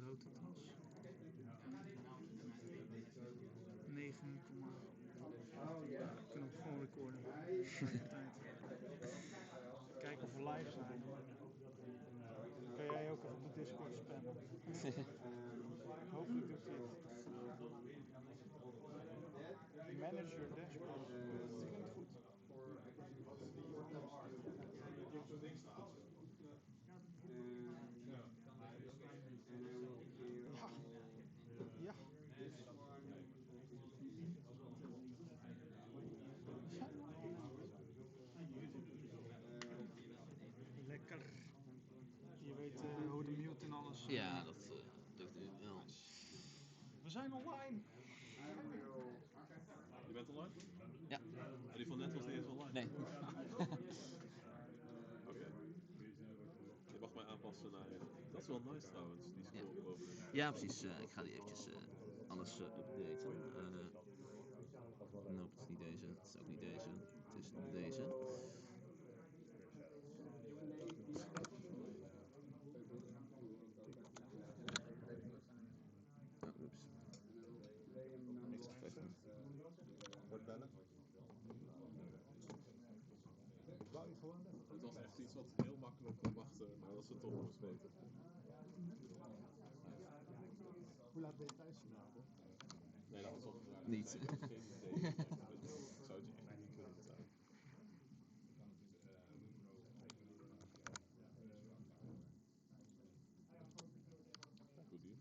groot het was. 9, kunnen we gewoon recorden. Tijd. Kijken of we live zijn. Kan jij ook even op de Discord spammen? Hopelijk doet hij het. Manage your dashboard. Dat klinkt goed. Die op zo'n ding staat. Ja. Lekker. Je weet hoe de mute en alles. Ja, dat lukt nu wel. We zijn online. Je bent online? Ja. En die van net was niet eens online? Nee. Oké. Je mag mij aanpassen naar... Dat is wel nice trouwens, die scroll boven. Ja, precies. Ik ga die eventjes alles updaten. Nope, het is niet deze. Het is ook niet deze. Het is deze. Oh, oeps. Niks gevecht. Wordt bellen? Het was echt iets wat heel makkelijk kon wachten, maar dat ze toch moest weten. Hoe laat ben je thuis vanavond? Nee, dat was opgevraagd. Niet. Nee, ik heb geen idee. Ik zou het je echt niet kunnen vertellen. Goed hier.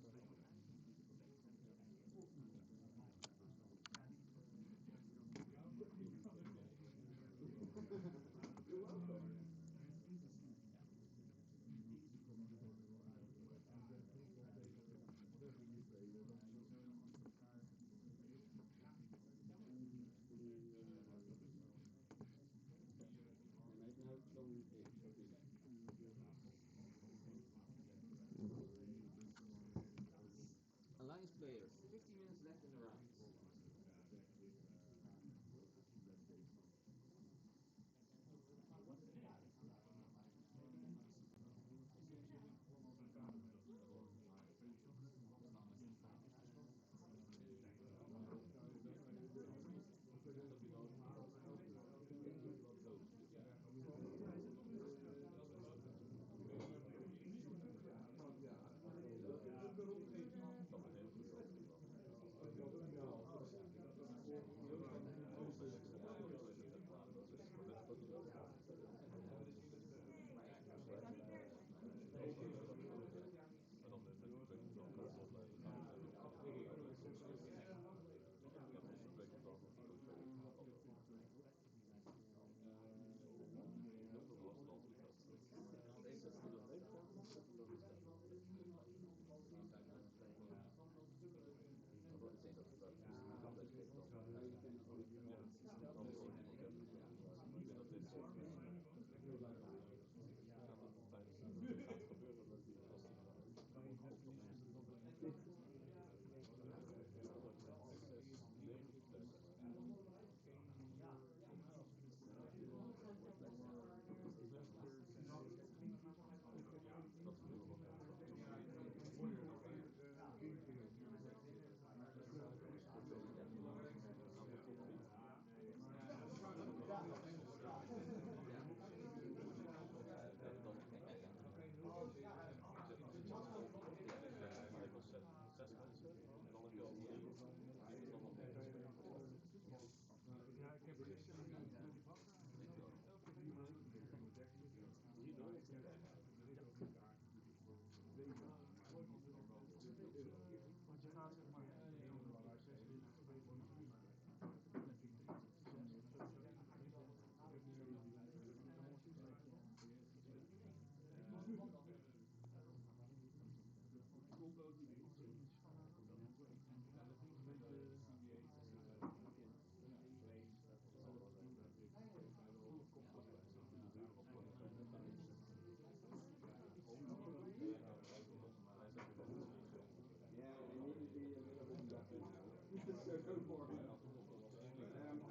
Alliance players, 15 minutes left in the round.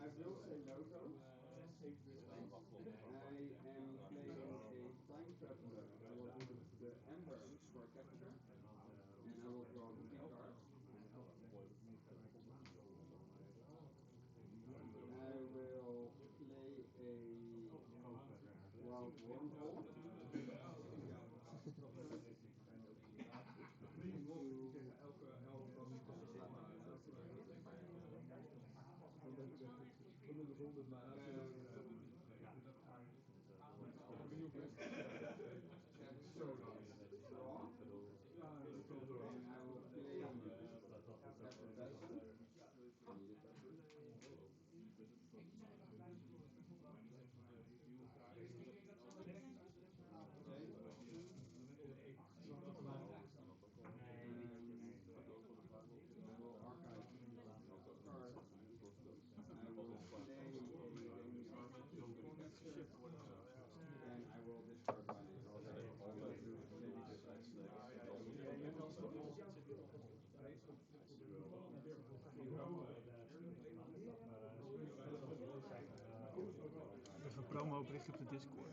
I will say no though. I am playing a time traveler. I will do the Ember for a capture. And Draw. And I will play half a dozen. I need a token. Okay. I will archive a card. I will play a Danish Archon with a caster. And I will discard my all two Danish Even promo bericht op de Discord.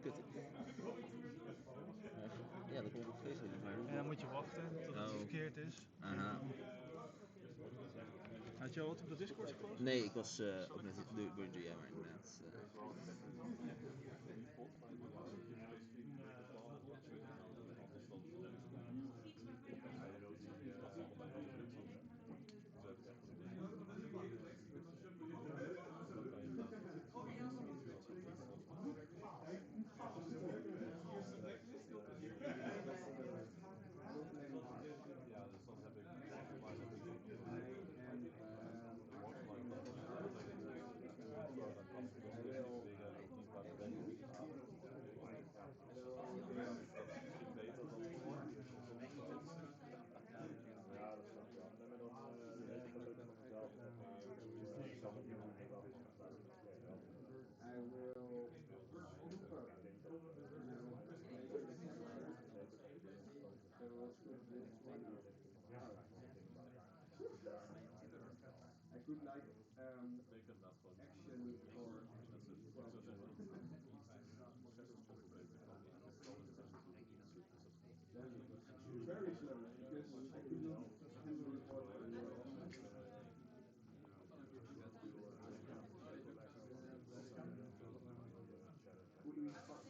Kut. Ja, dat komt op Facebook. En dan moet je wachten tot het verkeerd is. Aha. Had je al wat op de Discord gepost? Nee, ik was ook net door de jammer inderdaad. I will scoop up now later the caster. So we'll scoop this one up. Oh. I could like action for 12 turns. Then very slowly because I could not do the report very well. Hoe doe je spark?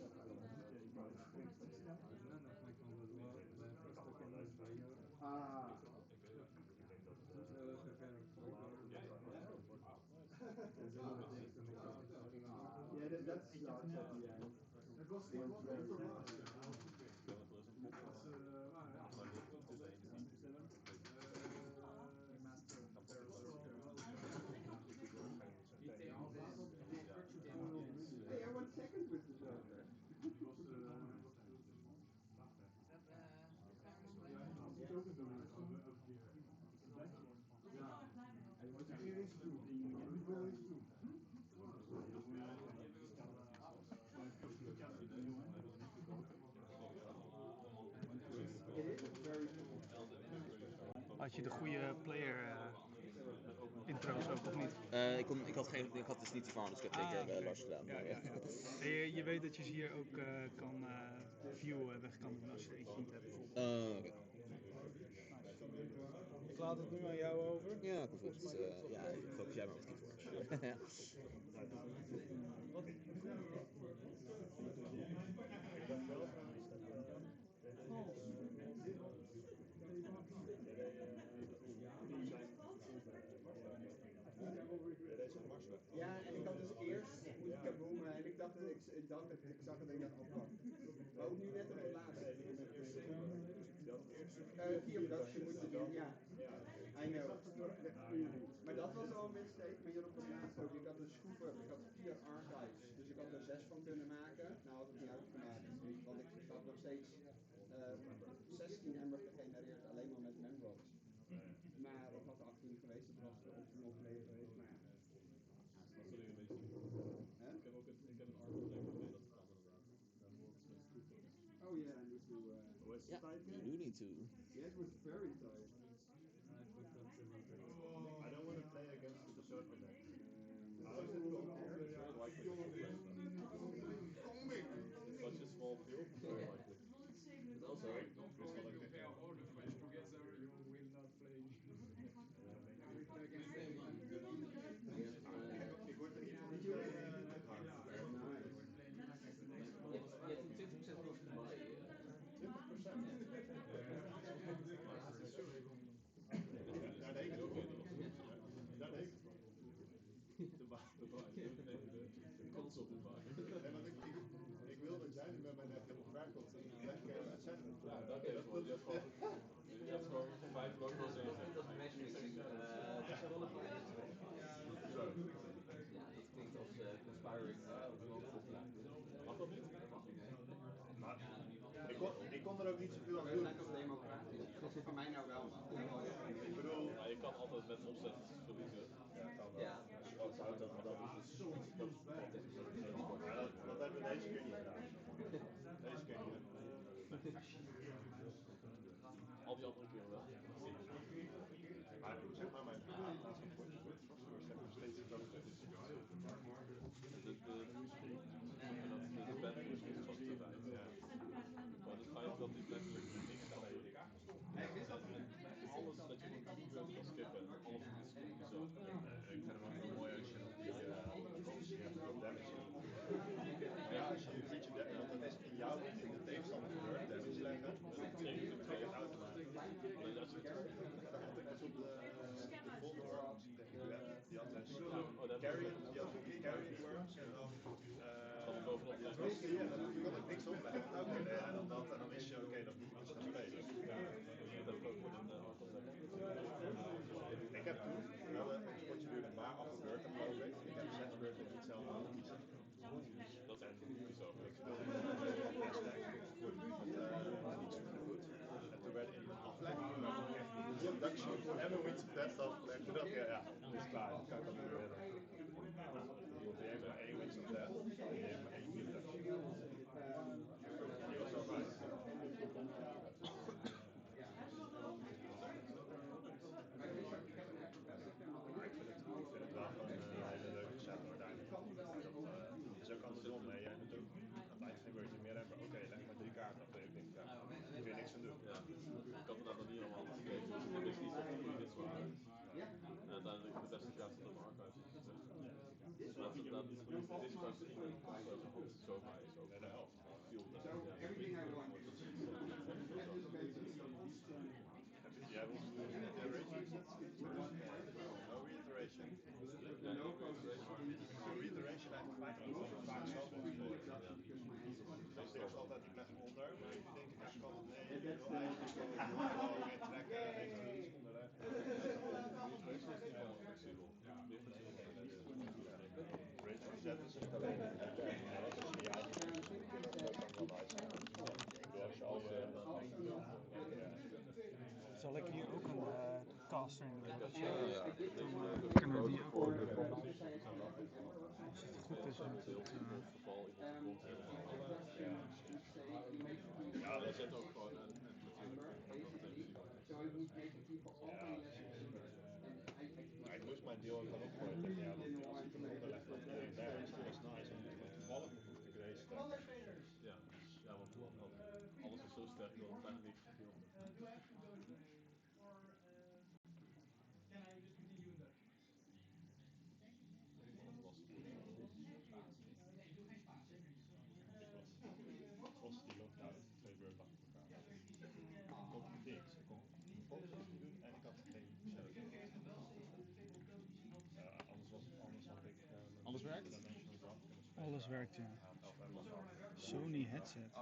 Ah. Yeah, that sucks at the end. It was very Hey, I went second with the Joker. Hij was geen risikoen. It is very cool. Had je de goede player intro's ook of niet? Ik had dus niet van, dus ik heb 2 keer Lars gedaan. Maar, je weet dat je ze hier ook kan viewen, weg kan doen als je er eentje niet hebt bijvoorbeeld. Okay. Ik laat het nu aan jou over. Ja, bijvoorbeeld. Ja, focus jij maar op Keyforge. Ja, en ik had dus eerst die kaboomen en ik dacht dat ik zag het en ik dacht, oh fuck. Maar ook nu net op het laatste. Key of Production moet je doen, ja. I know. Maar dat was al een mistake, maar hier op het laatste ook. Ik had een scoop up, ik had 4 archives, dus ik had er 6 van kunnen maken. Nou had het niet uitgemaakt, want ik had nog steeds 16 ember gegenereerd alleen maar met Memrocks. Maar het had 18 geweest, het was de optimal play geweest, maar ja. Oh yeah, I need to. Yeah, you do need to. Yeah, it was very tight. I don't want to play against the Berserker deck. Such a small field, very likely. Also, Daar denk ik ook in. Daar Ja, dat is wel. Je hebt gewoon 5 logo's in. Dat is matchmaking. Disqualified. Zo. Ja, dat klinkt als conspiring multiple. Mag dat niet? Dat mag niet, nee. Maar ik kon er ook niet zoveel aan We doen. zijn toch democratisch? Dat zit in mij nou wel, man. Ik bedoel, Maar je kan altijd met opzet verliezen. ja, kan wel. Ja. Wat zou dat dan? Maar dat hebben we deze keer niet gedaan. Deze keer niet. Al die andere keren wel. Maar zeg maar, mijn laatste Force Sorcerers hebben nog steeds hetzelfde risico. De battle is niet vast te rijden. Ja. Maar het feit dat dit letterlijk dingen kan doen. En alles dat je moet kan skippen. En alles is zo. Ik vind hem ook wel mooi als je op die damage doet. Maar ja, als je een creature damage, want dat is in jou in de tegenstander gebeurt, damage leggen, dan triggert automatisch. Maar als je het Dat had ik dus op de Voldor, moest ik tegen duet. Die had dus Carrion, Carrion Worms en dan kan er bovenop leggen. Rusty en dan kon ik niks opleggen. Oké, en dan dat en dan wist je, oké, dat moet je gaan spelen. Dat heb ik ook in de Archon deck. Ik heb toen, ons potje duurde maar 8 beurten geloof ik. Ik heb 6 beurten niet zelf moeten kiezen. Dat is echt zo. Ik speelde een stack met niet super goed. En toen werd in de aflevering echt introduction en een Winds of Death afgelegd. Toen dacht ik, ja, nu is het klaar, nu kan ik dat niet meer winnen. Want die heeft maar 1 Winds of Death en die heeft maar 1 introduction. Die was wel nice. Maar ik vind het wel gewoon een hele leuke set hoor, uiteindelijk. Het is ook andersom, hè. Jij bent ook aan het eind van de beurt meer hebben. Oké, leg maar 3 kaarten af. Ik denk, ja, daar kun je niks aan doen. Ja. Ik had er daar nog niet allemaal aan gekeken, dus ik wist niet wat de goede hits waren. En uiteindelijk de beste kaart van de archives. Maar inderdaad, de discard ging zijn hand zo bij is ook. Nee, de helft. Viel niet. Everything I want. Jij wil reiteration set? No reiteration. The locals Reiteration eigenlijk feitelijk gewoon een vaak zelf opgegooid. Dus ik was altijd, ik leg hem onder, maar ik denk, ja, kan het nee, ik wil eigenlijk gewoon weer trekken en ik wil iets onderleggen. Flexibel. Meer flexibel dan de Rage reset is echt alleen in de deck. En wat als je die uitvoert, dat kan wel nice zijn. Ik bedoel, als je al je... Zal ik hier ook een caster in doen? Ja. Dan kunnen we die ook als het goed is. heel veel geval iemand komt helemaal. Ja, Je zet ook gewoon en natuurlijk maar ik moest mijn deel ook dan opgooien tegen jou, want als ik hem onderleg dan kon je nergens. Dat was nice, want toevallig nog hoefde ik race te ja, ja, want alles is zo sterk dat het bijna niks scheelt. Het was die lockdown, 2 beurten achter elkaar. Ik kon niks. Ik kon een focus niet doen en ik had geen shadow. Anders had ik Alles werkt? National Draft kunnen spelen. Alles werkt, ja. Of helemaal zo. Sony headset.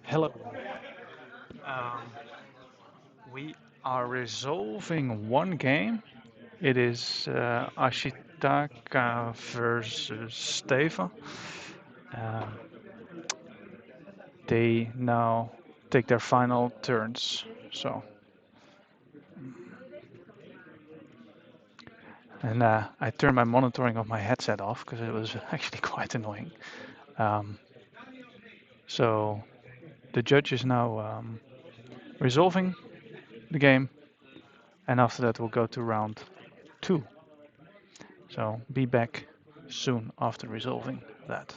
Hello. Um, we are resolving one game. It is Ashitaka versus Steva. Um, they now take their final turns. So, and I turned my monitoring of my headset off because it was actually quite annoying. Um, so the judge is now resolving the game, and after that we'll go to round 2. So be back soon after resolving that.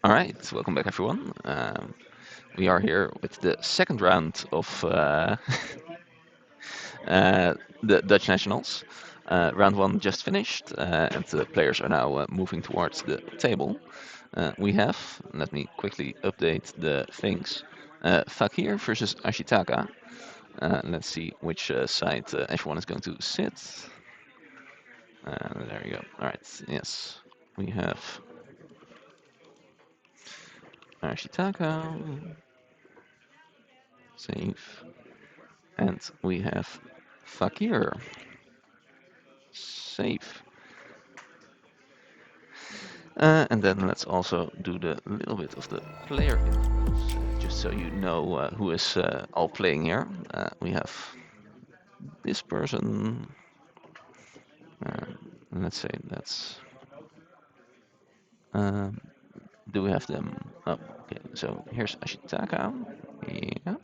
All right, welcome back, everyone. We are here with the second round of the Dutch Nationals. Round 1 just finished, and the players are now moving towards the table. We have, let me quickly update the things, Fakir versus Ashitaka. Let's see which side everyone is going to sit. There you go. All right, yes, we have Ashitaka, save, and we have Fakir, save. And then let's also do the little bit of the player influence, just so you know who is all playing here. We have this person, Let's say that's. Um, do we have them? Oh, okay. So here's Ashitaka. Yep.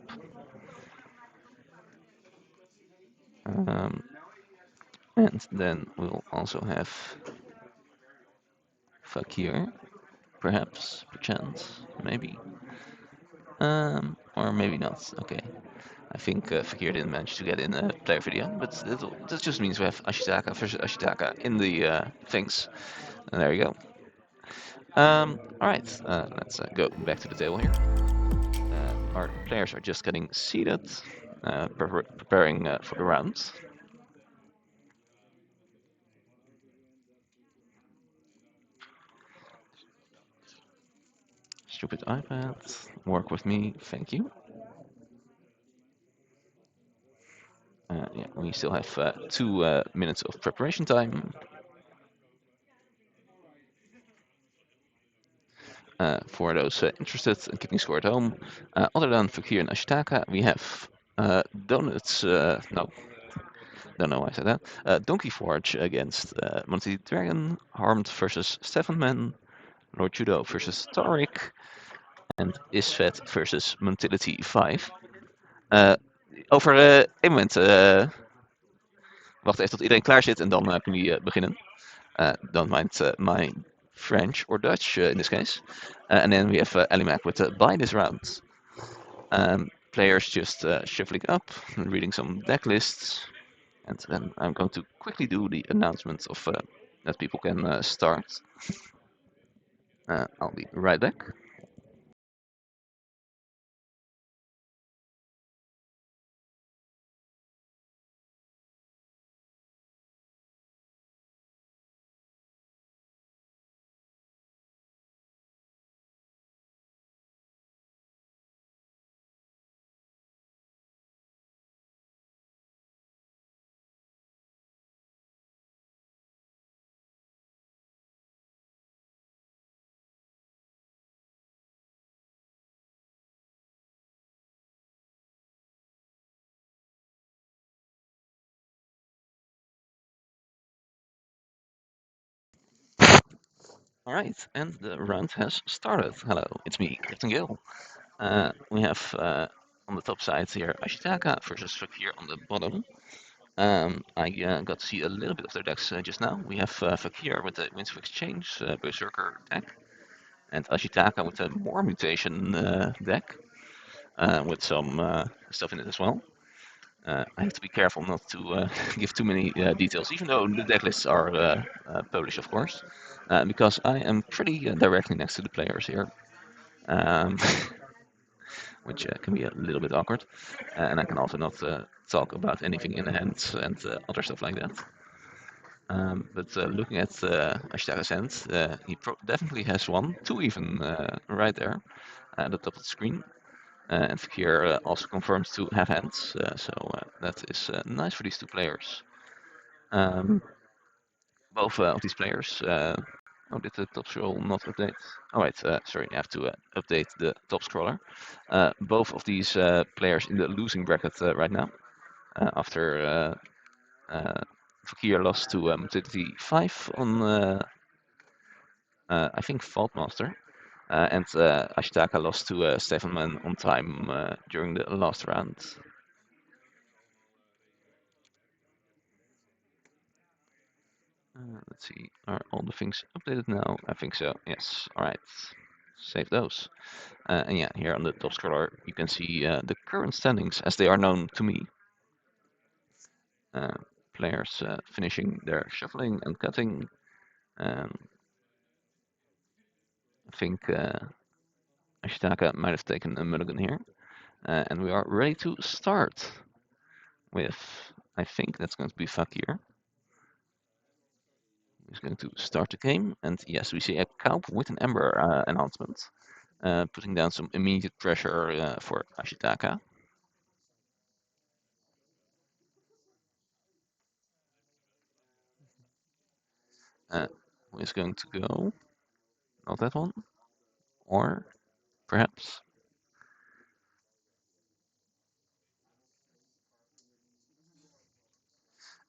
Um, and then we'll also have Fakir, perhaps, perchance, maybe. Or maybe not. Okay. I think Fakir didn't manage to get in a player video, but that just means we have Ashitaka versus Ashitaka in the things. And there you go. Alright, let's go back to the table here. Our players are just getting seated, preparing for the round. Stupid iPad, work with me, thank you. Yeah, we still have 2 minutes of preparation time. For those interested in keeping score at home, other than Fakir and Ashitaka, we have Donuts. No, don't know why I said that. Donkey Forge against Monty Dragon, Harmed versus Stefan Lord Judo versus Tariq, en Isvet versus Mentality 5. Over 1 moment. Wacht even tot iedereen klaar zit en dan kunnen we beginnen. Don't mind my French or Dutch in this case. And then we have Alimac with Buy This Round. Players just shuffling up, reading some deck lists, and then I'm going to quickly do the announcement of that people can start. I'll be right back. All right, and the round has started. Hello, it's me, Captain Gale. We have on the top side here Ashitaka versus Fakir on the bottom. I got to see a little bit of their decks just now. We have Fakir with the Winds of Exchange Berserker deck, and Ashitaka with a more mutation deck with some stuff in it as well. I have to be careful not to give too many details, even though the deck lists are published, of course, because I am pretty directly next to the players here. Um, which can be a little bit awkward. And I can also not talk about anything in the hands and other stuff like that. But looking at Ashtara's hand, he definitely has 2 even, right there at the top of the screen. And Fakir also confirms to have hands, so that is nice for these 2 players. Both of these players. Oh, did the top scroll not update? Oh, wait, sorry, I have to update the top scroller. Both of these players in the losing bracket right now, after Fakir lost to Motility 5 on, I think, Fault Master, and Ashitaka lost to Stefan Man on time during the last round. Let's see, are all the things updated now? I think so, yes. Alright, save those. And yeah, here on the top scroller, you can see the current standings as they are known to me. Players finishing their shuffling and cutting. I think Ashitaka might have taken a mulligan here. And we are ready to start with, I think that's going to be Fakir. He's going to start the game. And yes, we see a Kaup with an Ember enhancement, putting down some immediate pressure for Ashitaka. Who is going to go? Not that one. Or perhaps.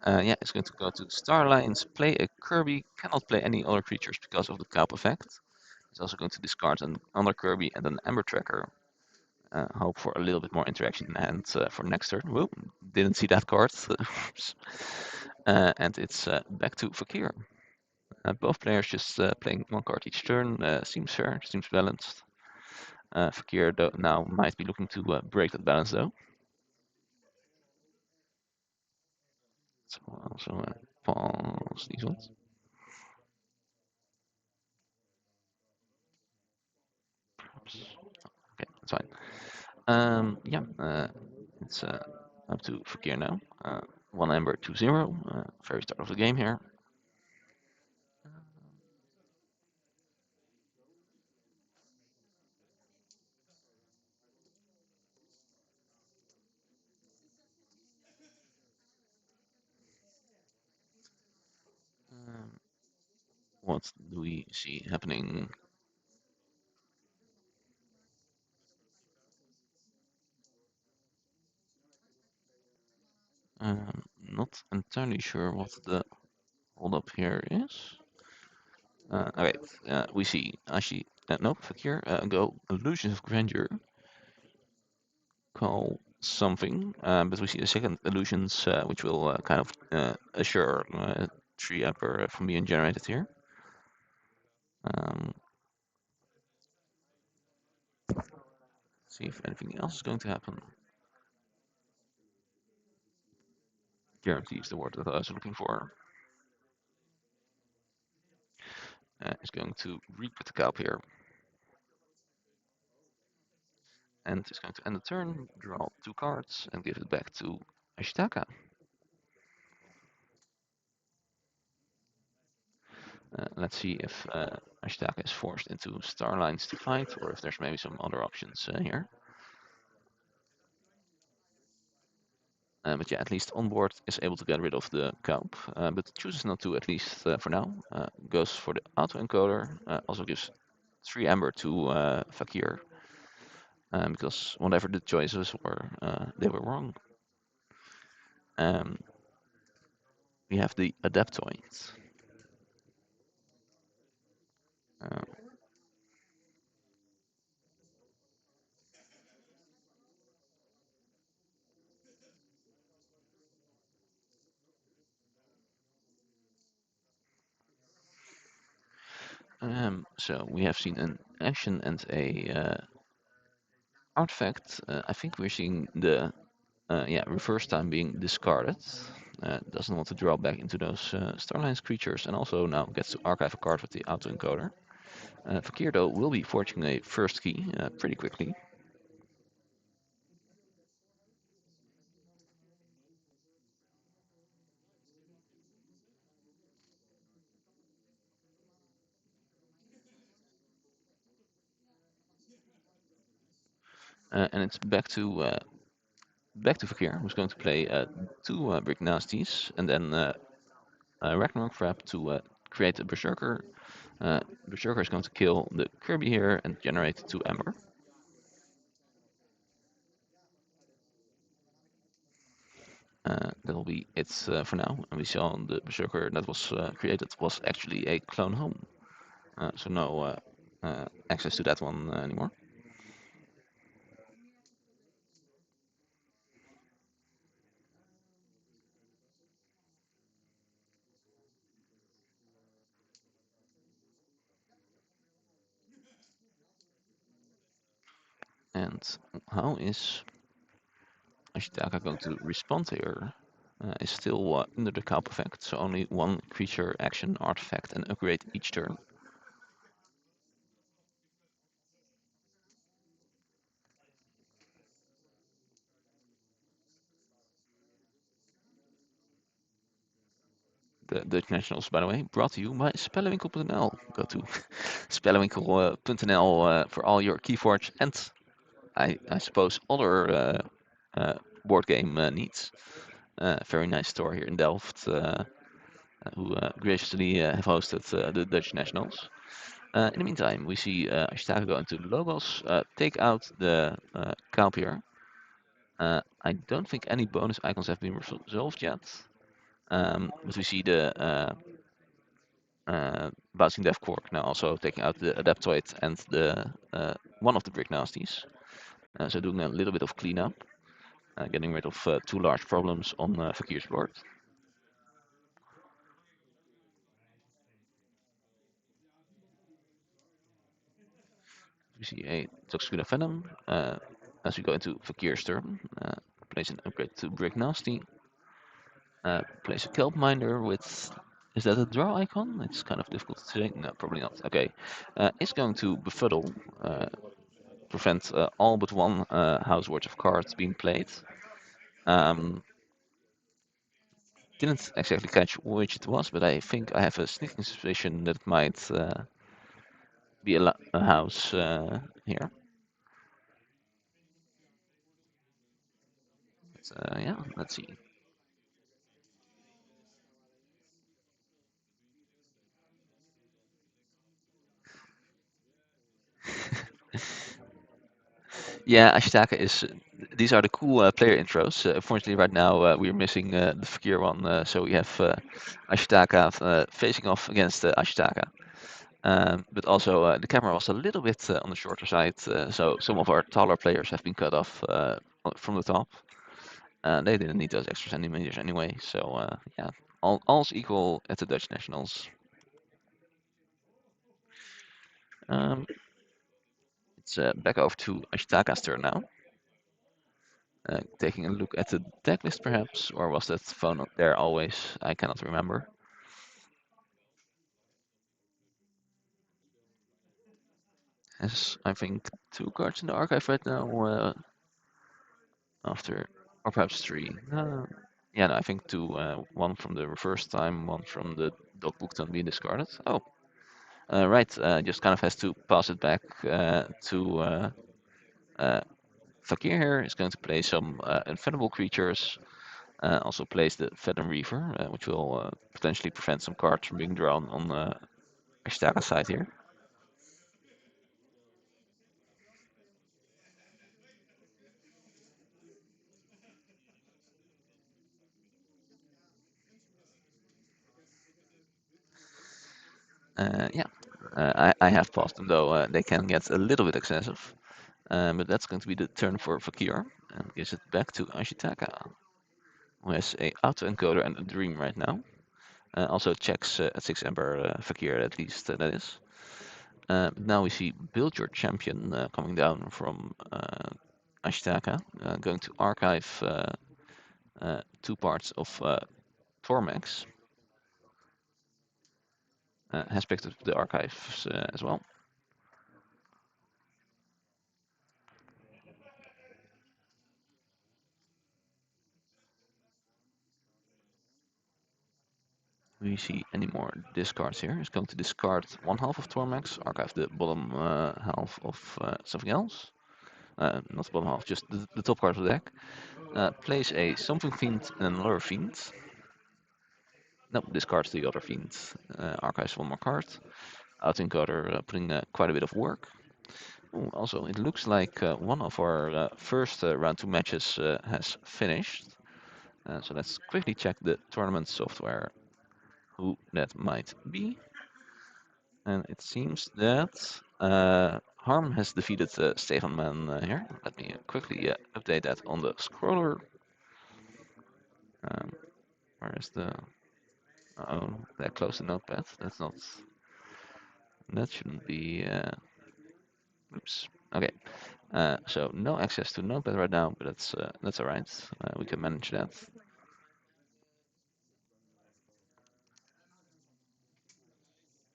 Yeah, it's going to go to Starlines, play a Kirby, cannot play any other creatures because of the Kaup effect. It's also going to discard another Kirby and an Ember Tracker. Hope for a little bit more interaction in hand for next turn. Whoop, didn't see that card. And it's back to Fakir. Both players just playing one card each turn. Seems fair, seems balanced. Fakir now might be looking to break that balance though. So I'll also pause these ones. Perhaps. Okay, that's fine. Yeah, it's up to Fakir now. 1 Ember 2-0. Very start of the game here. Um, what do we see happening? Not entirely sure what the hold up here is. Okay, we see Ashi, no, Fakir, go Illusions of Grandeur, call something, but we see the second Illusions, which will kind of assure 3 upper from being generated here. Um, see if anything else is going to happen. Guarantee is the word that I was looking for. Is going to reap with the Kaup here. And is going to end the turn, draw 2 cards, and give it back to Ashitaka. Let's see if Ashitaka is forced into Starlines to fight, or if there's maybe some other options here. But yeah, at least onboard is able to get rid of the Kaup, but chooses not to, at least for now. Goes for the autoencoder, also gives 3 Amber to Fakir, because whatever the choices were, they were wrong. We have the Adaptoid. Uh, so we have seen an action and a artifact. I think we're seeing the reverse time being discarded. Doesn't want to draw back into those Starlines creatures, and also now gets to archive a card with the autoencoder. Fakir though will be forging a first key pretty quickly. And it's back to Fakir, who's going to play 2 Brick Nasties, and then Ragnarok Frap to create a Berserker. Berserker is going to kill the Kirby here and generate 2 Ember. That'll be it for now. And we saw the Berserker that was created was actually a clone home. So no access to that one anymore. And how is Ashitaka going to respond here? Is still under the Kaup effect, so only 1 creature, action, artifact, and upgrade each turn. The Dutch Nationals, by the way, brought to you by Spellewinkle.nl. Go to Spellewinkle.nl for all your Keyforge and I suppose other board game needs. Very nice store here in Delft, who graciously have hosted the Dutch Nationals. In the meantime, we see Ashitaka go into the logos, take out the Kaup here. I don't think any bonus icons have been resolved yet. But we see the bouncing death cork now also taking out the adaptoid and the one of the brick nasties. So doing a little bit of cleanup, getting rid of two large problems on Fakir's board. We see a Toxicuna Venom as we go into Fakir's turn. Place an upgrade to Brick Nasty. Place a Kelp Miner with. Is that a draw icon? It's kind of difficult to say. No, probably not. Okay. It's going to Befuddle, prevent all but one house worth of cards being played. Didn't exactly catch which it was, but I think I have a sneaking suspicion that it might be a house here. But, yeah, let's see. Yeah, Ashitaka is. These are the cool player intros. Unfortunately, right now we're missing the Fakir one, so we have Ashitaka facing off against Ashitaka. But also the camera was a little bit on the shorter side, so some of our taller players have been cut off from the top. They didn't need those extra centimeters anyway, so yeah, all's equal at the Dutch Nationals. Um, it's back over to Ashitaka's turn now. Taking a look at the deck list perhaps, or was that phone up there always? I cannot remember. Has, I think, two cards in the archive right now, after, or perhaps three. Yeah, no, I think two. One from the first time, one from the dog book don't be discarded. Oh, right. Just kind of has to pass it back to Fakir here. Is going to play some infallible creatures. Also plays the Venom Reaver, which will potentially prevent some cards from being drawn on Ashtaga's side here. Yeah, I have paused them though. They can get a little bit excessive. But that's going to be the turn for Fakir, and gives it back to Ashitaka, who has a autoencoder and a dream right now. Also checks at 6 Ember Fakir at least, that is. Now we see Build Your Champion coming down from Ashitaka, going to archive two parts of Tormax. Has picked up the archives as well. We see any more discards here. He's going to discard one half of Tormax, archive the bottom half of something else. Not the bottom half, just the top part of the deck. Place a Something Fiend and another Fiend. No, discards the other Fiend. Archives one more card. Autoencoder putting quite a bit of work. Ooh, also, it looks like one of our first round 2 matches has finished. So let's quickly check the tournament software, who that might be. And it seems that Harm has defeated Stefan Man here. Let me quickly update that on the scroller. Um, where is the... oh, that close the notepad. That's not... That shouldn't be... oops. Okay. So no access to notepad right now, but that's alright. We can manage that.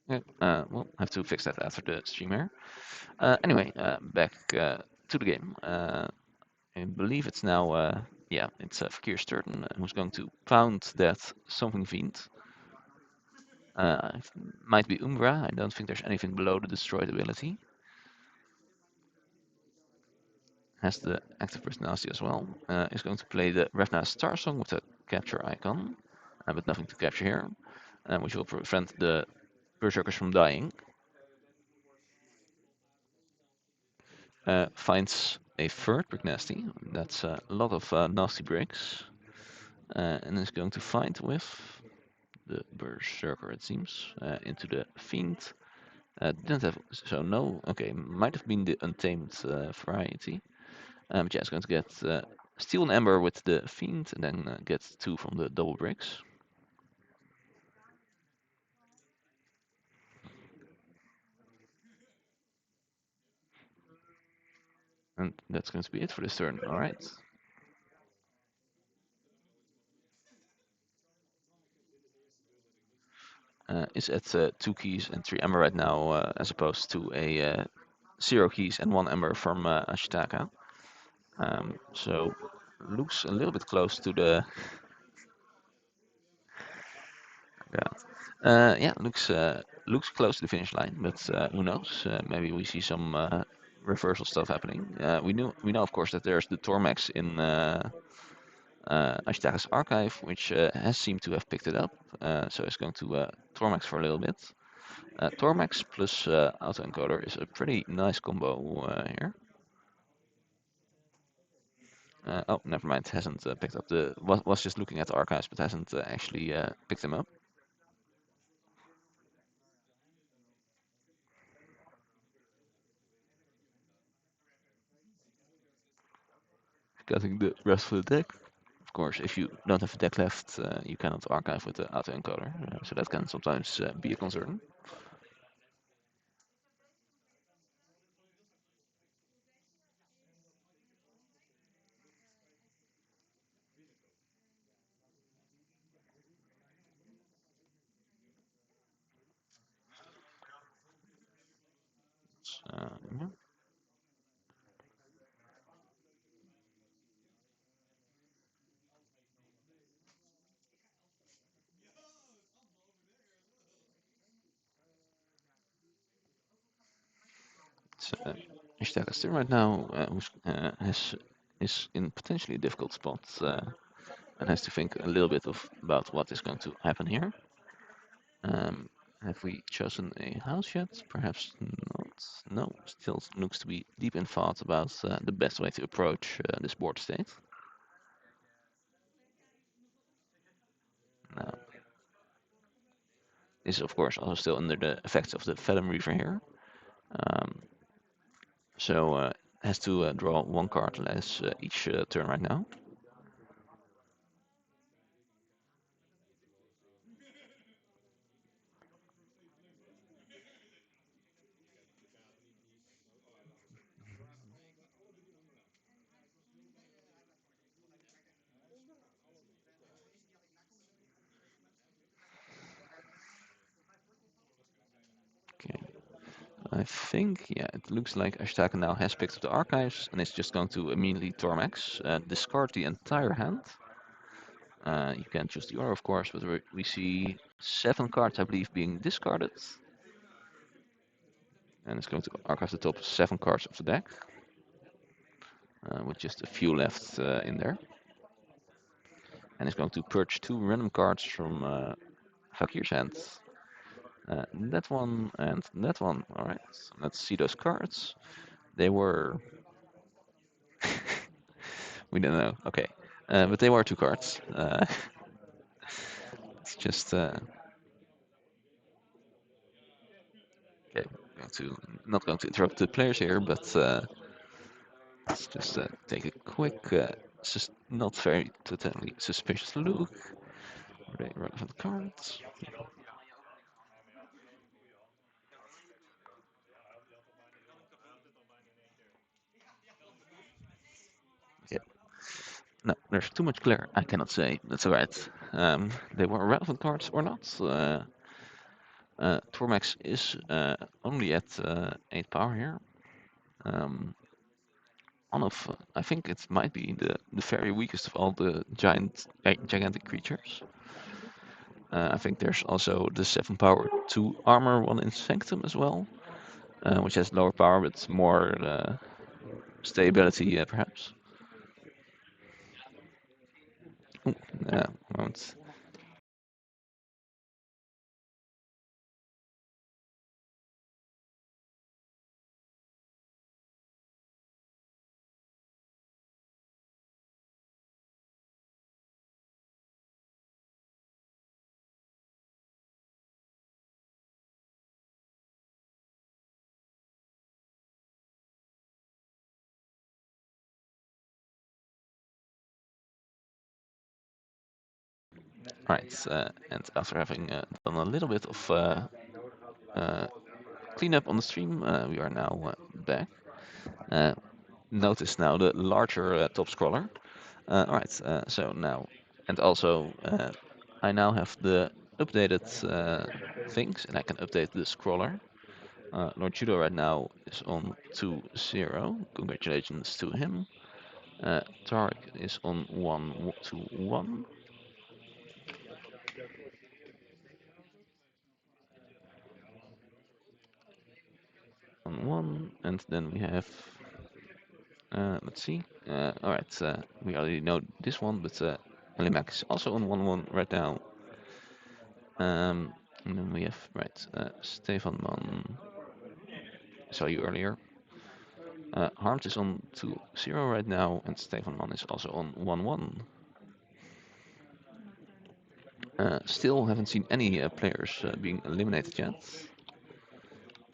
Yeah, we'll have to fix that after the stream here. Anyway, back to the game. I believe it's now, yeah, it's Fakir Sturton who's going to pound that Something Fiend. Might be Umbra, I don't think there's anything below the destroyed ability. Has the active personality as well. Is going to play the Revna Star Song with the capture icon, but nothing to capture here, which will prevent the Berserkers from dying. Finds a third brick nasty. That's a lot of nasty bricks. and is going to fight with the Berserker, it seems, into the Fiend. Didn't have, so no, okay, might have been the Untamed variety. But yeah, it's going to get Steel and Ember with the Fiend, and then get 2 from the double bricks. And that's going to be it for this turn, alright. Is at 2 keys and 3 Ember right now, as opposed to a 0 keys and 1 Ember from Ashitaka. So looks a little bit close to the yeah, looks close to the finish line, but who knows? Maybe we see some reversal stuff happening. We know of course that there's the Tormax in Ashitaka's archive, which has seemed to have picked it up. So it's going to Tormax for a little bit. Tormax plus autoencoder is a pretty nice combo here. Oh, never mind. Hasn't picked up the. Was just looking at the archives, but hasn't actually picked them up. Cutting the rest of the deck. Of course, if you don't have a deck left, you cannot archive with the autoencoder, so that can sometimes be a concern. Yeah. So, Ishtaka still right now is in potentially a difficult spot and has to think a little bit about what is going to happen here. Have we chosen a house yet? Perhaps not. No, still looks to be deep in thought about the best way to approach this board state. Now, this is of course also still under the effects of the Venom Reaver here. Um, so has to draw 1 card less each turn right now. Okay. I think, yeah, it looks like Ashtaka now has picked up the archives and is just going to immediately Tormax, discard the entire hand. You can choose the order, of course, but we see 7 cards, I believe, being discarded. And it's going to archive the top 7 cards of the deck, with just a few left in there. And it's going to purge 2 random cards from Fakir's hand. That one and that one. Alright, let's see those cards. They were. We don't know. Okay. But they were 2 cards. It's just. Okay. Not going to interrupt the players here, but let's just take a quick, not very totally suspicious look. Are they relevant cards? Okay. No, there's too much glare. I cannot say. That's alright. They were relevant cards or not. Tormax is only at 8 power here. One of, I think it might be the very weakest of all the gigantic creatures. I think there's also the 7 power 2 armor one in Sanctum as well, which has lower power but more stability, perhaps. Ooh, moment. Right, and after having done a little bit of uh, cleanup on the stream, we are now back. Uh, Notice now the larger top scroller. Alright, so now, and also I now have the updated things, and I can update the scroller. Lord Judo right now is on 2-0. Congratulations to him. Tarek is on 1-1. On 1, and then we have. Let's see. Alright, we already know this one, but Elimac is also on 1-1 right now. And then we have, right, Stefan Man. I saw you earlier. Harms is on 2-0 right now, and Stefan Man is also on 1-1. Still haven't seen any players being eliminated yet.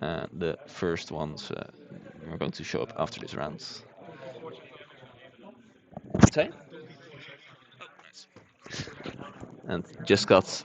The first ones are going to show up after this round. Say? And just got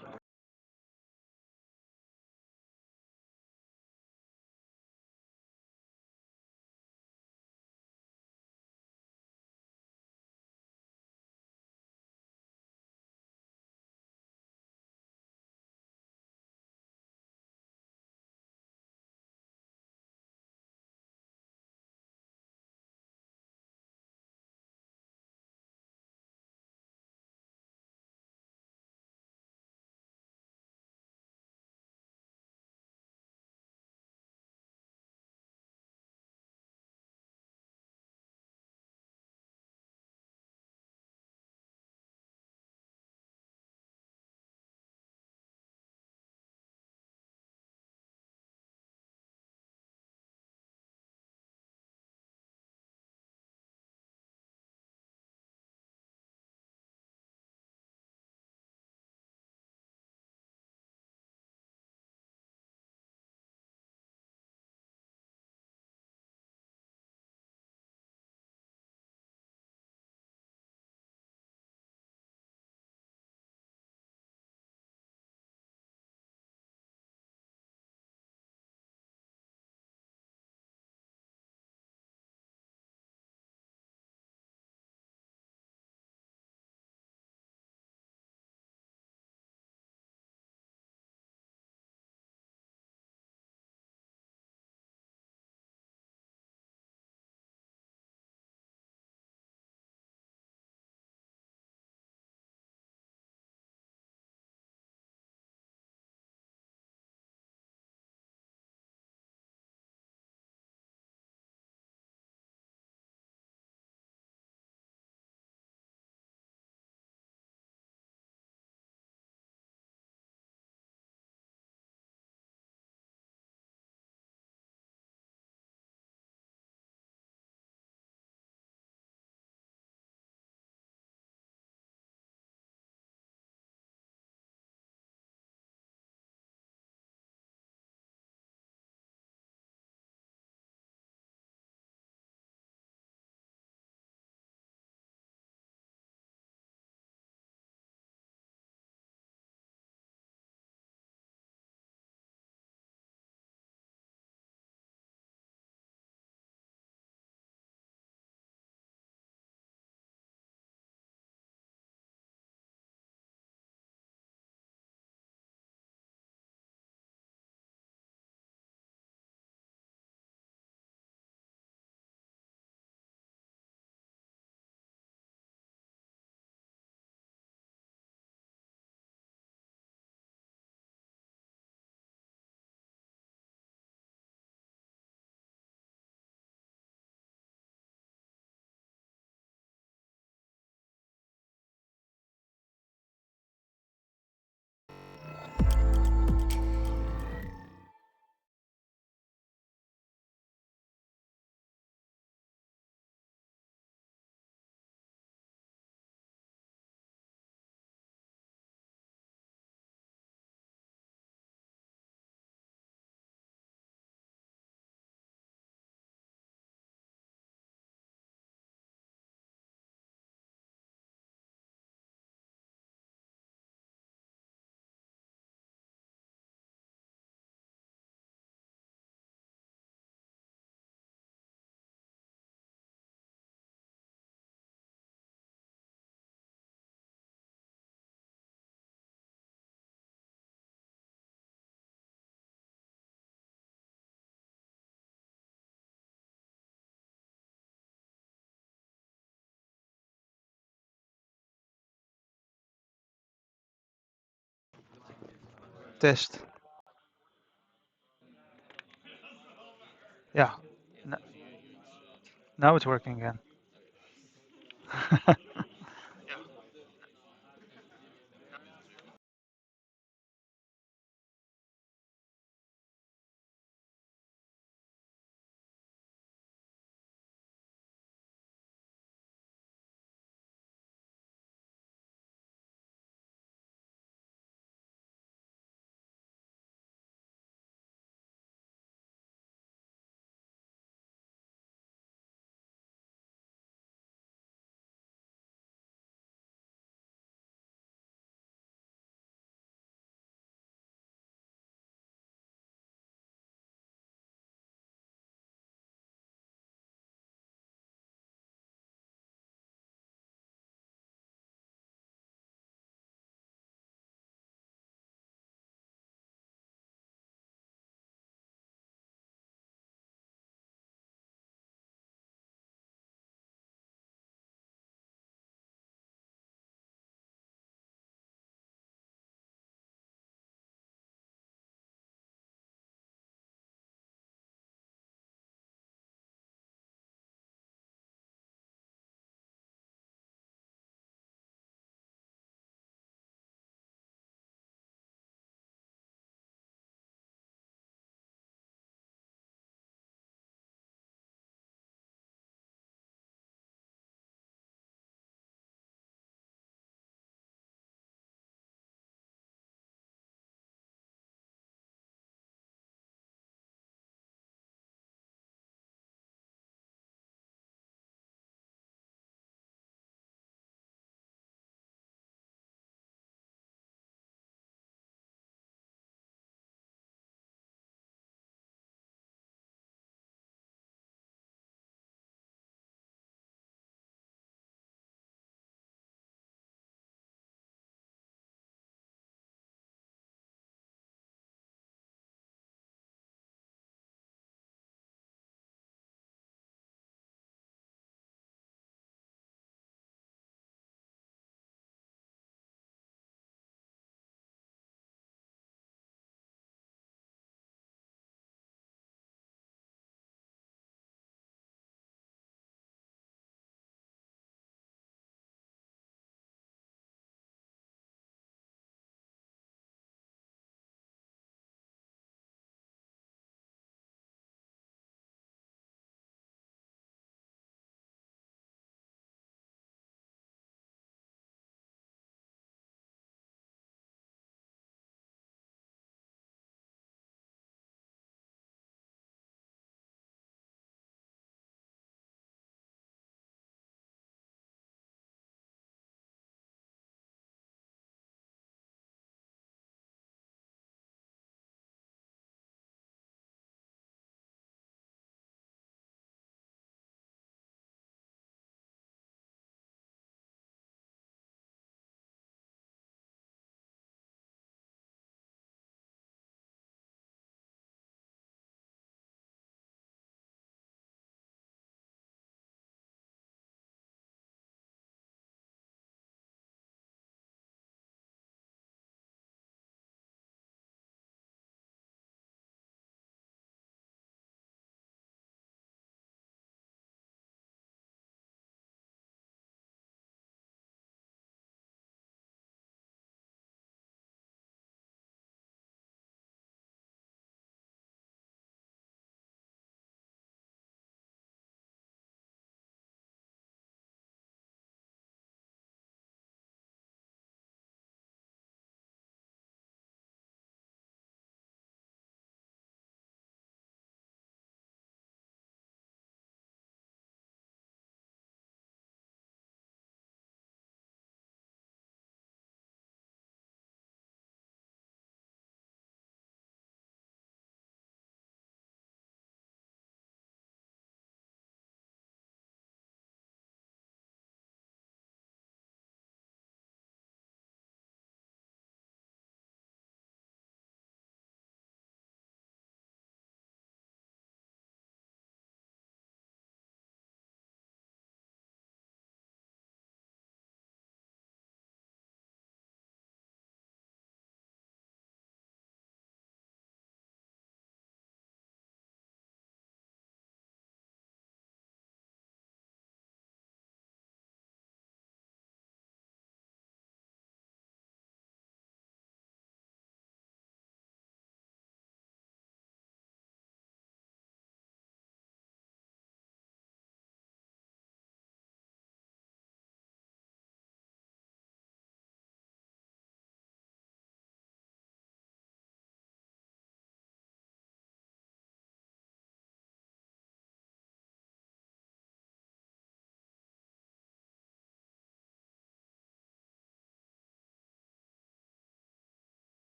Test. Yeah. N- Now it's working again.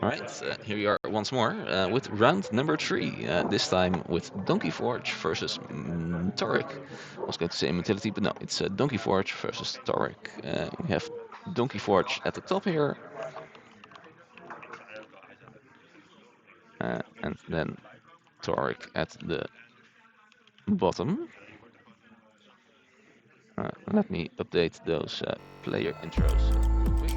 All right, here we are once more with round number 3. This time with Donkey Forge versus Torek. I was going to say Mentality, but no, it's Donkey Forge versus Torek. We have Donkey Forge at the top here, and then Torek at the bottom. Let me update those player intros real quick.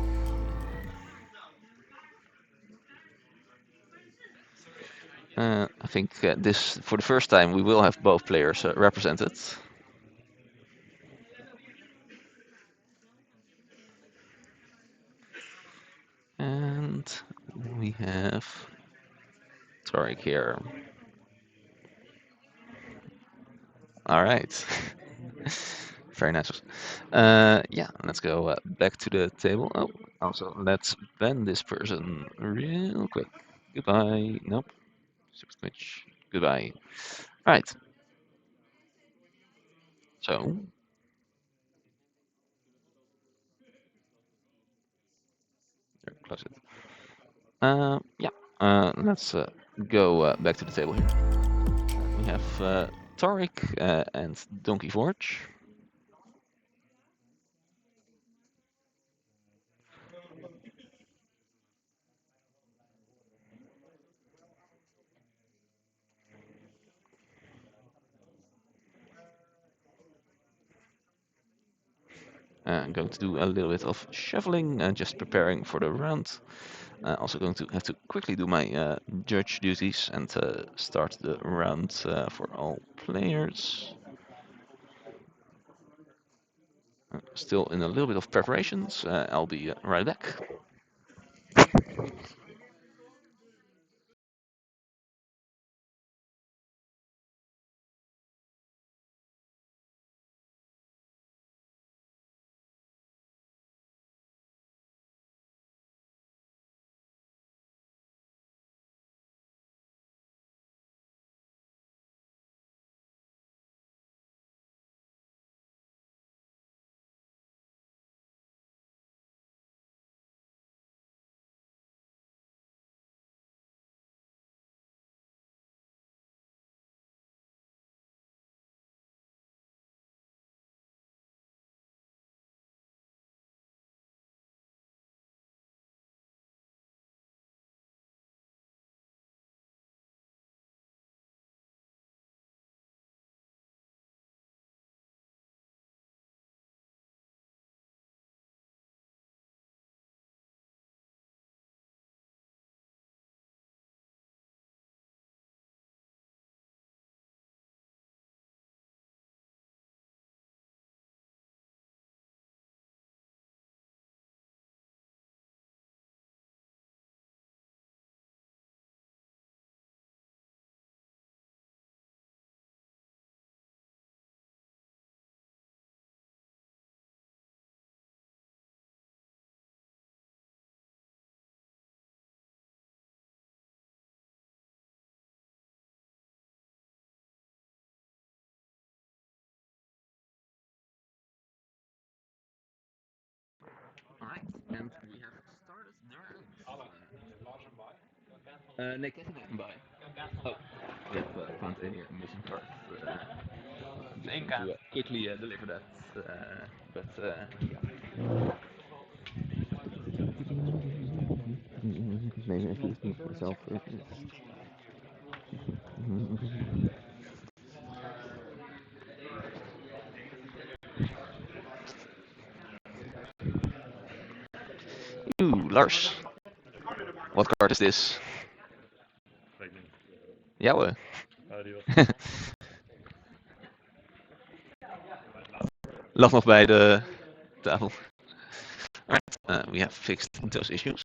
I think this, for the first time, we will have both players represented. And we have Tarek here. All right. Very nice. Yeah, let's go back to the table. Oh, also, let's ban this person real quick. Goodbye. Nope. Super switch. Goodbye. All right. So, there, close it. Yeah. Let's go back to the table here. We have Tarek and Donkey Forge. I'm going to do a little bit of shuffling and just preparing for the round. Also going to have to quickly do my judge duties and start the round for all players. Still in a little bit of preparations. I'll be right back. Alright, and we have started the round. Nee, Kevin even bij. Oh, we have found a missing part. To quickly deliver that, but yeah. Maybe introduce myself first. Ooh, Lars. What card is this? Jouwe. Lag nog bij de tafel. Alright, we have fixed those issues.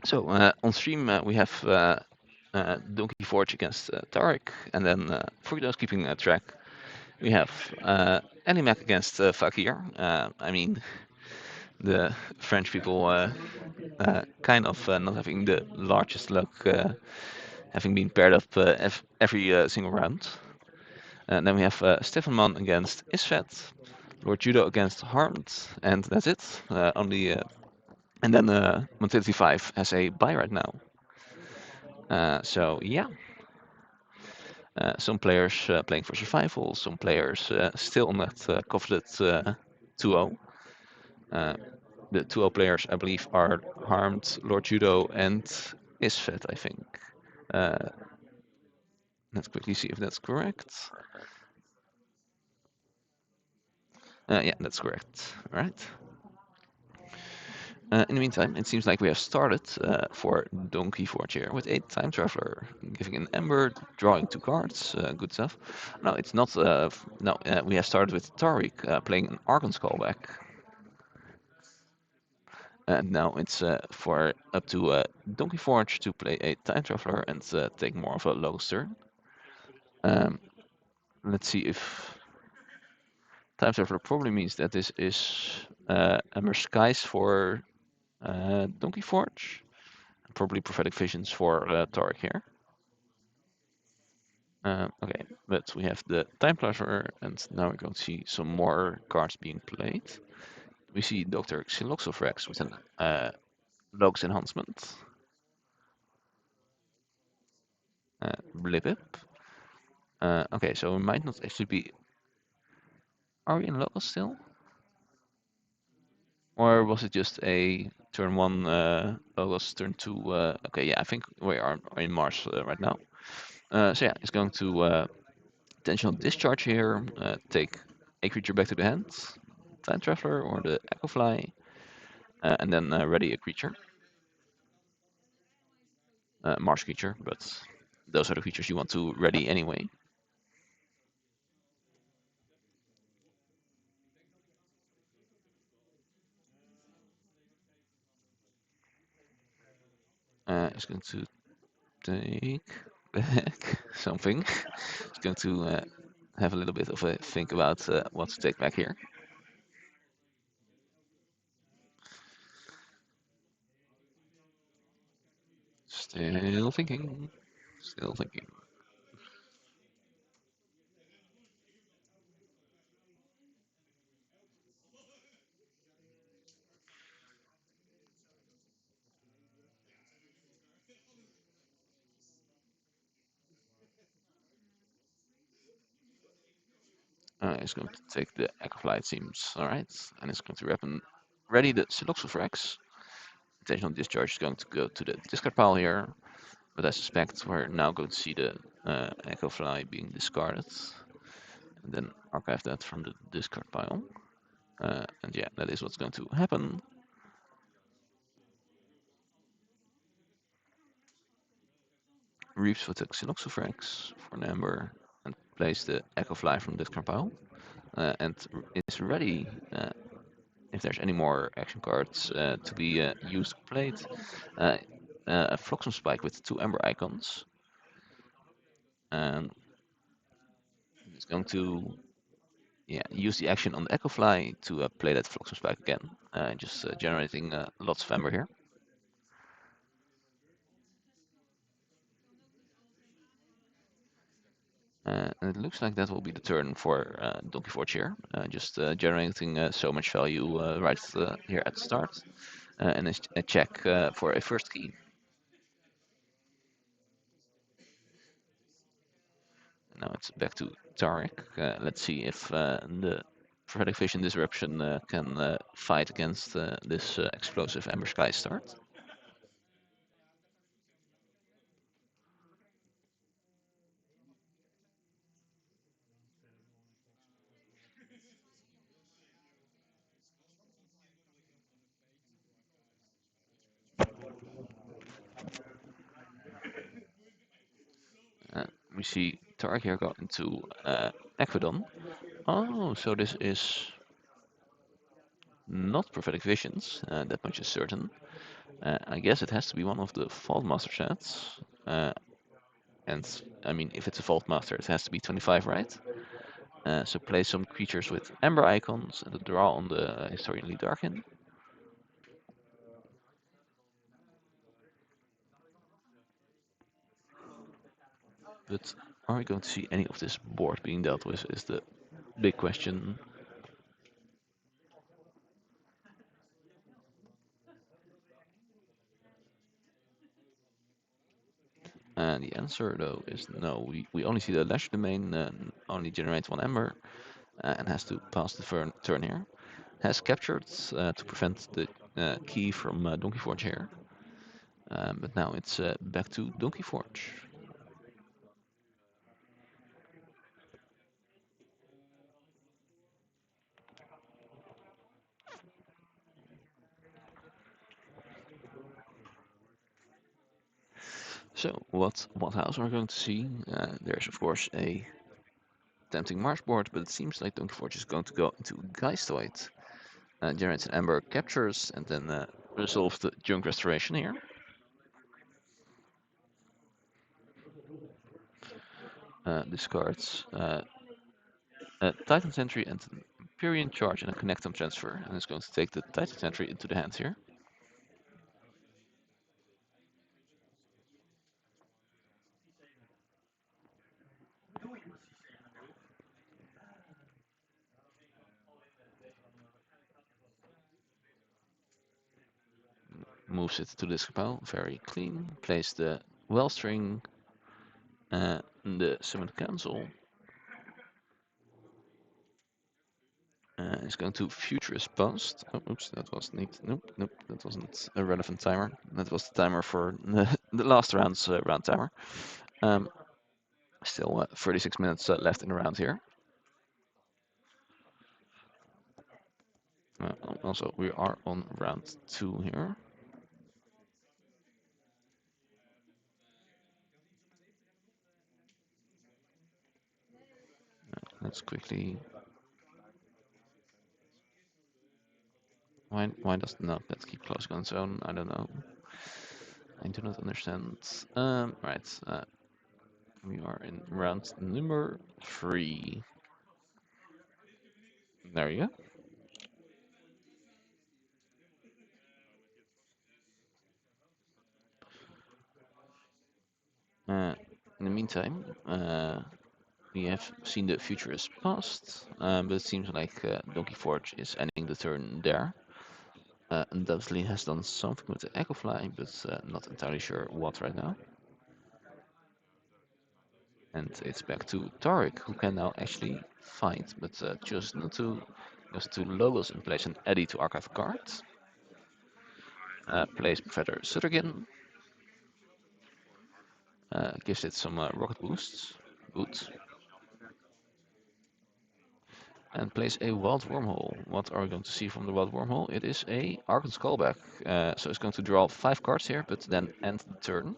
So on stream we have Donkey Forge against Tarek, and then for those keeping track, we have Animac against Fakir. I mean, The French people kind of not having the largest luck, having been paired up every single round. And then we have Stefan Mann against Isvet, Lord Judo against Harmed, and that's it. Only and then Motility 5 has a buy right now. So yeah, some players playing for survival, some players still on that coveted 2-0. The 2-0 players, I believe, are Harmed, Lord Judo, and Isvet, I think. Uh, let's quickly see if that's correct. Yeah, that's correct. All right. In the meantime, it seems like we have started for Keyforge here with a time traveler, giving an ember, drawing 2 cards, good stuff. No, it's not. No, we have started with Tariq playing an Archon's callback, and now it's for up to Keyforge to play a time traveler and take more of a logos turn. Let's see if time traveler probably means that this is Ember Skies for Keyforge. Probably prophetic visions for Tariq here. Okay, but we have the time pleasure, and now we're going to see some more cards being played. We see Dr. Xyloxofrex with an Logos enhancement. Blip. Okay, so we might not actually be. Are we in Logos still? Or was it just a turn 1 Logos, turn 2? Okay, yeah, I think we are in Mars right now. So yeah, it's going to intentional discharge here, take a creature back to the hand, Time Traveler or the Echo Fly, and then ready a creature. Marsh creature, but those are the creatures you want to ready anyway. It's going to take back something. It's going to have a little bit of a think about what to take back here. Still thinking. Still thinking. It's going to take the Echo Fly, it seems. Alright. And it's going to ready the Siloxofrax. Intentional discharge is going to go to the discard pile here. But I suspect we're now going to see the Echo Fly being discarded. And then archive that from the discard pile. And yeah, that is what's going to happen. Reaps with the Xyloxofrax for an Ember and place the Echo Fly from discard pile. And is ready if there's any more action cards to be used or played. A Flotsam Spike with 2 Ember icons. And it's going to use the action on the Echo Fly to play that Flotsam Spike again. Just generating lots of Ember here. And it looks like that will be the turn for Keyforge here, just generating so much value right here at the start, and a check for a first key. Now it's back to Tariq. Let's see if the Prophetic Vision Disruption can fight against this explosive Ember Sky start. We see Tariq here go into Aquadon. Oh, so this is not Prophetic Visions, that much is certain. I guess it has to be one of the Vault Master sets. And I mean, if it's a Vault Master, it has to be 25, right? So play some creatures with Ember icons and the draw on the Historian Darkin. But are we going to see any of this board being dealt with is the big question. And the answer though is no. We only see the leisure domain only generates one ember and has to pass the turn here. Has captured to prevent the key from Donkey Forge here. But now it's back to Donkey Forge. So what house are we going to see? There's of course a tempting Marsh board, but it seems like Donkey Forge is going to go into Geistoid. Generates an Ember, captures, and then resolve the Junk Restoration here. Discards a Titan Sentry and an Empyrean Charge and a Connectum Transfer, and is going to take the Titan Sentry into the hands here. Moves it to this pile, very clean. Plays the Wellstring, the Summoned Council. Is going to Futurist Post. Oh, oops, that was neat. Nope, that wasn't a relevant timer. That was the timer for the last round's round timer. Still 36 minutes left in the round here. Also, we are on round 2 here. Let's quickly. Why does not let's keep close gun zone? I don't know. I do not understand. Right. We are in round number 3. There you go. In the meantime, we have seen the Futurist past, but it seems like Donkey Forge is ending the turn there. Undoubtedly has done something with the Echo Fly, but not entirely sure what right now. And it's back to Tariq, who can now actually fight, but just not to goes to logos in place and Eddie to archive a card. Plays Professor Suttergin. Gives it some rocket boosts. Boot. And plays a wild wormhole. What are we going to see from the wild wormhole? It is a Archon's callback. So it's going to draw 5 cards here, but then end the turn.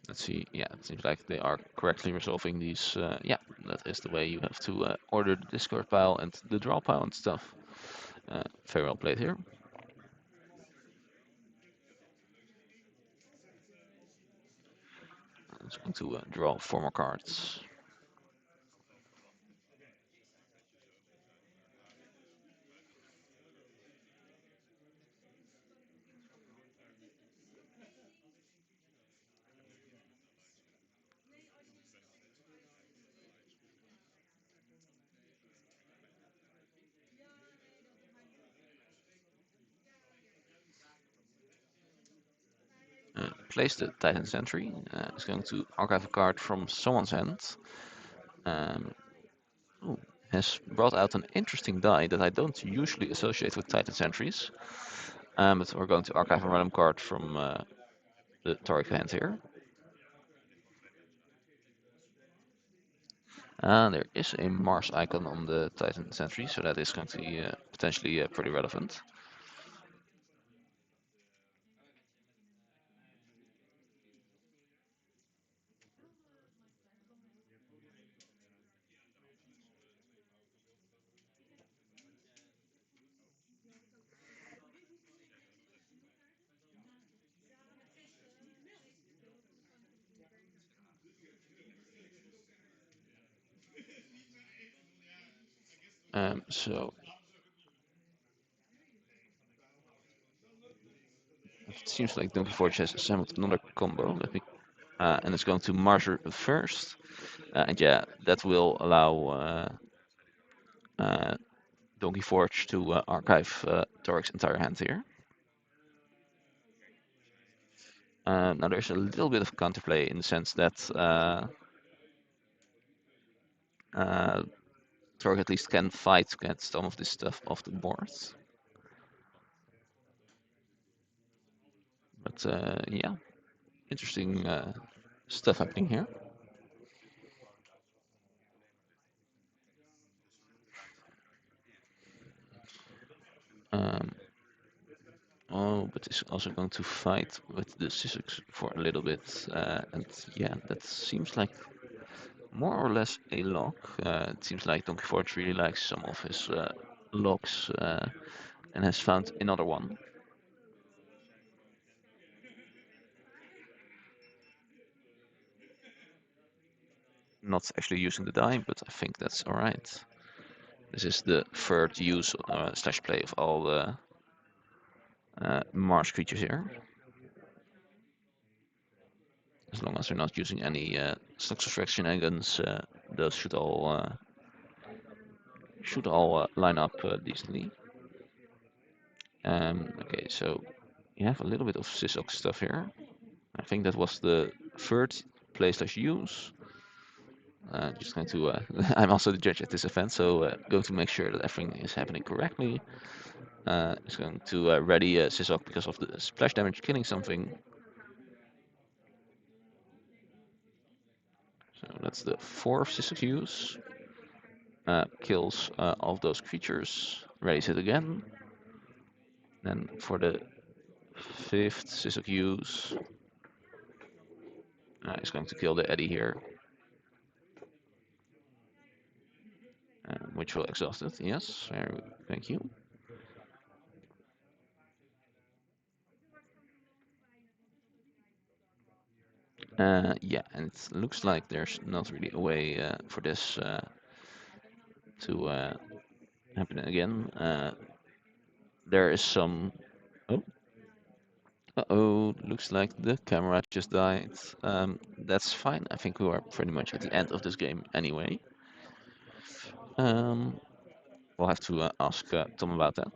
Let's see. Yeah, it seems like they are correctly resolving these. Yeah, that is the way you have to order the discard pile and the draw pile and stuff. Very well played here. I'm just going to draw 4 more cards. Place the Titan Sentry. It's going to archive a card from someone's hand. Ooh, has brought out an interesting die that I don't usually associate with Titan Sentries. But we're going to archive a random card from the Tariq hand here. There is a Mars icon on the Titan Sentry, so that is going to be potentially pretty relevant. So it seems like Donkey Forge has assembled another combo. Let me, and it's going to Martyr first, and yeah, that will allow Donkey Forge to archive Toric's entire hand here. Now there's a little bit of counterplay in the sense that Toric at least can fight to get some of this stuff off the board. But yeah, interesting stuff happening here. Oh, but he's also going to fight with the Sissics for a little bit. And yeah, that seems like more or less a lock. It seems like Donkey Forge really likes some of his locks and has found another one. Not actually using the die, but I think that's alright. This is the third use slash play of all the Mars creatures here. As long as they're not using any stock subtraction shenanigans, those should all line up decently. Okay, so you have a little bit of Sysok stuff here. I think that was the third play slash use. Just going to, I'm also the judge at this event, so going to make sure that everything is happening correctly. It's going to ready Sysok because of the splash damage killing something. So that's the fourth Sysok use. Kills all of those creatures, readies it again. Then for the fifth Sysok use, it's going to kill the Eddy here. Which will exhaust it, yes, thank you. Yeah, and it looks like there's not really a way for this to happen again. There is some... Oh. Uh-oh, looks like the camera just died. That's fine, I think we are pretty much at the end of this game anyway. We'll have to ask Tom about that.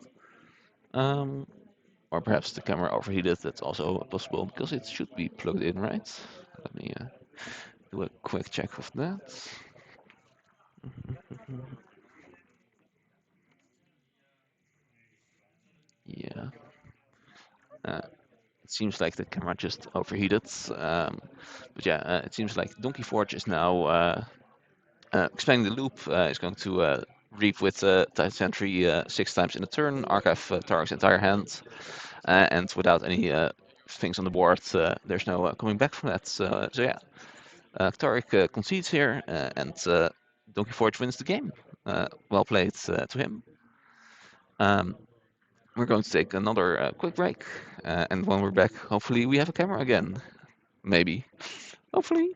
Or perhaps the camera overheated, that's also possible, because it should be plugged in, right? Let me do a quick check of that. Yeah. It seems like the camera just overheated. But yeah, it seems like Donkey Forge is now expanding the loop. Is going to reap with Titan Sentry 6 times in a turn, archive Tarok's entire hand, and without any things on the board, there's no coming back from that. So yeah, Tarek concedes here, and Donkey Forge wins the game. Well played to him. We're going to take another quick break, and when we're back, hopefully we have a camera again. Maybe. Hopefully.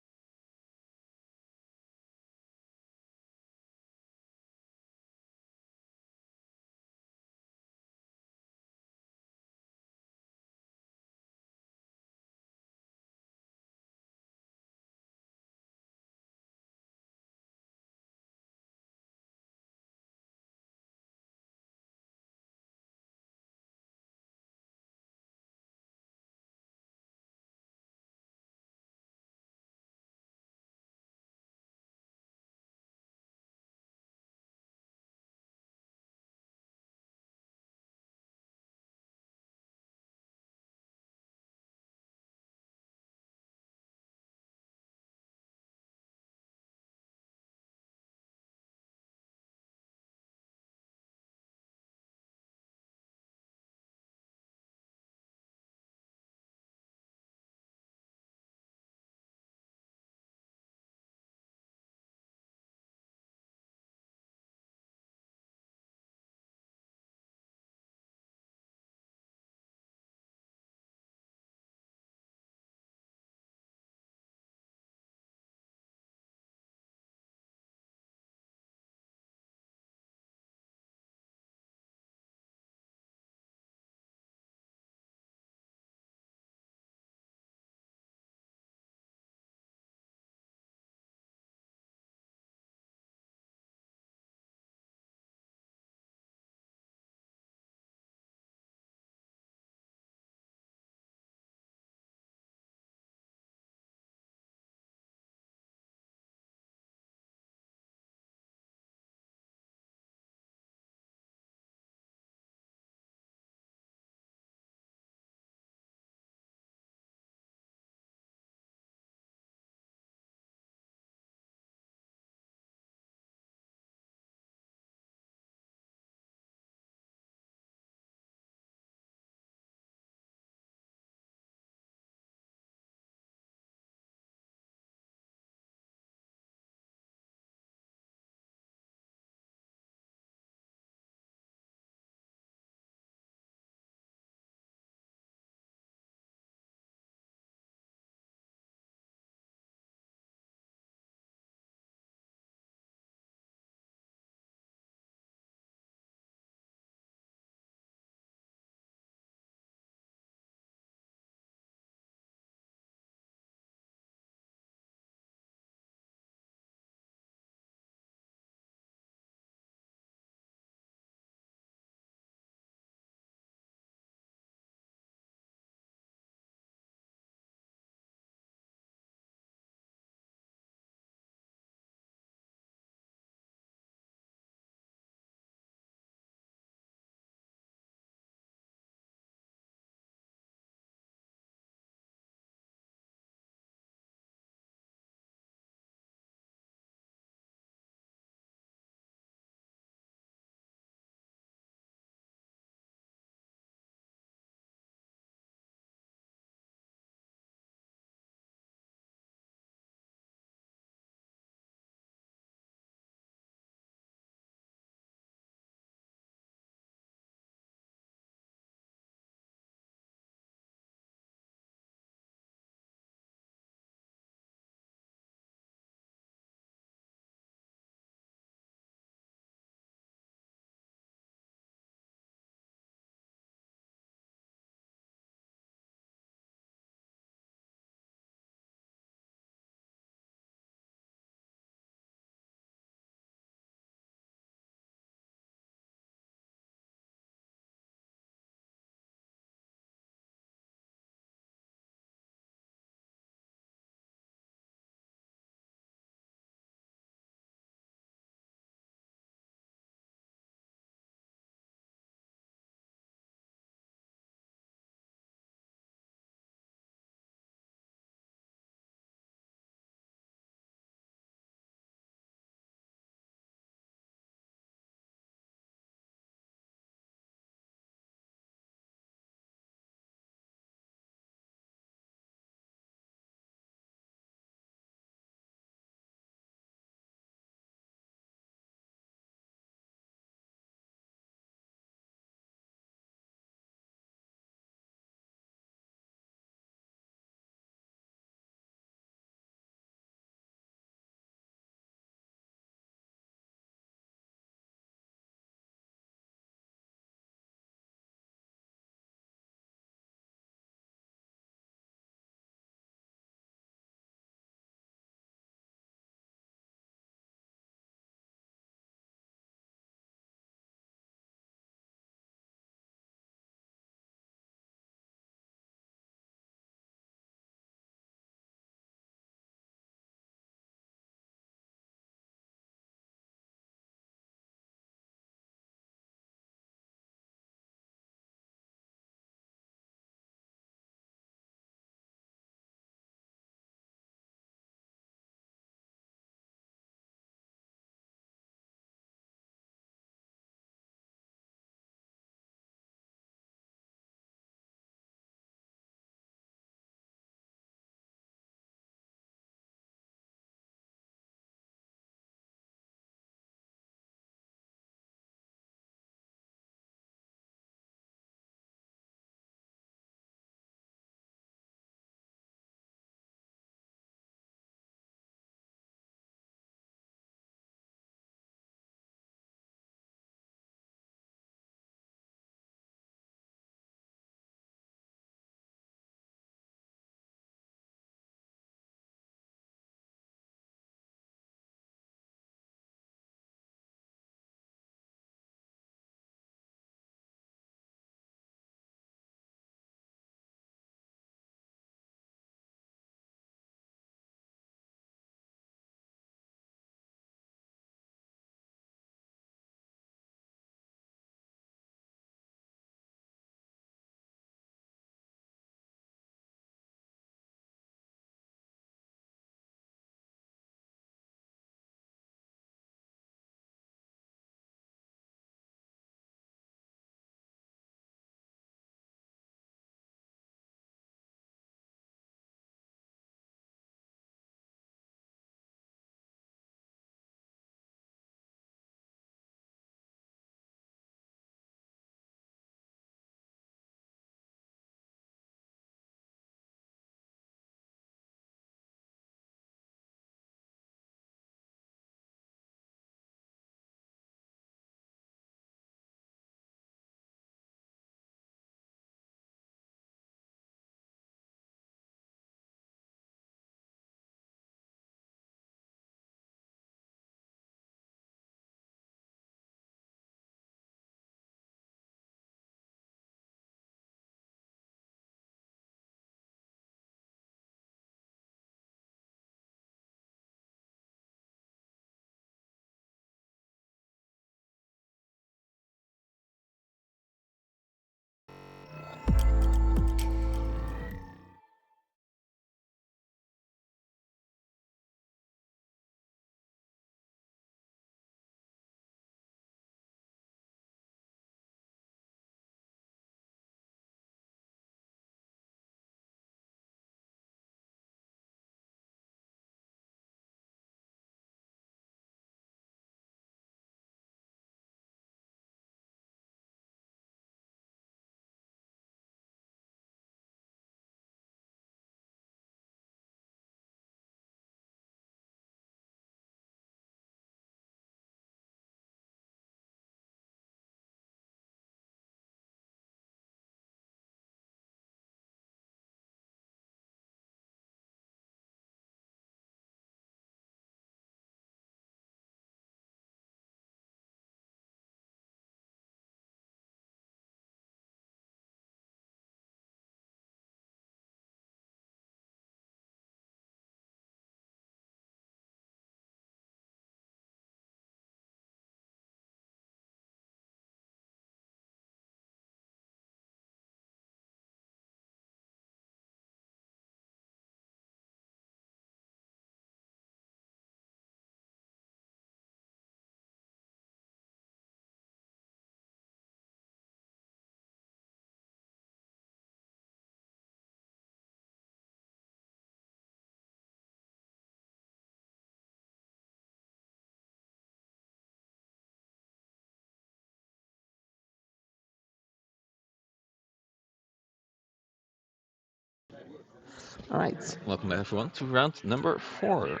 All right, welcome back everyone to round number 4.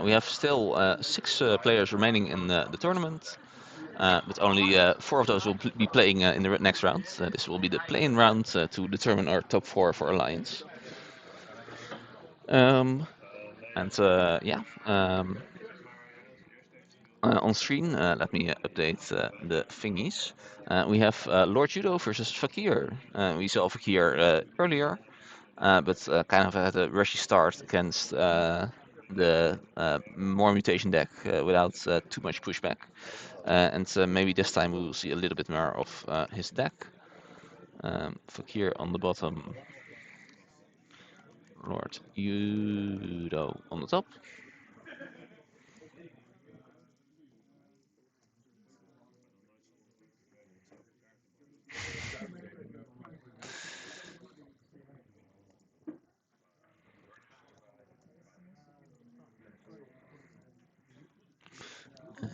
We have still 6 players remaining in the tournament, but only 4 of those will be playing in the next round. This will be the play-in round to determine our top 4 for Alliance. And yeah, on screen, let me update the thingies. We have Lord Judo versus Fakir. We saw Fakir earlier, but kind of had a rushy start against the more mutation deck without too much pushback. And maybe this time we will see a little bit more of his deck. Fakir on the bottom, Lord Judo on the top.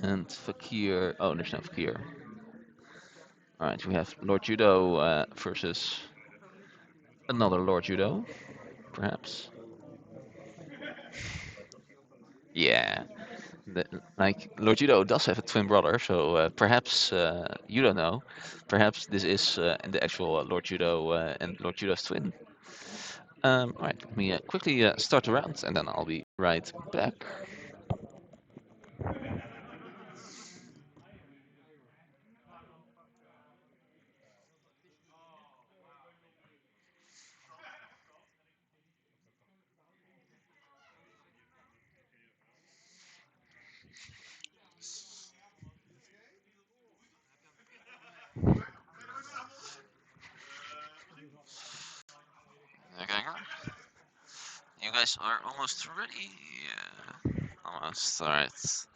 And Fakir, oh, there's no Fakir. Alright, we have Lord Judo versus another Lord Judo, perhaps. Yeah, like Lord Judo does have a twin brother, so perhaps you don't know. Perhaps this is the actual Lord Judo and Lord Judo's twin. Alright, let me quickly start the round and then I'll be right back. Okay, you guys are almost ready? Yeah, almost. Alright.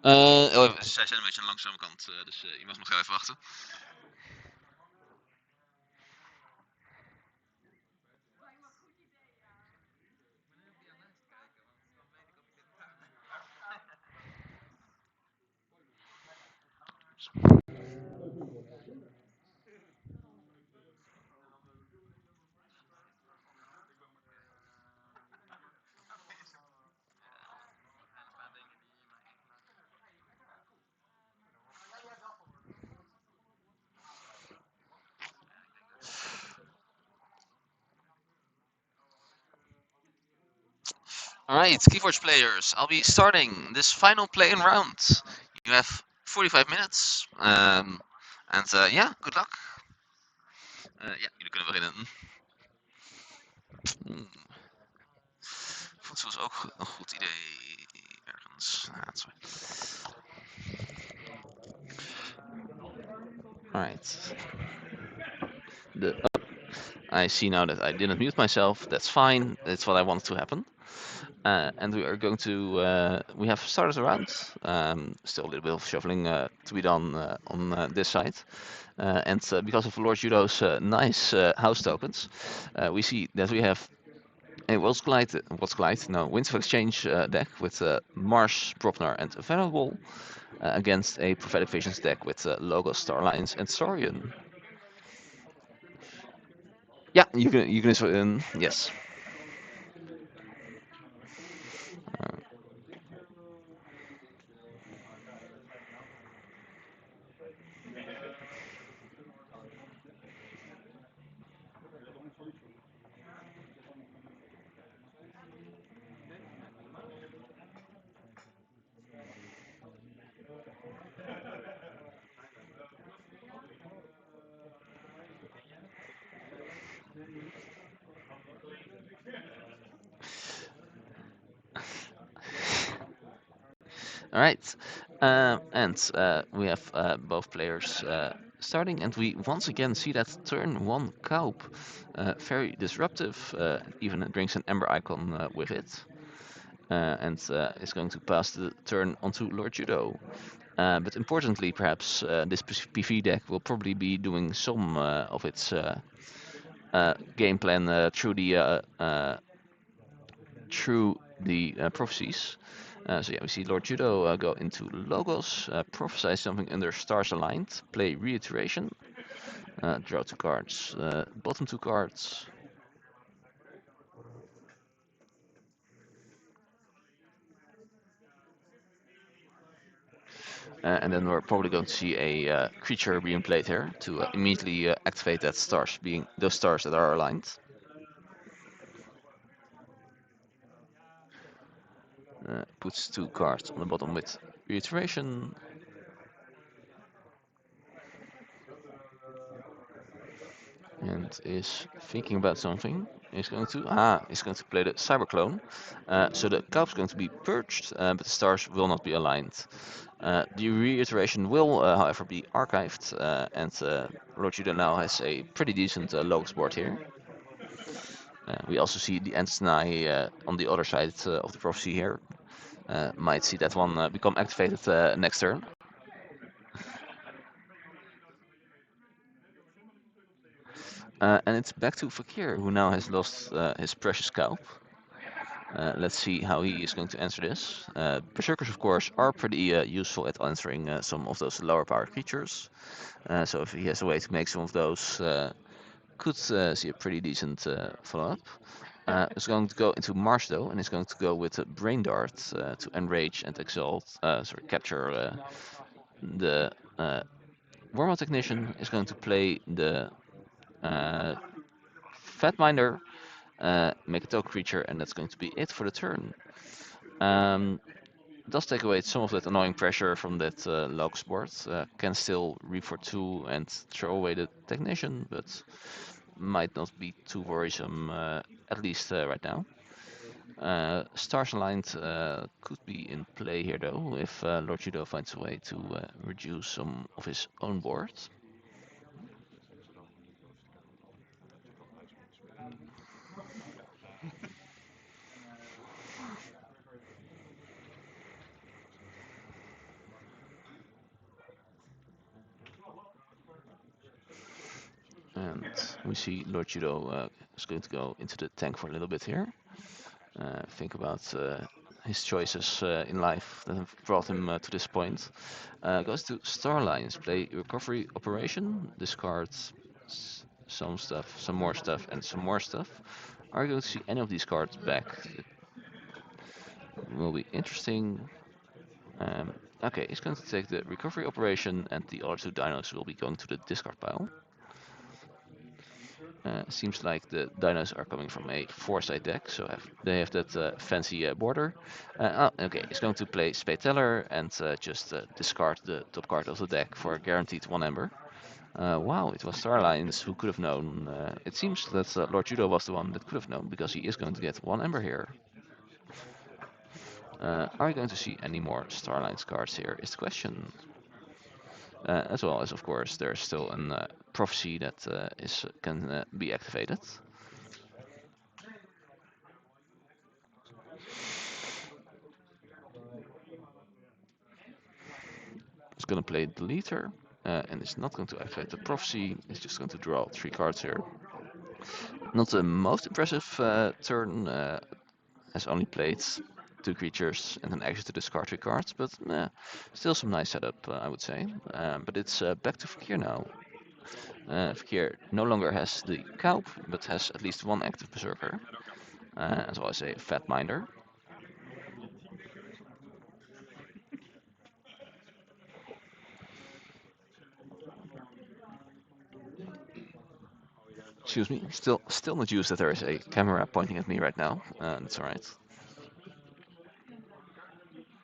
Oh, zij zijn een beetje aan de langzame kant, dus je mag nog even wachten. Alright, Keyforge players, I'll be starting this final play-in round. You have 45 minutes. And yeah, good luck. Ja, jullie kunnen beginnen. Voedsel is ook een goed idee. Ergens. Alright. I see now that I didn't mute myself. That's fine. That's what I wanted to happen. And we are going to, we have started a round. Still a little bit of shuffling to be done on this side. And because of Lord Judo's nice house tokens, we see that we have a Winds of Exchange deck with Mars, Propner, and Venerable against a Prophetic Visions deck with Logos, Starlines, and Saurian. Yeah, you can yes. All right, and we have both players starting, and we once again see that turn 1 Kaup, very disruptive, even brings an Ember icon with it, and is going to pass the turn onto Lord Judo. But importantly, perhaps this PV deck will probably be doing some of its game plan through the prophecies. So yeah, we see Lord Judo go into Logos, prophesy something under stars aligned, play Reiteration, draw 2 cards, bottom 2 cards. And then we're probably going to see a creature being played here to immediately activate that those stars that are aligned. Puts 2 cards on the bottom with Reiteration. And is thinking about something. He's going to play the Cyberclone. So the Kaup's going to be purged, but the stars will not be aligned. The Reiteration will, however, be archived, and Lord Judah now has a pretty decent Logos board here. We also see the Antennae on the other side of the prophecy here. Might see that one become activated next turn. And it's back to Fakir, who now has lost his precious Kaup. Let's see how he is going to answer this. Berserkers, of course, are pretty useful at answering some of those lower power creatures. So if he has a way to make some of those, could see a pretty decent follow-up. It's going to go into Marsh though, and it's going to go with a Brain Dart to enrage and capture the Wormhole Technician. Is going to play the Fatminder, make a token creature, and that's going to be it for the turn. Does take away some of that annoying pressure from that Logos board. Can still reap for 2 and throw away the Technician, but might not be too worrisome, at least right now. Stars Aligned could be in play here though, if Lord Judo finds a way to reduce some of his own board. And we see Lord Judo is going to go into the tank for a little bit here. Think about his choices in life that have brought him to this point. Goes to Starlines, play Recovery Operation, discards some stuff, some more stuff, and some more stuff. Are you going to see any of these cards back? It will be interesting. Okay, he's going to take the Recovery Operation, and the other 2 dinos will be going to the discard pile. Seems like the dinos are coming from a 4-side deck, so they have that fancy border. Okay, he's going to play Spade Teller and just discard the top card of the deck for a guaranteed 1 Ember. Wow, it was Starlines who could have known. It seems that Lord Judo was the one that could have known, because he is going to get 1 Ember here. Are we going to see any more Starlines cards here, is the question. As well as, of course, there's still a prophecy that can be activated. It's going to play Deleter, and it's not going to activate the prophecy. It's just going to draw 3 cards here. Not the most impressive turn. Has only played 2 creatures and an exit to discard 3 cards, but still some nice setup, I would say. But it's back to Fakir now. Fakir no longer has the Kaup, but has at least 1 active Berserker, as well as a Fat Minder. Excuse me, still not used that there is a camera pointing at me right now. That's alright.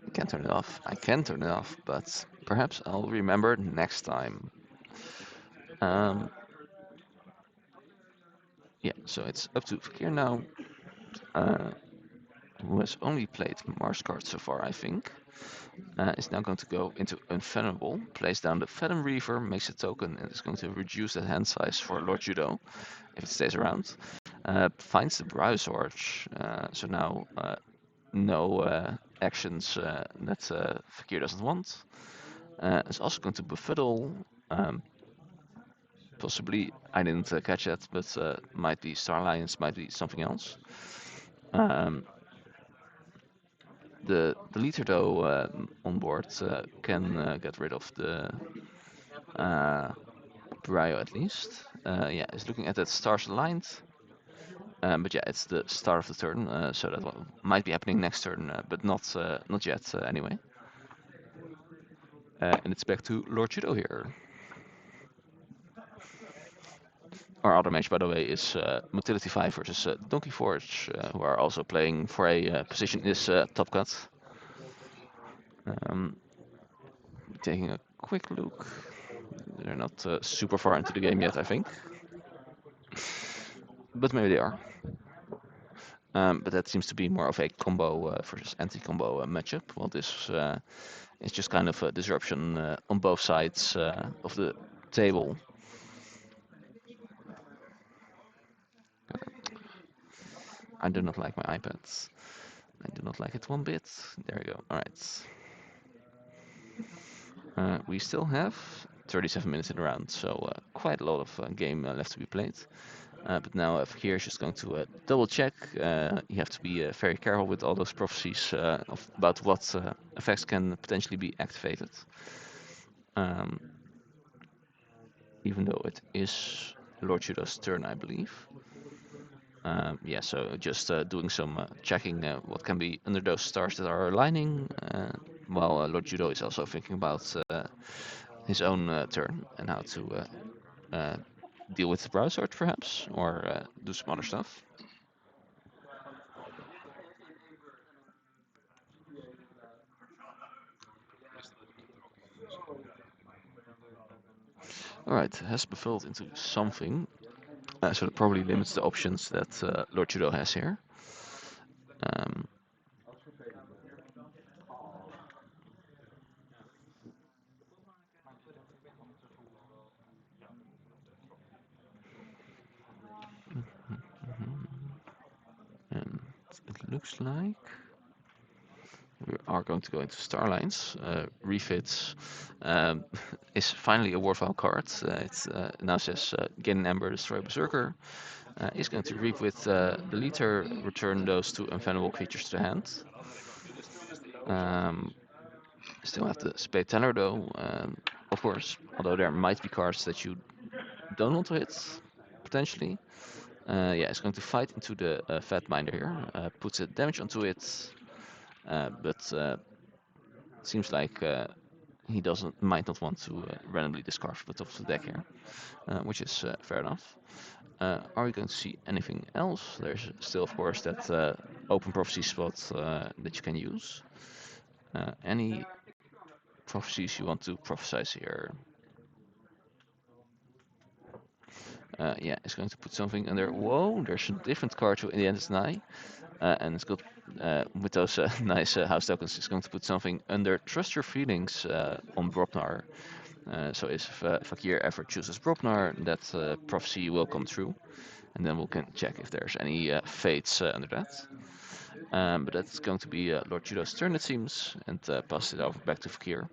I can turn it off. I can turn it off, but perhaps I'll remember next time. Yeah, so it's up to Fakir now, who has only played Mars cards so far, I think. Is now going to go into Unfathomable, plays down the Fathom Reaver, makes a token, and is going to reduce the hand size for Lord Judo, if it stays around. Finds the Browsorge, so now no actions that Fakir doesn't want. It's also going to befuddle. Um, Possibly, I didn't catch that, but might be Star Lions, might be something else. The leader though on board can get rid of the Brio at least. Yeah, it's looking at that stars aligned. But yeah, it's the start of the turn, so that might be happening next turn, but not yet anyway. And it's back to Lord Judo here. Our other match, by the way, is Motility 5 versus Donkey Forge, who are also playing for a position in this top cut. Taking a quick look. They're not super far into the game yet, I think. But maybe they are. But that seems to be more of a combo versus anti-combo matchup. Well, this is just kind of a disruption on both sides of the table. I do not like my iPads. I do not like it one bit. There we go. All right. We still have 37 minutes in the round, so quite a lot of game left to be played. But now here is just going to double check. You have to be very careful with all those prophecies about what effects can potentially be activated. Even though it is Lord Judo's turn, I believe. Yeah, so just doing some checking what can be under those stars that are aligning, while Lord Judo is also thinking about his own turn and how to deal with the brow sword, perhaps, or do some other stuff. Alright, has befuddled into something, so it probably limits the options that Lord Judo has here. Um, and it looks like we are going to go into Starlines. Refits is finally a worthwhile card. It now says gain an Ember, destroy a Berserker. Is going to reap with the leader, return those two unflammable creatures to the hand. Still have the Spade Tenor though, of course, although there might be cards that you don't want to hit, potentially. Yeah, it's going to fight into the Fat Minder here, puts a damage onto it, but seems like he might not want to randomly discard from the top of the deck here, which is fair enough. Are we going to see anything else? There's still, of course, that open prophecy spot that you can use. Any prophecies you want to prophesize here? Yeah, it's going to put something under. Whoa, there's a different card in the end of the night. And it's got, with those nice house tokens, it's going to put something under Trust Your Feelings on Bropnar. So if Fakir ever chooses Bropnar, that prophecy will come true. And then we can check if there's any fates under that. But that's going to be Lord Judo's turn, it seems, and pass it over back to Fakir.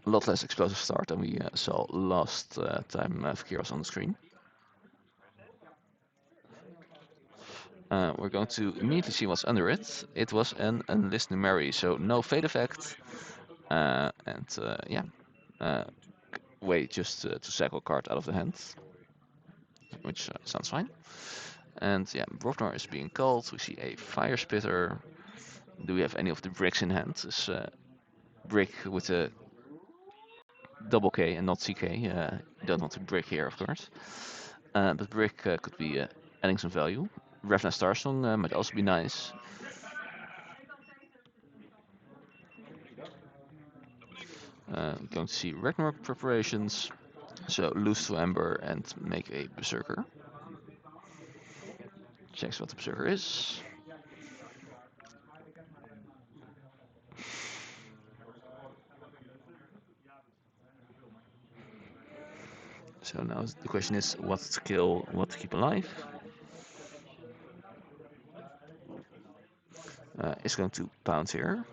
A lot less explosive start than we saw last time Fakir was on the screen. We're going to immediately see what's under it. It was an Unlist Numeri, so no fade effect. Yeah, way just to cycle a card out of the hand, which sounds fine. And yeah, Brofnar is being called. We see a Fire Spitter. Do we have any of the bricks in hand? This brick with a double K and not CK. Don't want to brick here, of course. But brick could be adding some value. Revna Starsong might also be nice. Going to see Ragnarok preparations. So lose to Ember and make a Berserker. Checks what the Berserker is. So now the question is what to kill, what to keep alive. It's going to pounce here.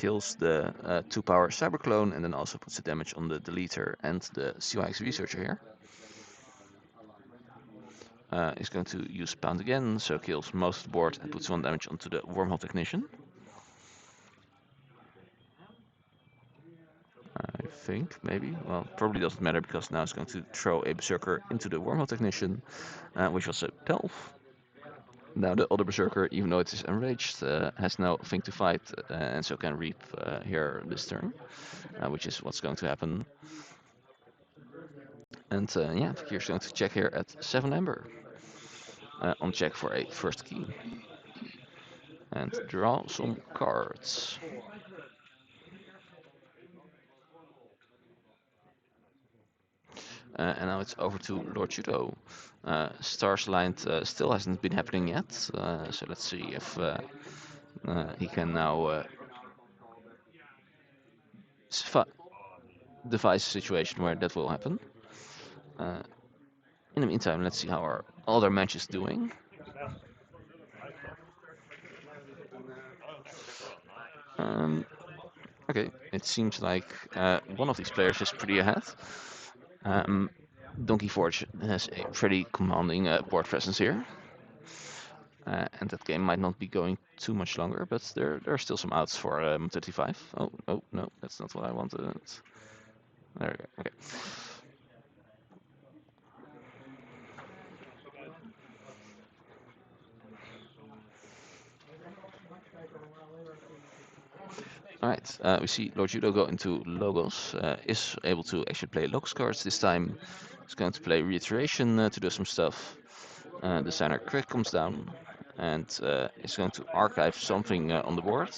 kills the 2-power cyberclone and then also puts the damage on the deleter and the CYX researcher here. Is going to use pound again, so kills most of the board and puts 1 damage onto the wormhole technician. I think, maybe. Well, probably doesn't matter because now it's going to throw a berserker into the wormhole technician, which was a delve. Now the other berserker, even though it is enraged, has no thing to fight, and so can reap here this turn, which is what's going to happen. And yeah, Fakir's going to check here at 7 Ember. On check for a first key. And draw some cards. And now it's over to Lord Judo. Stars Aligned still hasn't been happening yet, so let's see if he can now devise a situation where that will happen. In the meantime, let's see how our other match is doing. Okay, it seems like one of these players is pretty ahead. Keyforge has a pretty commanding board presence here. And that game might not be going too much longer, but there are still some outs for 35. Oh, no, that's not what I wanted. There we go, okay. Alright, we see Lord Judo go into Logos, is able to actually play Logos cards this time. He's going to play Reiteration to do some stuff. Designer Crit comes down and is going to archive something on the board.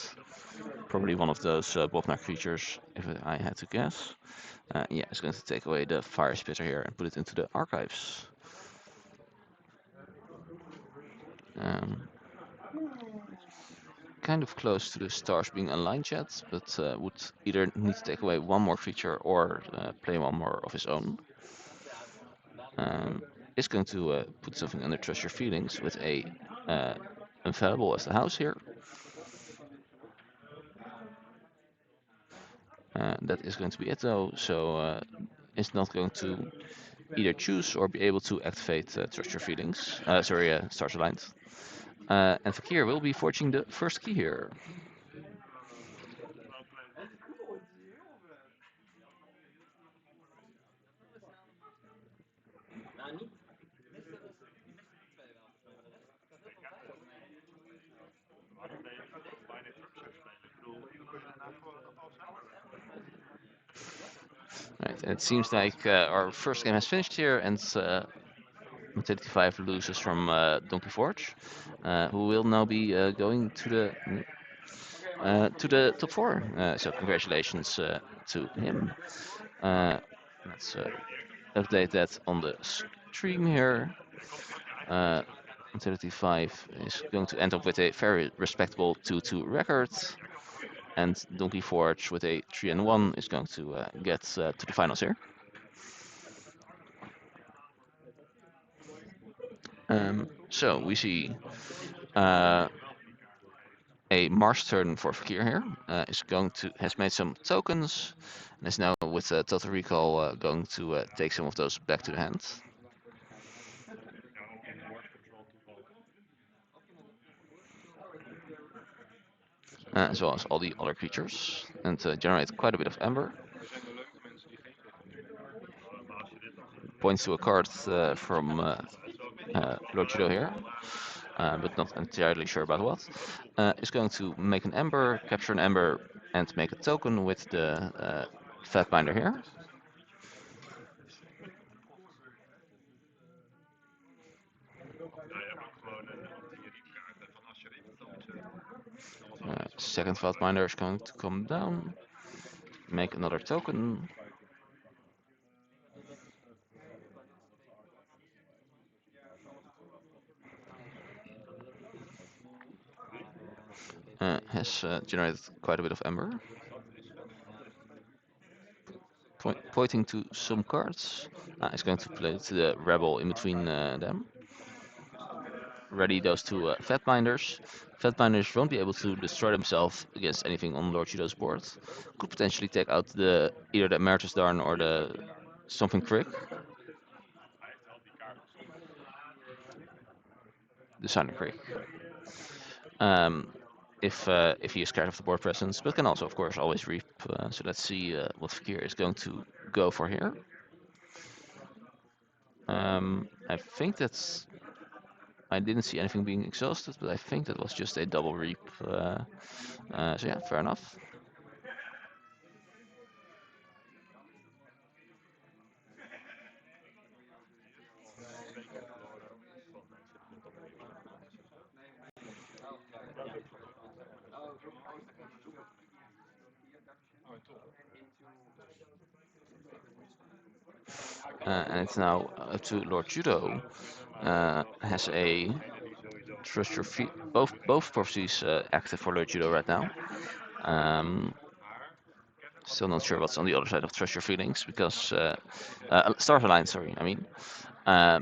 Probably one of those Bobnar creatures, if I had to guess. Yeah, it's going to take away the Fire Spitter here and put it into the archives. Kind of close to the stars being aligned yet, but would either need to take away 1 more creature or play 1 more of his own. Is going to put something under Trust Your Feelings with a Infallible as the house here. That is going to be it though, so it's not going to either choose or be able to activate Trust Your Feelings. Stars Aligned. And Fakir will be forging the first key here. Right, and it seems like our first game has finished here, and Mentality 5 loses from Keyforge, who will now be going to the top 4. So congratulations to him. Let's update that on the stream here. Mentality 5 is going to end up with a very respectable 2-2 record. And Keyforge with a 3-1 is going to get to the finals here. So we see a Marsh turn for Fakir here. Has made some tokens and is now with Total Recall going to take some of those back to the hand. As well as all the other creatures, and generate quite a bit of Ember. Points to a card from Lord Judo here, but not entirely sure about what. Is going to make an Ember, capture an Ember, and make a token with the Fatbinder here. Second Fatbinder is going to come down, make another token. Has generated quite a bit of Ember. Pointing to some cards. He's going to play to the Rebel in between them. ready those two Fat Binders. Fat Binders won't be able to destroy themselves against anything on Lord Judo's board. Could potentially take out the either the Emeritus Darn or the Stomping Crick. The Silent Crick. If he is scared of the board presence, but can also, of course, always reap. So let's see what Fakir is going to go for here. I think that's. I didn't see anything being exhausted, but I think that was just a double reap. So yeah, fair enough. And it's now up to Lord Judo. Has a trust your feet. Both prophecies active for Lord Judo right now. Um, Still not sure what's on the other side of trust your feelings because stars align. Sorry, I mean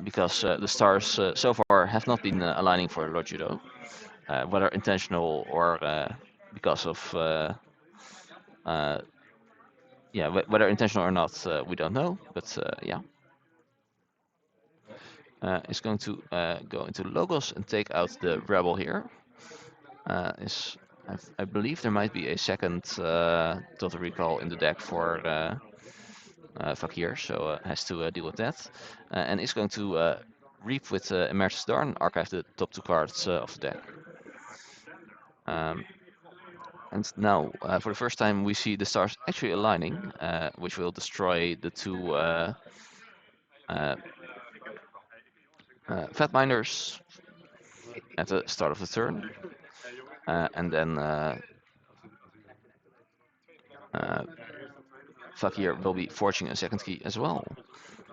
because the stars so far have not been aligning for Lord Judo, whether intentional or because of uh, yeah, whether intentional or not, we don't know. But yeah. Is going to go into Logos and take out the Rebel here. Is I believe there might be a second Total Recall in the deck for Fakir, so has to deal with that. And is going to Reap with Emeritus Darn, archive the top two cards of the deck. And now, for the first time, we see the stars actually aligning, which will destroy the two Fat Minders at the start of the turn. And then Fakir will be forging a second key as well.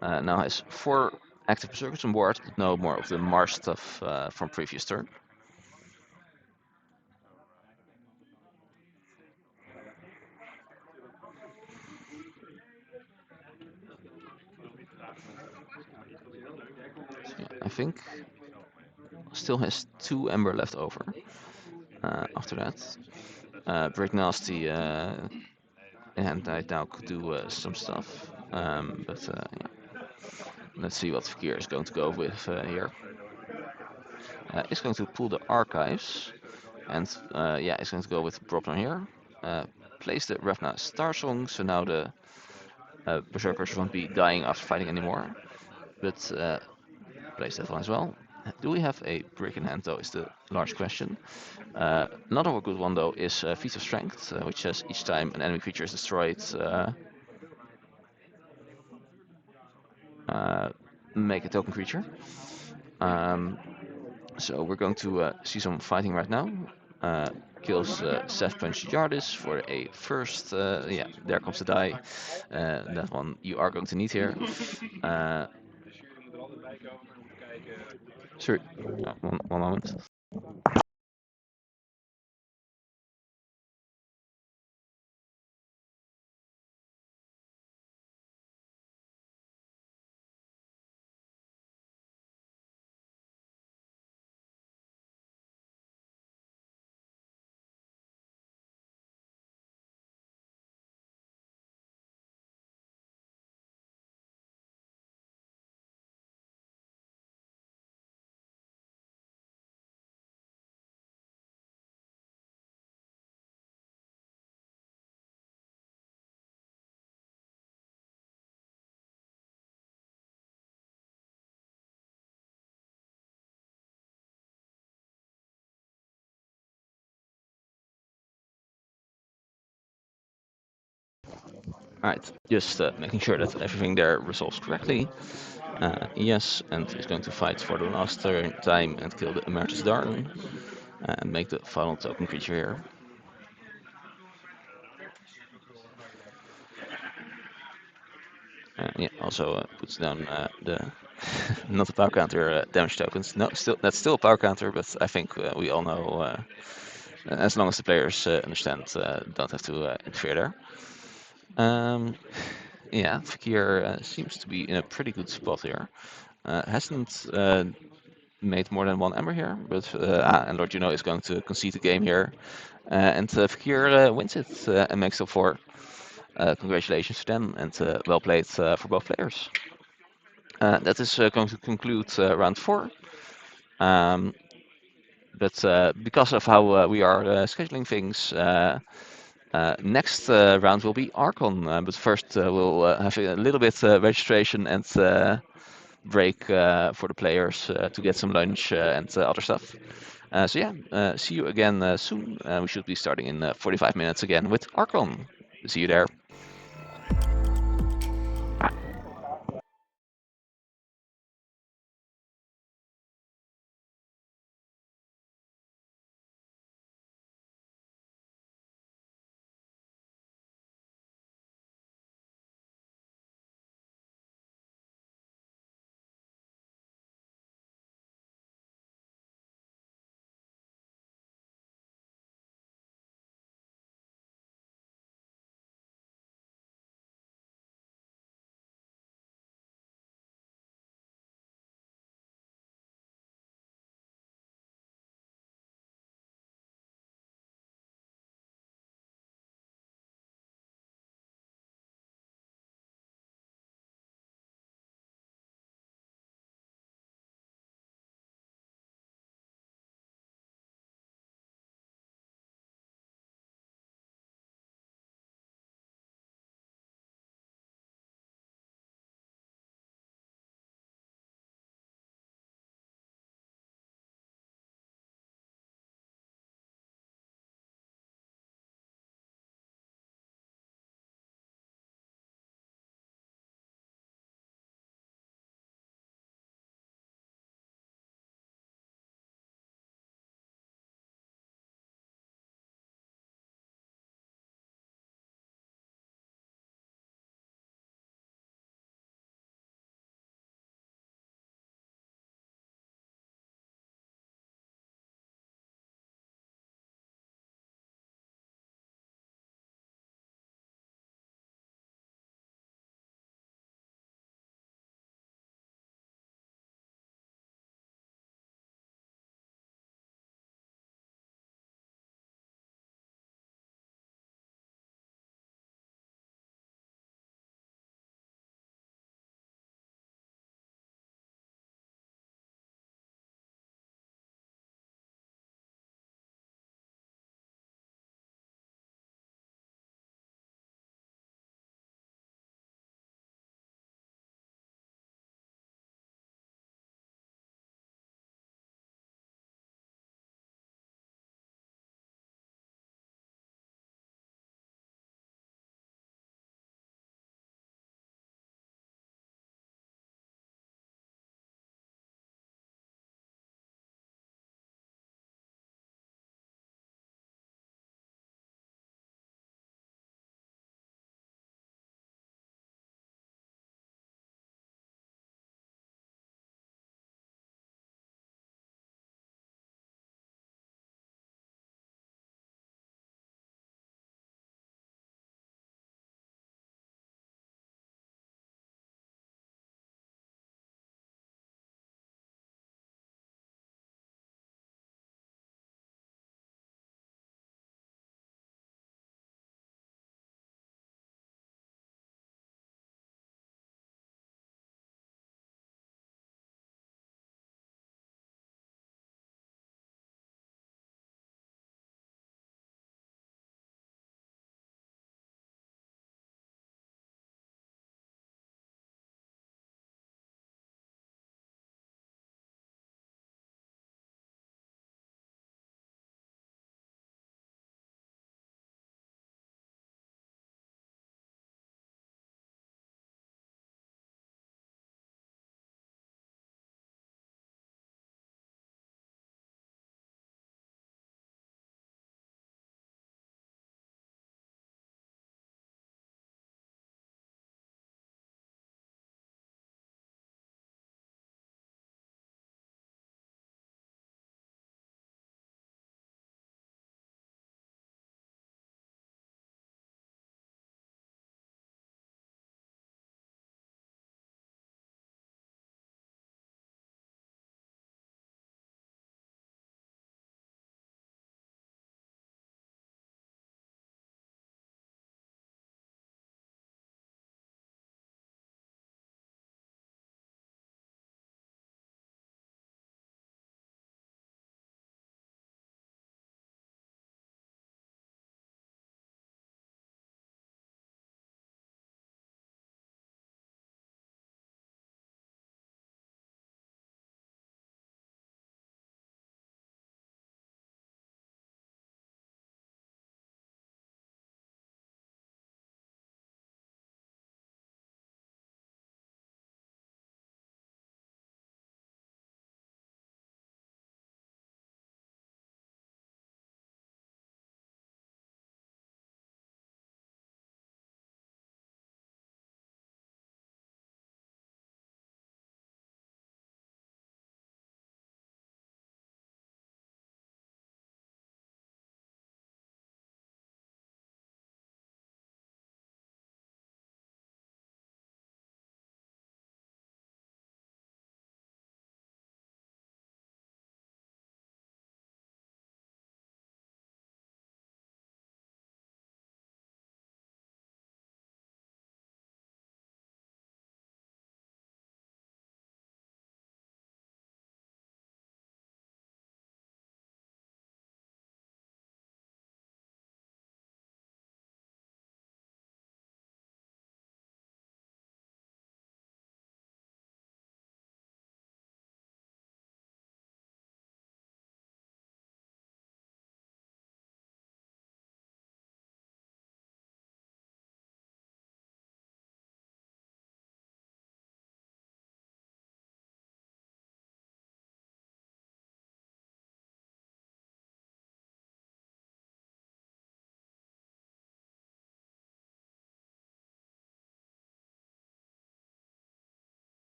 Now has 4 active Berserkers on board, but no more of the Mars stuff from previous turn. So yeah, I think still has 2 Ember left over after that. Break Nasty in hand right now could do some stuff, but yeah. Let's see what Fakir is going to go with here. He's going to pull the archives, and yeah, he's going to go with Propner here. Place the Ravna Star Song, so now the Berserkers won't be dying after fighting anymore. But place that one as well. Do we have a brick in hand though is the large question. Another good one though is Feat of Strength, which says each time an enemy creature is destroyed, make a token creature. So we're going to see some fighting right now. Kills Seth Punch Yardis for a first. Yeah, there comes the die. That one you are going to need here. Sorry, one moment. Alright, just making sure that everything there resolves correctly. Yes, and he's going to fight for the last time and kill the Emeritus Darn and make the final token creature here. Yeah, also puts down the not the power counter damage tokens. No, still that's still a power counter, but I think we all know as long as the players understand, don't have to interfere there. Yeah, Fakir seems to be in a pretty good spot here. Hasn't made more than one ember here, but and Lord Juno is going to concede the game here, and Fakir wins it and makes up 4. Congratulations to them, and well played for both players. That is going to conclude round 4. Um, but because of how we are scheduling things, next round will be Archon. But first, we'll have a little bit registration and break for the players to get some lunch and other stuff. So yeah, see you again soon. We should be starting in 45 minutes again with Archon. See you there.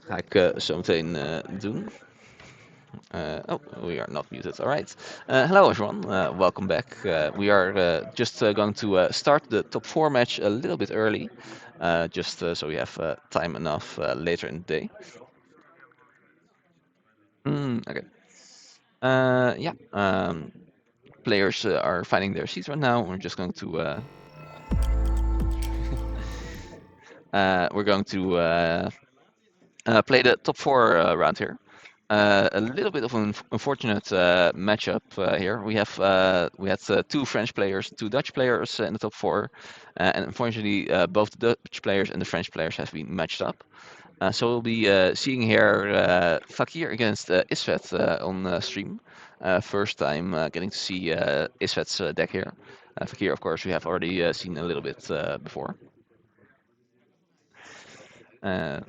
ga ik zo meteen doen. Oh, we are not muted. All right. Hello, everyone. Welcome back. We are just going to start the top 4 match a little bit early, just so we have time enough later in the day. Okay. Yeah. Players are finding their seats right now. We're just going to play the top 4 round here. A little bit of an unfortunate matchup here. We had 2 French players, 2 Dutch players in the top 4, and unfortunately both the Dutch players and the French players have been matched up. So we'll be seeing here Fakir against Isvet on stream. First time getting to see Isvet's deck here. Fakir, of course, we have already seen a little bit before. Yeah,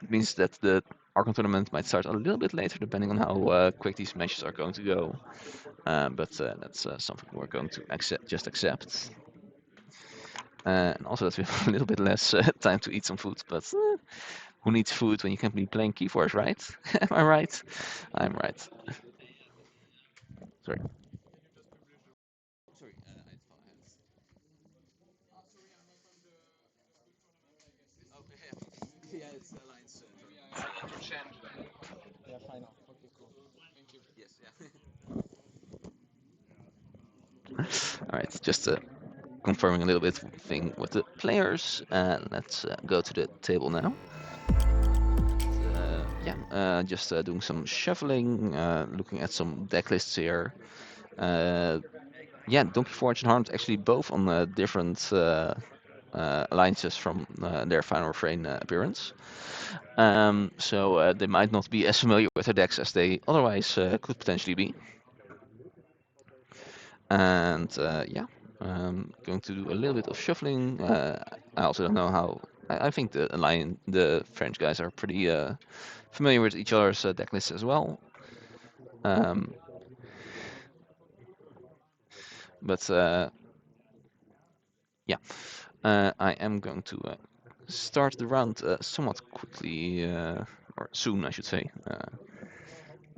it means that the Archon tournament might start a little bit later, depending on how quick these matches are going to go. But that's something we're going to just accept. And also that we have a little bit less time to eat some food, but who needs food when you can be playing Keyforge, right? Am I right? I'm right. Sorry. All right, just confirming a little bit thing with the players. Let's go to the table now. Yeah, just doing some shuffling, looking at some deck lists here. Yeah, Donkey Forge and Harmed actually both on different alliances from their final refrain appearance. So they might not be as familiar with their decks as they otherwise could potentially be. And yeah, going to do a little bit of shuffling. I also don't know how. I think the French guys are pretty familiar with each other's deck lists as well. But yeah, I am going to start the round somewhat quickly, or soon, I should say.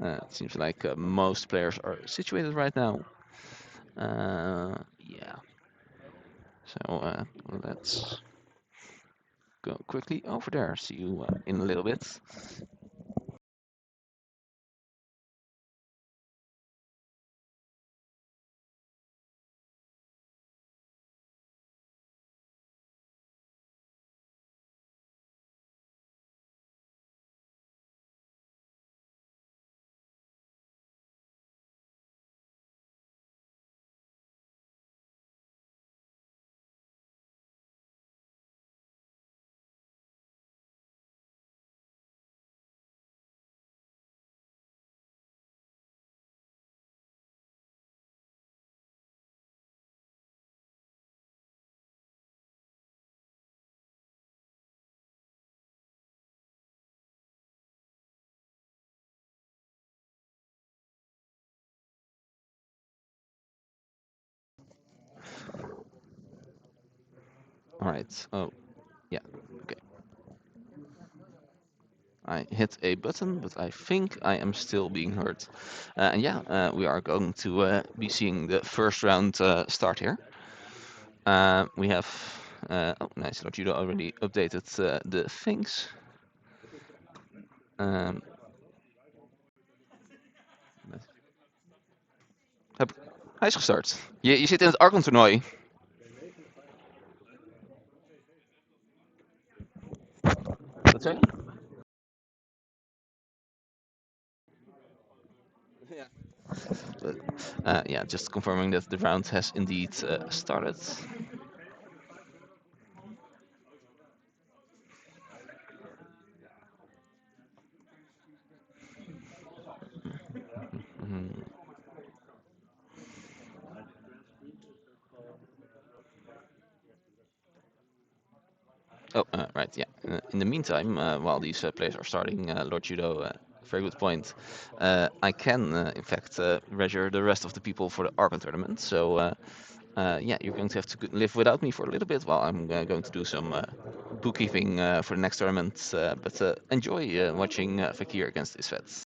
It seems like most players are situated right now. Yeah. So let's go quickly over there. See you in a little bit. All right. Oh, yeah. Okay. I hit a button, but I think I am still being heard. And yeah, we are going to be seeing the first round start here. We have, oh nice, Lord Judo already updated the things. Hij is gestart. Je zit in het Archon toernooi. Wat zei je? Yeah, just confirming that the round has indeed started. Oh, right, yeah. In the meantime, while these players are starting, Lord Judo, very good point. I can, in fact, register the rest of the people for the Archon tournament. So yeah, you're going to have to live without me for a little bit while I'm going to do some bookkeeping for the next tournament. But enjoy watching Fakir against Isvet.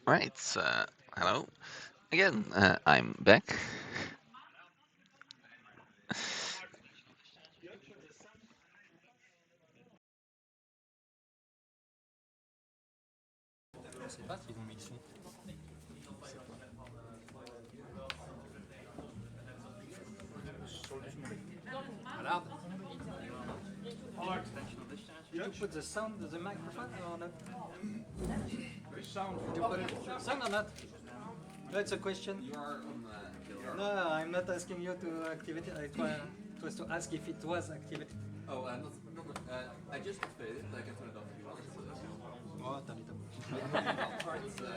Right. Hello again. I'm back. Did you put the sound of the microphone or not? Sound Did you put sound or not? That's a question. You are on No, I'm not asking you to activate it. It was to ask if it was activated. Oh, I just activated it. I can turn it off if you want. Oh, turn it on.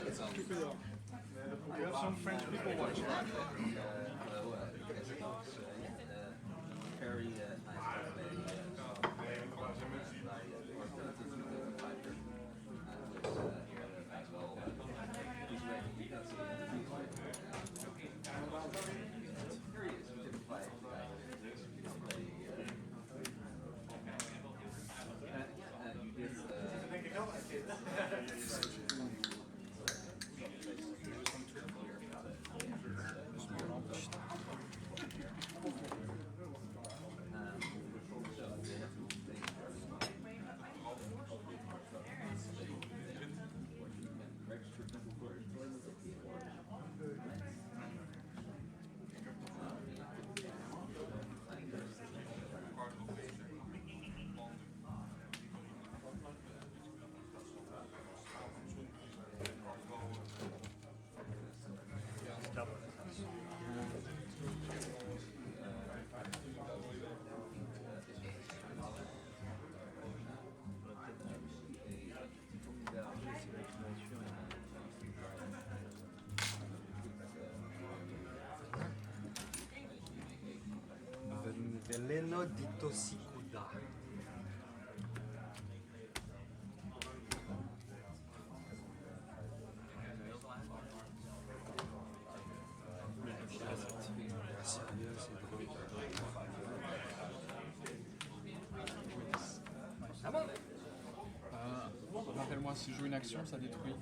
It's on. We have some French people watching. Very nice Veleno di Tossikuda. Ah bon rappelle-moi, si je joue une action, ça détruit.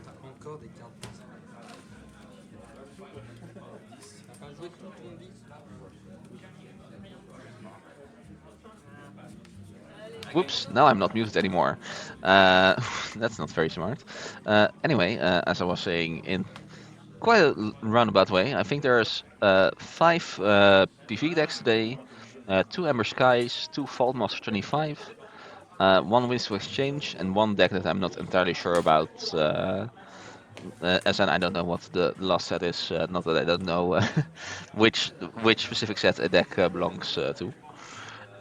T'as encore des cartes. T'as pas joué tout ton 10 Whoops, now I'm not muted anymore. That's not very smart. Anyway, as I was saying, in quite a roundabout way, I think there's 5 PV decks today, 2 Ember Skies, 2 Fault Master 25, 1 Winds to Exchange, and 1 deck that I'm not entirely sure about. As in, I don't know what the last set is. Not that I don't know which specific set a deck belongs to.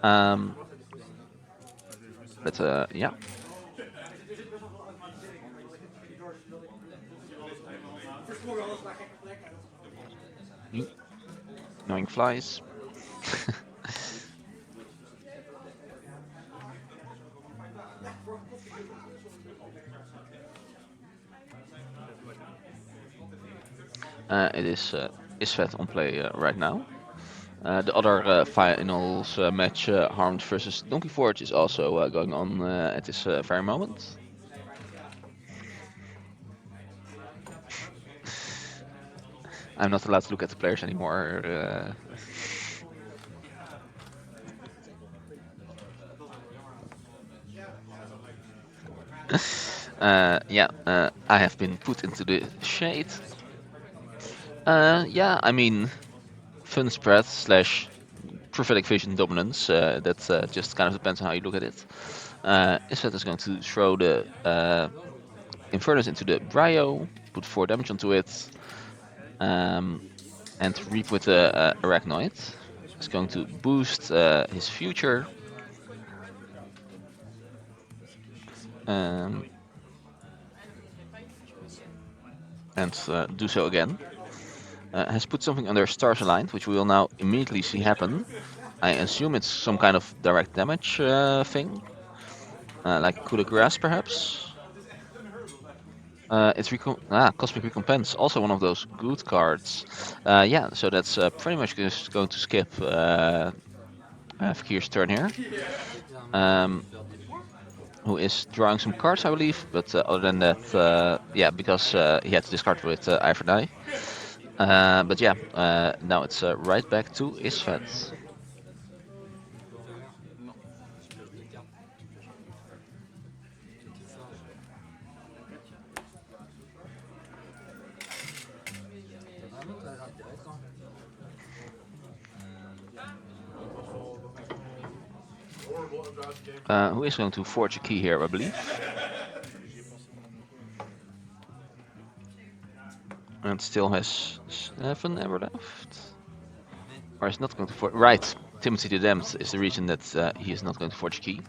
Um, but yeah. You knowing flies. It is fed on play right now. The other finals match, Harmed versus Donkey Forge, is also going on at this very moment. I'm not allowed to look at the players anymore. Yeah, I have been put into the shade. Yeah, I mean, fun spread slash prophetic vision dominance. That just kind of depends on how you look at it. Isfet is going to throw the Infernus into the Brio, put 4 damage onto it, and reap with the Arachnoid. It's going to boost his future. Um, and do so again. has put something under stars aligned, which we will now immediately see happen. I assume it's some kind of direct damage thing, like coup de grace perhaps. It's Cosmic Recompense, also one of those good cards. Yeah, so that's pretty much just going to skip Fakir's turn here. Um, who is drawing some cards, I believe, but other than that, yeah, because he had to discard with Eye for Die. But yeah, now it's right back to Isfet. Who is going to forge a key here, I believe. And still has 7 ever left. Or is not going to forge. Right, Timothy the Damned is the reason that he is not going to forge a key.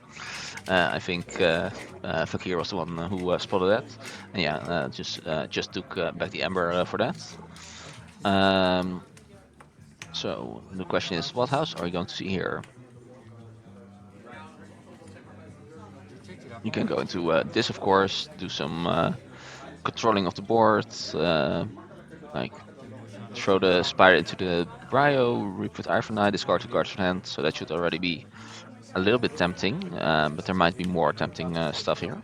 I think Fakir was the one who spotted that. And yeah, just took back the Ember for that. So the question is, what house are you going to see here? You can go into this, of course, do some controlling of the board, like throw the Spire into the Brio, re-put Ironite, discard 2 cards from hand, so that should already be a little bit tempting, but there might be more tempting stuff here.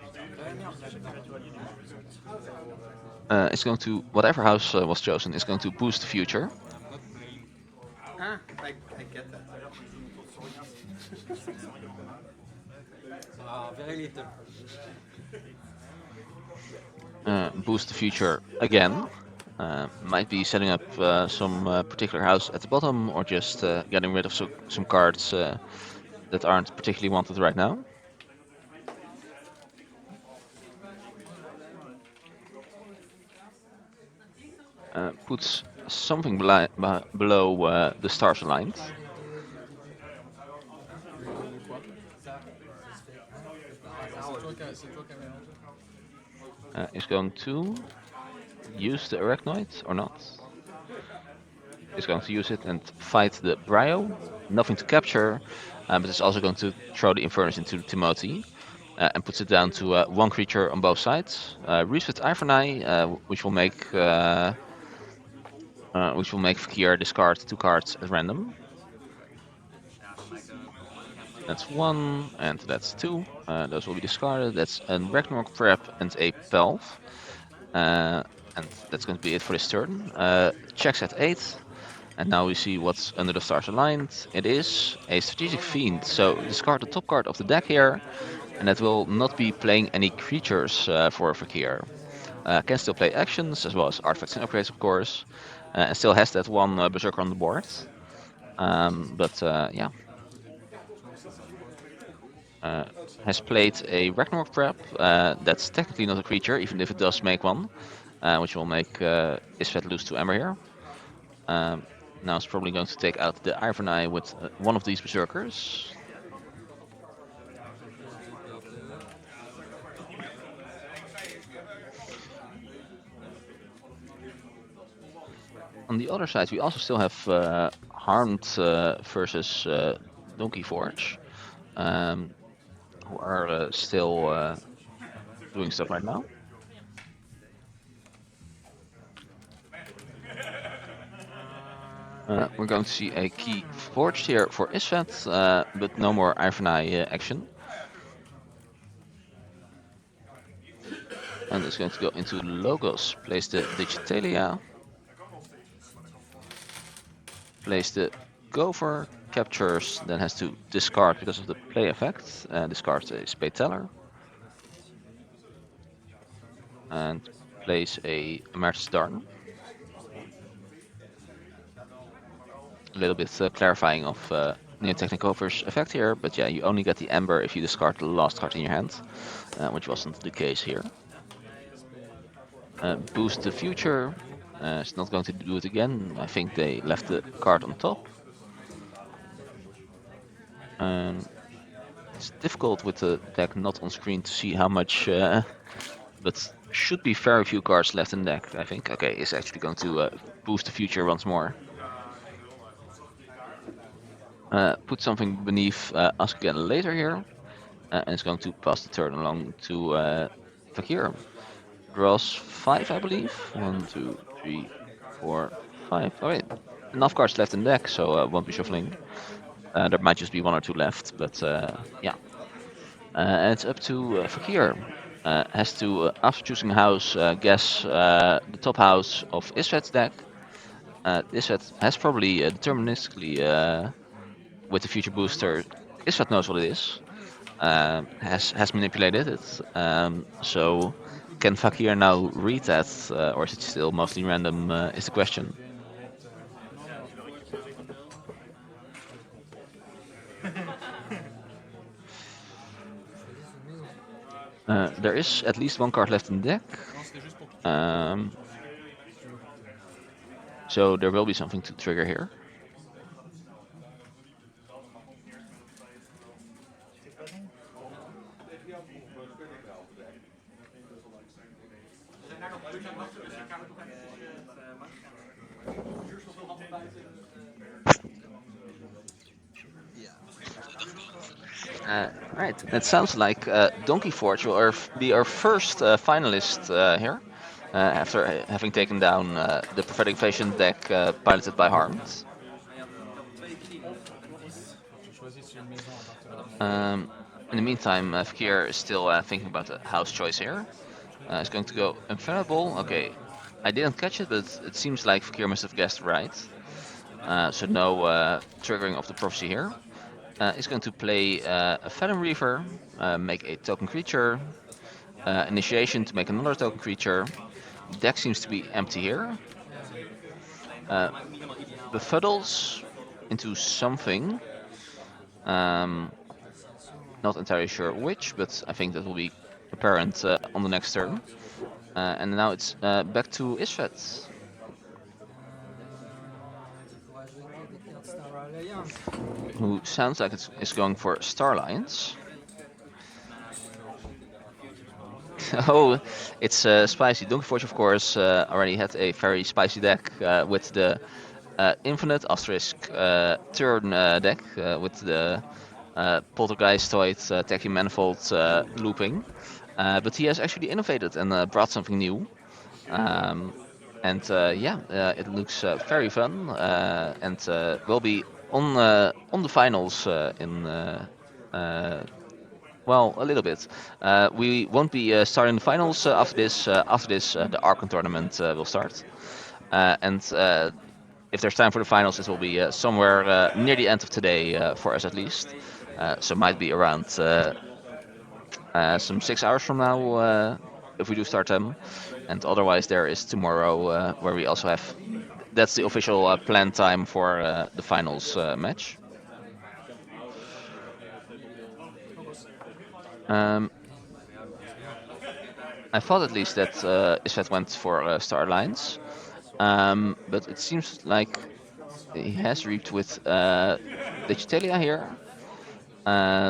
It's going to, whatever house was chosen, is going to boost the future. I get that. Very little. Boost the future again. Might be setting up some particular house at the bottom, or just getting rid of some cards that aren't particularly wanted right now. Puts something below the stars aligned. Is going to use the Arachnoid or not? Is going to use it and fight the Brio. Nothing to capture, but it's also going to throw the Infernus into Timothy. And puts it down to 1 creature on both sides. Reese with Ivernai, which will make Fakir discard 2 cards at random. That's 1, and that's 2. Those will be discarded. That's a Ragnarok Prep and a Pelv. And that's going to be it for this turn. Checks at 8. And now we see what's under the stars aligned. It is a Strategic Fiend, so discard the top card of the deck here. And that will not be playing any creatures for Fakir. Can still play actions, as well as artifacts and upgrades, of course. And still has that 1 Berserker on the board. But yeah. Has played a Ragnarok Prep. That's technically not a creature, even if it does make 1. Which will make Isfet lose 2 Ember here. Now it's probably going to take out the Ivernai with 1 of these Berserkers. On the other side, we also still have Harmed versus Keyforge, who are still doing stuff right now. We're going to see a key forged here for Isfet, but no more Ivernai action. And it's going to go into Logos, place the Digitalia, place the Gopher, captures, then has to discard because of the play effect, discards a Spade Teller, and plays a Emeritus Darn. A little bit clarifying of Neo-Technicover's effect here, but yeah, you only get the Ember if you discard the last card in your hand, which wasn't the case here. Boost the future, it's not going to do it again, I think they left the card on top. It's difficult with the deck not on screen to see how much, but should be very few cards left in the deck, I think. Okay, is actually going to boost the future once more. Put something beneath Ask Again Later here. And it's going to pass the turn along to Fakir. Draws 5, I believe. 1, 2, 3, 4, 5. Oh wait, enough cards left in the deck, so won't be shuffling. There might just be 1 or 2 left, but yeah. And it's up to Fakir. Has to, after choosing a house, guess the top house of Isvet's deck. Isvet has probably deterministically, with the future booster, Isvet knows what it is. Has manipulated it. So can Fakir now read that, or is it still mostly random? Is the question. There is at least 1 card left in the deck. So there will be something to trigger here. Right, it sounds like Donkey Forge will be our first finalist here, after having taken down the Prophetic Vision deck piloted by Harms. In the meantime, Fakir is still thinking about the house choice here. He's going to go Infallible. Okay, I didn't catch it, but it seems like Fakir must have guessed right. So no triggering of the prophecy here. He's going to play a Phantom Reaver, make a token creature, initiation to make another token creature. Deck seems to be empty here. Befuddles into something. Not entirely sure which, but I think that will be apparent on the next turn. And now it's back to Isvet. Who sounds like it's going for Starlines. Oh, it's spicy. Donkey Forge, of course, already had a very spicy deck with the Infinite Asterisk turn deck with the Poltergeistoid, Techie Manifold looping. But he has actually innovated and brought something new. And yeah, it looks very fun and will be on the finals in well, a little bit. We won't be starting the finals after this. The Archon tournament will start, and if there's time for the finals, it will be somewhere near the end of today for us at least. So might be around some 6 hours from now if we do start them, and otherwise there is tomorrow where we also have. That's the official planned time for the finals match. I thought at least that Isvet went for Star Alliance, but it seems like he has reaped with Digitalia here,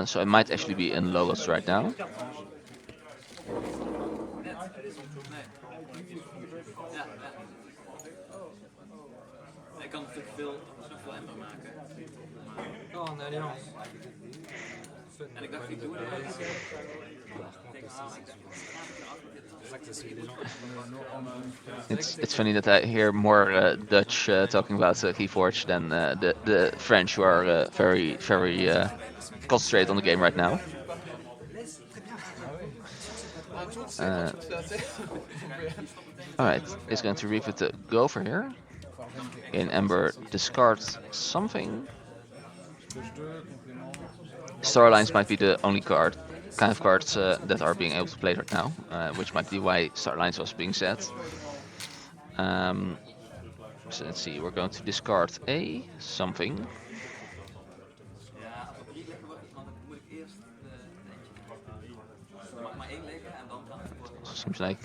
so it might actually be in Logos right now. Ik kan natuurlijk zoveel ember maken. Oh, een alliance. En ik dacht, ik doe dat. It's funny that I hear more Dutch talking about Keyforge than the French, who are very concentrated on the game right now. Alright, he's going to reap with the Gopher here. In Ember, discard something. Starlines might be the only kind of cards that are being able to play right now, which might be why Starlines was being set. So let's see, we're going to discard a something. Seems like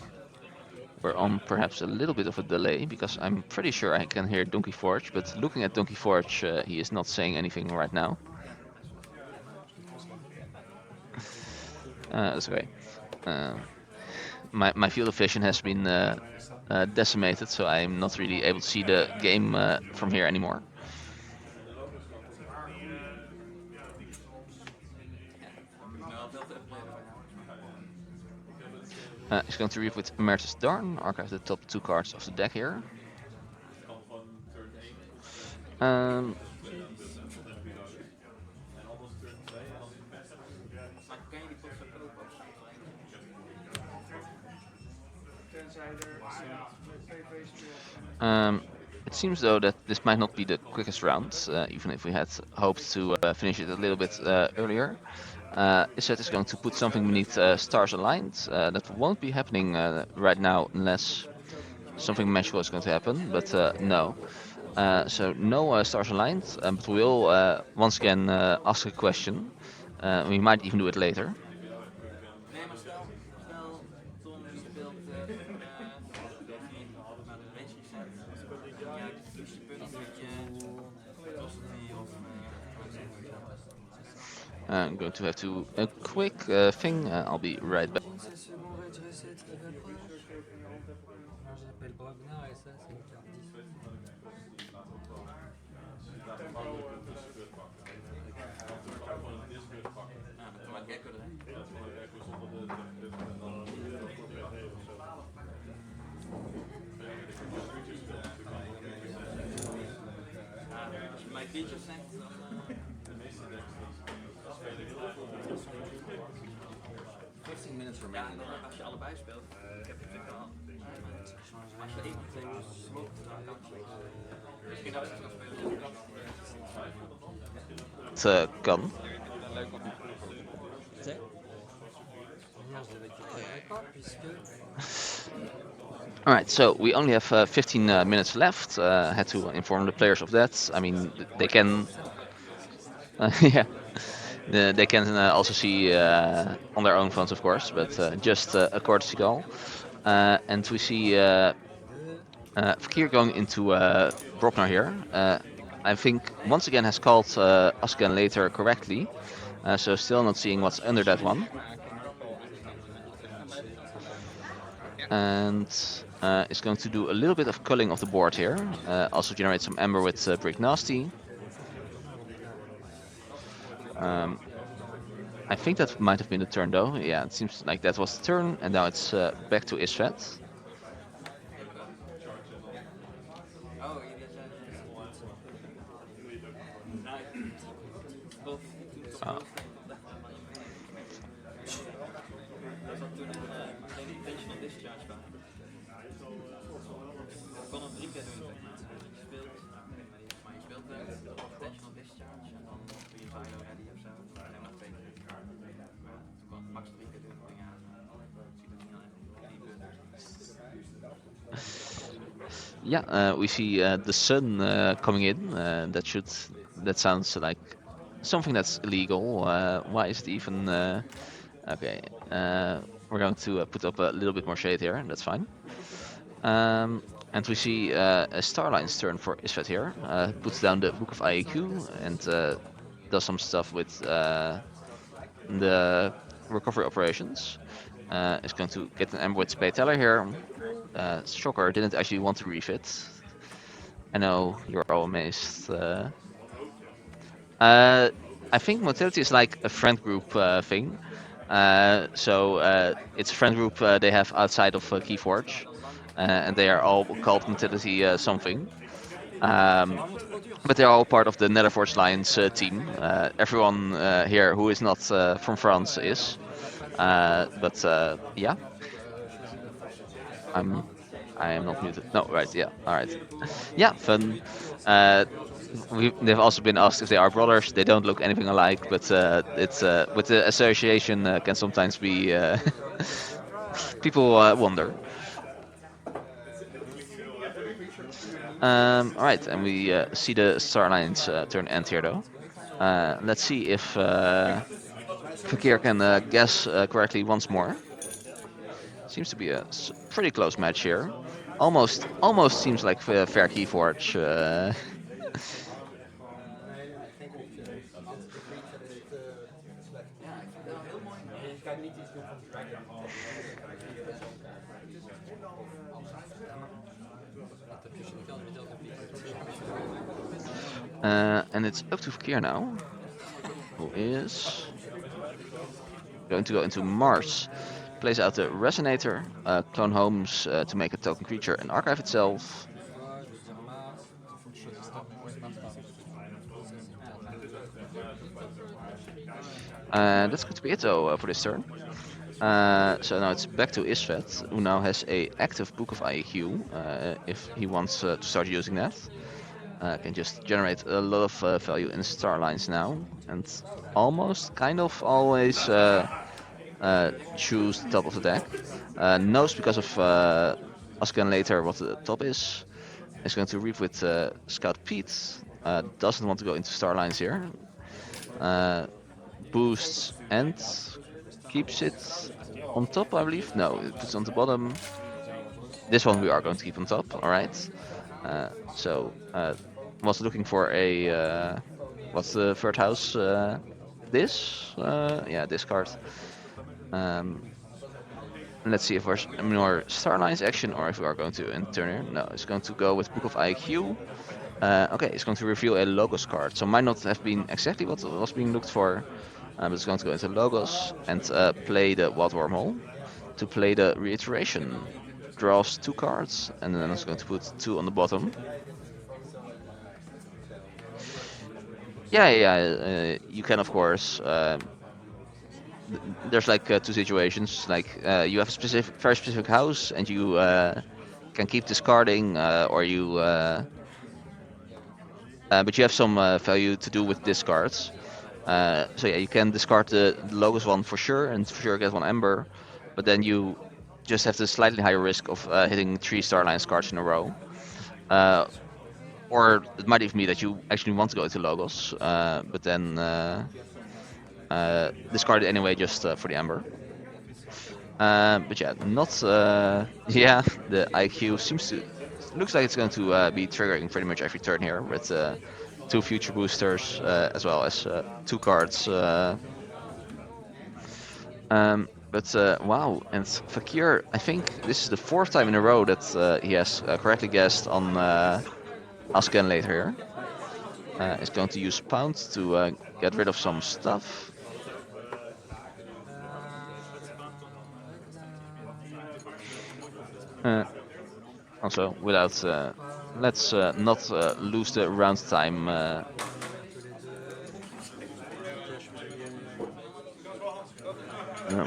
we're on perhaps a little bit of a delay, because I'm pretty sure I can hear Donkey Forge, but looking at Donkey Forge, he is not saying anything right now. That's okay. my field of vision has been decimated, so I'm not really able to see the game from here anymore. Nou, veel te upgraden bij jou. He's going to read with Emeritus Darn, archive the top 2 cards of the deck here. kan gewoon turn 1 Um, en anders turn 2 en dan in best. Maar kan je die pot verkopen of zo? Tenzij er PV speelt. It seems though that this might not be the quickest round, even if we had hoped to finish it a little bit earlier. Iset is going to put something beneath Stars Aligned. That won't be happening right now unless something magical is going to happen, but no. So no Stars Aligned, but we'll once again ask a question. We might even do it later. Nee, maar stel Tom speelt maar een beetje gezet. Ja, kies je punt dat je velocity of I'm going to have to a quick thing. I'll be right back. Als je mij features zegt, dan... 15 minutes remaining. Ja, als je allebei speelt, ik heb het natuurlijk al. Als je 1 of 2 smoke, dan kan je. Misschien dat ze het spelen. Het kan. Alright, so we only have 15 minutes left. Had to inform the players of that. I mean, they can. Yeah. They can also see on their own phones, of course, but just a courtesy call. And we see Fakir going into Brockner here. I think once again has called us again later correctly. So still not seeing what's under that one. And is going to do a little bit of culling of the board here. Also generate some Ember with Brick Nasty. I think that might have been the turn though. Yeah, it seems like that was the turn, and now it's back to Isvet. Oh. Yeah, we see the sun coming in. That sounds like something that's illegal. Why is it even? Okay, we're going to put up a little bit more shade here. That's fine. And we see a Starline's turn for Isvet here. Puts down the Book of IAQ and does some stuff with the recovery operations. Is going to get an Ember with Spade Teller here. Shocker didn't actually want to refit. I know you're all amazed. I think Motility is like a friend group thing. So it's a friend group they have outside of Keyforge. And they are all called Motility something. But they're all part of the Netherforge Lions team. Everyone here who is not from France is. But yeah. I am not muted. No, right, yeah, alright. Yeah, fun. They've also been asked if they are brothers. They don't look anything alike, but it's with the association can sometimes be people wonder. Alright, and we see the Starline's turn end here though. Let's see if Fakir can guess correctly once more. Seems to be a pretty close match here. Almost seems like fair Keyforge. And it's up to Fakir now, who is going to go into Mars. Plays out the Resonator, clone homes to make a token creature and archive itself. That's going to be it though for this turn. So now it's back to Isvet, who now has a active Book of IEQ, if he wants to start using that. Can just generate a lot of value in Starlines now, and almost kind of always choose the top of the deck. Knows because of Askan later what the top is. Is going to reap with Scout Pete. Doesn't want to go into Starlines here. Boosts and keeps it on top, I believe. No, it puts it on the bottom. This one we are going to keep on top. All right. So was looking for a what's the third house? This? Yeah, this card. Let's see if there's more Starlines action or if we are going to end turn here. No, it's going to go with Book of IQ. Okay, it's going to reveal a Logos card. So might not have been exactly what was being looked for, but it's going to go into Logos and play the Wild Wormhole to play the Reiteration. Draws 2 cards and then it's going to put 2 on the bottom. Yeah, you can of course. There's like 2 situations. Like you have a very specific house, and you can keep discarding, or you. But you have some value to do with discards. So yeah, you can discard the lowest one for sure, and for sure get 1 Ember. But then you just have the slightly higher risk of hitting 3 Starlines cards in a row. Or it might even be that you actually want to go into Logos, but then discard it anyway just for the Ember. But yeah, not yeah. The IQ looks like it's going to be triggering pretty much every turn here with 2 future boosters as well as 2 cards. But wow, and Fakir, I think this is the 4th time in a row that he has correctly guessed on Asken later here. Is going to use Pound to get rid of some stuff. Also, without let's not lose the round time.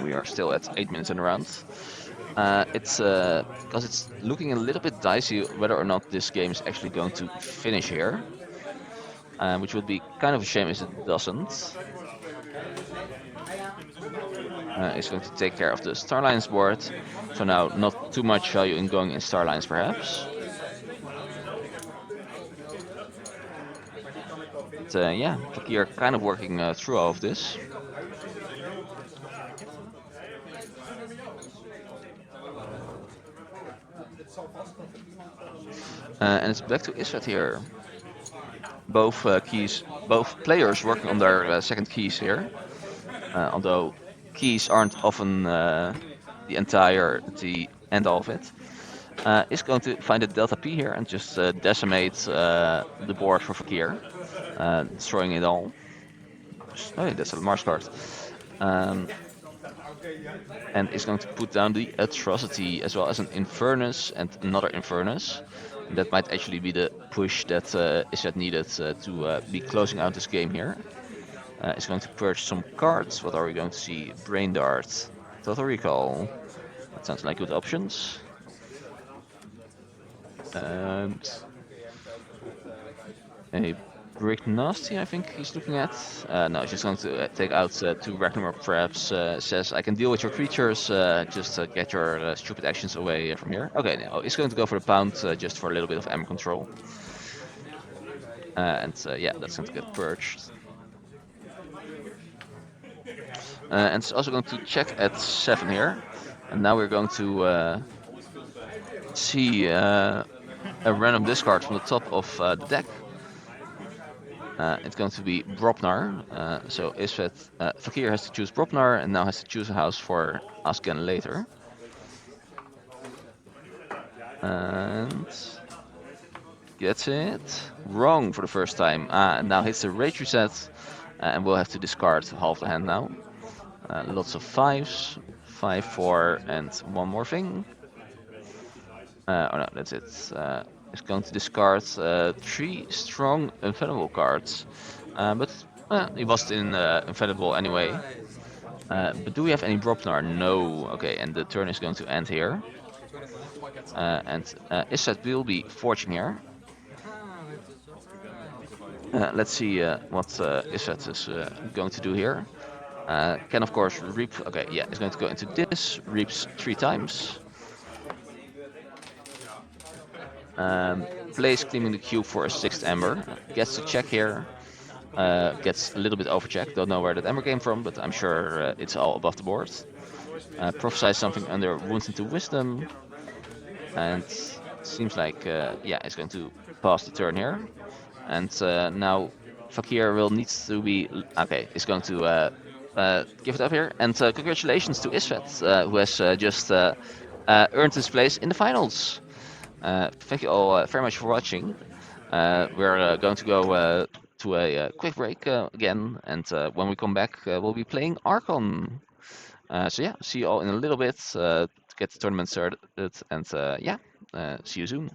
We are still at 8 minutes in the round. It's because it's looking a little bit dicey whether or not this game is actually going to finish here, which would be kind of a shame if it doesn't. It's going to take care of the Starlines board, so now not too much value in going in Starlines perhaps. But yeah, Fakir kind of working through all of this. And it's back to Isvet here. Both both players working on their second keys here. Although keys aren't often the end of it. Is going to find a Delta P here and just decimate the board for Fakir, destroying it all. Oh, yeah, that's a Mars card. And is going to put down the Atrocity as well as an Infernus and another Infernus. That might actually be the push that Isvet needed to be closing out this game here. It's going to purge some cards. What are we going to see? Brain Dart, Total Recall. That sounds like good options. And a Brick Nasty, I think he's looking at. No, he's just going to take out 2 Ragnarok perhaps. Says, I can deal with your creatures, just get your stupid actions away from here. Okay, now he's going to go for the Pound just for a little bit of ammo control. And yeah, that's going to get purged. And it's also going to check at 7 here. And now we're going to see a random discard from the top of the deck. It's going to be Bropnar. So Isvet Fakir has to choose Bropnar and now has to choose a house for Asken later. And gets it wrong for the first time. Now hits the rage reset, and we'll have to discard half the hand now. Lots of fives, 5, 4, and one more thing. Oh no, that's it. It's going to discard 3 strong infallible cards, but he was in infallible anyway. But do we have any Dropnar? No. Okay, and the turn is going to end here. And Isset will be forging here. Let's see what Isset is going to do here. Can of course reap. Okay, yeah, it's going to go into this. Reaps 3 times. Plays Cleaning the Cube for a 6th Ember. Gets to check here. Gets a little bit overchecked. Don't know where that Ember came from, but I'm sure it's all above the board. Prophesize something under Wounds into Wisdom. And seems like, yeah, it's going to pass the turn here. And now Fakir will need to be... Okay, he's going to give it up here. And congratulations to Isvet, who has just earned his place in the finals. Thank you all very much for watching. We're going to go to a quick break again, and when we come back, we'll be playing Archon. So yeah, see you all in a little bit to get the tournament started, and yeah, see you soon.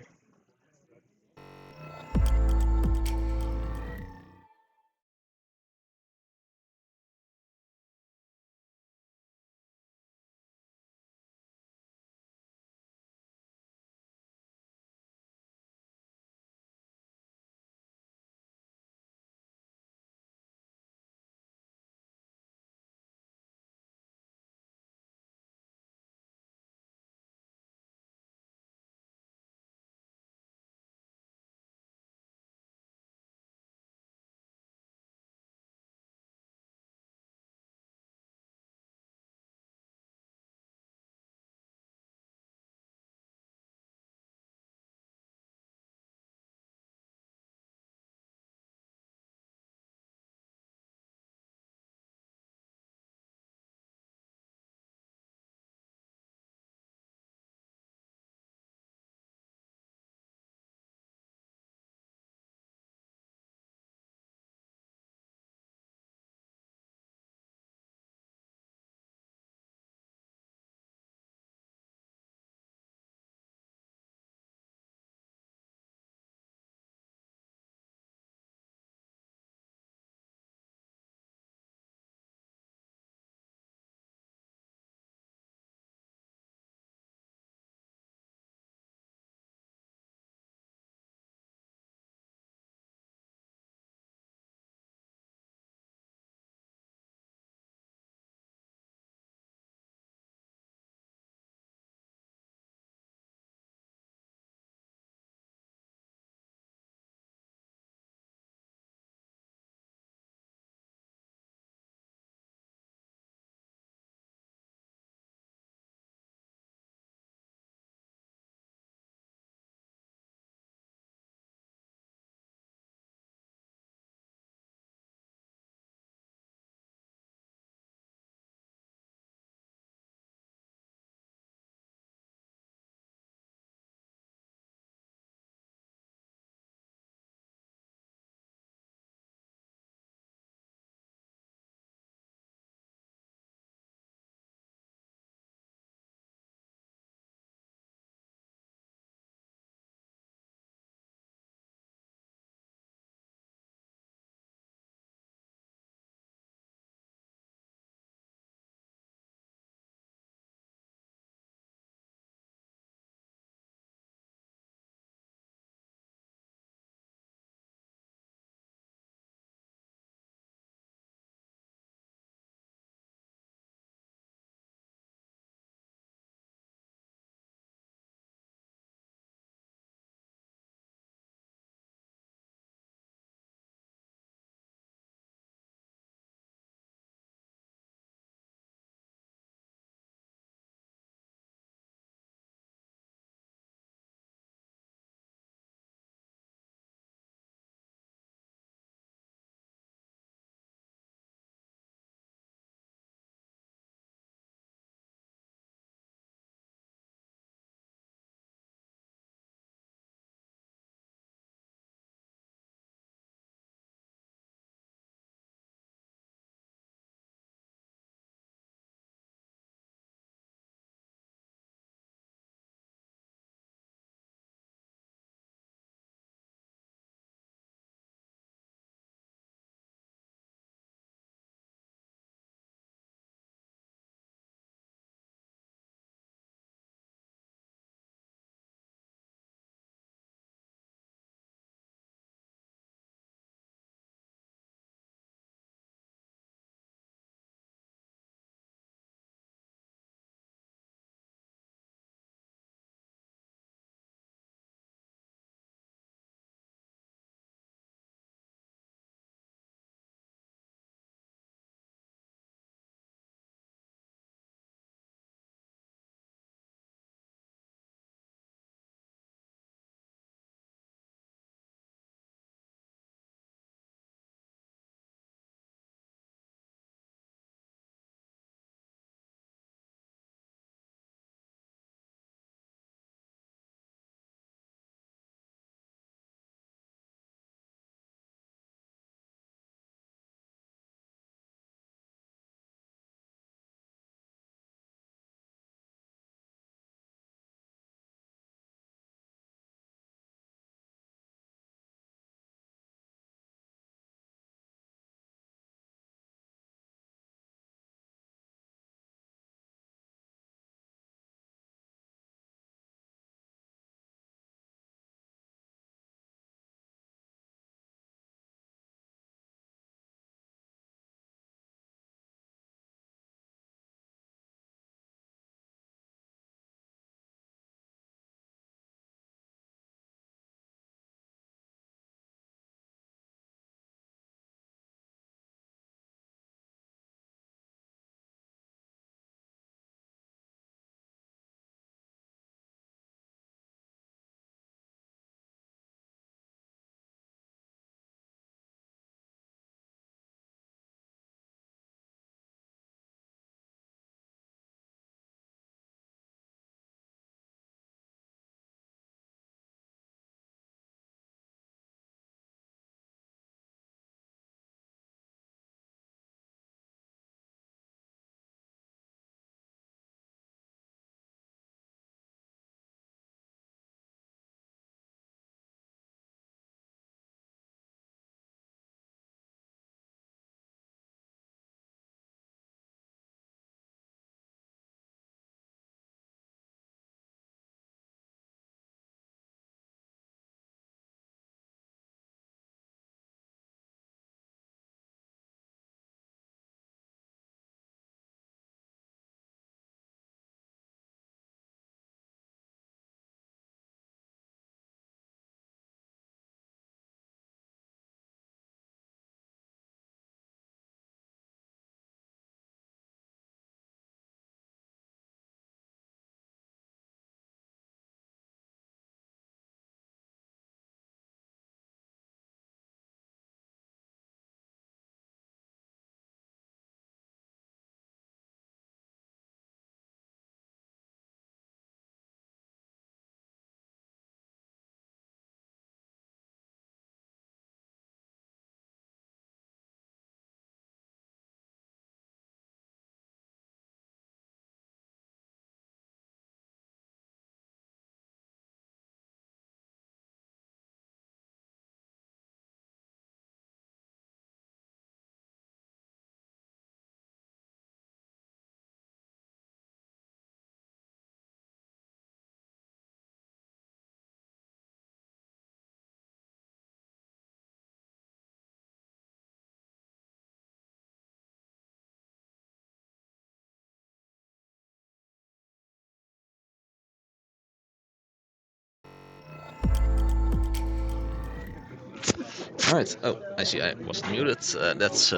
All right. Oh, I see. I was muted. That's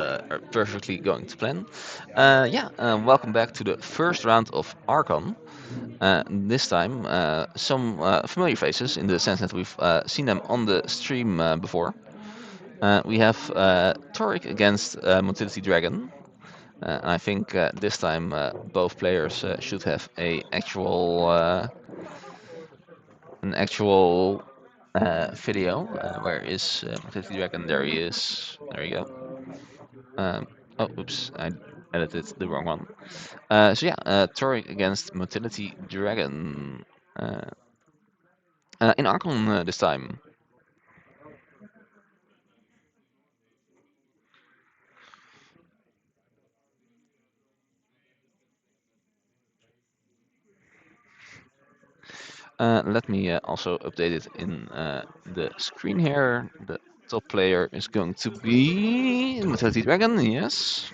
perfectly going to plan. Yeah. Welcome back to the first round of Archon. This time, some familiar faces in the sense that we've seen them on the stream before. We have Torik against Motility Dragon. And I think this time both players should have an actual video. Where is Motility Dragon? There he is. There you go. Oh, oops, I edited the wrong one. So yeah, Torik against Motility Dragon in Archon this time. Let me also update it in the screen here. The top player is going to be Motility Dragon, yes.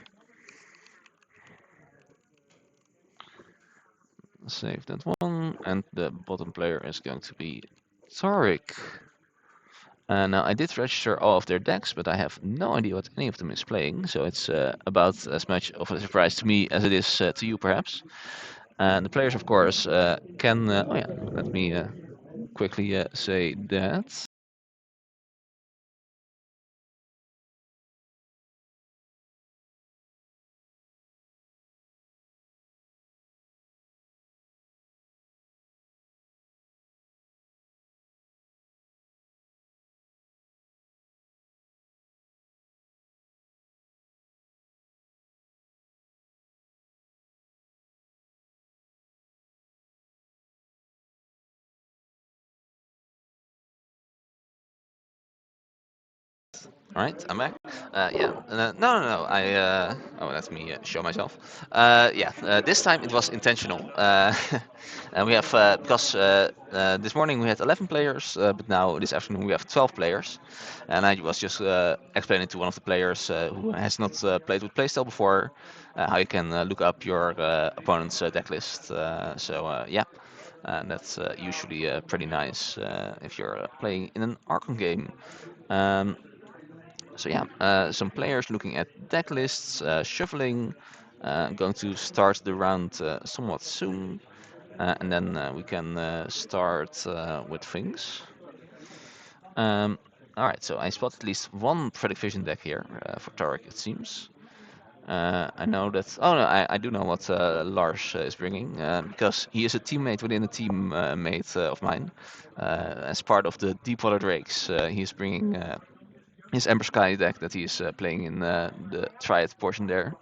Save that one. And the bottom player is going to be Torik. Now, I did register all of their decks, but I have no idea what any of them is playing, so it's about as much of a surprise to me as it is to you, perhaps. And the players, of course, can... oh yeah, let me quickly say that. All right, I'm back. Yeah, no. Oh, let me show myself. Yeah, this time it was intentional. And we have because this morning we had 11 players, but now this afternoon we have 12 players. And I was just explaining to one of the players who has not played with Playstyle before how you can look up your opponent's deck list. Yeah. And that's usually pretty nice if you're playing in an Archon game. Um, so yeah, some players looking at deck lists, shuffling. Going to start the round somewhat soon, and then we can start with things. All right, so I spot at least one Predict Vision deck here for Tarek, it seems. I know that. Oh no, I do know what Lars is bringing because he is a teammate within a teammate of mine. As part of the Deepwater Drakes, he's bringing his Ember Sky deck that he's playing in the Triad portion there.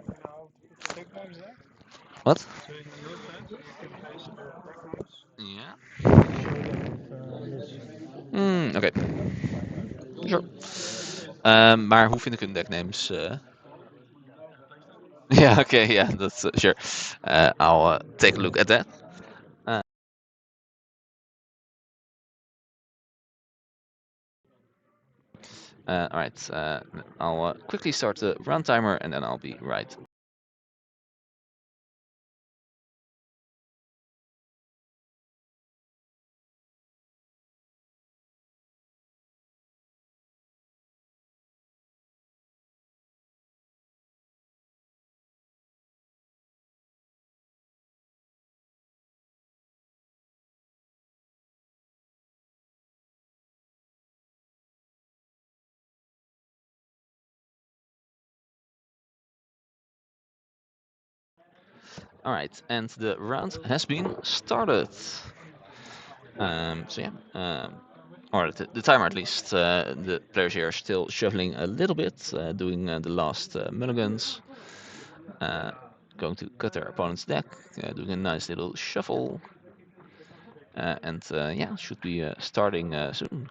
What? Yeah. Oké. Sure. Maar hoe vind ik hun decknames? Yeah, okay, yeah, that's sure. I'll take a look at that. Alright, I'll quickly start the run timer and then I'll be right. Alright, and the round has been started. So yeah, or the timer at least. The players here are still shuffling a little bit, doing the last mulligans. Going to cut their opponent's deck, doing a nice little shuffle. And yeah, should be starting soon.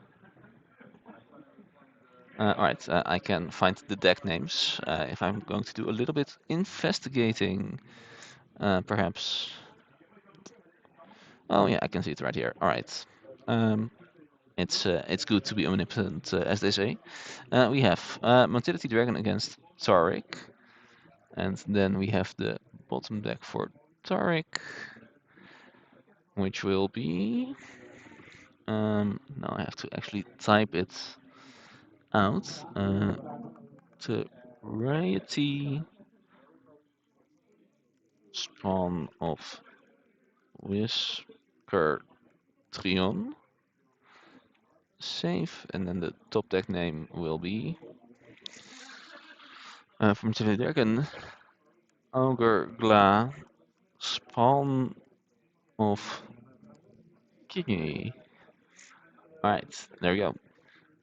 Alright, I can find the deck names if I'm going to do a little bit investigating, perhaps. Oh yeah, I can see it right here. Alright. It's good to be omnipotent, as they say. We have Motility Dragon against Taric, and then we have the bottom deck for Taric, which will be. Now I have to actually type it out to Rarity Spawn of Whisker Trion. Save, and then the top deck name will be from the Dragon Ogre Gla Spawn of Kidney. Alright, there we go.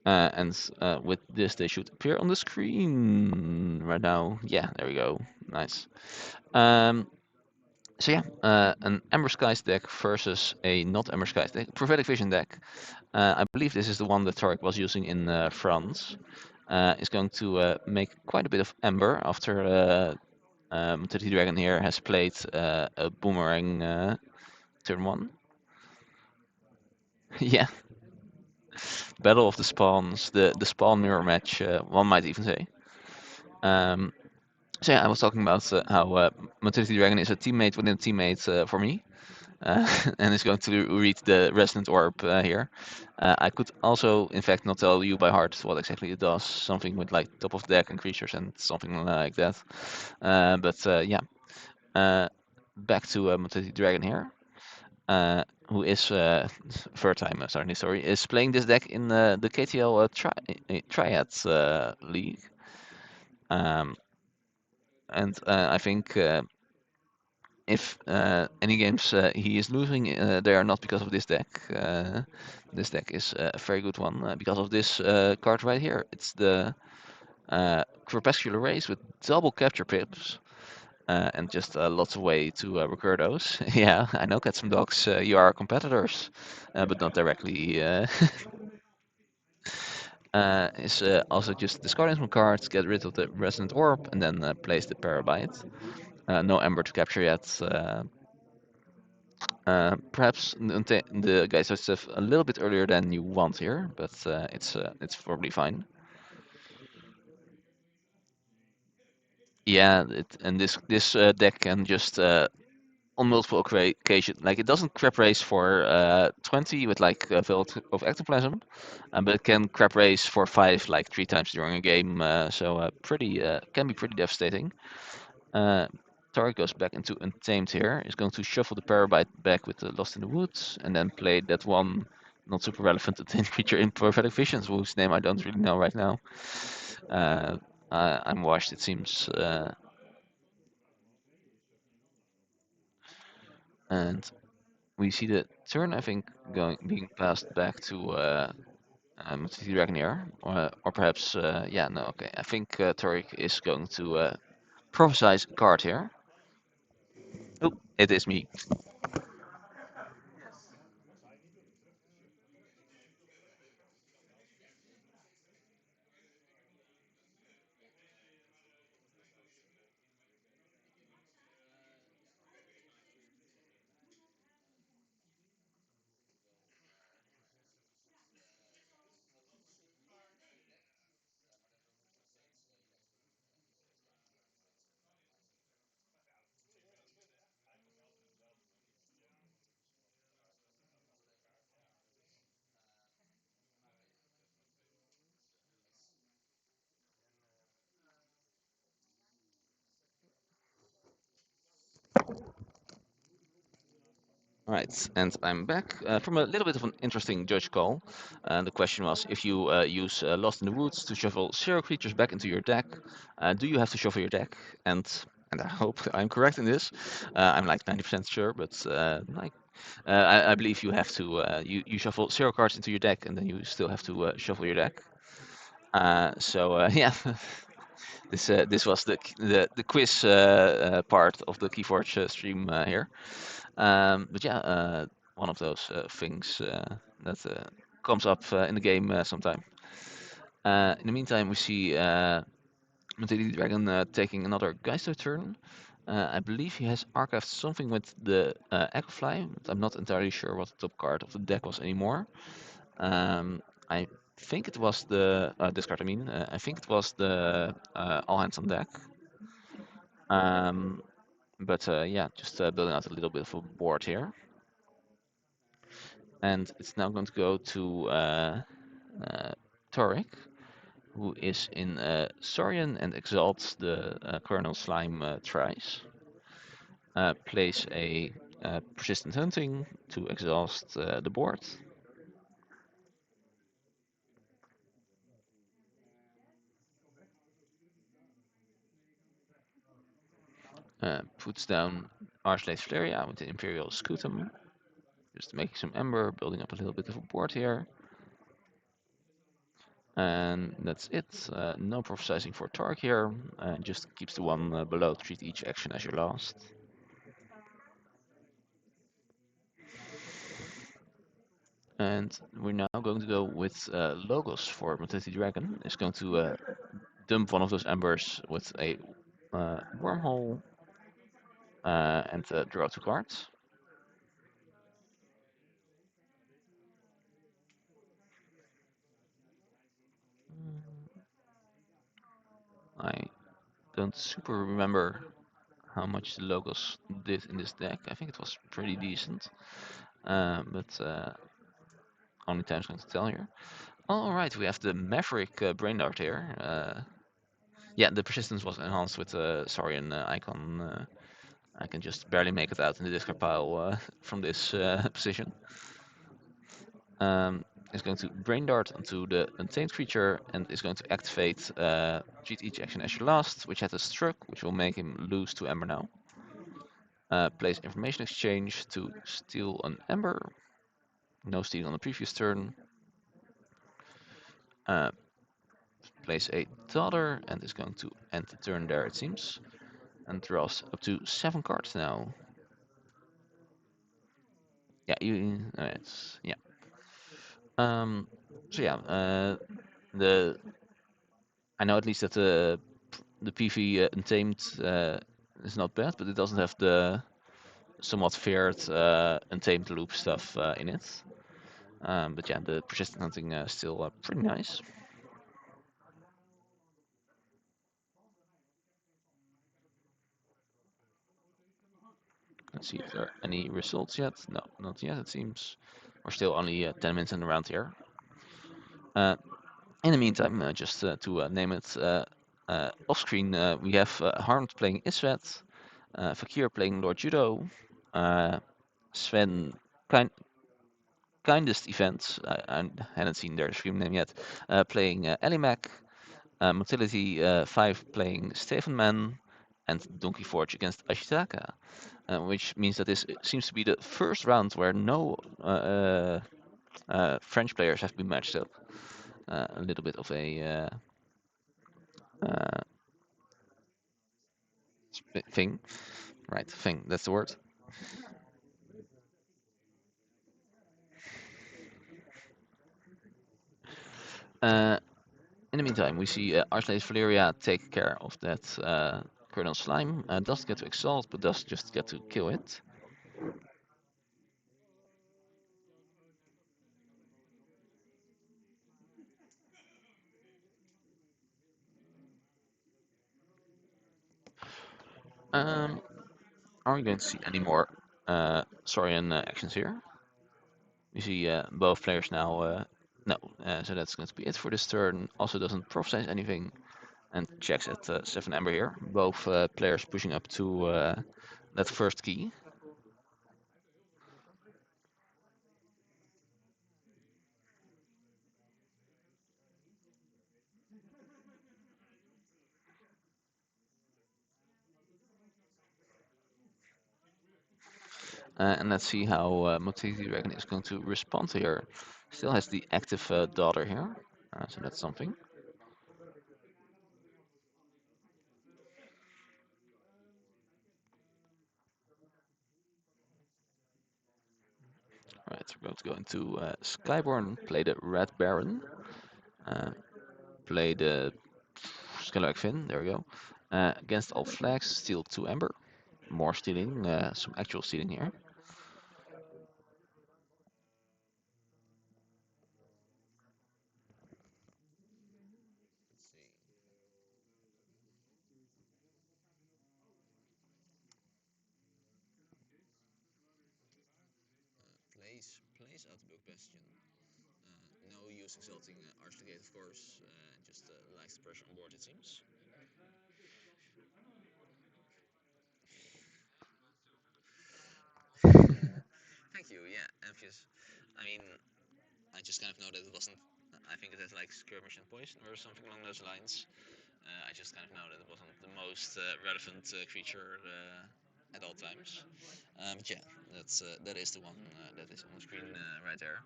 And with this, they should appear on the screen right now. Yeah, there we go. Nice. So yeah, an Ember Skies deck versus a not Ember Skies deck, Prophetic Vision deck. I believe this is the one that Tarek was using in France. Is going to make quite a bit of Ember after Titty Dragon here has played a Boomerang turn 1. Yeah, Battle of the Spawns, the Spawn mirror match, one might even say. So yeah, I was talking about how Motility Dragon is a teammate within a teammate for me. And is going to read the Resonant Orb here. I could also, in fact, not tell you by heart what exactly it does. Something with like top of deck and creatures and something like that. But yeah, back to Motility Dragon here. Who is third time starting his story, is playing this deck in the KTL Triad League. And I think if any games he is losing, they are not because of this deck. This deck is a very good one because of this card right here. It's the Crepuscular Race with double capture pips. And just lots of way to recur those. Yeah, I know, Cats and Dogs, you are competitors, but not directly. Is also just discarding some cards, get rid of the Resonant Orb, and then place the Parabyte. No Ember to capture yet. Perhaps the guys are stuff a little bit earlier than you want here, but it's probably fine. Yeah, and this deck can just on multiple occasions. Like it doesn't crap race for 20 with like Veil of Ectoplasm, but it can crap race for 5 like 3 times during a game. So pretty can be pretty devastating. Tarek goes back into Untamed here. He's going to shuffle the Parabyte back with the Lost in the Woods, and then play that one not super relevant Untamed creature in Prophetic Visions, whose name I don't really know right now. I'm washed, it seems. And we see the turn, I think, being passed back to City Dragon here, or perhaps, yeah, no, okay. I think Tarek is going to prophesize a card here. Oh, it is me. Right, and I'm back from a little bit of an interesting judge call. The question was, if you use Lost in the Woods to shuffle 0 creatures back into your deck, do you have to shuffle your deck? And I hope I'm correct in this. I'm like 90% sure, but I believe you have to you shuffle 0 cards into your deck, and then you still have to shuffle your deck. So yeah, this was the quiz part of the Keyforge stream here. But yeah, one of those things that comes up in the game sometime. In the meantime, we see Matili Dragon taking another Geister turn. I believe he has archived something with the Echofly, but I'm not entirely sure what the top card of the deck was anymore. I think it was the this card. I mean, I think it was the All Hands on Deck. But yeah, just building out a little bit of a board here. And it's now going to go to Torek. who is in Saurian and exalts the Colonel Slime tries. Plays a persistent hunting to exhaust the board. Puts down Archlate Flaria with the Imperial Scutum. Just making some Ember, building up a little bit of a board here. And that's it. No prophesizing for Tark here. Just keeps the one below. Treat each action as your last. And we're now going to go with Logos for Motility Dragon. Is going to dump one of those embers with a wormhole and draw 2 cards. I don't super remember how much the Logos did in this deck. I think it was pretty decent, but only time's going to tell here. Alright, we have the Maverick Brain Dart here. Yeah, the persistence was enhanced with the Saurian icon. I can just barely make it out in the discard pile from this position. Is going to Brain Dart onto the Untamed creature and is going to activate cheat each action as your last, which has a struck, which will make him lose 2 Ember now. Plays Information Exchange to steal an Ember. No stealing on the previous turn. Plays a Daughter and is going to end the turn there, it seems. And draws up to 7 cards now. Yeah, it's yeah. So yeah, the I know at least that the PV Untamed is not bad, but it doesn't have the somewhat feared Untamed loop stuff in it. But yeah, the persistent hunting is still pretty nice. Let's see if there are any results yet. No, not yet. It seems we're still only 10 minutes in the round here. In the meantime, just to name it off screen, we have Harmed playing Isvet, Fakir playing Lord Judo, Sven Kindest Events, I hadn't seen their stream name yet, playing Elimac, Motility 5 playing Stephen Man, and Donkey Forge against Ashitaka, which means that this seems to be the first round where no French players have been matched up. A little bit of a uh, thing. Right, thing, that's the word. In the meantime, we see Archlate Valeria take care of that Colonel Slime. Doesn't get to exalt, but does just get to kill it. Are we going to see any more Saurian actions here? We see both players now. No, so that's going to be it for this turn. Also doesn't prophesize anything and checks at 7 Ember here. Both players pushing up to that first key. And let's see how Motility Dragon is going to respond here. Still has the active daughter here, so that's something. Alright, we're going to go into Skyborn, play the Red Baron, play the Skellig Fin, there we go. Against all flags, steal 2 Ember. More stealing, some actual stealing here. Plays Outbook Bastion. No use exalting Archlegate, of course. just likes the pressure on board, it seems. Thank you. Yeah, Amphius. I mean, I just kind of know that it wasn't. I think it has like skirmish and poison or something along those lines. I just kind of know that it wasn't the most relevant creature at all times. But yeah, that is the one that is on the screen right there.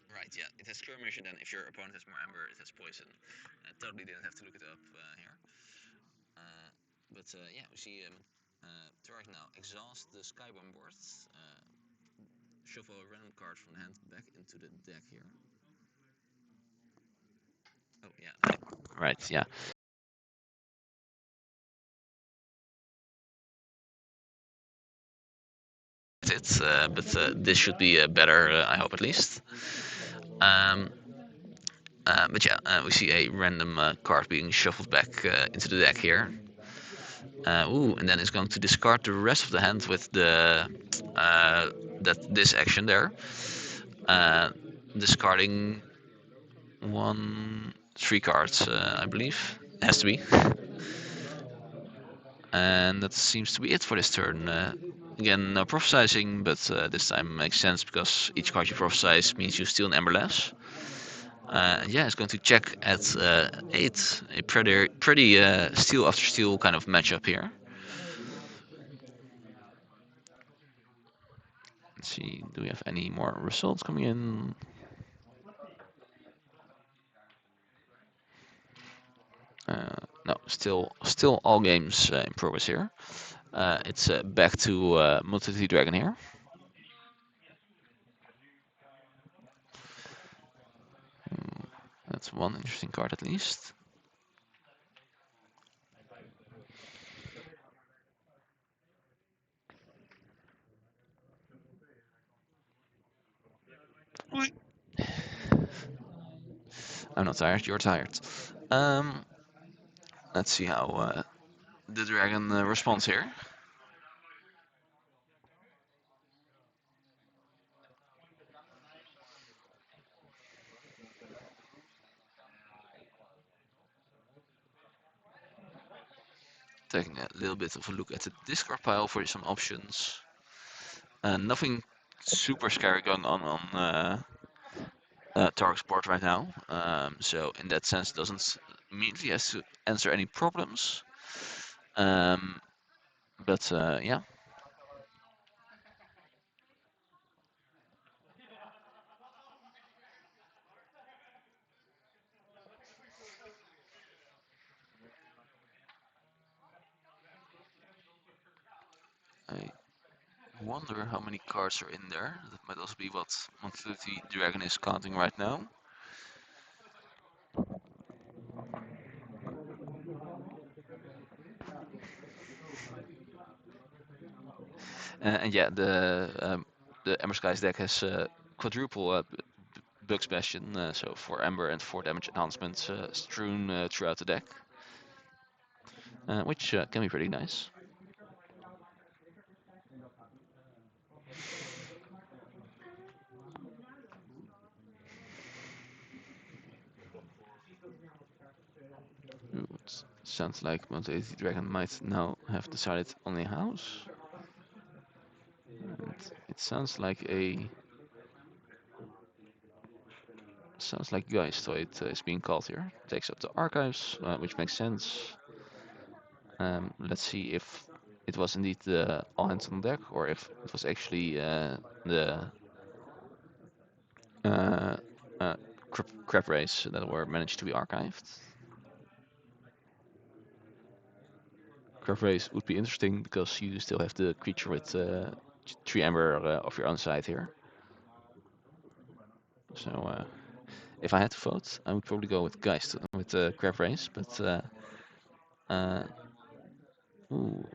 Right, yeah, it has skirmish, and then if your opponent has more amber, it has poison. Totally didn't have to look it up here. But yeah, we see Tarek now exhaust the Skybomb board, shuffle a random card from the hand back into the deck here. Oh yeah, right, yeah. It's but this should be better, I hope at least. Um, but yeah, we see a random card being shuffled back into the deck here. Ooh, and then it's going to discard the rest of the hand with the this action there, discarding 3 cards, I believe. It has to be. And that seems to be it for this turn. Again, no prophesizing, but this time makes sense because each card you prophesize means you steal an Ember less. Yeah, it's going to check at 8. A pretty steal after steal kind of matchup here. Let's see, do we have any more results coming in? No, still all games in progress here. It's back to Multi Dragon here. That's one interesting card at least. I'm not tired, you're tired. Let's see how the dragon responds here. Taking a little bit of a look at the discard pile for some options. Nothing super scary going on Tark's board right now. So in that sense, doesn't immediately has to answer any problems. But yeah. I wonder how many cards are in there. That might also be what Monthly Dragon is counting right now. And yeah, the Ember Skies deck has quadruple Bug Bastion, so 4 Ember and 4 damage enhancements strewn throughout the deck, which can be pretty nice. Ooh, it sounds like Monty Dragon might now have decided on a house. And it sounds like Geistoid is being called here. Takes up the archives, which makes sense. Let's see if it was indeed the all hands on deck or if it was actually the uh, crab race that were managed to be archived. Crab race would be interesting because you still have the creature with 3 amber of your own side here. So if I had to vote, I would probably go with Geist with crab race, but ooh,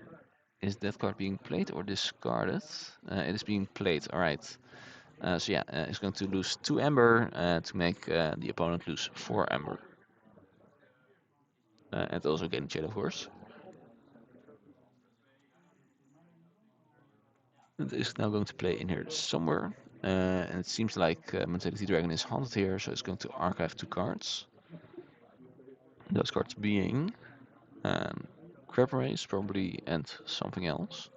is that card being played or discarded? It is being played. All right. So yeah, it's going to lose 2 amber to make the opponent lose 4 amber. And also gain Shadow Horse. opponent is now going to play in here somewhere. And it seems like Mentality Dragon is haunted here, so it's going to archive 2 cards. Those cards being Crab Race, probably, and something else.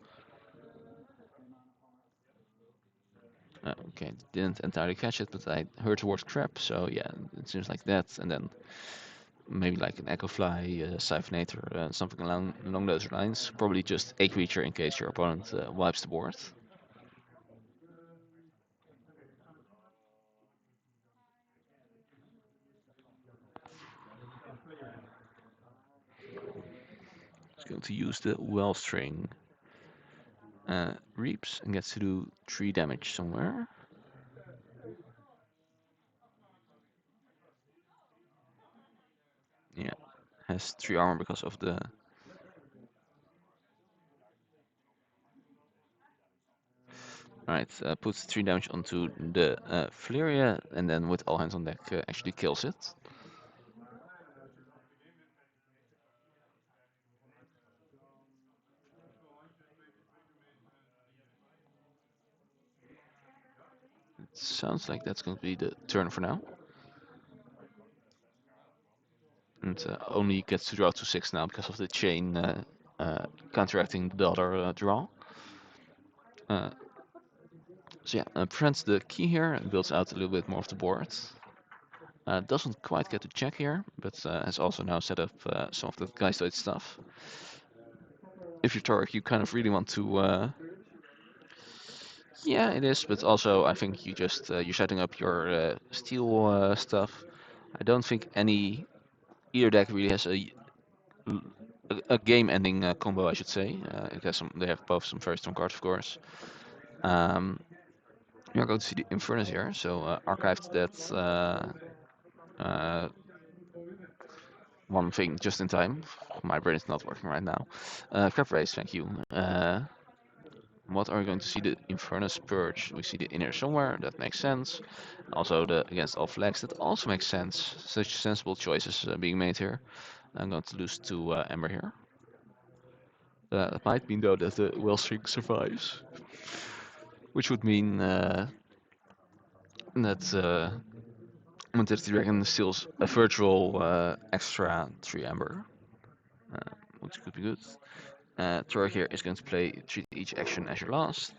Okay, didn't entirely catch it, but I heard the word crab, so yeah, it seems like that. And then maybe like an Echo Fly, Siphonator, something along those lines. Probably just a creature in case your opponent wipes the board. It's going to use the Wellstring. Reaps and gets to do 3 damage somewhere. Yeah, has 3 armor because of the... Alright, puts 3 damage onto the Fleria, and then with all hands on deck actually kills it. It sounds like that's going to be the turn for now. And only gets to draw to 6 now because of the chain counteracting the other draw. So yeah, prevents the key here and builds out a little bit more of the board. Doesn't quite get to check here, but has also now set up some of the Geistoid stuff. If you're Torek, you kind of really want to... Yeah, it is, but also I think you just you're setting up your steel stuff. I don't think either deck really has a game-ending combo, I should say. It has some. They have both some very strong cards, of course. You're going to see the Infernus here, so archived that one thing just in time. My brain is not working right now. Crab Race, thank you. What are we going to see? The Infernus Purge. We see the inner somewhere, that makes sense. Also the against all flags, that also makes sense. Such sensible choices being made here. I'm going to lose 2 Ember here. It might mean though that the Wellstring survives. Which would mean that Mentality Dragon steals a virtual extra 3 Ember. Which could be good. Tor here is going to play treat each action as your last.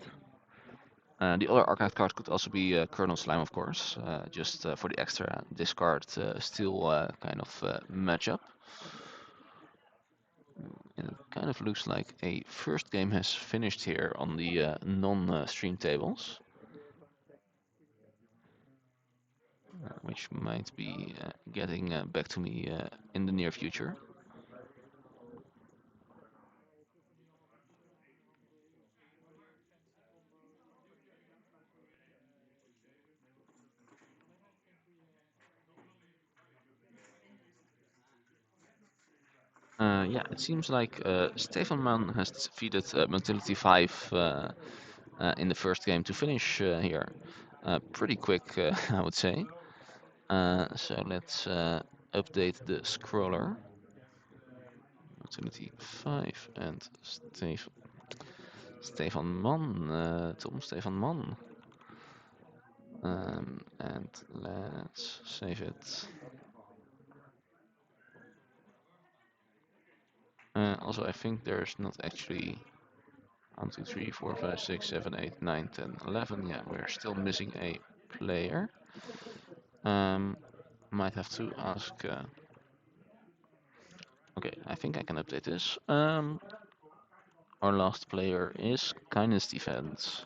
The other archive card could also be Colonel Slime, of course, just for the extra discard steal kind of matchup. And it kind of looks like a first game has finished here on the non-stream tables. Which might be getting back to me in the near future. Yeah, it seems like Stefan Mann has defeated Mentality 5 in the first game to finish here. Pretty quick, I would say. So let's update the scroller. Mentality 5 and Stefan Mann, Tom Stefan Mann. And let's save it. Also, I think there's not actually 1, 2, 3, 4, 5, 6, 7, 8, 9, 10, 11. Yeah, we're still missing a player. Might have to ask. Okay, I think I can update this. Our last player is Kindness Defense.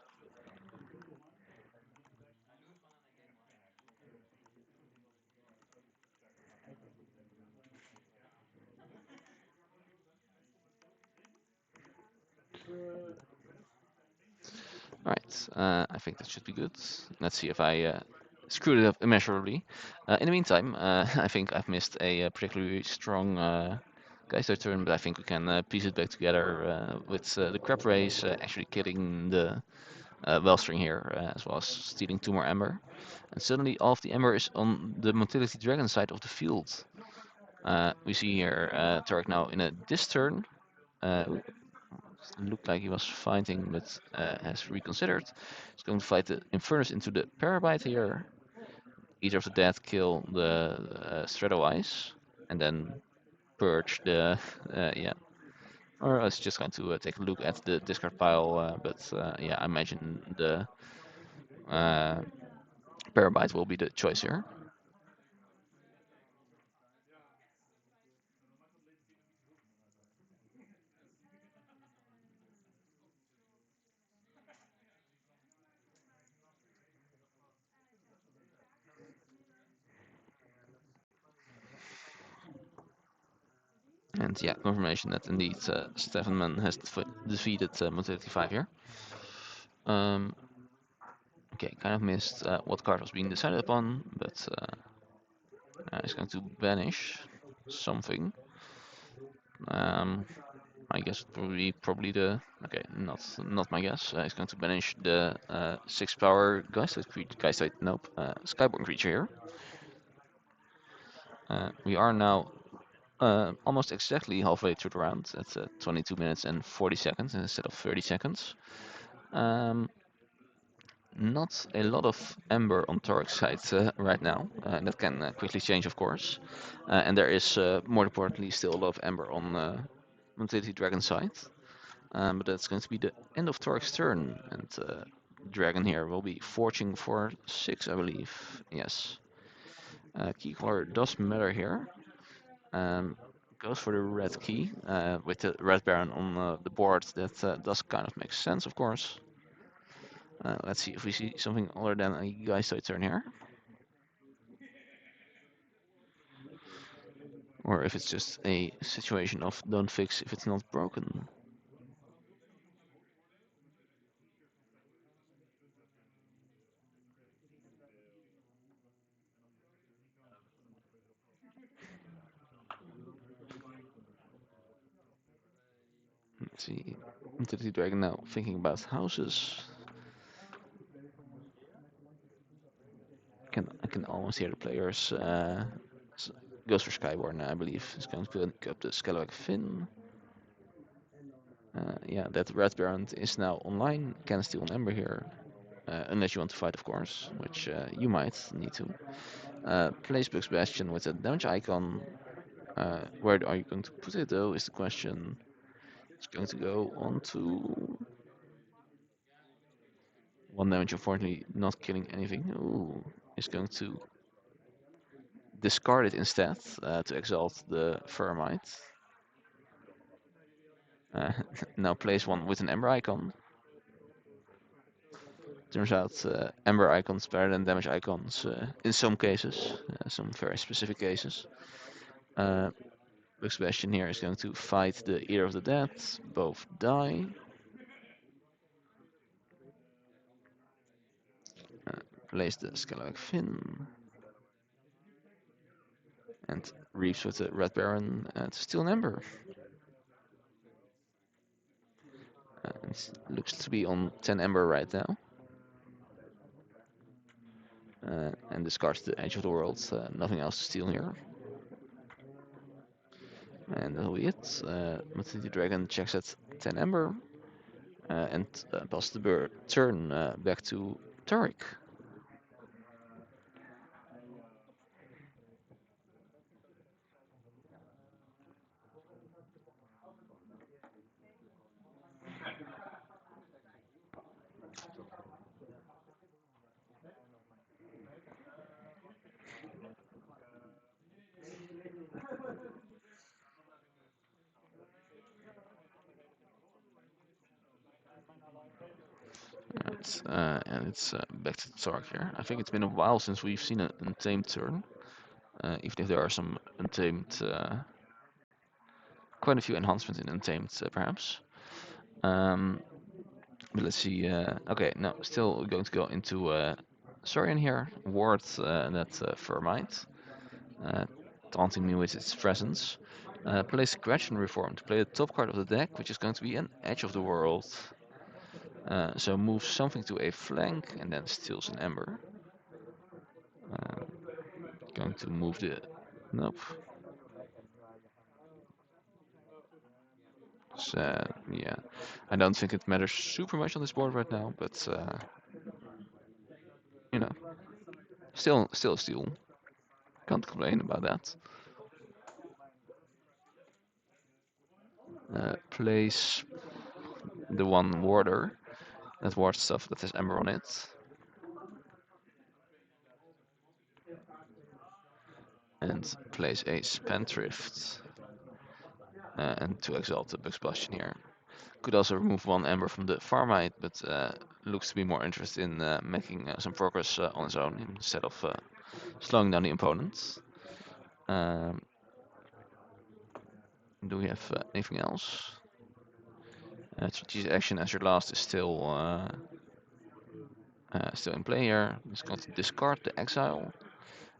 Alright, I think that should be good. Let's see if I screwed it up immeasurably. In the meantime, I think I've missed a particularly strong Geister turn, but I think we can piece it back together with the Crab Race actually killing the Wellstring here, as well as stealing 2 more Ember. And suddenly all of the Ember is on the Mentality Dragon side of the field. We see here Tarek now in this turn. looked like he was fighting, but has reconsidered. He's going to fight the Infernus into the Parabyte here. Eater of the Dead kill the Strato Eyes, and then purge the yeah. Or I was just going to take a look at the discard pile, but yeah, I imagine the Parabyte will be the choice here. And yeah, confirmation that indeed Stefan has defeated Motility 5 here. Okay, kind of missed what card was being decided upon, but he's going to banish something. I guess probably the okay, not my guess. He's going to banish the 6-power nope, Skyborn creature here. We are now almost exactly halfway through the round at 22 minutes and 40 seconds instead of 30 seconds. Not a lot of Ember on Toric's side right now. That can quickly change, of course. And there is, more importantly, still a lot of Ember on Motility Dragon's side. But that's going to be the end of Toric's turn. And Dragon here will be forging for 6, I believe. Yes. Key color does matter here. Goes for the red key with the Red Baron on the board. That does kind of make sense, of course. Let's see if we see something other than a Geistoid turn here. Or if it's just a situation of don't fix if it's not broken. Let's see. Entity Dragon now thinking about houses. I can almost hear the players. Goes for Skyborn, I believe. Is going to pick up the Scalawag Fin. Yeah, that Red Baron is now online. Can steal an Ember here. Unless you want to fight, of course, which you might need to. Place Bugs Bastion with a damage icon. Where are you going to put it, though, is the question. It's going to go on to 1 damage, unfortunately, not killing anything. Ooh, it's going to discard it instead to exalt the Thermite. Now place one with an Ember icon. Turns out Ember icons better than damage icons in some cases, some very specific cases. Bug Sebastian here is going to fight the Ear of the Dead. Both die. Place the Scalawag Fin. And Reaps with the Red Baron to steal an Ember. It looks to be on 10 Ember right now. And discards the Edge of the World. Nothing else to steal here. And that'll be it. Motility Dragon checks at 10 Ember. And passes the turn back to Tariq. And it's back to Tark here. I think it's been a while since we've seen an untamed turn, even if there are some untamed, quite a few enhancements in untamed, perhaps. But let's see. Okay, no, still going to go into Saurian here. Ward that Thermite, taunting me with its presence. Play Scratch and Reform to play the top card of the deck, which is going to be an Edge of the World. So moves something to a flank and then steals an Ember. Going to move the... Nope. So yeah, I don't think it matters super much on this board right now, but you know, still a steal. Can't complain about that. Place the one warder that wards stuff that has ember on it. And place a spendthrift and to exalt the Bugsbustion here. Could also remove one ember from the Farmite, but looks to be more interested in making some progress on his own instead of slowing down the opponent. Um, do we have anything else? Strategic action as your last is still in play here. He's going to discard the exile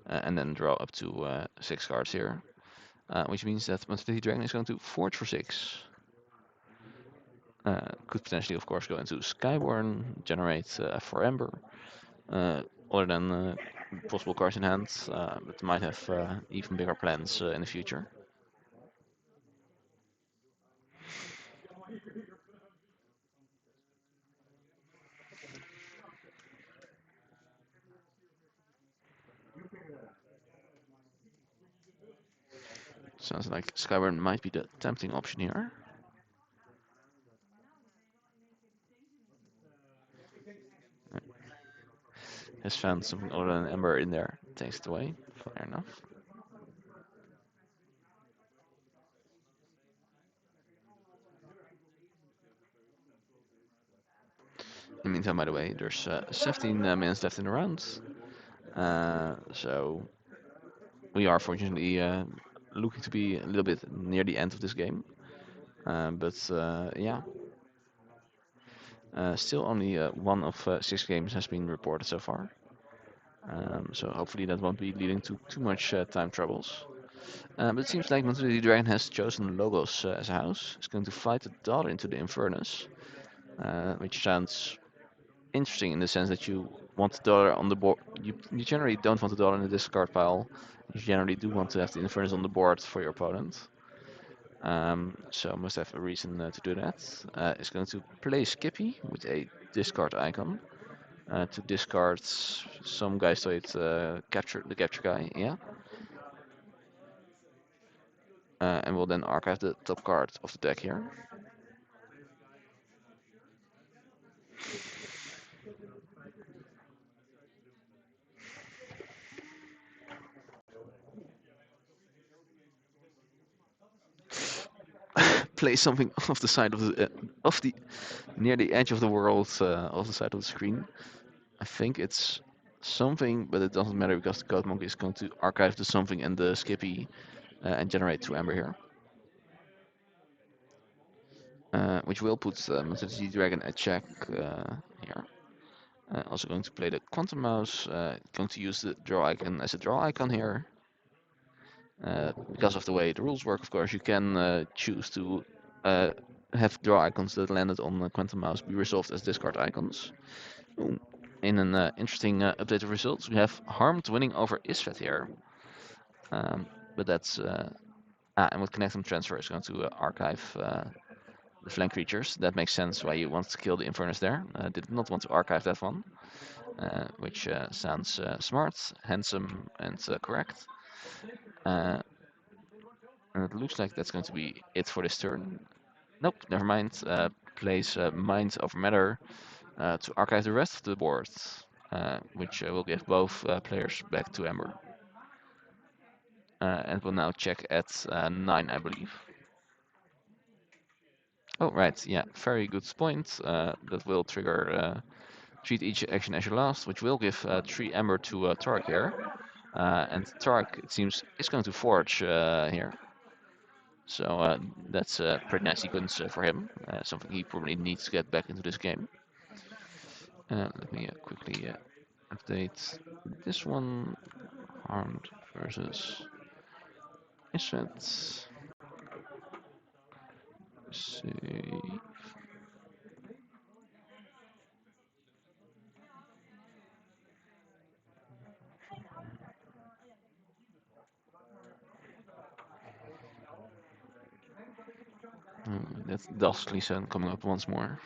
and then draw up to 6 cards here, which means that Monstrosity Dragon is going to forge for 6. Could potentially, of course, go into Skyborn, generate 4 Ember, other than possible cards in hand, but might have even bigger plans in the future. Sounds like Skyborn might be the tempting option here. Has found something other than Ember in there, takes it away. Fair enough. In the meantime, by the way, there's 17 minutes left in the round. So we are fortunately looking to be a little bit near the end of this game. But yeah, still only 1 of 6 games has been reported so far. So hopefully that won't be leading to too much time troubles. But it seems like the Dragon has chosen Logos as a house. It's going to fight the daughter into the Infernus, which sounds interesting in the sense that you want the daughter on the board. You generally don't want the daughter in the discard pile. You generally do want to have the Infernus on the board for your opponent. So must have a reason to do that. It's going to play Skippy with a discard icon to discard some guy, so it's capture the capture guy, yeah. And we'll then archive the top card of the deck here. Play something off the side of the near the edge of the world, off the side of the screen. I think it's something, but it doesn't matter because the Code Monkey is going to archive the something and the Skippy and generate 2 Ember here. Which will put Monstrosity Dragon at check here. Also going to play the Quantum Mouse, going to use the draw icon as a draw icon here. Because of the way the rules work, of course, you can choose to have draw icons that landed on the Quantum Mouse be resolved as discard icons. Ooh. In an interesting update of results, we have Harmed winning over Isfet here. But that's... and with Connectum Transfer is going to archive the flank creatures. That makes sense why you want to kill the Infernus there. Did not want to archive that one, which sounds smart, handsome, and correct. And it looks like that's going to be it for this turn. Nope, never mind. Plays Mind over Matter to archive the rest of the board, which will give both players back to Ember. And we'll now check at 9, I believe. Oh, right, yeah, very good point. That will trigger treat each action as your last, which will give 3 Ember to Tarek here. And Tarek, it seems, is going to forge here. So that's a pretty nice sequence for him, something he probably needs to get back into this game. Let me quickly update this one. Harmed versus Isfet. See. That's Dastly Sun coming up once more.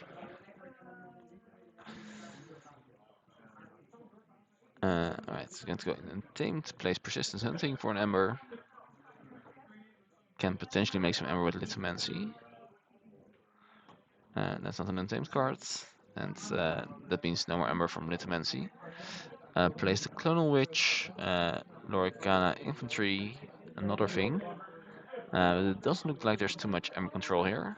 Alright, so going to go in Untamed, place Persistence Hunting for an Ember. Can potentially make some Ember with Lithomancy. That's not an Untamed card, and that means no more Ember from Lithomancy. Place the Clonal Witch, Loricana Infantry, another thing. It doesn't look like there's too much Ember control here.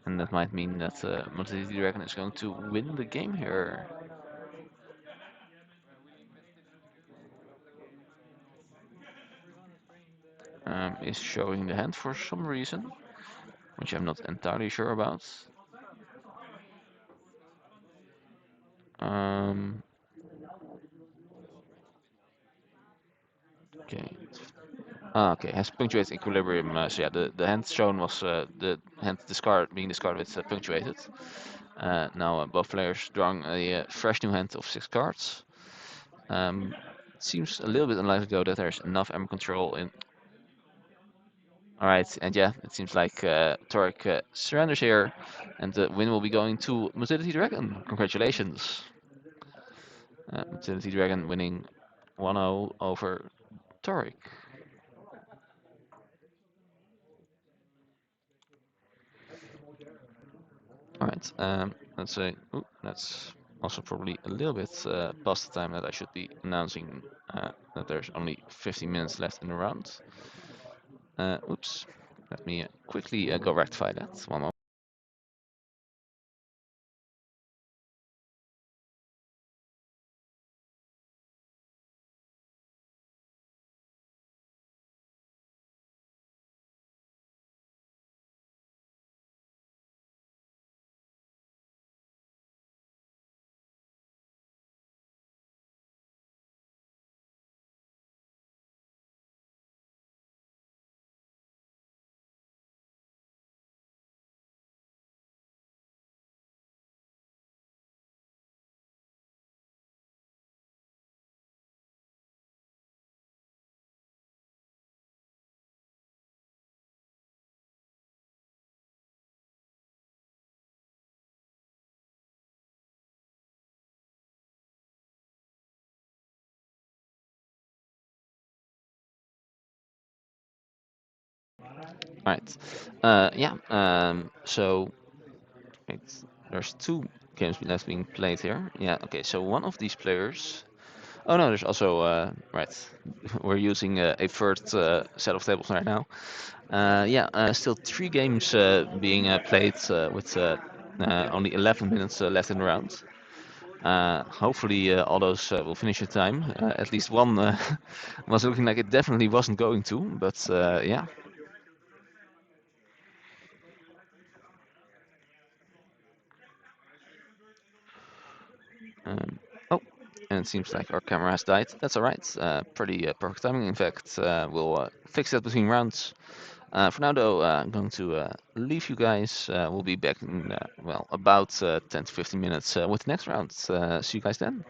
And that might mean that Motility Dragon is going to win the game here. Is showing the hand for some reason, which I'm not entirely sure about. Okay. Okay, has punctuated equilibrium. So yeah, the hand shown was the hand being discarded with punctuated. Now both players drawing a fresh new hand of 6 cards. It seems a little bit unlikely though that there's enough Ember control in. Alright, and yeah, it seems like Torek surrenders here, and the win will be going to Motility Dragon. Congratulations. Motility Dragon winning 1-0 over Torek. Alright, let's say, that's also probably a little bit past the time that I should be announcing that there's only 15 minutes left in the round. Oops, let me quickly go rectify that. One moment. Right. Yeah. So there's 2 games left being played here. Yeah. Okay. So one of these players. Oh no, there's also right. We're using a third set of tables right now. Yeah. Still 3 games being played with only 11 minutes left in the round. Hopefully all those will finish in time. At least one was looking like it definitely wasn't going to, but yeah. Oh, and it seems like our camera has died. That's alright. Pretty perfect timing. In fact, we'll fix that between rounds. For now, though, I'm going to leave you guys. We'll be back in, well, about 10 to 15 minutes with the next round. See you guys then.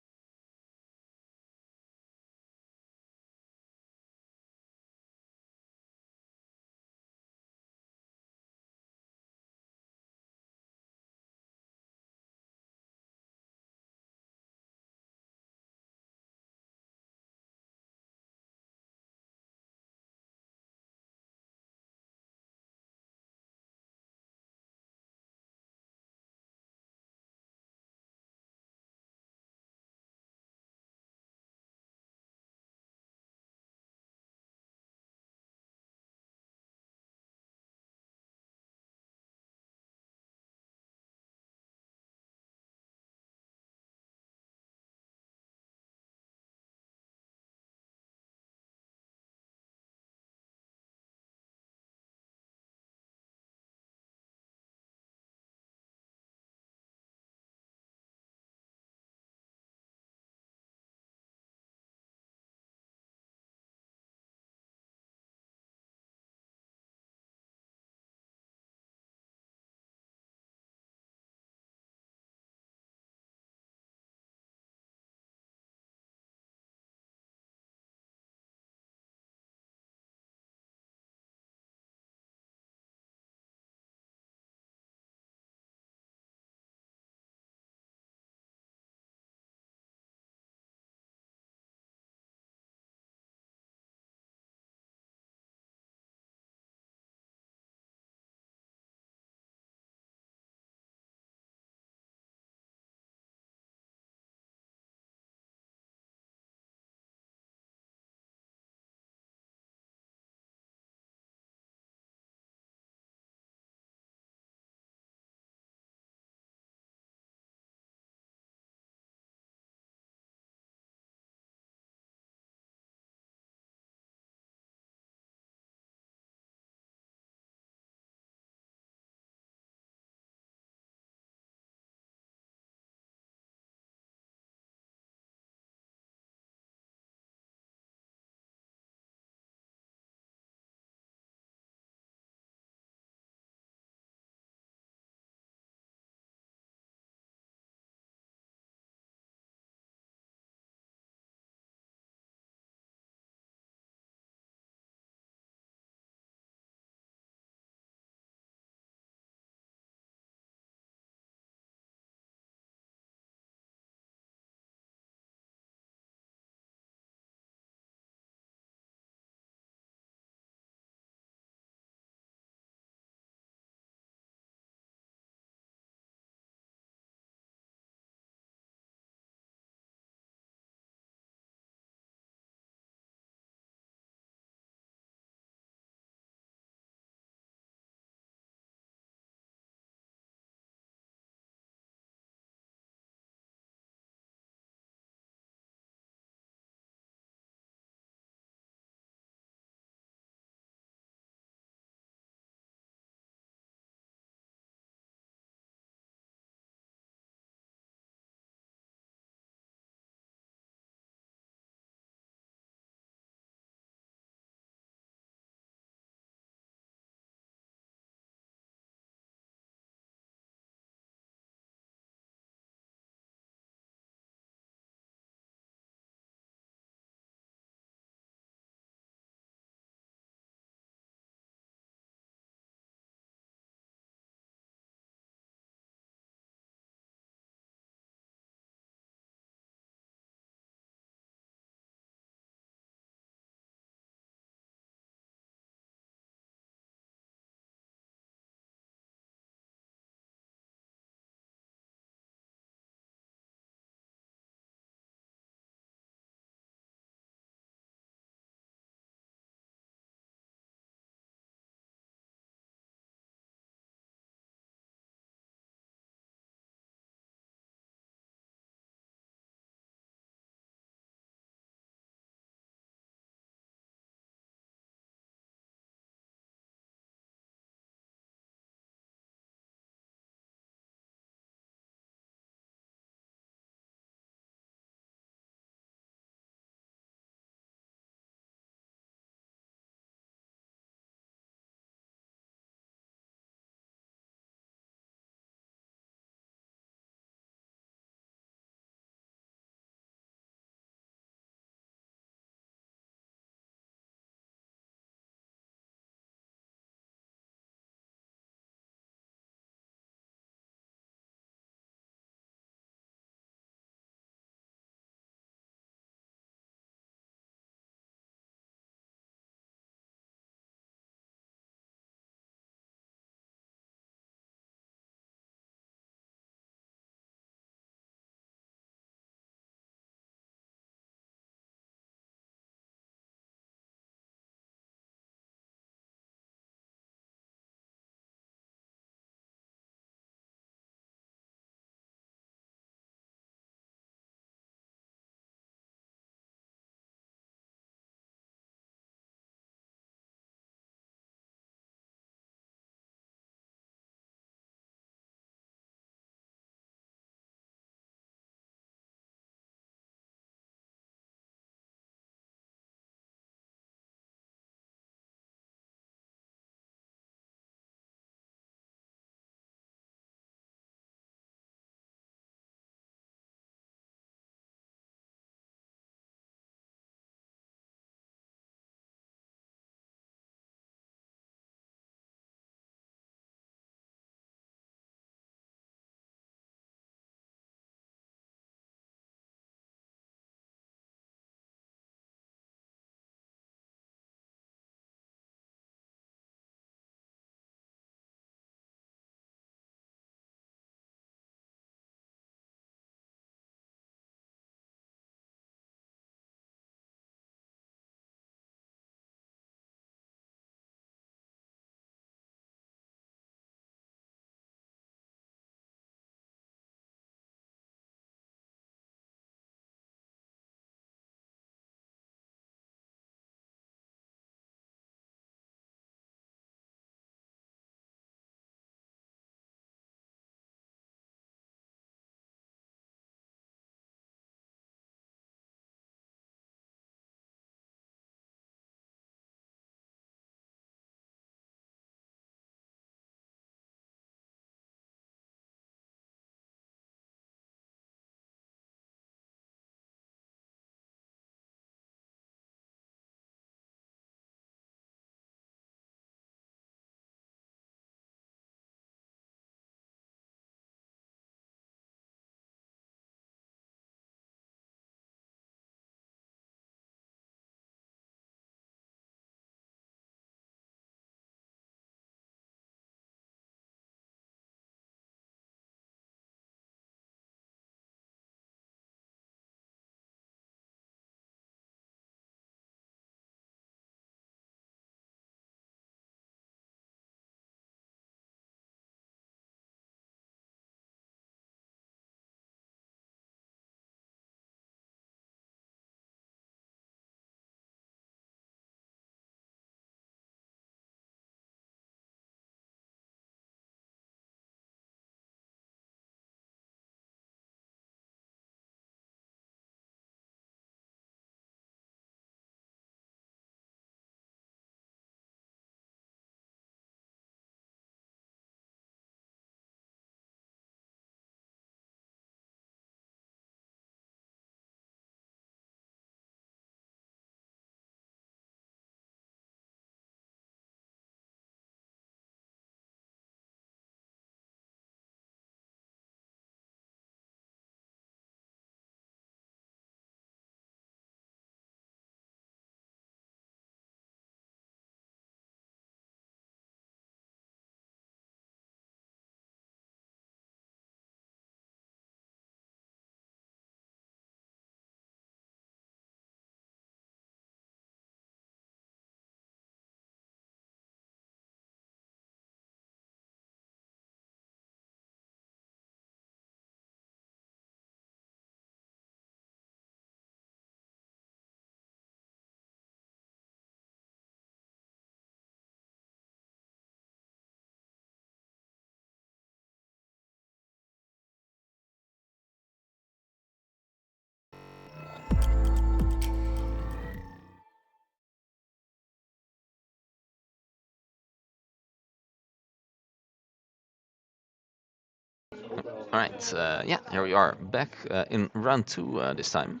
Alright, yeah, here we are back in round 2 this time.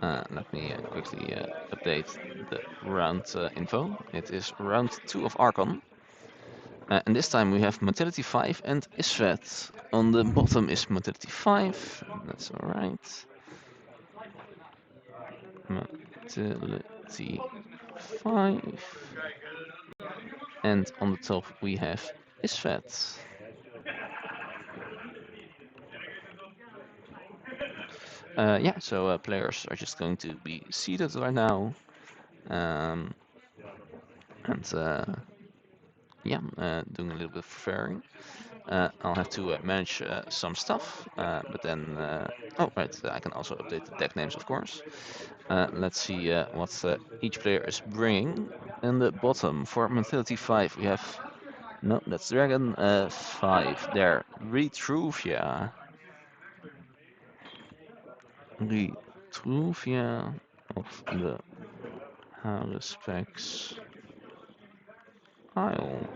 Let me quickly update the round info. It is round 2 of Archon. And this time we have Motility 5 and Isvet. On the bottom is Motility 5, that's alright. Motility 5. And on the top we have Isvet. Yeah, so players are just going to be seated right now. And yeah, doing a little bit of preparing. I'll have to manage some stuff, but then, oh right, I can also update the deck names, of course. Let's see what each player is bringing. In the bottom, for Mentality 5, we have, no, that's Dragon 5, there, Retruvia. Retruvia of the Haruspex Isle.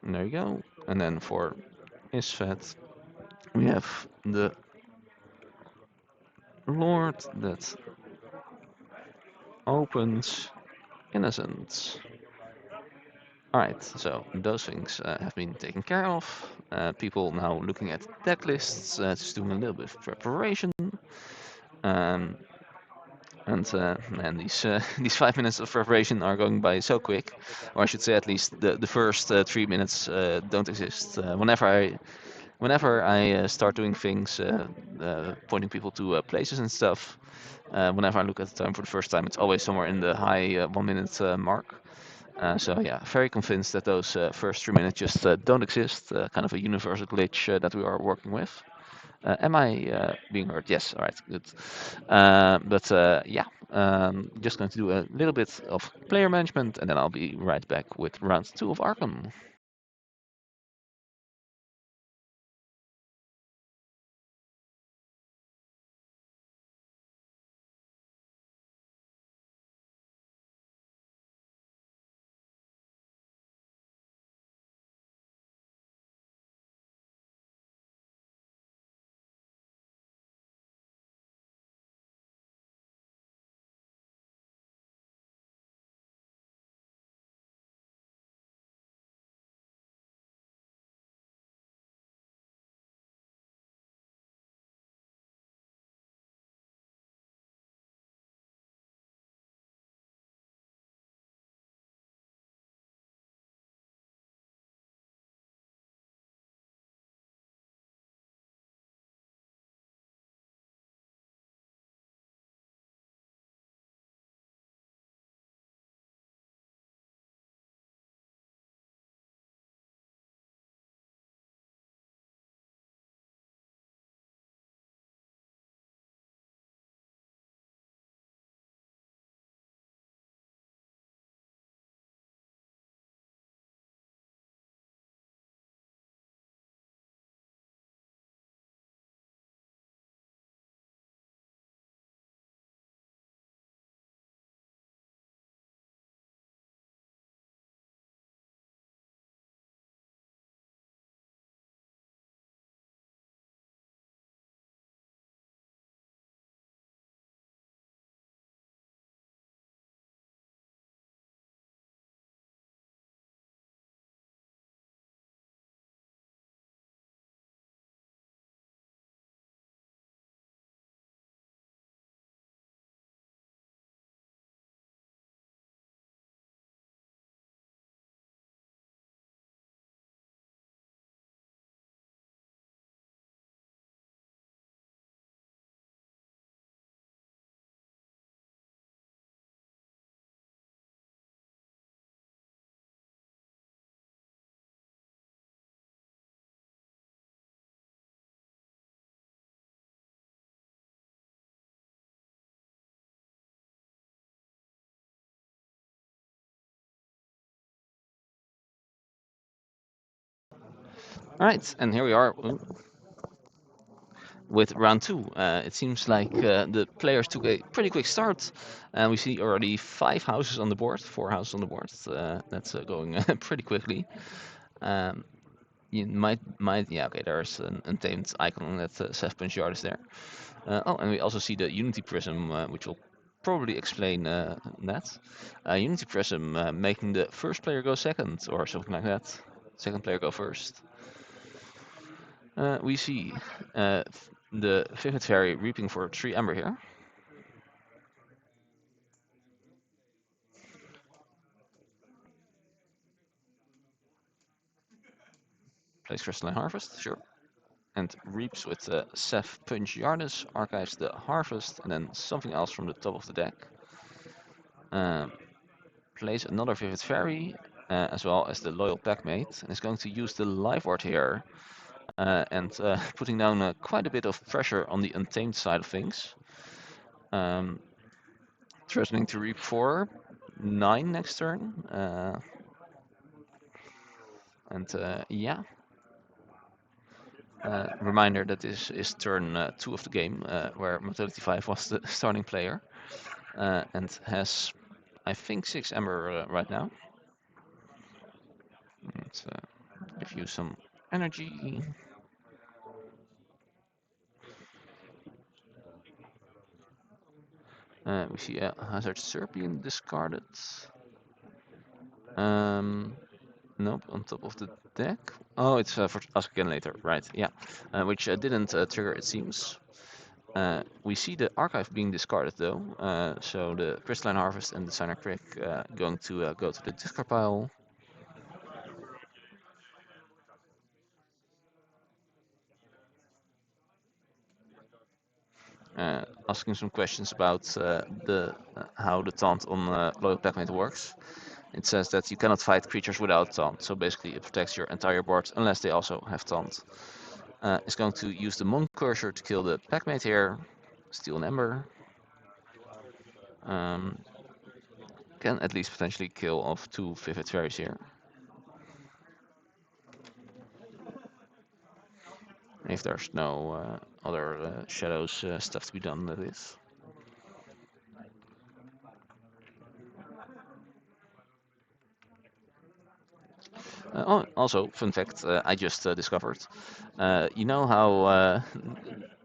There you go. And then for Isvet, we have the Lord that opens innocence. Alright, so those things have been taken care of. People now looking at deck lists, just doing a little bit of preparation. Um, and these these 5 minutes of preparation are going by so quick, or I should say at least the first 3 minutes don't exist. Whenever I start doing things, pointing people to places and stuff, whenever I look at the time for the first time, it's always somewhere in the high 1 minute mark. So yeah, very convinced that those first 3 minutes just don't exist. Kind of a universal glitch that we are working with. Am I being heard? Yes. All right. Good. But yeah, just going to do a little bit of player management, and then I'll be right back with round 2 of Arkham. All right, and here we are with round 2. It seems like the players took a pretty quick start, and we see already 5 houses on the board, 4 houses on the board. That's going pretty quickly. Um, You might, yeah, okay, there's an untamed icon that Seth Punchard is there. Oh, and we also see the Unity Prism, which will probably explain that. Unity Prism making the first player go second, or something like that. Second player go first. We see the Vivid Fairy reaping for 3 Ember here. Plays Crystalline Harvest, sure. And reaps with Seth Punch Yardis, archives the Harvest, and then something else from the top of the deck. Plays another Vivid Fairy, as well as the Loyal Packmate, and is going to use the Life Ward here, and putting down quite a bit of pressure on the Untamed side of things. Threatening to reap for 9 next turn. Yeah. Reminder that this is turn 2 of the game, where Mortality 5 was the starting player, and has, I think, 6 Ember right now. Let's give you some energy. We see a Hazard Serpian discarded. Nope, on top of the deck. Oh, it's for Ask Again Later, right, yeah. Which didn't trigger, it seems. We see the archive being discarded though, so the Crystalline Harvest and the Signer Crick going to go to the discard pile. Asking some questions about how the taunt on Loyal Packmate works. It says that you cannot fight creatures without taunt, so basically it protects your entire board unless they also have taunt. It's going to use the Monk Cursor to kill the Packmate here, steal an Ember. Can at least potentially kill off 2 Vivid Fairies here. If there's no other shadows stuff to be done, that is. Also, fun fact, I just discovered. You know how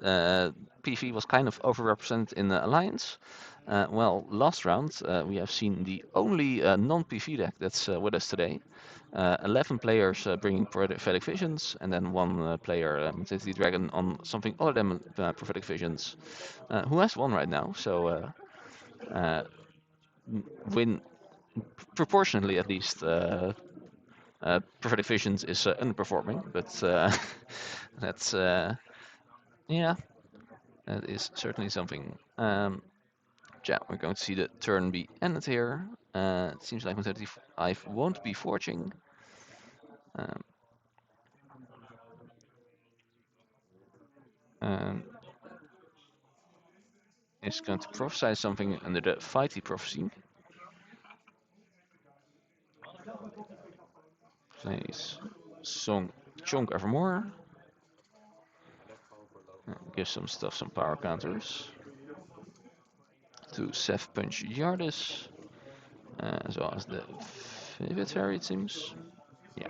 PV was kind of overrepresented in the Alliance? Well, last round we have seen the only non-PV deck that's with us today. 11 players bringing Prophetic Visions, and then 1 player, Mortality Dragon, on something other than Prophetic Visions, who has won right now. So win proportionately, at least. Prophetic Visions is underperforming, but that's yeah, that is certainly something. Yeah, we're going to see the turn be ended here. It seems like Mortality 5 won't be forging. Is going to prophesy something under the Fighty Prophecy. Plays Song Chunk Evermore. Give some stuff some power counters. To Seth Punch Yardis. As well as the Vivid Fairy, it seems. Yeah.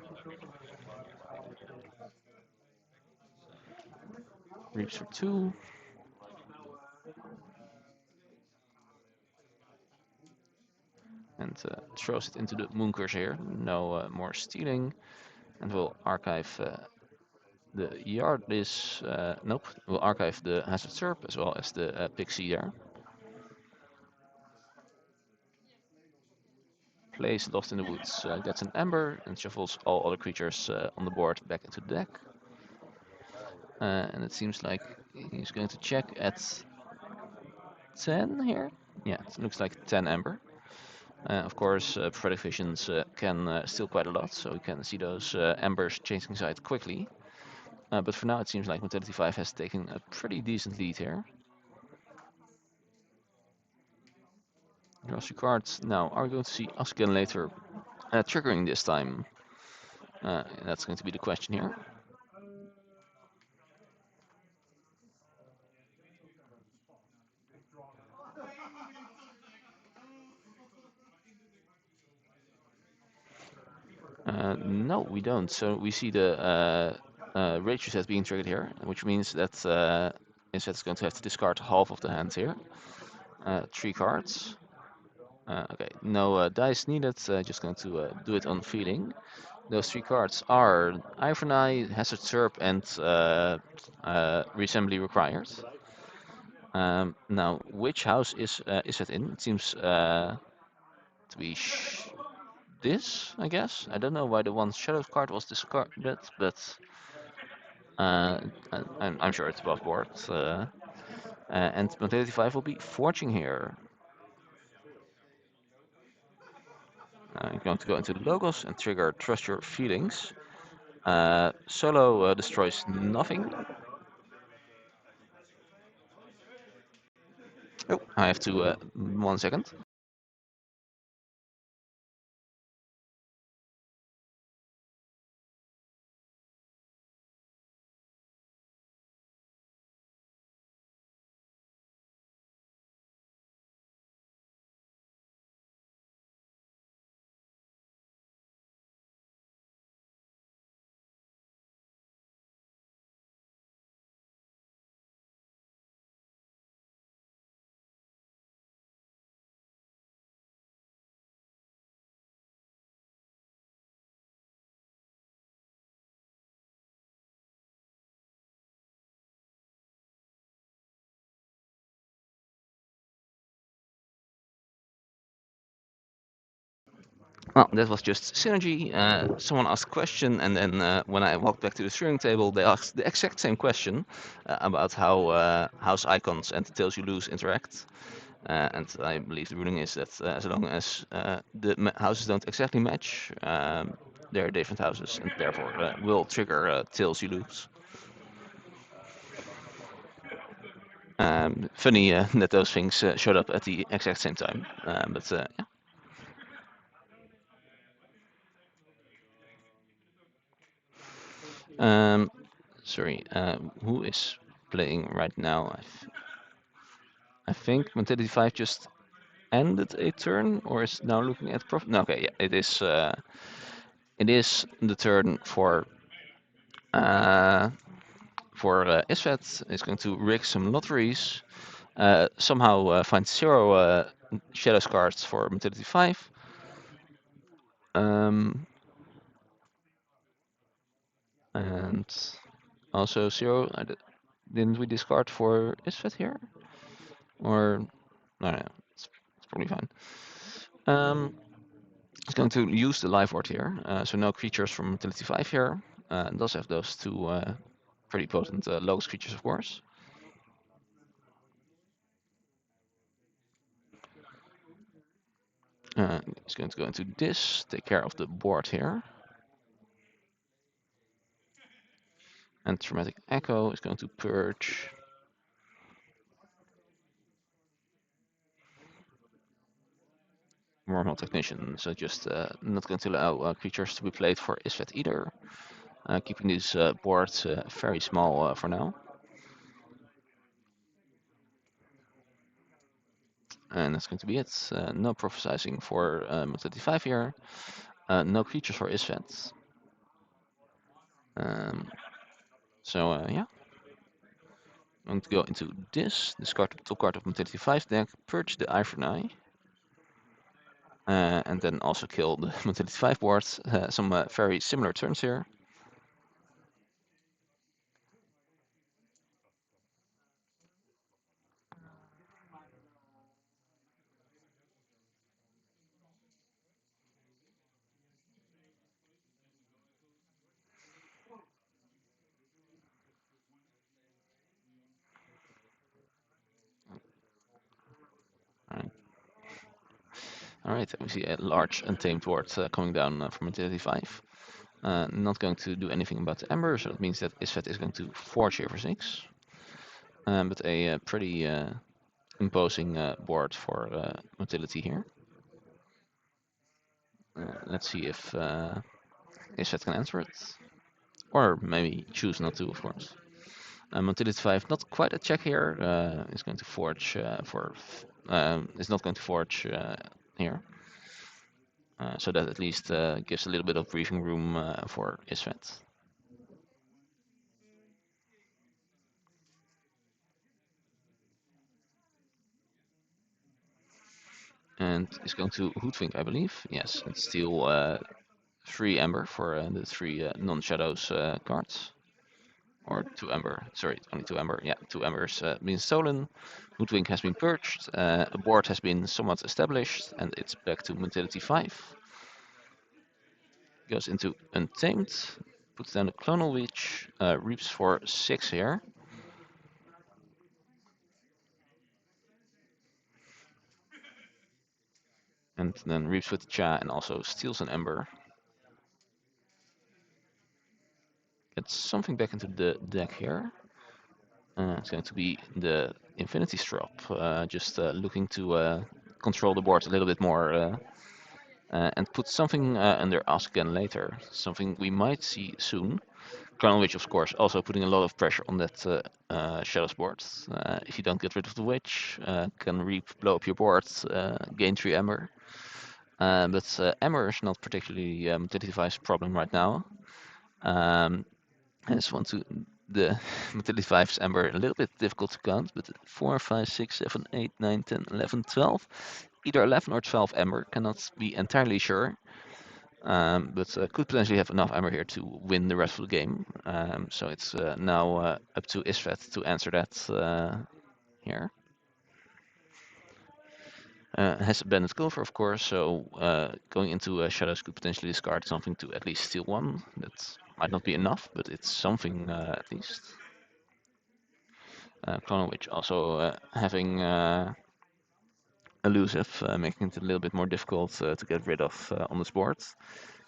Reaps for 2. And throws it into the Moon Curse here. No more stealing. And we'll archive the Yardis. Nope. We'll archive the Hazard Serp as well as the Pixie there. Plays Lost in the Woods. Gets an Ember and shuffles all other creatures on the board back into the deck. And it seems like he's going to check at 10 here. Yeah, it looks like 10 Ember. Of course, Prophetic Visions can steal quite a lot, so we can see those Embers changing side quickly. But for now, it seems like Mortality 5 has taken a pretty decent lead here. Draws your cards. Now, are we going to see Ask Again Later triggering this time? That's going to be the question here. No, we don't. So we see the rage reset being triggered here, which means that Iset's going to have to discard half of the hand here. 3 cards. Okay, no dice needed. Just going to do it on feeling. Those 3 cards are Iverneye, Hazard Serp, and Reassembly Required. Now, which house is it in? It seems to be this, I guess. I don't know why the one shadow card was discarded, but I'm sure it's above board. And Mentality 5 will be forging here. I'm going to go into the logos and trigger Trust Your Feelings. Solo destroys nothing. Oh, I have to 1 second. Well, that was just synergy. Someone asked a question, and then when I walked back to the steering table, they asked the exact same question about how house icons and the tails you lose interact. And I believe the ruling is that as long as the houses don't exactly match, they're different houses, and therefore will trigger tails you lose. Funny that those things showed up at the exact same time, but yeah. Sorry, who is playing right now? I think Mentality 5 just ended a turn, or is now looking at profit. No, okay, yeah, it is. It is the turn for Isvet. Is going to rig some lotteries. Somehow find 0 shadow cards for Mentality 5. And also 0. Didn't we discard for Isvet here? Or no, it's probably fine. It's going to use the life ward here, so no creatures from Mentality 5 here. It does have those 2 pretty potent logos creatures, of course. It's going to go into this, take care of the board here. And Traumatic Echo is going to purge. Wormhole Technician, so just not going to allow creatures to be played for Isvet either. Keeping these boards very small for now. And that's going to be it. No prophesizing for Mentality 5 here. No creatures for Isvet. So yeah. I'm going to go into this, discard the top card of Mentality 5 deck, purge the Iverneye. And then also kill the Mentality 5 board. Some very similar turns here. Alright, we see a large Untamed Ward coming down from Mentality 5. Not going to do anything about the Ember, so that means that Isvet is going to forge here for 6. But a pretty imposing board for Mentality here. Let's see if Isvet can answer it. Or maybe choose not to, of course. Mentality 5, not quite a check here. Is going to forge is not going to forge here. so that at least gives a little bit of breathing room for Isvet. And is going to Hoodwink, I believe. Yes, and steal 3 Ember for the 3 non-shadows cards. Or 2 Ember, sorry, only 2 Ember. Yeah, 2 Embers been stolen. Hoodwink has been purged. A board has been somewhat established, and it's back to Mentality 5. Goes into Untamed, puts down a Clonal Witch, reaps for 6 here. And then reaps with the Cha and also steals an Ember. Gets something back into the deck here. It's going to be the Infinity Strop, just looking to control the board a little bit more and put something under Ask Again later, something we might see soon. Chrono Witch, of course, also putting a lot of pressure on that Shadows board. If you don't get rid of the Witch, can reap, blow up your board, gain 3 Ember. But Ember is not particularly Mentality problem right now. I just want to the Mentality 5's Ember a little bit difficult to count, but 4, 5, 6, 7, 8, 9, 10, 11, 12. Either 11 or 12 Ember, cannot be entirely sure. But could potentially have enough Ember here to win the rest of the game. So it's now up to Isvet to answer that here. Has a Bandit Cover, of course, so going into Shadows could potentially discard something to at least steal 1. That might not be enough, but it's something at least. Chrono Witch also having elusive, making it a little bit more difficult to get rid of on this board.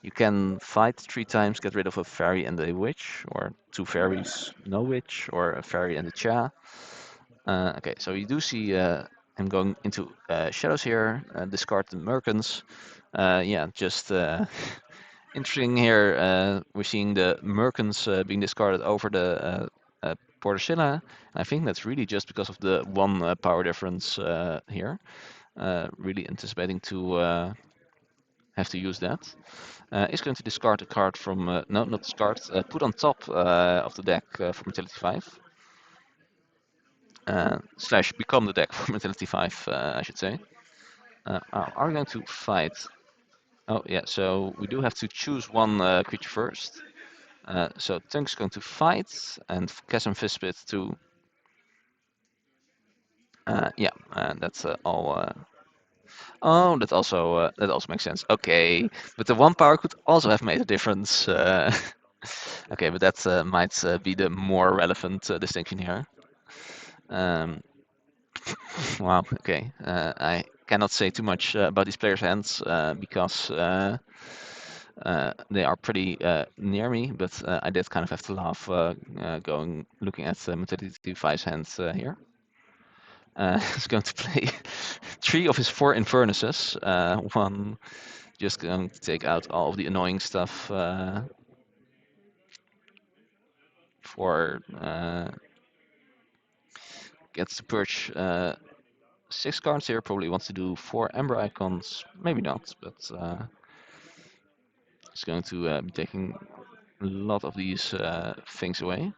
You can fight 3 times, get rid of a fairy and a witch, or 2 fairies, no witch, or a fairy and a cha. Okay, so you do see him going into shadows here, discard the Merkins. Yeah, just interesting here. We're seeing the Merkins being discarded over the Portacilla. I think that's really just because of the 1 power difference here. Really anticipating to have to use that. Is going to discard a card from, no, not discard, put on top of the deck for Mentality 5. Slash become the deck for Mentality 5, I should say. Are we going to fight? Oh, yeah, so we do have to choose 1 creature first. So Tunk's going to fight, and Chasm Fistpit to... yeah, that's all... Oh, that also makes sense. Okay, but the 1 power could also have made a difference. Okay, but that might be the more relevant distinction here. Wow, okay. I cannot say too much about these players' hands because they are pretty near me, but I did kind of have to laugh looking at Mentality 5's hands here. He's going to play 3 of his 4 Infernuses. 1 just going to take out all of the annoying stuff for gets to purge 6 cards here. Probably wants to do 4 Ember Icons, maybe not, but he's going to be taking a lot of these things away.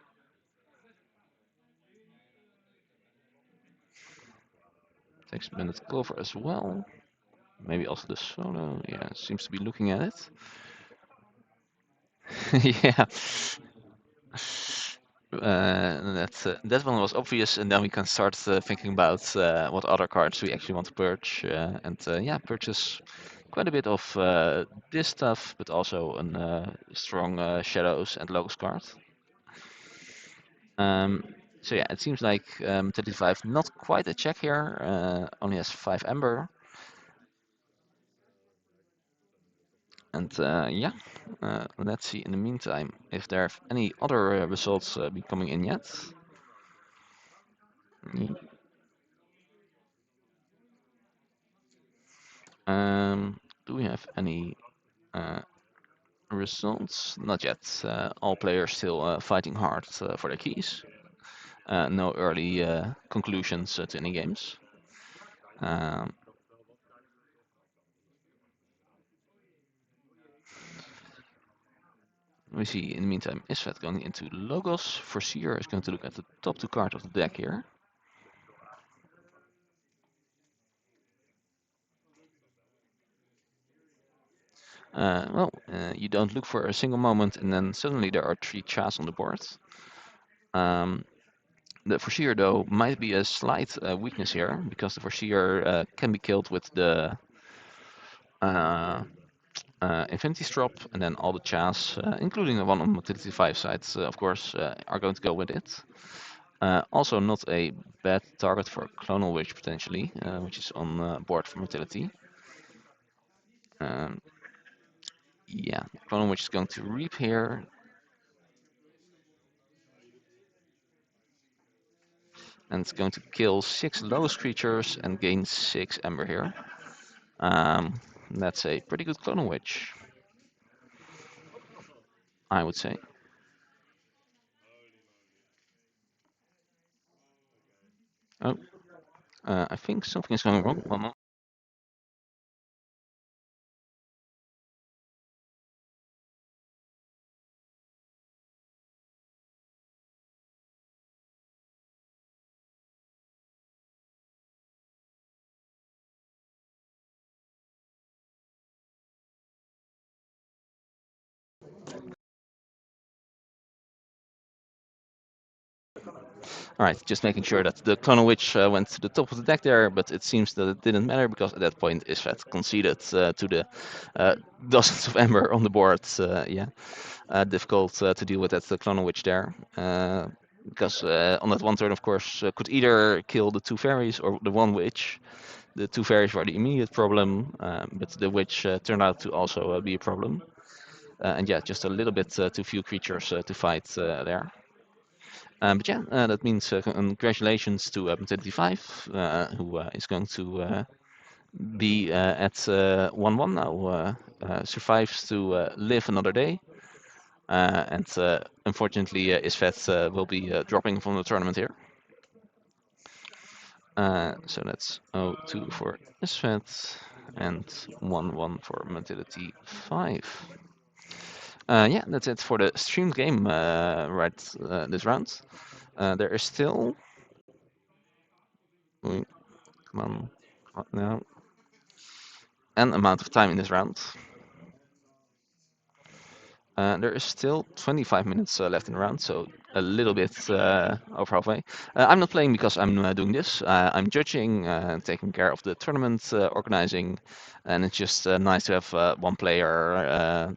Takes Bandit Clover as well. Maybe also the solo. Yeah, seems to be looking at it. Yeah. That one was obvious, and then we can start thinking about what other cards we actually want to purge. Yeah, purchase quite a bit of this stuff, but also a strong Shadows and Logos card. So yeah, it seems like 35 not quite a check here. Only has 5 Ember. And yeah, let's see in the meantime if there are any other results be coming in yet. Do we have any results? Not yet. All players still fighting hard for their keys. No early conclusions to any games. We see in the meantime Isfet going into Logos. Foreseer is going to look at the top two cards of the deck here. You don't look for a single moment and then suddenly there are 3 Chas on the board. The Foreseer though might be a slight weakness here, because the Foreseer can be killed with the Infinity Strop, and then all the Chas, including the one on Motility 5 sides, of course, are going to go with it. Also not a bad target for Clonal Witch potentially, which is on board for Motility. Yeah, Clonal Witch is going to reap here. And it's going to kill 6 lowest creatures and gain 6 Ember here. That's a pretty good Clonal Witch, I would say. Oh, I think something is going wrong. One more. Alright, just making sure that the Clonal Witch went to the top of the deck there, but it seems that it didn't matter, because at that point Isfet conceded to the dozens of Ember on the board. Yeah, difficult to deal with that Clonal Witch there. Because on that one turn, of course, could either kill the 2 fairies or the 1 witch. The 2 fairies were the immediate problem, but the witch turned out to also be a problem. And yeah, just a little bit too few creatures to fight there. But yeah, that means congratulations to Motility 5, who is going to be at 1-1 now, survives to live another day. And unfortunately, Isfet will be dropping from the tournament here. So that's 0-2 for Isfet and 1-1 for Motility 5. Yeah, that's it for the streamed game this round. There is still... Come on, now. An amount of time in this round. There is still 25 minutes left in the round, so a little bit over halfway. I'm not playing because I'm doing this. I'm judging, taking care of the tournament organizing, and it's just nice to have one player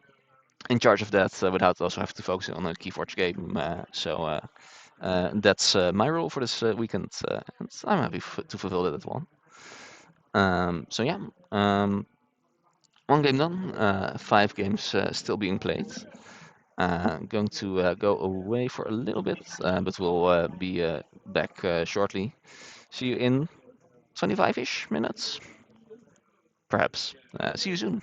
in charge of that without also having to focus on a Keyforge game. So that's my role for this weekend, and I'm happy to fulfill that one. So yeah, 1 game done, 5 games still being played. Going to go away for a little bit, but we'll be back shortly. See you in 25-ish minutes, perhaps. See you soon.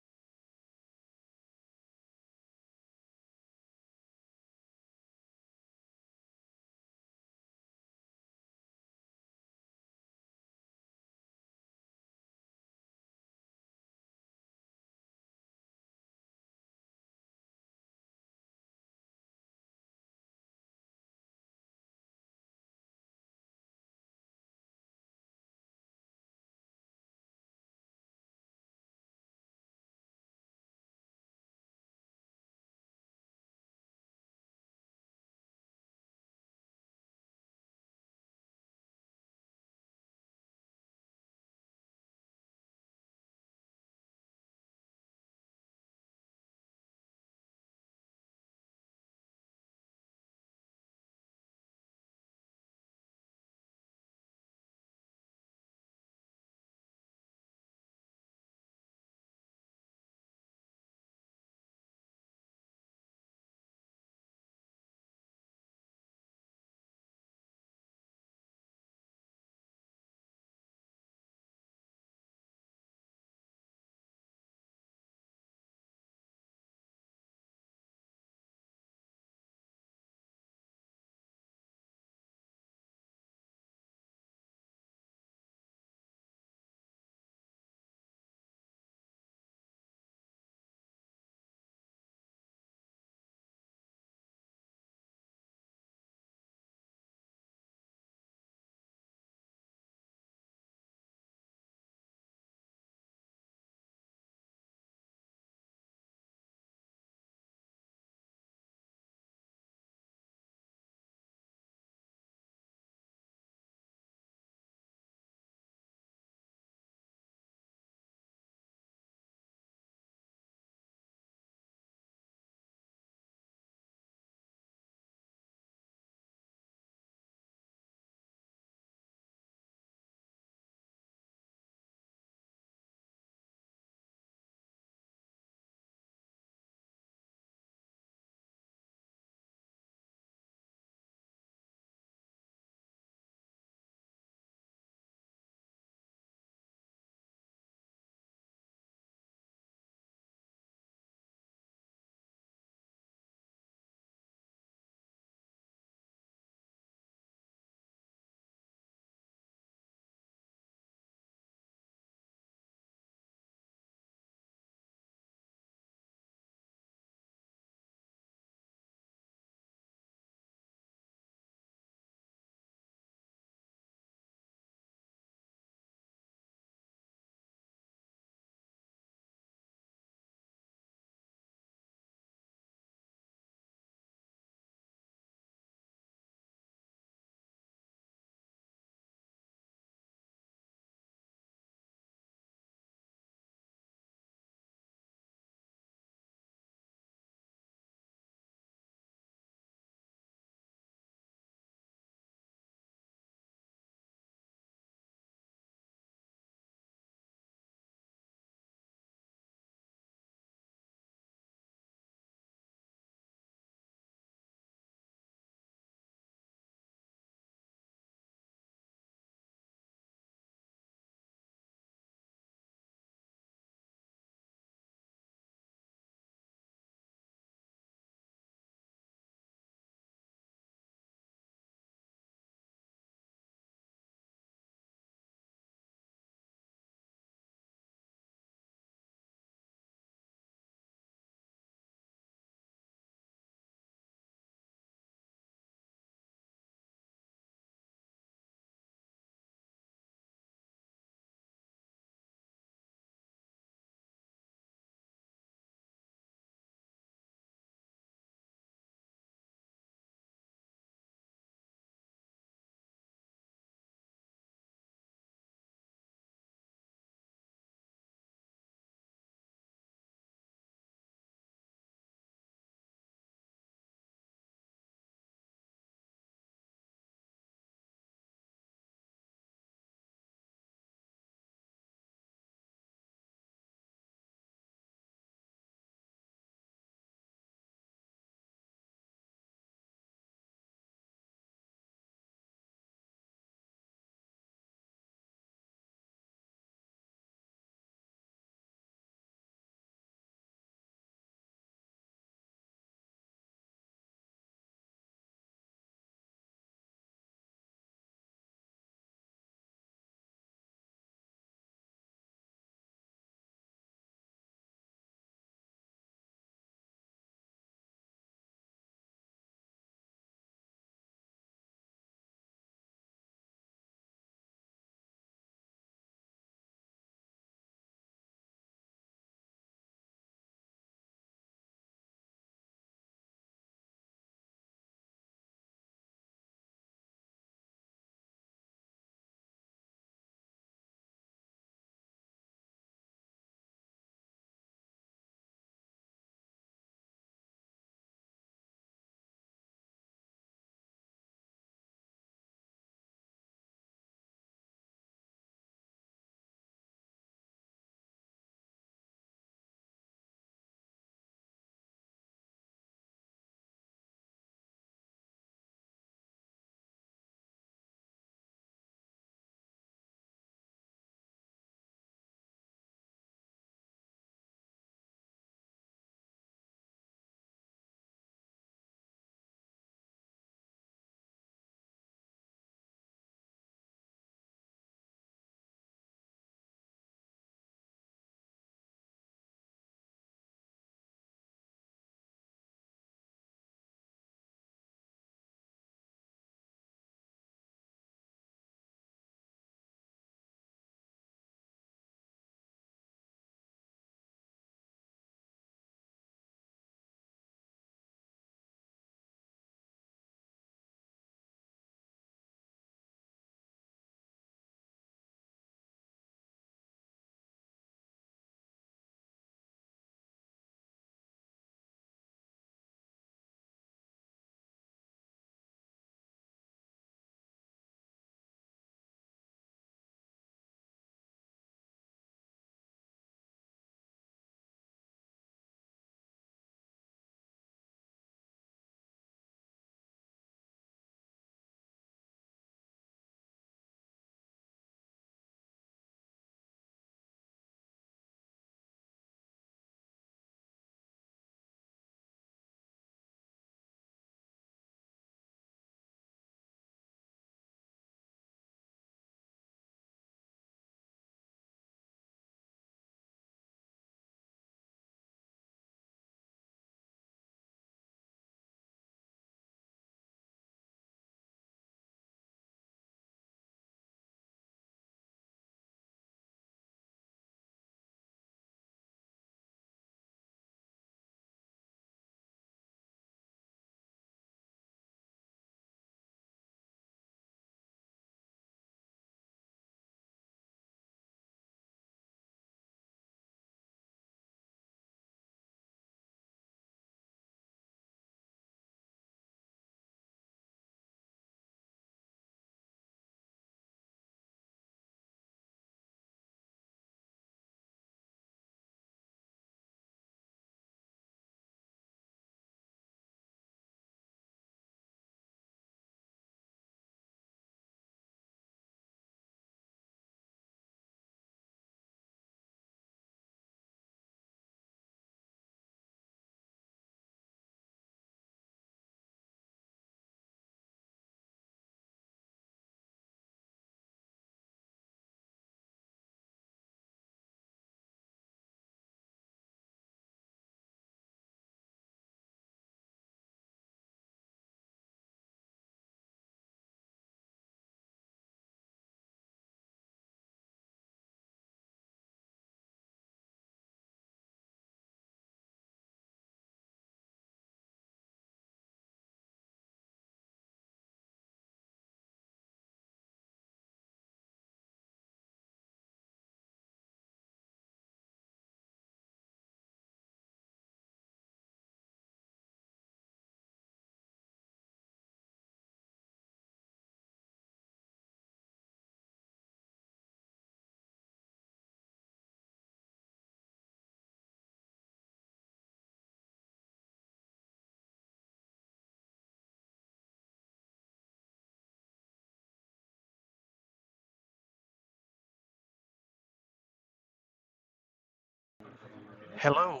Hello.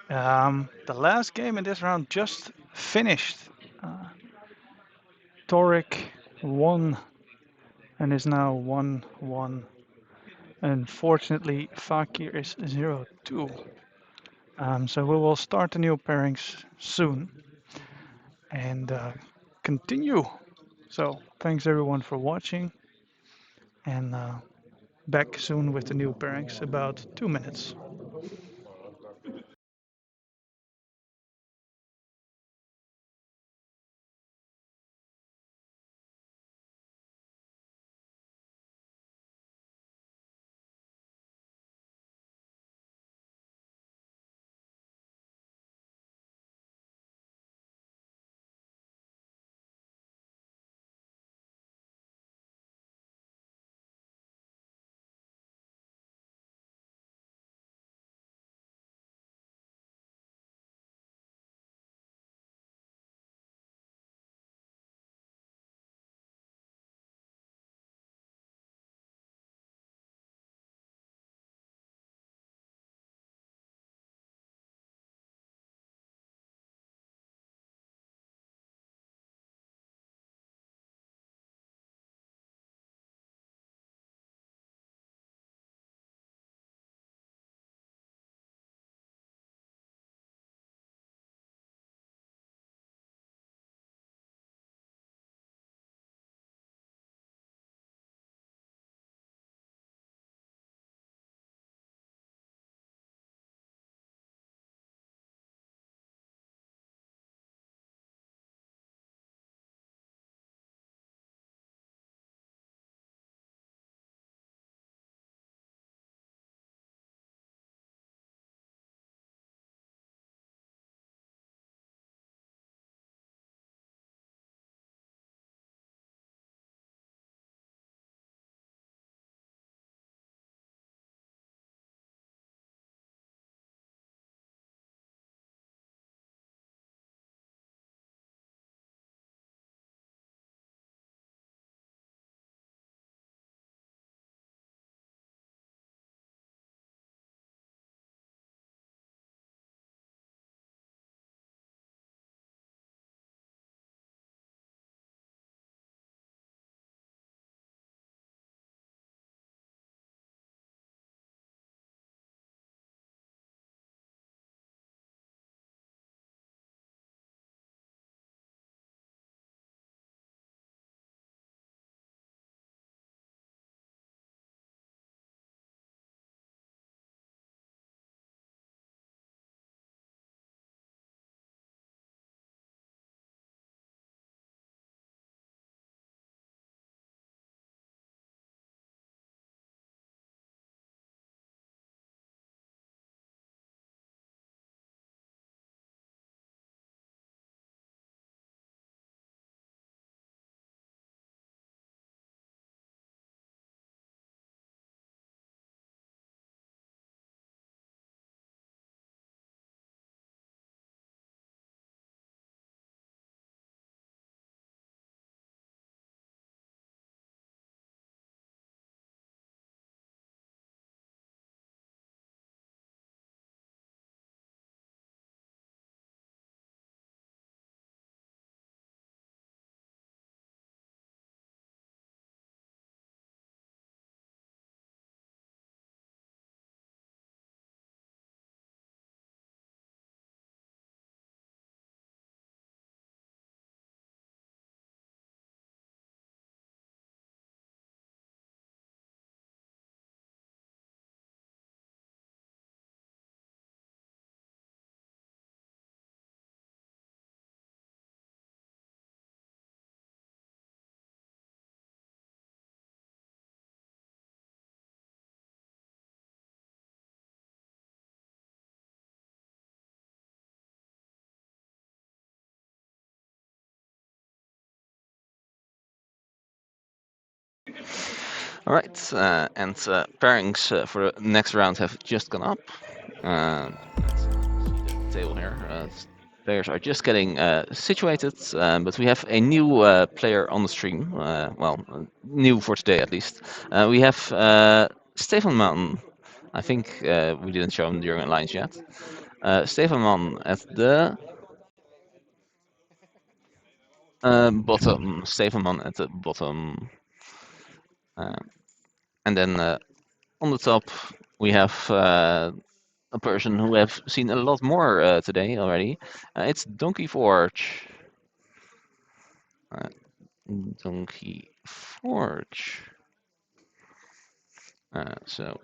The last game in this round just finished. Uh, Toric won and is now 1-1. Unfortunately, Fakir is 0-2. So we will start the new pairings soon and continue. So thanks everyone for watching and back soon with the new pairings, about 2 minutes. All right, and pairings for the next round have just gone up. Let's see the table here. Players are just getting situated, but we have a new player on the stream. New for today at least. We have Stefan Mountain I think we didn't show him during Alliance yet. Stefanman at the bottom. Stefanman at the bottom. And then on the top, we have a person who have seen a lot more today already. It's Donkey Forge. Donkey Forge. So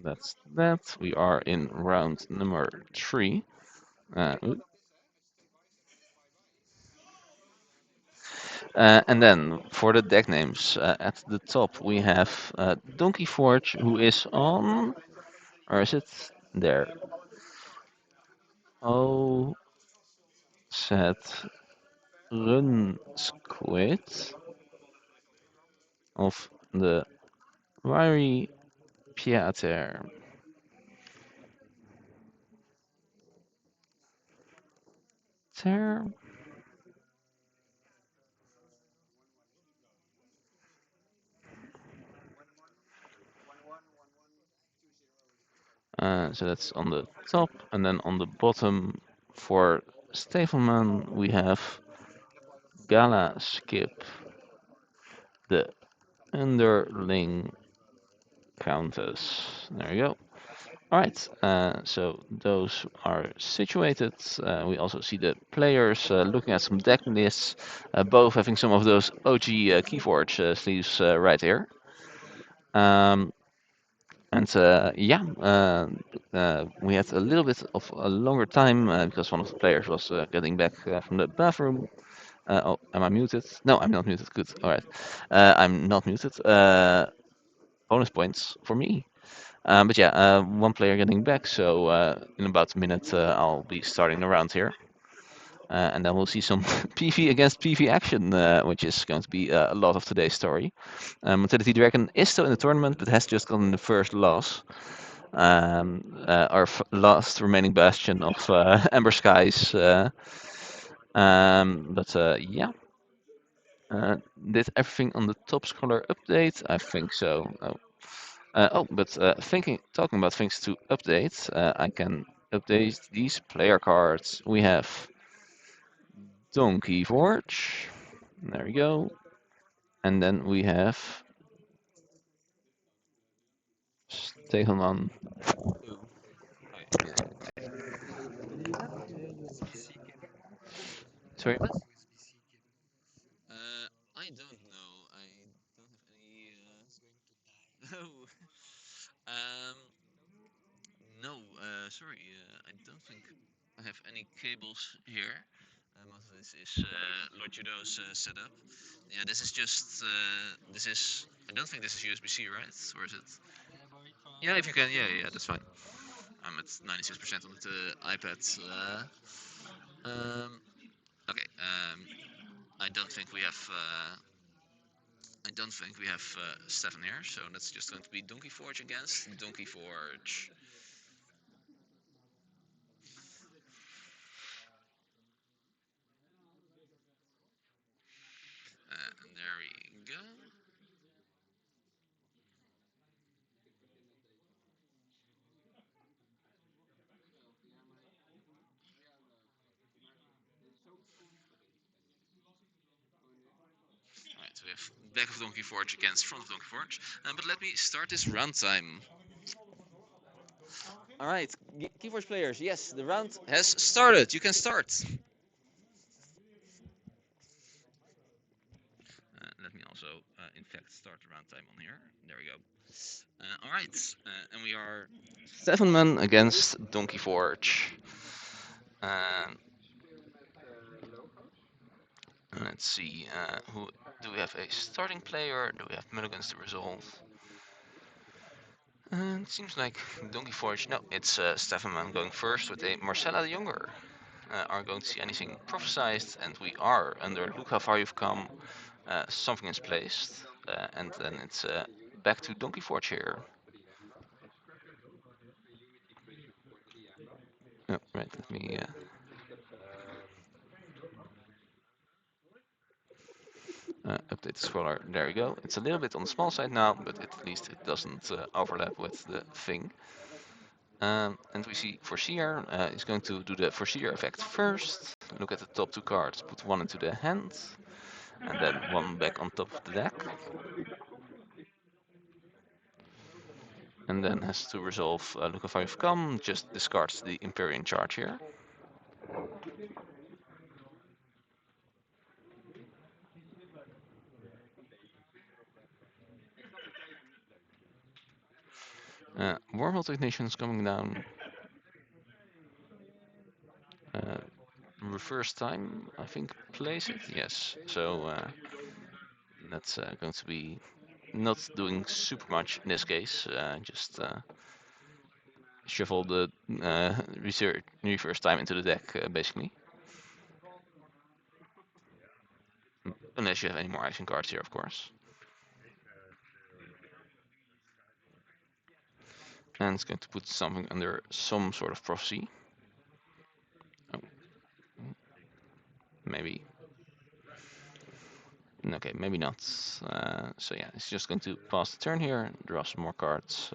that's that. We are in round number 3. And then for the deck names, at the top we have Donkey Forge, who is on, or is it there? Oh, set Run Squid of the Wary Pieter. There. So that's on the top, and then on the bottom for Stefanman we have Gala Skip, the underling countess. There you go. All right, so those are situated. We also see the players looking at some deck lists, both having some of those OG Keyforge sleeves right here. And yeah, we had a little bit of a longer time because one of the players was getting back from the bathroom. Oh, am I muted? No, I'm not muted. Good. All right, I'm not muted. Bonus points for me. But yeah, one player getting back, so in about a minute I'll be starting the round here. And then we'll see some PV against PV action, which is going to be a lot of today's story. Mortality Dragon is still in the tournament, but has just gotten the first loss. Our last remaining bastion of Ember Skies. But yeah. Did everything on the top scholar update? I think so. But talking about things to update, I can update these player cards. We have Donkey Forge. There we go. And then we have Stegelman. Sorry, what? I don't know. I don't have any. No. Um, no. Sorry. I don't think I have any cables here. Most of this is Lord Judo's setup. Yeah, this is just. This is. I don't think this is USB-C, right? Or is it? Yeah, if you can. Yeah, yeah, that's fine. I'm at 96% on the iPad. Um, okay. I don't think we have. I don't think we have Stefan here, so that's just going to be Donkey Forge against Donkey Forge. And there we go. Alright, we have back of Donkey Forge against front of Donkey Forge. But let me start this round time. Alright, Keyforge players, yes, the round has started. You can start. Let me also, in fact, start the round time on here. There we go. Alright, and we are 7 men against Donkey Forge. Let's see, who do we have a starting player? Do we have mulligans to resolve? It seems like Donkey Forge. No, it's Stefanman going first with a Marcella the Younger. Are going to see anything prophesized, and we are under look how far you've come. Something is placed, and then it's back to Donkey Forge here. Oh, right, let me. Update the scroller. There we go. It's a little bit on the small side now, but at least it doesn't overlap with the thing. And we see Foreseer is going to do the Foreseer effect first. Look at the top two cards, put one into the hand, and then one back on top of the deck. And then has to resolve look how you've come, just discards the Empyrean charge here. Wormhole Technician is coming down. Reverse time, I think, plays it, yes. So that's going to be not doing super much in this case, just shuffle the reverse time into the deck, basically. Unless you have any more action cards here, of course. And it's going to put something under some sort of prophecy. Oh. Maybe. Okay, maybe not. So yeah, it's just going to pass the turn here, draw some more cards.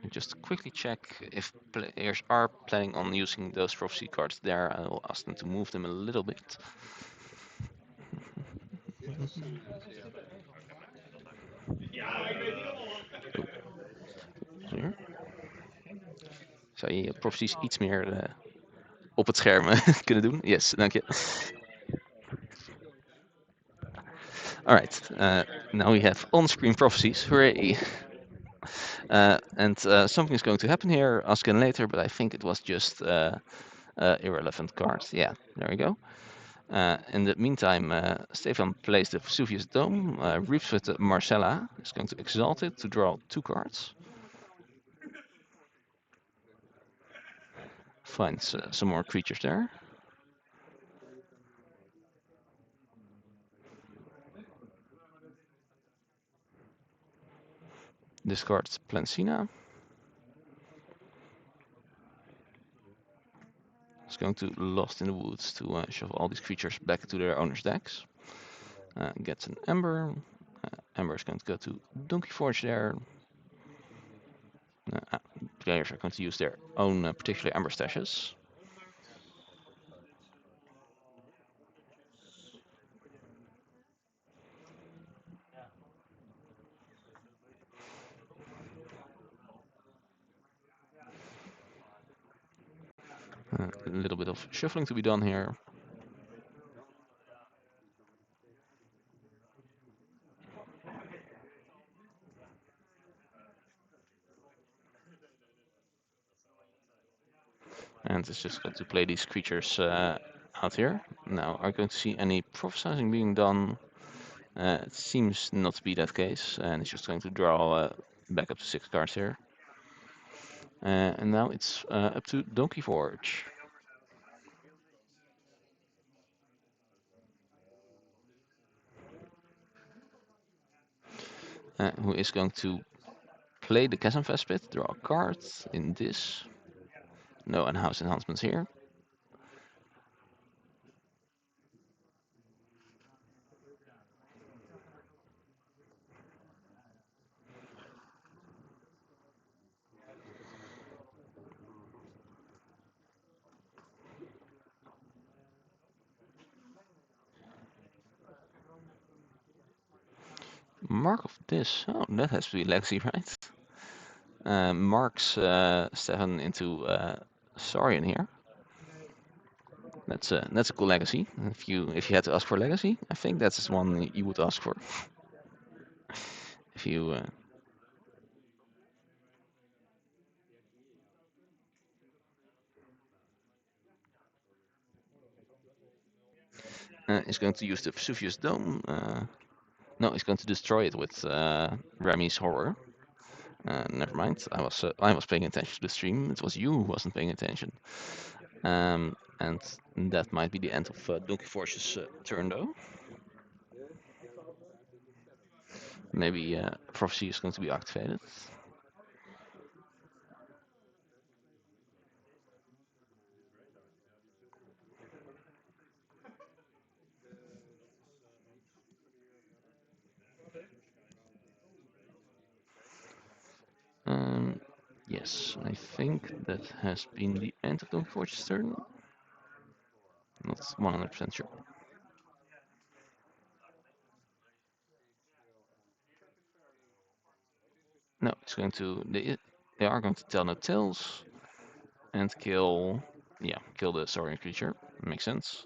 And just quickly check if players are planning on using those prophecy cards there. I will ask them to move them a little bit. Hier. Zou je prophecies iets meer op het scherm kunnen doen? Yes, dank je. Alright, now we have on-screen prophecies, hooray! And something is going to happen here, ask again later, but I think it was just irrelevant card. Yeah, there we go. In the meantime, Stefan plays the Vesuvius Dome, reaps with the Marcella, is going to exalt it to draw 2 cards. Finds some more creatures there. Discards Plancina. It's going to Lost in the Woods to shove all these creatures back to their owner's decks. Gets an Ember. Ember is going to go to Donkey Forge there. Players are going to use their own particular Ember stashes. A little bit of shuffling to be done here. And it's just going to play these creatures out here. Now, are you going to see any prophesizing being done? It seems not to be that case, and it's just going to draw back up to 6 cards here. And now it's up to Donkey Forge. Who is going to play the Chasm Vespit, draw a card in this. No in-house enhancements here. Mark of this. Oh, that has to be legacy, right? Marks 7 into Saurian here. That's a cool legacy. If you had to ask for legacy, I think that's one you would ask for. If you is going to use the Vesuvius Dome. No, he's going to destroy it with Remy's Horror. Never mind. I was paying attention to the stream. It was you who wasn't paying attention. And that might be the end of Donkey Forge's turn, though. Maybe Prophecy is going to be activated. Yes, I think that has been the end of Donkey Forge's turn. Not 100% sure. No, it's going to. They are going to tell no tales and kill. Yeah, kill the saurian creature. Makes sense.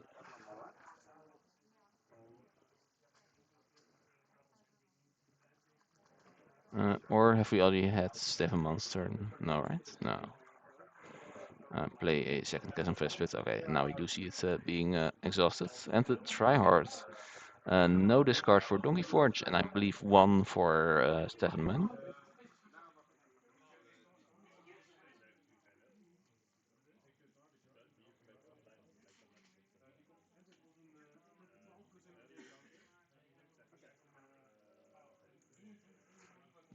Or have we already had Stefan's turn? No, right? No. Play a second Chasm Vesprit. Okay, now we do see it being exhausted. And the tryhard. No discard for Donkey Forge, and I believe one for Stefan.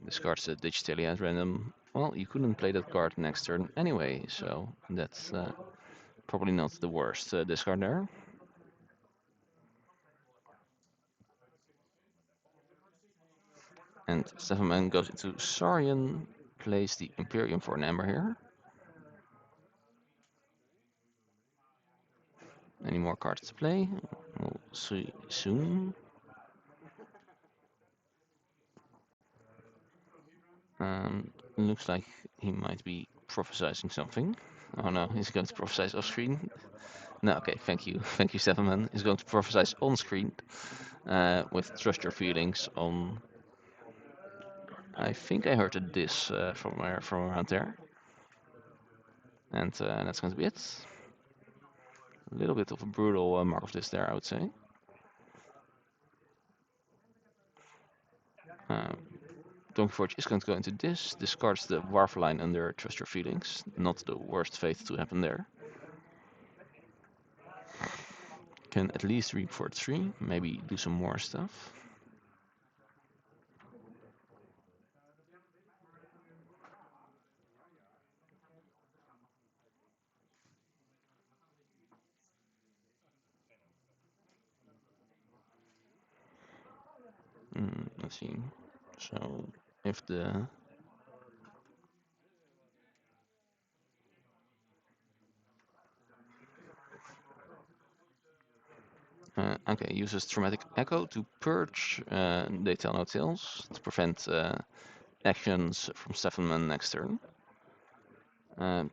Discards digitally at random. Well, you couldn't play that card next turn anyway, so that's probably not the worst discard there. And Stefan goes into Saurian, plays the Imperium for an Ember here. Any more cards to play? We'll see soon. Looks like he might be prophesizing something. Oh no, he's going to prophesize off screen. No, okay, thank you. Thank you, Stefan. He's going to prophesize on screen with Trust Your Feelings on. I think I heard this from around there. And that's going to be it. A little bit of a brutal mark of this there, I would say. Donkey Forge is going to go into this, discards the Warf line under Trust Your Feelings. Not the worst fate to happen there. Can at least reap for 3, maybe do some more stuff. Let's see. So if the okay, uses Traumatic Echo to purge They Tell No Tales to prevent actions from Stefan next turn.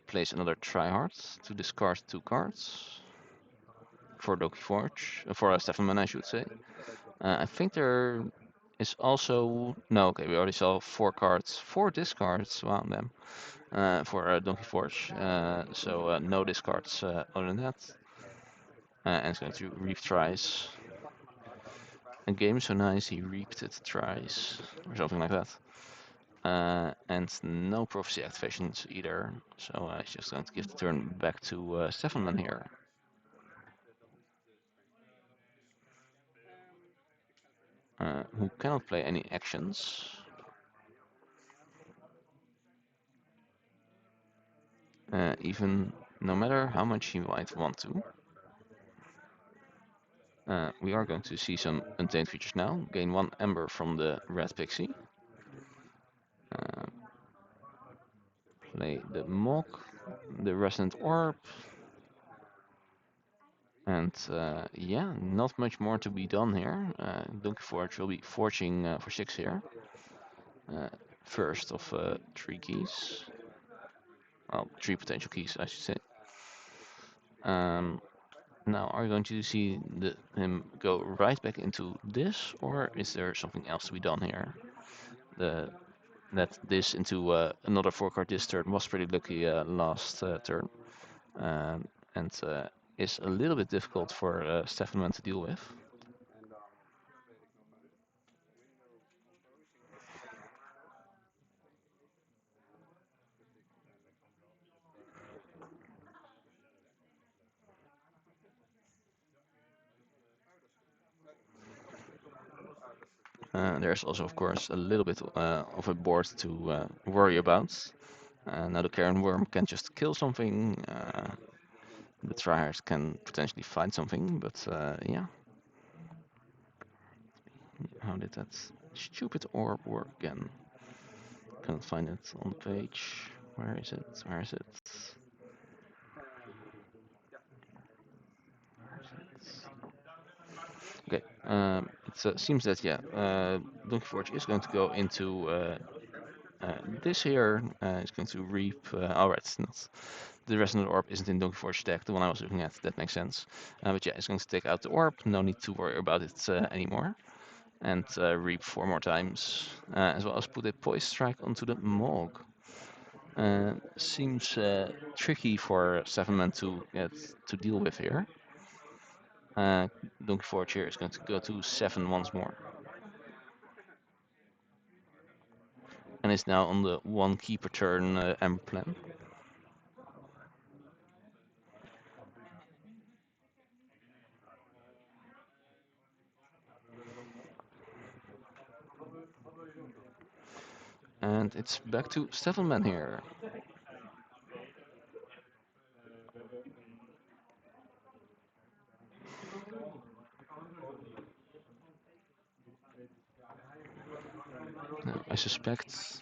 Plays another tryhard to discard 2 cards for Donkey Forge, for Stefan, I should say. I think there is also no. Okay, we already saw 4 cards, 4 discards. Wow, them for Donkey Forge. So no discards other than that. And it's going to reap tries. A game so nice he reaped it tries, or something like that. And no prophecy activations either. So he's just going to give the turn back to Stefan here. Who cannot play any actions. Even no matter how much he might want to. We are going to see some untamed features now. Gain 1 Ember from the Red Pixie. Play the Mock, the Resonant Orb. And yeah, not much more to be done here. Donkey Forge will be forging for 6 here. First of 3 keys. Well, 3 potential keys, I should say. Now, are you going to see him go right back into this, or is there something else to be done here? That this into another 4-card this turn was pretty lucky last turn, and is a little bit difficult for Stefan to deal with. There's also, of course, a little bit of a board to worry about. Now the Karen Worm can just kill something. The Tryhards can potentially find something, but yeah. How did that stupid orb work again? Can't find it on the page. Where is it? Where is it? Okay. It seems that yeah, Donkey Forge is going to go into this here. It's going to reap. Alright, it's not. The Resonant Orb isn't in Donkey Forge deck, the one I was looking at. That makes sense. But yeah, it's going to take out the orb. No need to worry about it anymore. And reap 4 more times, as well as put a Poise Strike onto the Mog. Seems tricky for 7-man to get to deal with here. Donkey Forge here is going to go to 7 once more. And is now on the 1 key per turn Ember plan. And it's back to 7-man here. Now, I suspect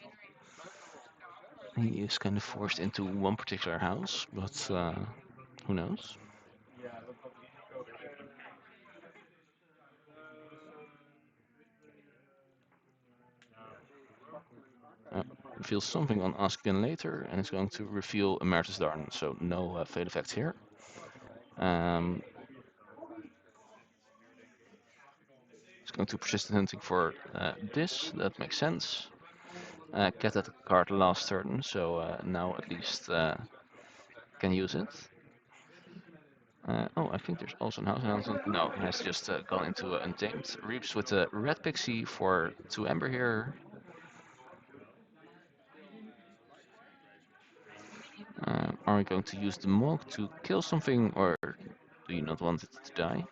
he is kind of forced into one particular house, but who knows? Reveals something on Ask Again Later, and it's going to reveal Emeritus Darn, so no fade effects here. It's going to Persistent Hunting for this, that makes sense. Get that card last turn, so now at least can use it. Oh, I think there's also an house announcement. No, it has just gone into Untamed. Reaps with a red pixie for 2 Ember here. Are we going to use the Mog to kill something, or do you not want it to die?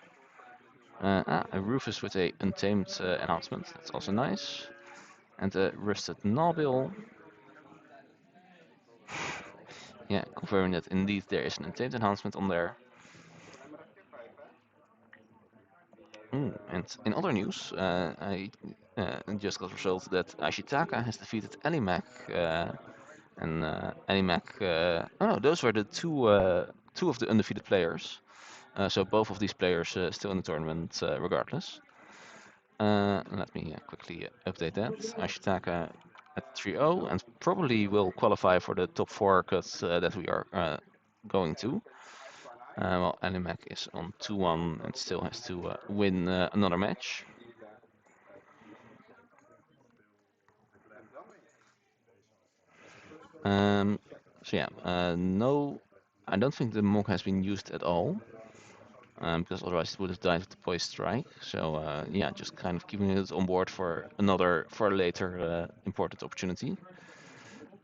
A Rufus with a Untamed announcement. That's also nice. And a Rusted Nabil. Yeah, confirming that indeed there is an Untamed enhancement on there. And in other news, I just got result that Ashitaka has defeated Elimac, and Elimac. Oh no, those were the two of the undefeated players. So both of these players still in the tournament, regardless. Let me quickly update that. Ashitaka at 3-0 and probably will qualify for the top 4 cuts that we are going to. Well, Animac is on 2-1 and still has to win another match. So yeah, no, I don't think the Mog has been used at all. Because otherwise it would have died with the Poise Strike. So yeah, just kind of keeping it on board for a later important opportunity.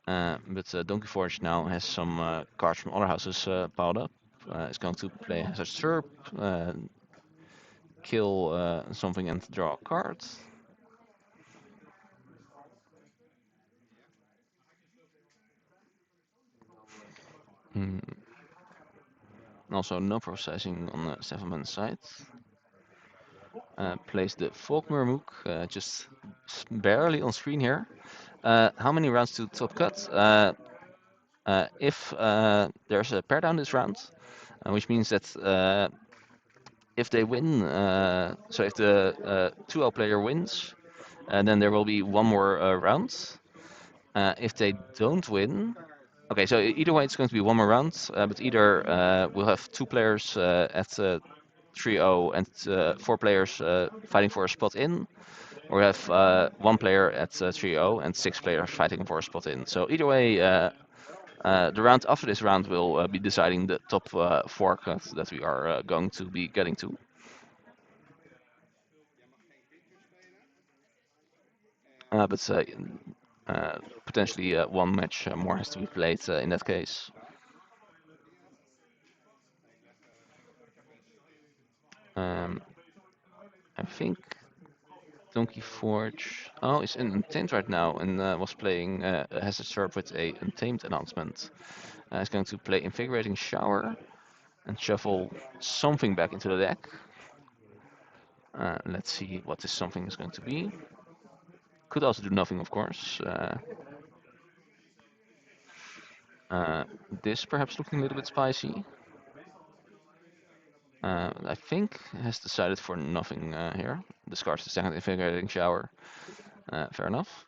But Donkey Forge now has some cards from other houses piled up. It's going to play Hazard Serp, kill something and draw a card. Hmm. Also, no processing on the 7-man side. Plays the Volkmer Mook, just barely on screen here. How many rounds to top cut? If there's a pair down this round, which means that if they win, so if the 2L player wins, then there will be 1 more round. If they don't win, okay, so either way it's going to be 1 more round, but either we'll have 2 players at 3-0 and 4 players fighting for a spot in, or we have 1 player at 3-0 and 6 players fighting for a spot in. So either way, the round after this round will be deciding the top 4 cuts that we are going to be getting to. But potentially 1 match more has to be played in that case. I think Donkey Forge. Oh, it's in Untamed right now and was playing has a serve with a Untamed announcement. It's going to play Invigorating Shower and shuffle something back into the deck. Let's see what this something is going to be. Could also do nothing, of course. Uh, this perhaps looking a little bit spicy. I think has decided for nothing here. Discards the second invigorating shower. Fair enough.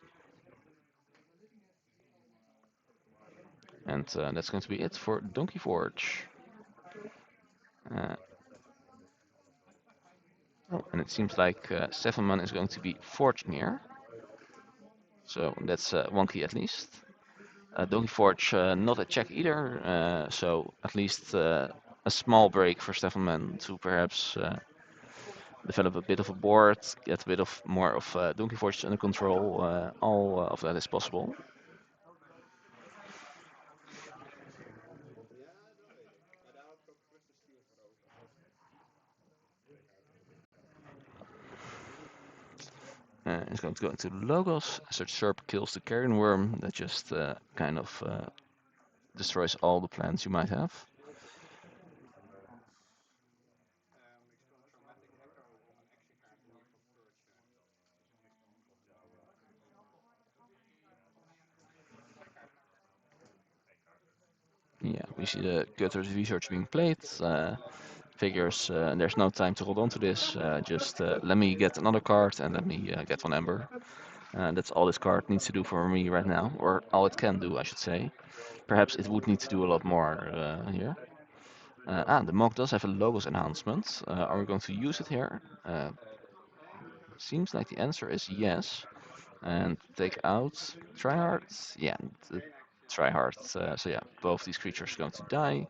And that's going to be it for Donkey Forge. Uh, oh, and it seems like 7-man is going to be forging here. So that's wonky at least. Donkey Forge not a check either, so at least a small break for Stefan to perhaps develop a bit of a board, get a bit of more of Donkey Forge under control. All of that is possible. Ja, dat weet ik. Maar daar had ik ook gerust een stiel voor over. It's going to go into logos. Such sharp kills the carrion worm that just kind of destroys all the plans you might have. Ik speel Traumatic Echo om een actionkaart in ieder geval purge. Yeah, we see the Cutter's research being played. Figures there's no time to hold on to this. Just let me get another card and let me get one ember. That's all this card needs to do for me right now, or all it can do, I should say. Perhaps it would need to do a lot more here. The Monk does have a logos enhancement. Are we going to use it here? Seems like the answer is yes. And take out Tryhard. Yeah, Tryhard. So yeah, both these creatures are going to die.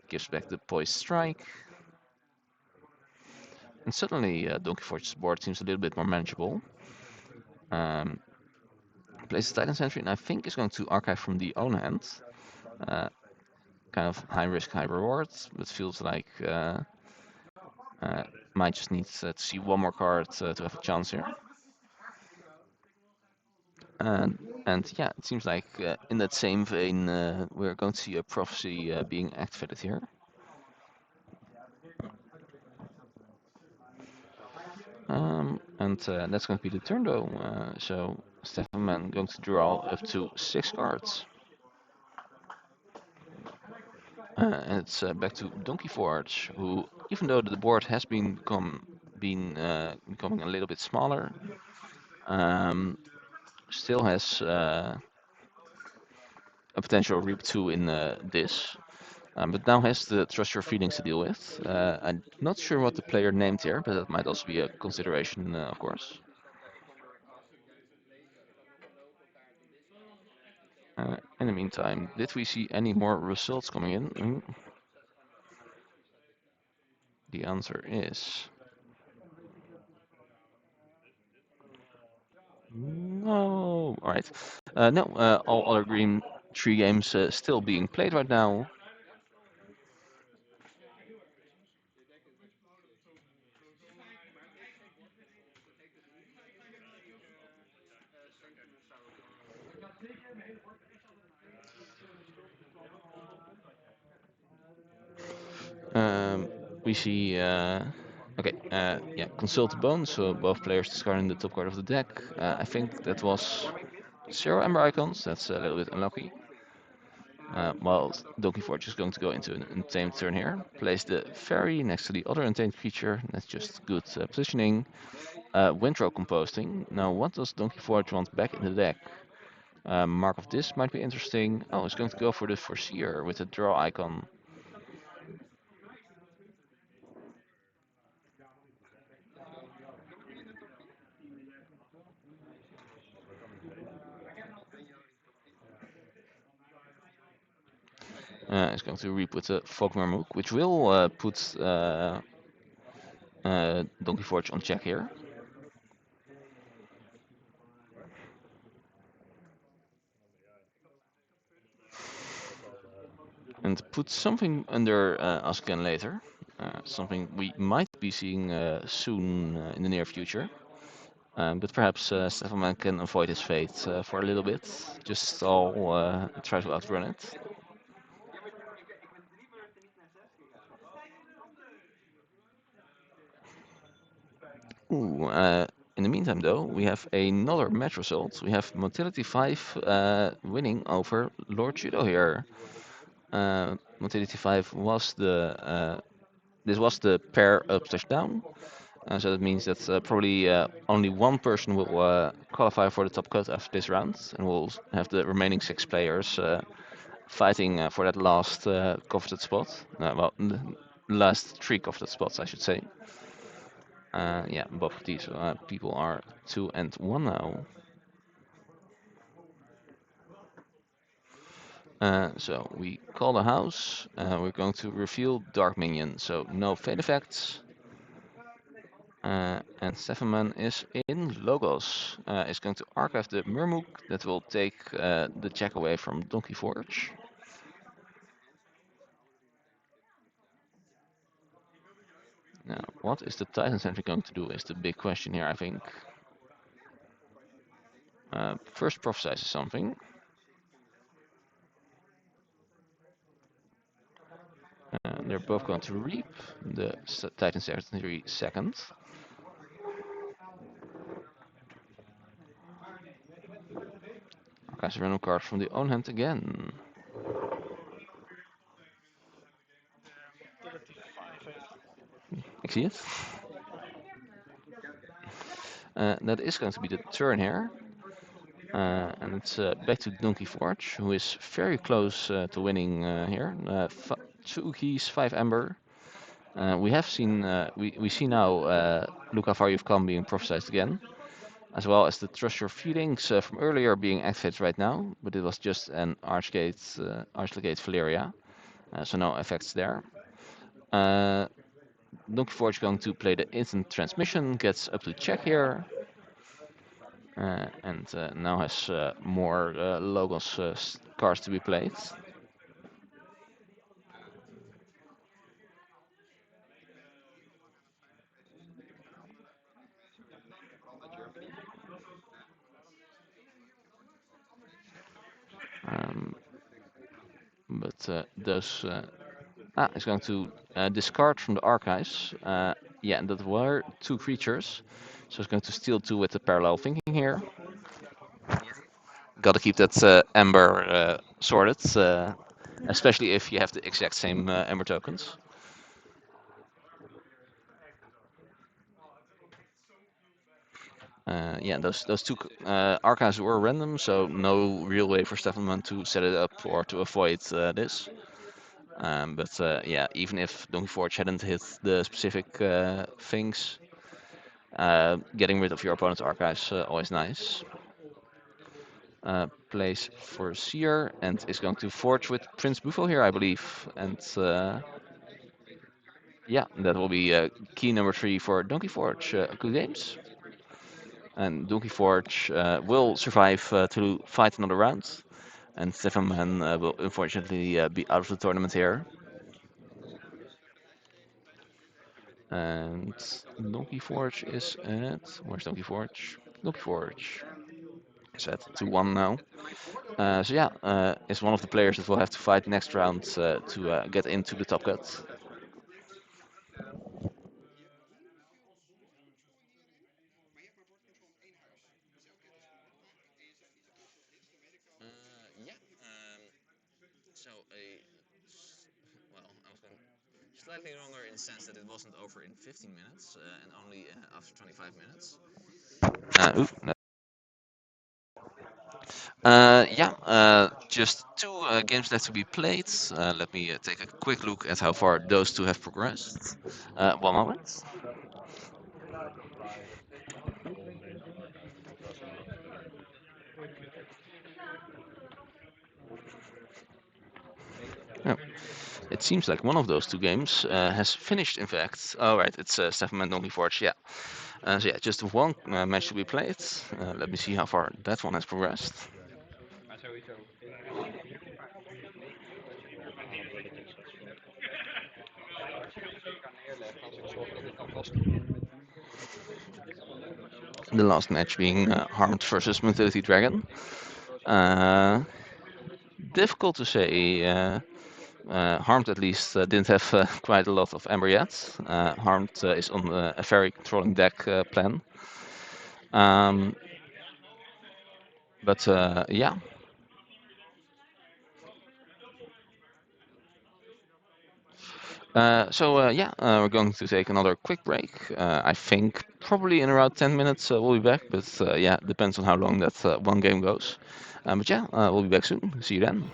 Gives back the Poised Strike. And suddenly Donkey Forge's board seems a little bit more manageable. Places Titan Sentry, and I think is going to archive from the own hand. Kind of high risk, high reward, but feels like might just need to see one more card to have a chance here. And yeah, it seems like in that same vein, we're going to see a prophecy being activated here. And that's going to be the turn though. So Stefan Man going to draw up to 6 cards. And it's back to Donkey Forge, who, even though the board has becoming a little bit smaller, still has a potential Reap 2 in this. But now has the Trust Your Feelings to deal with. I'm not sure what the player named here, but that might also be a consideration, of course. In the meantime, did we see any more results coming in? The answer is no. All right. No, all other green 3 games still being played right now. We see, okay, yeah, consult the bone, so both players discarding the top card of the deck. I think that was 0 Ember Icons, that's a little bit unlucky. While Donkey Forge is going to go into an untamed turn here. Place the fairy next to the other untamed creature, that's just good positioning. Windrow composting. Now, what does Donkey Forge want back in the deck? Mark of this might be interesting. Oh, it's going to go for the Foreseer with a draw icon. It's going to reap with a Fogmermook, which will put Donkey Forge on check here. And put something under Ask Again later. Something we might be seeing soon in the near future. But perhaps Stefan can avoid his fate for a little bit. Just all try to outrun it. Ooh, In the meantime, though, we have another match result. We have Motility 5 winning over Lord Judo here. Motility 5 was this was the pair up/down. So that means that probably only one person will qualify for the top cut after this round, and we'll have the remaining 6 players fighting for that last coveted spot. Well, the last 3 coveted spots, I should say. Yeah, both of these people are 2 and 1 now. So we call the house. We're going to reveal Dark Minion, so no fade effects. And Stefan is in Logos. Is going to archive the Murmuk that will take the check away from Donkey Forge. Now, what is the Titan Sentry going to do is the big question here, I think. First prophesizes something. They're both going to reap the Titan Sentry second. Guys, random card from the own hand again. I see it. That is going to be the turn here. And it's back to Donkey Forge, who is very close to winning here. 2 keys, 5 amber. We have seen, we see now look how far you've come being prophesized again, as well as the Trust Your Feelings from earlier being activated right now, but it was just an Archlegate Valeria, so no effects there. Donkey Forge going to play the instant transmission, gets up to check here. And now has more Logos cards to be played. But those is going to discard from the archives. Yeah, and that were 2 creatures, so it's going to steal 2 with the parallel thinking here. Got to keep that Ember sorted, especially if you have the exact same Ember tokens. Yeah, those 2 archives were random, so no real way for Stefan to set it up or to avoid this. But yeah, even if Donkey Forge hadn't hit the specific things, getting rid of your opponent's archives always nice. Plays for Seer and is going to forge with Prince Buffo here, I believe. And yeah, that will be key number 3 for Donkey Forge. Good games. And Donkey Forge will survive to fight another round. And Stefan will unfortunately be out of the tournament here. And Donkey Forge is at... Where's Donkey Forge? Donkey Forge is at 2-1 now. So yeah, is one of the players that will have to fight next round to get into the top cut. Yeah. So well, I was going slightly longer in the sense that it wasn't over in 15 minutes and only after 25 minutes. Yeah, just 2 games left to be played. Let me take a quick look at how far those 2 have progressed. 1 moment. Yeah. It seems like one of those 2 games has finished, in fact. Oh, right, it's Stefan and Donkey Forge, yeah. So yeah, just 1 match to be played. Let me see how far that one has progressed. The last match being Harmed versus Motility Dragon. Difficult to say. Harmed at least didn't have quite a lot of Ember yet. Harmed is on a very controlling deck plan. Um, but yeah. We're going to take another quick break. I think probably in around 10 minutes we'll be back, but yeah, depends on how long that one game goes. We'll be back soon. See you then.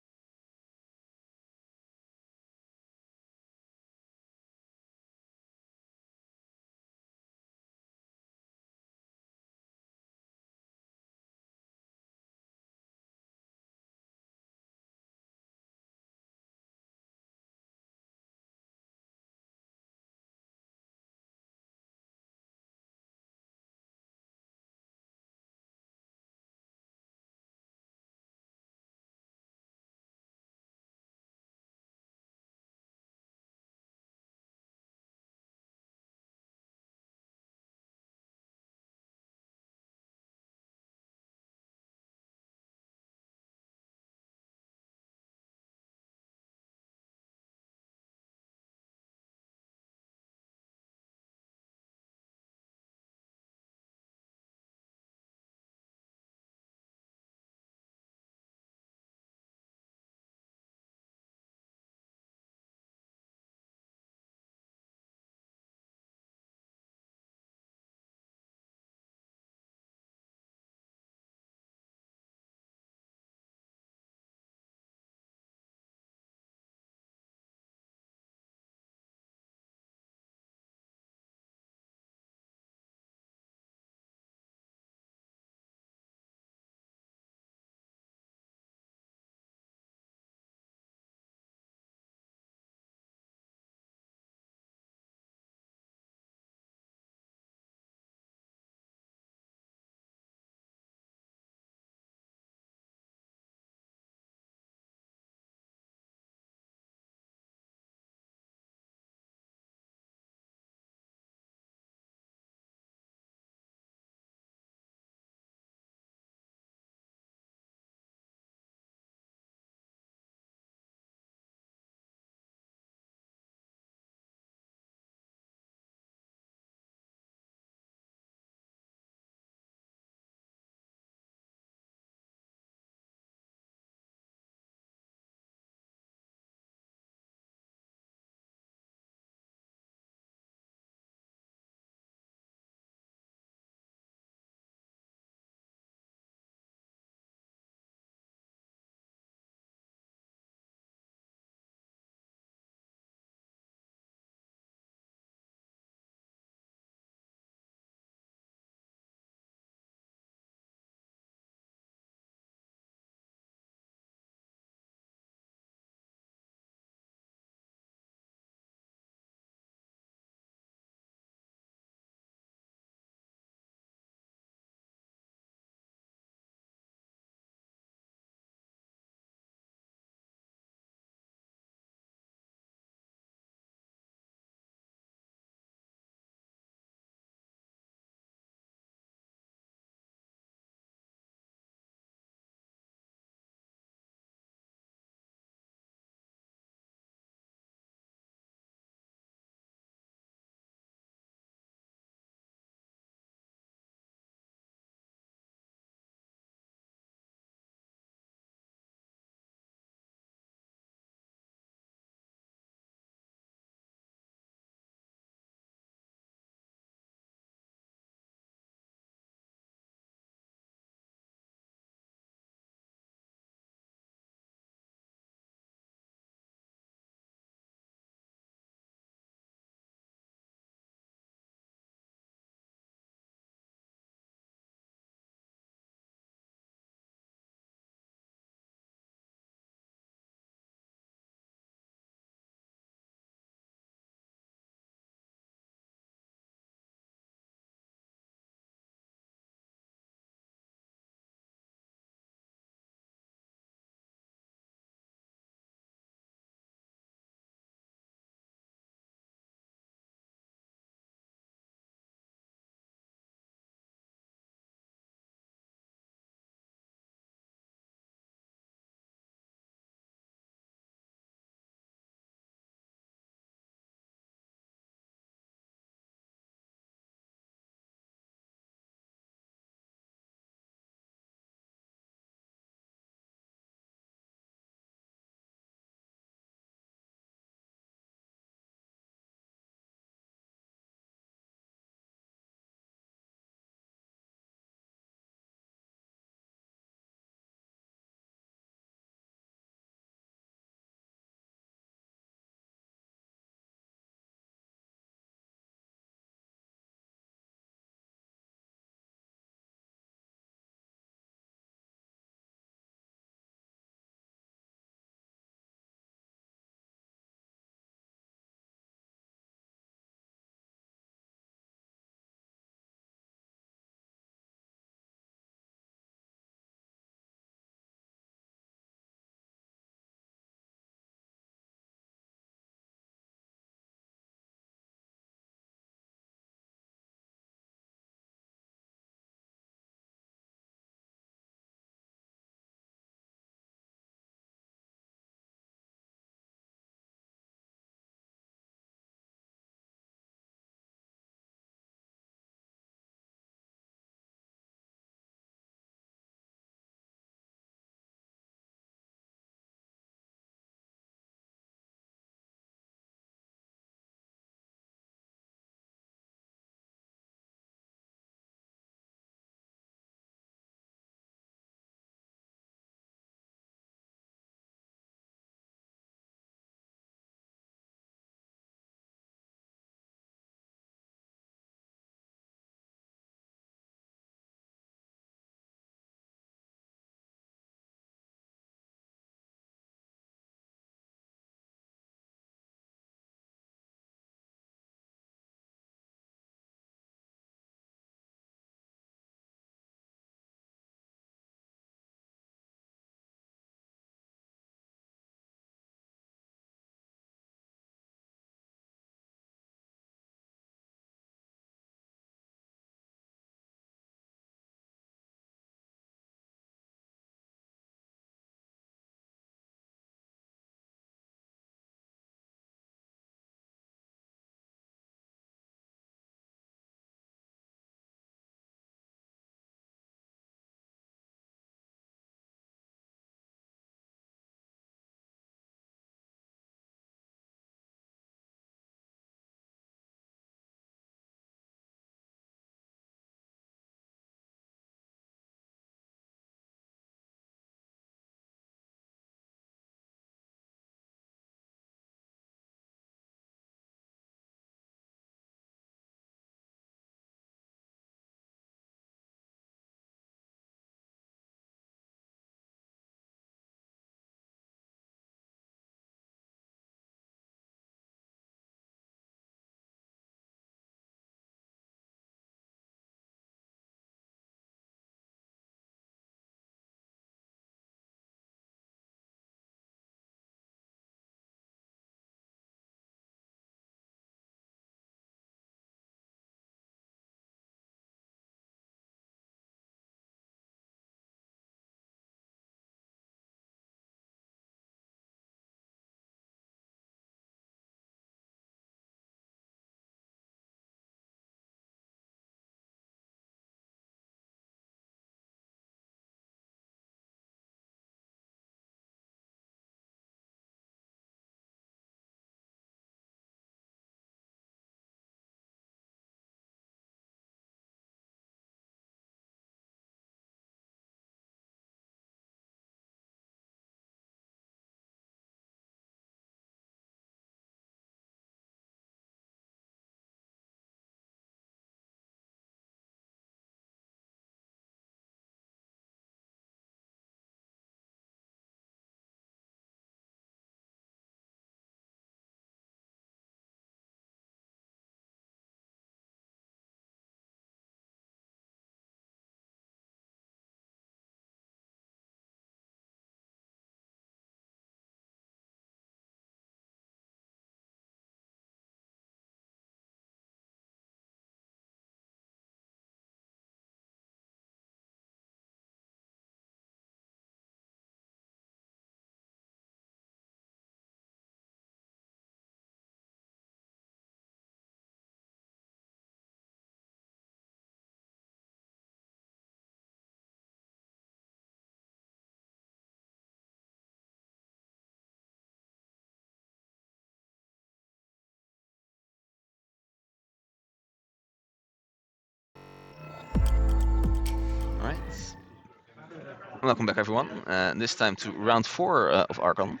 Welcome back, everyone. This time to round 4 of Archon.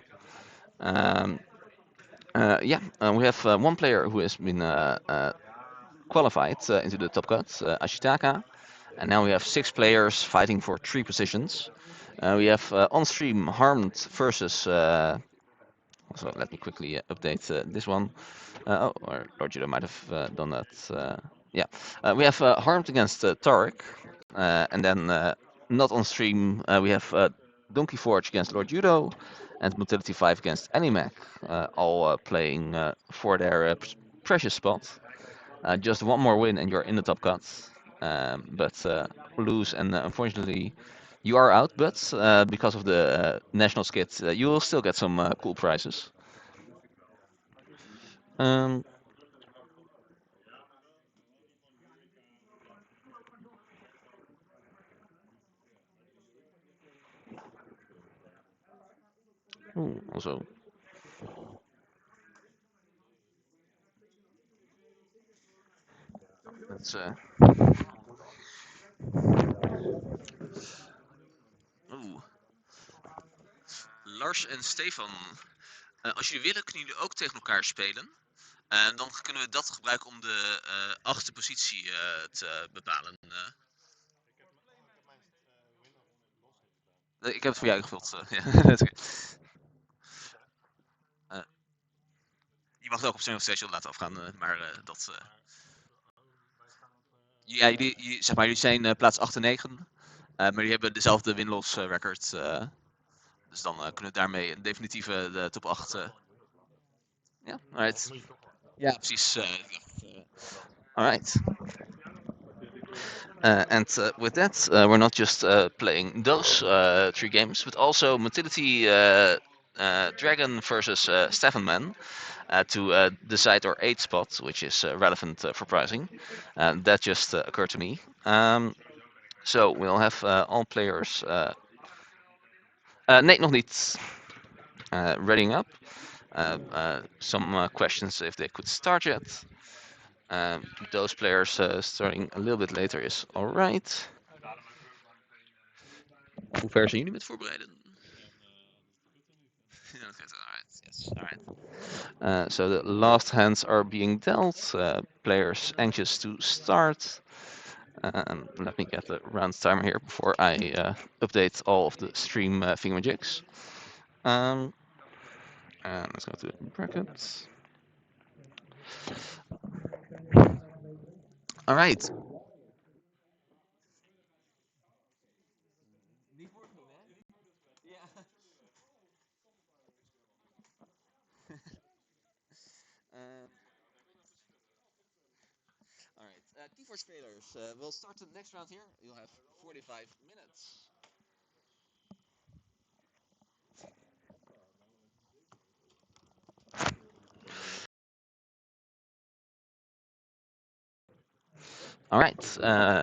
We have one player who has been qualified into the top cut, Ashitaka, and now we have 6 players fighting for 3 positions. We have on stream Harmed versus. Also, let me quickly update this one. Or Lord Judah might have done that. We have Harmed against Tarek, and then not on stream we have Donkey Forge against Lord Judo, and Motility 5 against Animac, all playing for their precious spot. Just one more win and you're in the top cut, but lose and unfortunately you are out. But because of the national skit, you will still get some cool prizes. Um, Also, that's Oeh. Lars en Stefan, als jullie willen kunnen jullie ook tegen elkaar spelen. Dan kunnen we dat gebruiken om de 8e positie te bepalen. Ik heb het voor jou ingevuld. Ja, dat is oké. Je mag het ook op Single Station laten afgaan, maar dat... Ja, jullie zijn plaats 8 en 9, maar jullie hebben dezelfde win-loss record. Dus dan kunnen we daarmee een definitieve de top 8. Ja, alright. Ja, precies. Alright. And with that, we're not just playing those 3 games, but also Motility Dragon versus Stefanman to decide our 8th spot, which is relevant for pricing. That just occurred to me. So we'll have all players. Nee, nog niet. Readying up. Some questions if they could start yet. Those players starting a little bit later is alright. Hoe ver zijn jullie met voorbereiden? Alright, yes, alright. So the last hands are being dealt. Players anxious to start. Let me get the round timer here before I update all of the stream thingamajigs. Let's go to brackets. All right. All right, Keyforge players, we'll start the next round here. You'll have 45 minutes. All right,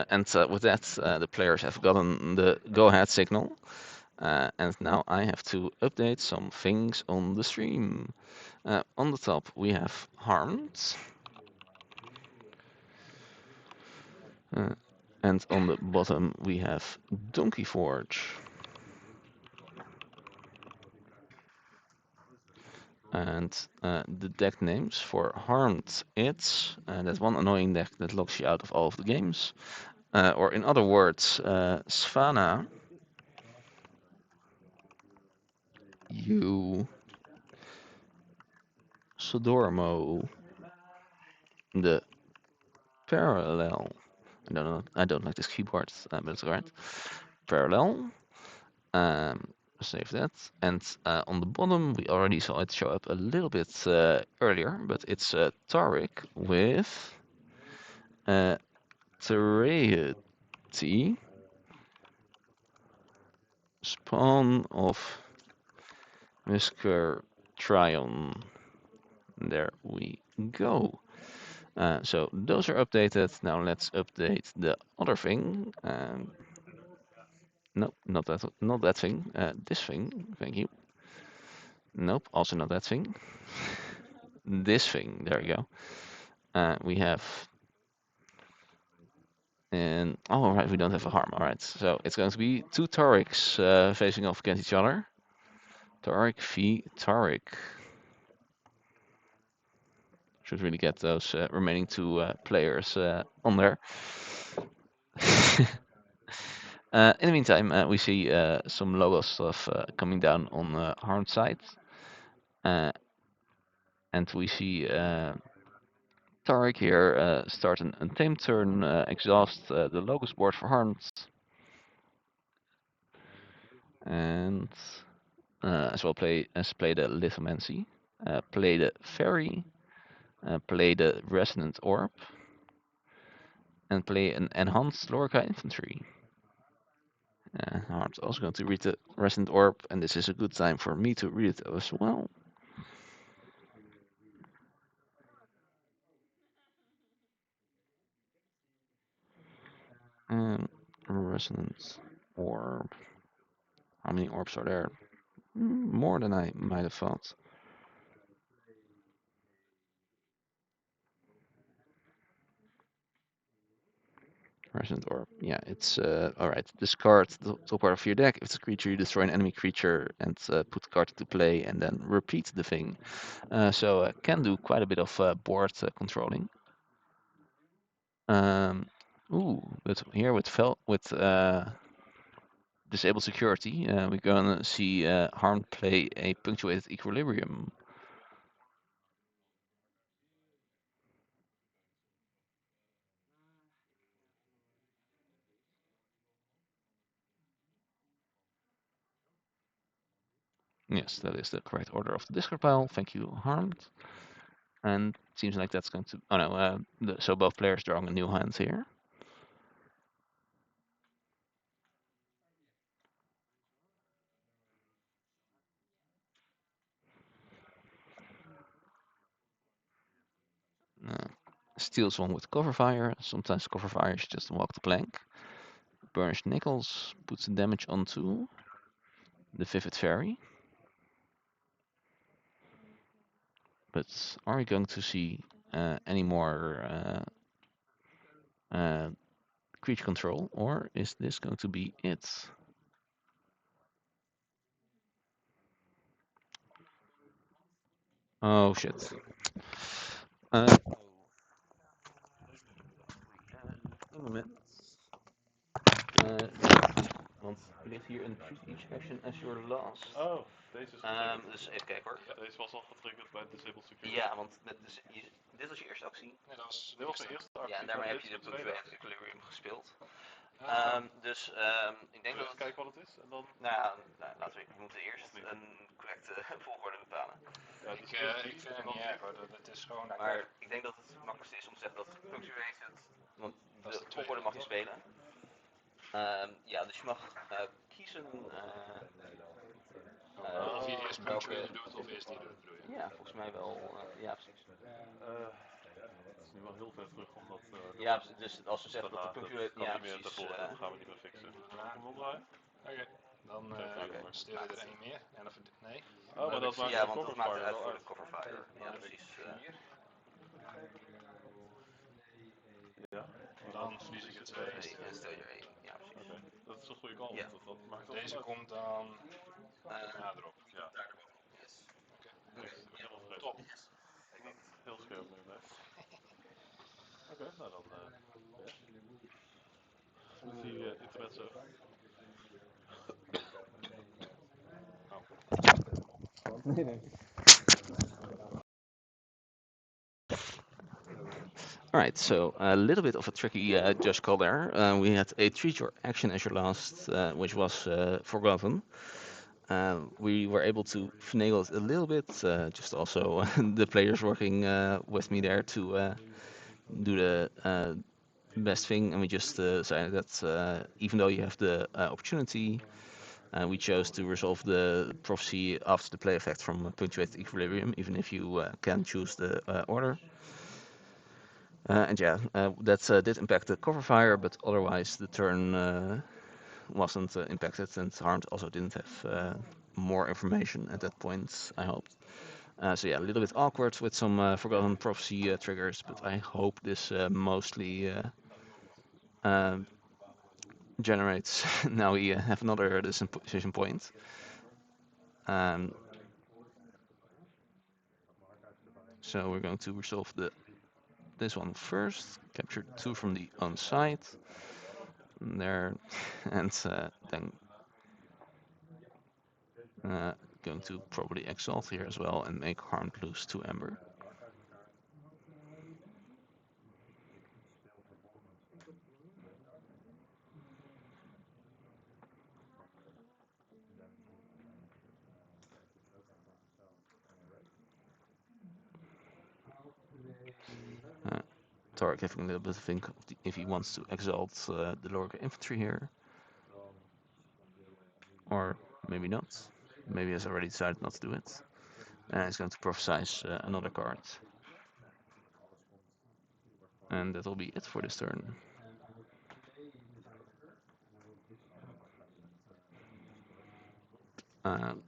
and with that, the players have gotten the go-ahead signal. And now I have to update some things on the stream. On the top, we have Harmed. And on the bottom, we have Donkey Forge. And the deck names for Harmed, it's that one annoying deck that locks you out of all of the games. Or in other words, Svana, you Sodormo, the Parallel. I don't like this keyboard, but it's alright. Parallel. Save that. And on the bottom, we already saw it show up a little bit earlier, but it's Tariq with Terreity, Spawn of Whisker Tryon. There we go. So those are updated. Now let's update the other thing. Nope, not that thing. This thing. Thank you. Nope, also not that thing. This thing. There we go. We have And oh, right, we don't have a harm. All right, so it's going to be two Tarics facing off against each other. Taric v Taric. Should really get those remaining two players on there. In the meantime, we see some logo stuff coming down on Harm's side. And we see Taric here start an untamed turn, exhaust the logos board for Harms. And as well play the Lithomancy, play the Fairy, play the Resonant Orb, and play an Enhanced Lorca Infantry. I'm also going to read the Resonant Orb, and this is a good time for me to read it as well. And Resonant Orb. How many orbs are there? More than I might have thought. Resonant Orb. Yeah, it's alright. Discard the top part of your deck. If it's a creature, you destroy an enemy creature and put the card into play and then repeat the thing. So can do quite a bit of board controlling. But here with disable security, we're gonna see Harm play a punctuated equilibrium. Yes, that is the correct order of the discard pile. Thank you, Harmed. And seems like that's going to. Oh no, so both players drawing a new hand here. Steals one with cover fire. Sometimes cover fire is just walk the plank. Burnished nickels puts the damage onto the Vivid Fairy. But are we going to see any more creature control, or is this going to be it? Oh shit. Een moment. Want er ligt hier een treat each action as your last. Oh, deze is getriggerd. Dus even kijken hoor. Ja, deze was al getriggerd bij Disable Security. Ja, want dit was je eerste actie. Nee, dat was Dit was de eerste actie. Ja, en daarmee heb dit je is de tweede Punctuated actie. Equilibrium gespeeld. Dus Ik denk dat even kijken wat het is en dan. Nou ja, laten we moeten eerst een correcte volgorde bepalen. Ja, dus ik vind het niet erg hoor. Het is gewoon. Maar ik denk dat het makkelijkste is om te zeggen dat Punctuated, want de volgorde mag je spelen. Ja, dus je mag kiezen. Of je eerst punctuated doet of eerst die doet, bedoel je? Ja, volgens mij wel. Ja, precies. Het is nu wel heel ver terug omdat. Ja, dus als we zeggen dat de punctuated. Dat Ja, niet meer precies. dat gaan we niet meer fixen. Gaan we hem omdraaien? Oké, dan stel je er één meer. En of nee? Oh, maar dat maakt ja, de want dat cover maakt het fire uit wel voor de uit. cover fire. Ja, precies. Ja. Dan verlies ik er twee. En stel je er één. Ja, precies. Oké, dat is een goede call. Ja. Dat maakt Deze wel uit. komt dan erop. Ja. Yes. Helemaal vreemd. Top. Heel scherp nu, nee. Oké, nou dan. Is die internet zo? Alright, so a little bit of a tricky judge call there. We had a treat your action as your last, which was forgotten. We were able to finagle it a little bit, just also the players working with me there to do the best thing, and we just decided that even though you have the opportunity, we chose to resolve the prophecy after the play effect from Punctuated Equilibrium, even if you can choose the order. And yeah, that did impact the cover fire, but otherwise the turn wasn't impacted, and Harmed also didn't have more information at that point, I hoped. So yeah, a little bit awkward with some Forgotten Prophecy triggers, but I hope this mostly generates. Now we have another decision point. So we're going to resolve this one first. Capture 2 from the on side. There, and then going to probably exalt here as well and make harmed lose 2 Ember. Tarek having a little bit of think if he wants to exalt the lower infantry here. Or maybe not. Maybe he has already decided not to do it. And he's going to prophesize another card. And that will be it for this turn.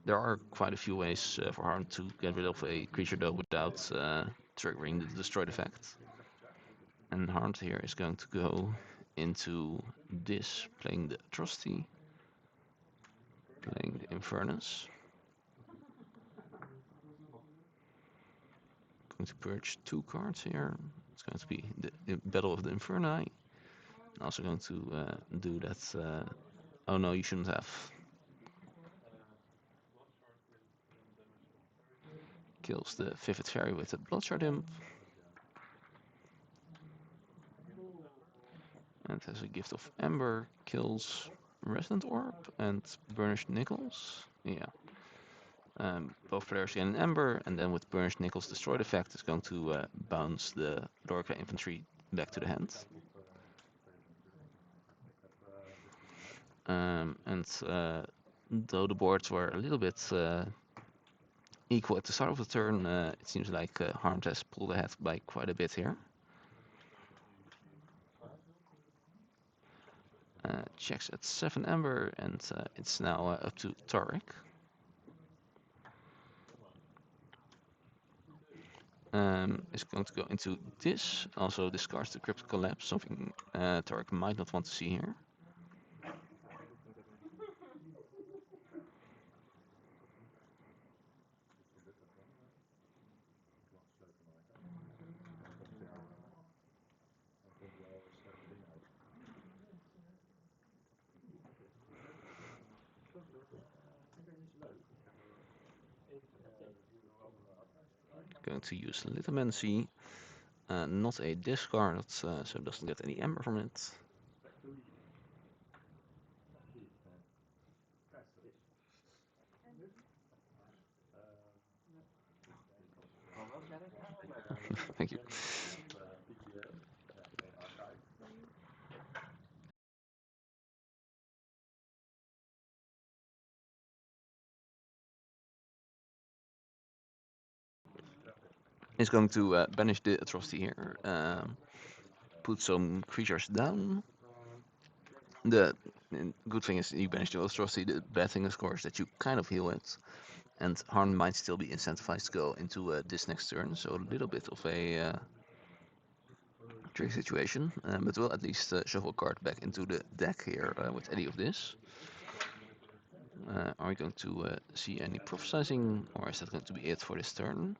There are quite a few ways for Harm to get rid of a creature though without triggering the destroyed effect. And Harm here is going to go into this, playing the Atrocity, playing the Infernus. Going to purge 2 cards here. It's going to be the Battle of the Inferni. Also going to do that. Oh no, you shouldn't have. Kills the Vivid Fairy with the Bloodshard Imp. And has a Gift of Ember. Kills Resonant Orb and Burnished Nickels. Yeah. Both players get an Ember, and then with Burnished Nickels Destroyed effect, is going to bounce the Lorca infantry back to the hand. And though the boards were a little bit equal at the start of the turn, it seems like Harmed has pulled ahead by quite a bit here. Checks at 7 Ember, and it's now up to Tarek. Is going to go into this, also discards the Cryptic Collapse, something Tarek might not want to see here. Going to use Lithomancy, not a discard, so it doesn't get any Ember from it. Thank you. Is going to banish the Atrocity here, put some creatures down. The good thing is you banish the Atrocity, the bad thing of course that you kind of heal it. And Harm might still be incentivized to go into this next turn, so a little bit of a tricky situation, but we'll at least shuffle a card back into the deck here with any of this. Are we going to see any prophesizing, or is that going to be it for this turn?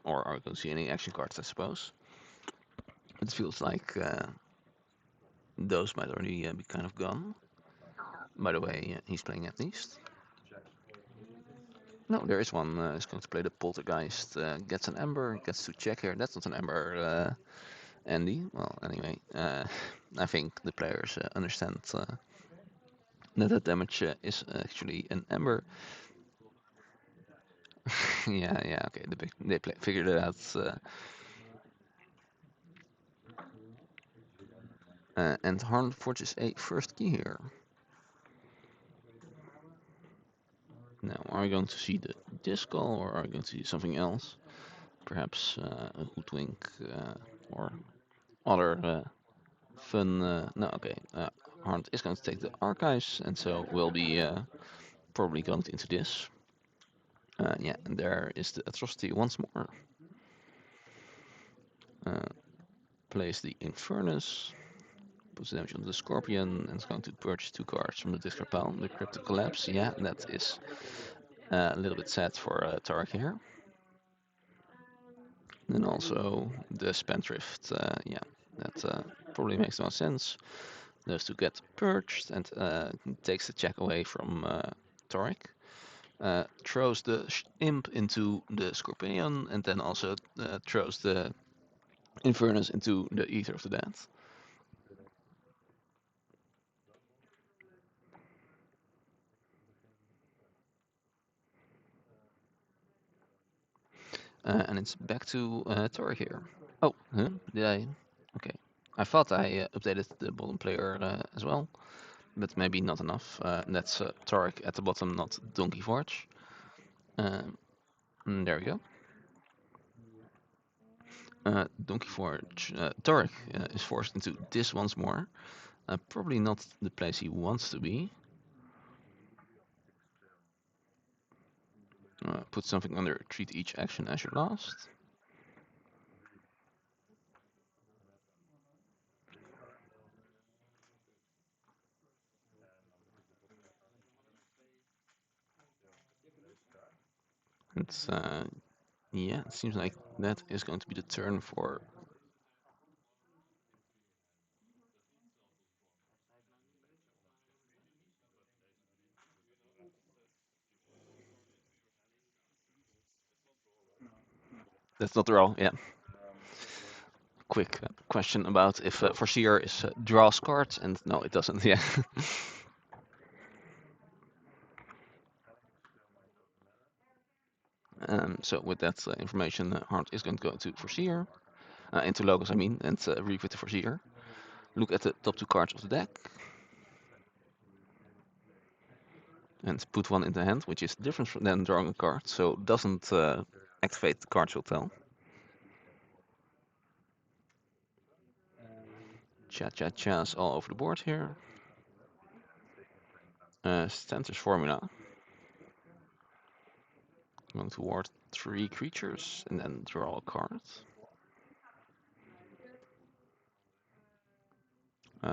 Or are we going to see any action cards, I suppose? It feels like those might already be kind of gone. By the way, he's playing at least. No, there is one. He's going to play the Poltergeist. Gets an Ember, gets to check here. That's not an Ember, Andy. Well, anyway, I think the players understand that damage is actually an Ember. yeah, okay. They figured it out. And Harm forges a first key here. Now, are we going to see the Discal, or are we going to see something else? Perhaps a Hoodwink or other fun. No, okay. Harm is going to take the Archives, and so we'll be probably going into this. Yeah, and there is the Atrocity once more. Plays the Infernus, puts damage on the Scorpion, and it's going to purchase 2 cards from the discard pile. The Cryptic Collapse, yeah, that is a little bit sad for Tarek here. And also the Spendthrift, yeah, that probably makes the most sense. Those two get purged and takes the check away from Tarek. Throws the Imp into the Scorpion, and then also throws the Infernus into the Ether of the Dead. And it's back to Tarek here. Oh, huh? Did I? Okay. I thought I updated the bottom player as well, but maybe not enough. That's Tarek at the bottom, not Donkey Forge. There we go. Donkey Forge, Tarek is forced into this once more. Probably not the place he wants to be. Put something under treat each action as your last. It's yeah, it seems like that is going to be the turn for. That's not the roll, yeah. Quick question about if Foreseer is draws cards, and no, it doesn't, yeah. So with that information, Hart is going to go to Foreseer, into Logos I mean, and read with the Foreseer. Look at the top 2 cards of the deck. And put one in the hand, which is different than drawing a card, so doesn't activate the cards you'll tell. Chas all over the board here. Stantis Formula. Going to ward 3 creatures and then draw a card.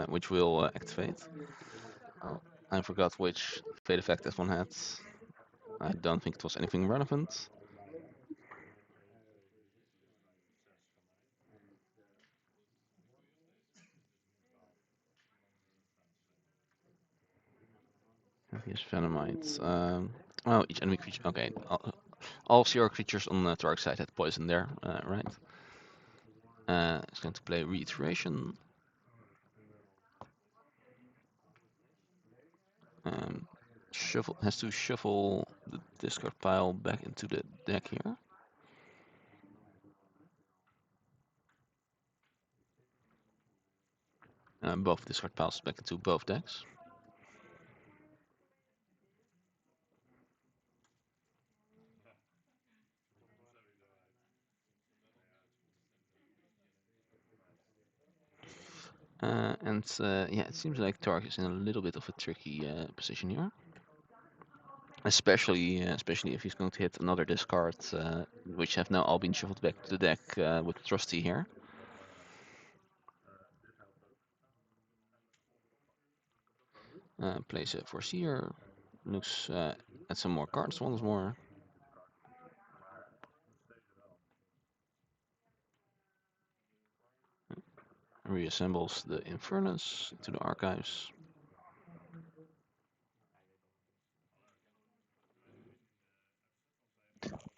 Which will activate. Oh, I forgot which fate effect that one had. I don't think it was anything relevant. Here's Venomite. Oh, each enemy creature. Okay, all 0 creatures on the dark side had poison there, right? It's going to play Reiteration. Has to shuffle the discard pile back into the deck here. Both discard piles back into both decks. Yeah, it seems like Tark is in a little bit of a tricky position here. Especially if he's going to hit another discard, which have now all been shuffled back to the deck with Trusty here. Plays a Foreseer, looks at some more cards once more. Reassembles the Infernus to the archives.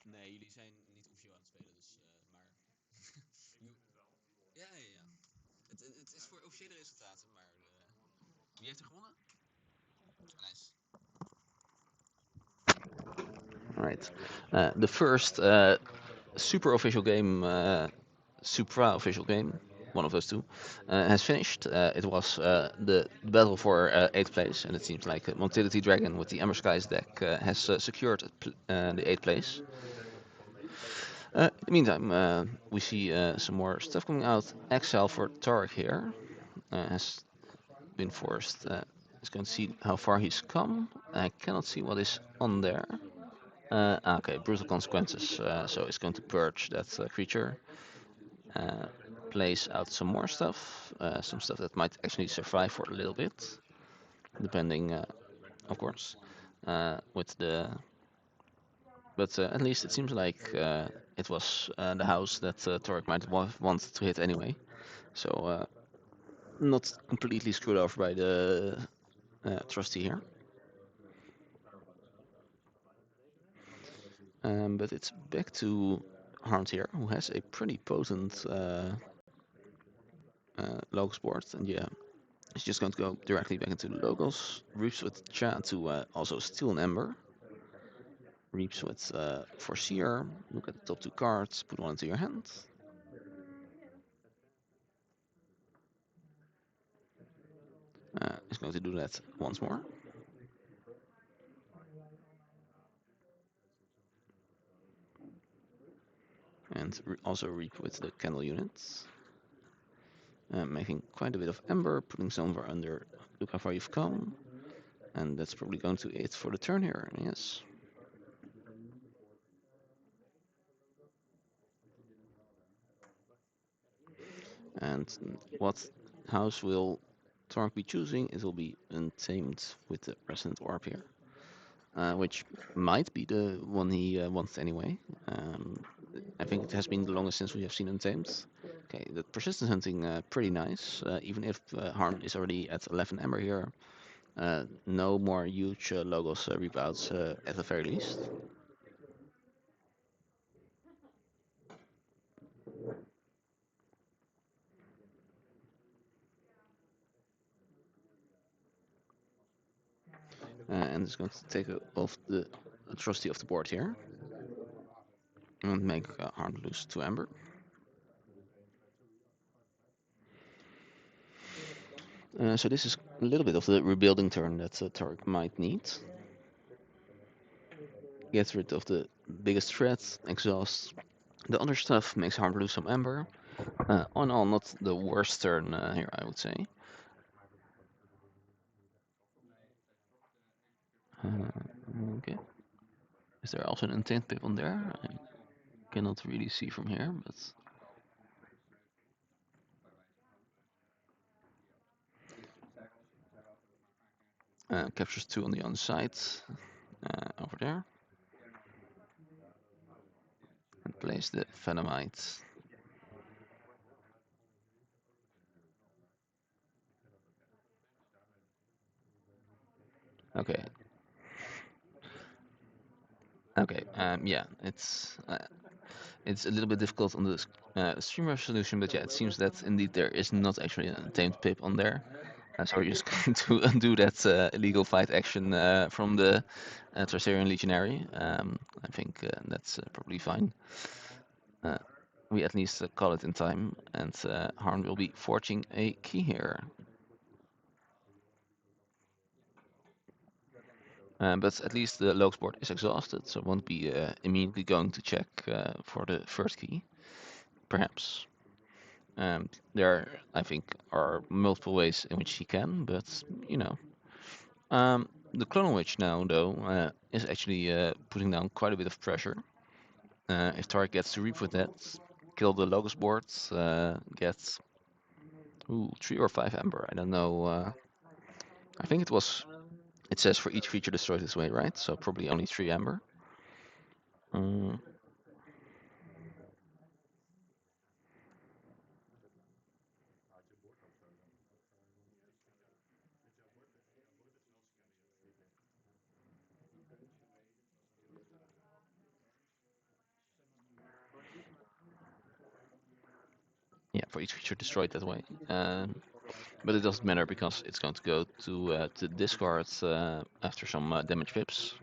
Nee, jullie zijn niet officieel aan het spelen, dus maar. Ja, ja, ja. Het is voor officiële resultaten, maar wie heeft er gewonnen? Nice. Right. The first super official game, supra official game, one of those two, has finished. It was the battle for 8th place, and it seems like Montility Dragon with the Ember Skies deck has secured the 8th place. In the meantime, we see some more stuff coming out. Exile for Tarek here has been forced. He's going to see how far he's come. I cannot see what is on there. Okay, brutal consequences. So it's going to purge that creature. plays out some more stuff, some stuff that might actually survive for a little bit, depending, of course, with the. But at least it seems like it was the house that Torek might want to hit anyway, so not completely screwed off by the trustee here. But it's back to Harms here, who has a pretty potent logos board, and yeah, he's just going to go directly back into the logos. Reaps with Cha to also steal an Ember. Reaps with Foreseer. Look at the top two cards, put one into your hand. He's going to do that once more. And also reap with the candle units. Making quite a bit of Ember, putting silver under. Look how far you've come. And that's probably going to it for the turn here, yes. And what house will Torque be choosing? It will be Untamed with the Resident Orb here. Which might be the one he wants anyway. I think it has been the longest since we have seen Untamed. Okay, the Persistent Hunting, pretty nice. Even if Harm is already at 11 Ember here. No more huge logos rebouts at the very least. And it's going to take off the atrocity of the board here. And make Harm lose 2 Ember. So this is a little bit of the rebuilding turn that Tarek might need. Get rid of the biggest threat, exhaust the other stuff, makes Harm lose some Ember. All in all, not the worst turn here, I would say. Okay. Is there also an intent pip on there? I cannot really see from here, but captures 2 on the other side, over there, and plays the Venomite. Okay. Okay. Yeah, it's a little bit difficult on the stream resolution, but yeah, it seems that indeed there is not actually an tamed pip on there. So we're just going to undo that illegal fight action from the Tracerian Legionary. I think that's probably fine. We at least call it in time, and Harm will be forging a key here. But at least the Logs board is exhausted, so won't be immediately going to check for the first key, perhaps. There, I think, are multiple ways in which he can, but you know. The Clonal Witch now, though, is actually putting down quite a bit of pressure. If Tarek gets to reap with that, kill the Logos board, gets 3 or 5 Ember. I don't know. I think it was. It says for each creature destroyed this way, right? So probably only 3 Ember. Yeah, for each creature destroyed that way. But it doesn't matter because it's going to go to discard after some damage pips.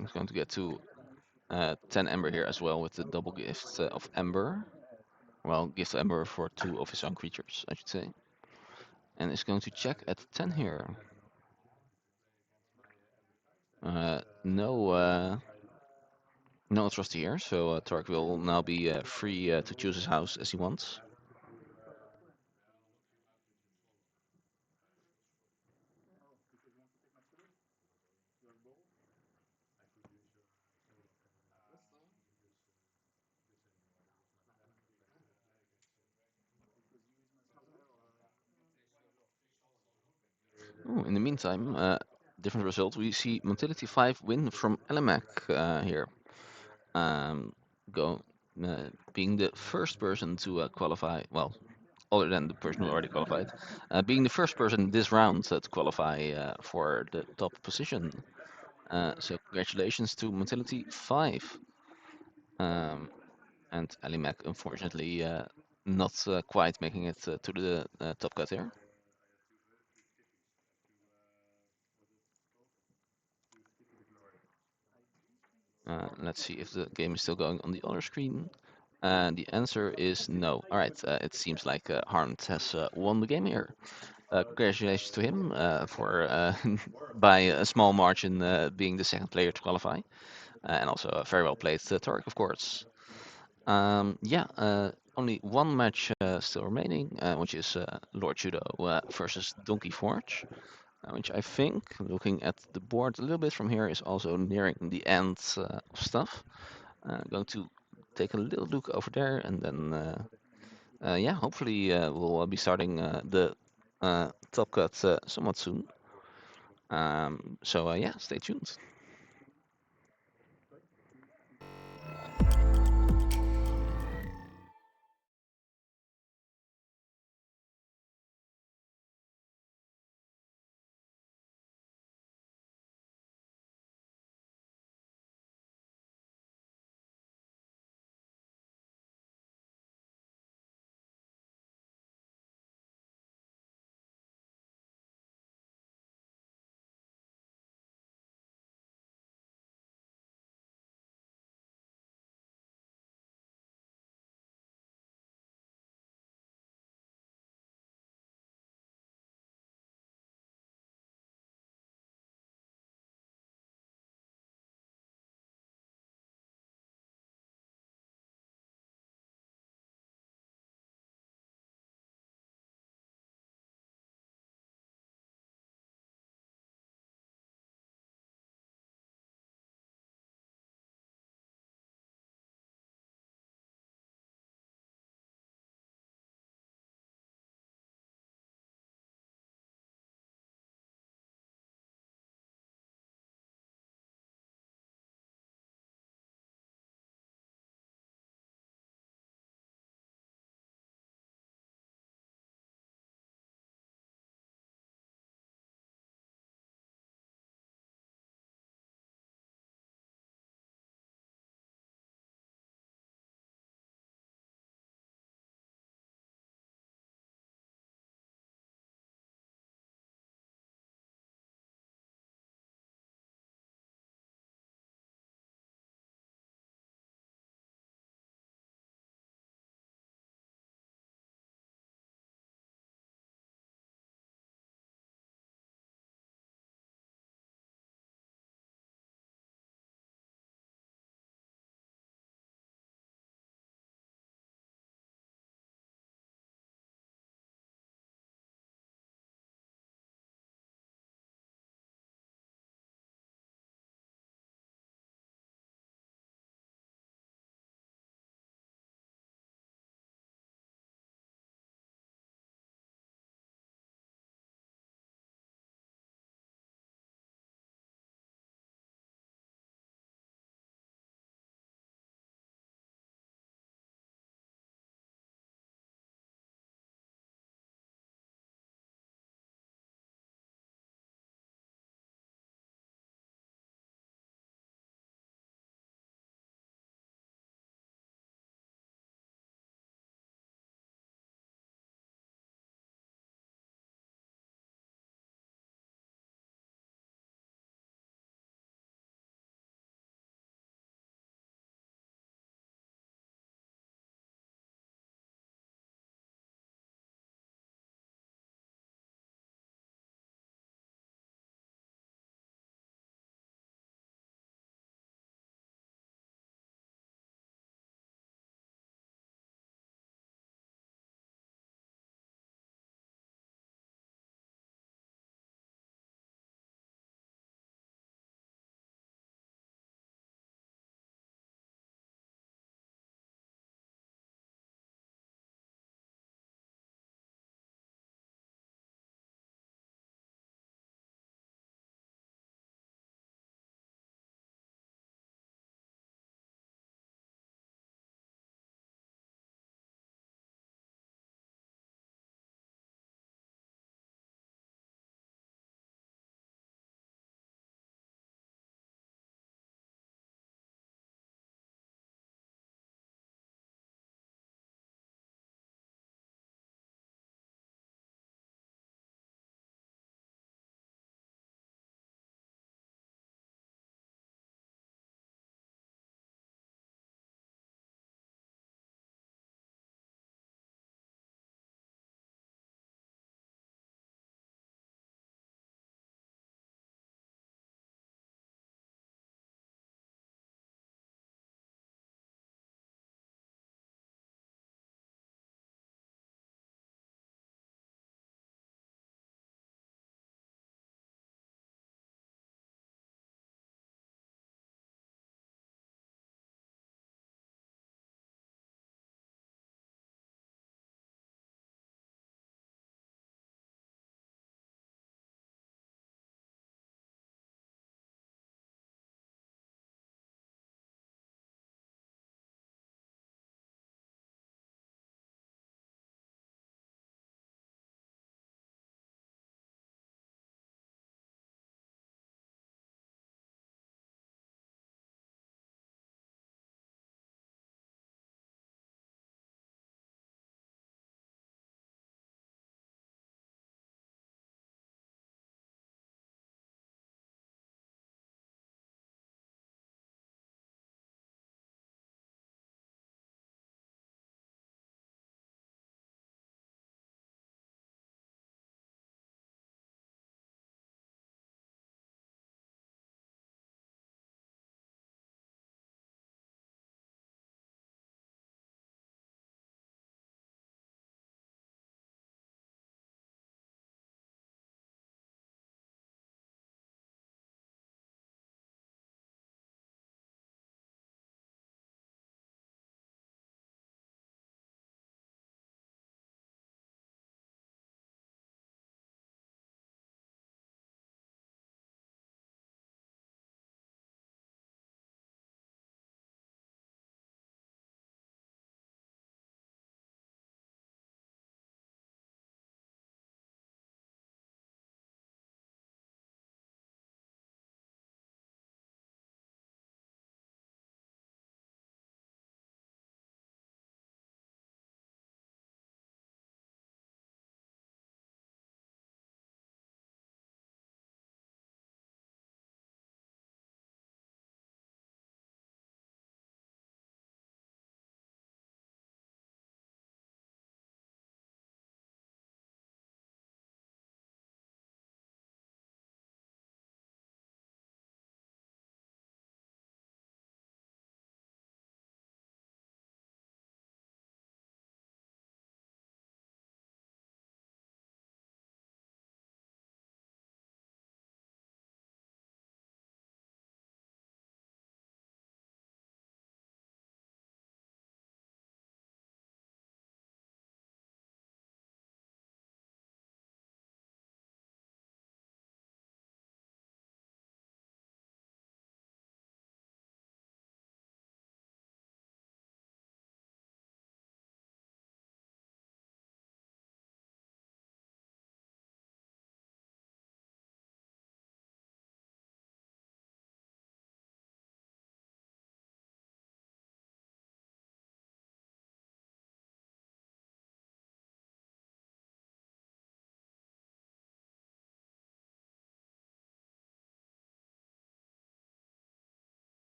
It's going to get to 10 Ember here as well with the double gift of Ember. Well, gift Ember for 2 of his own creatures, I should say. And it's going to check at 10 here. No atrocity here, so Tark will now be free to choose his house as he wants. Ooh, in the meantime, different result. We see Motility 5 win from Elimac here. Um, go being the first person to qualify. Well, other than the person who already qualified, being the first person this round to qualify for the top position. So congratulations to Motility 5. Um, and Elimac, unfortunately, not quite making it to the top cut here. Let's see if the game is still going on the other screen. And the answer is no. All right, it seems like Harnt has won the game here. Congratulations to him for by a small margin being the second player to qualify, and also very well played Torque, of course. Yeah, only one match still remaining, which is Lord Judo versus Donkey Forge, which I think, looking at the board a little bit from here, is also nearing the end of stuff. Going to take a little look over there, and then yeah, hopefully we'll be starting the top cut somewhat soon. So yeah, stay tuned.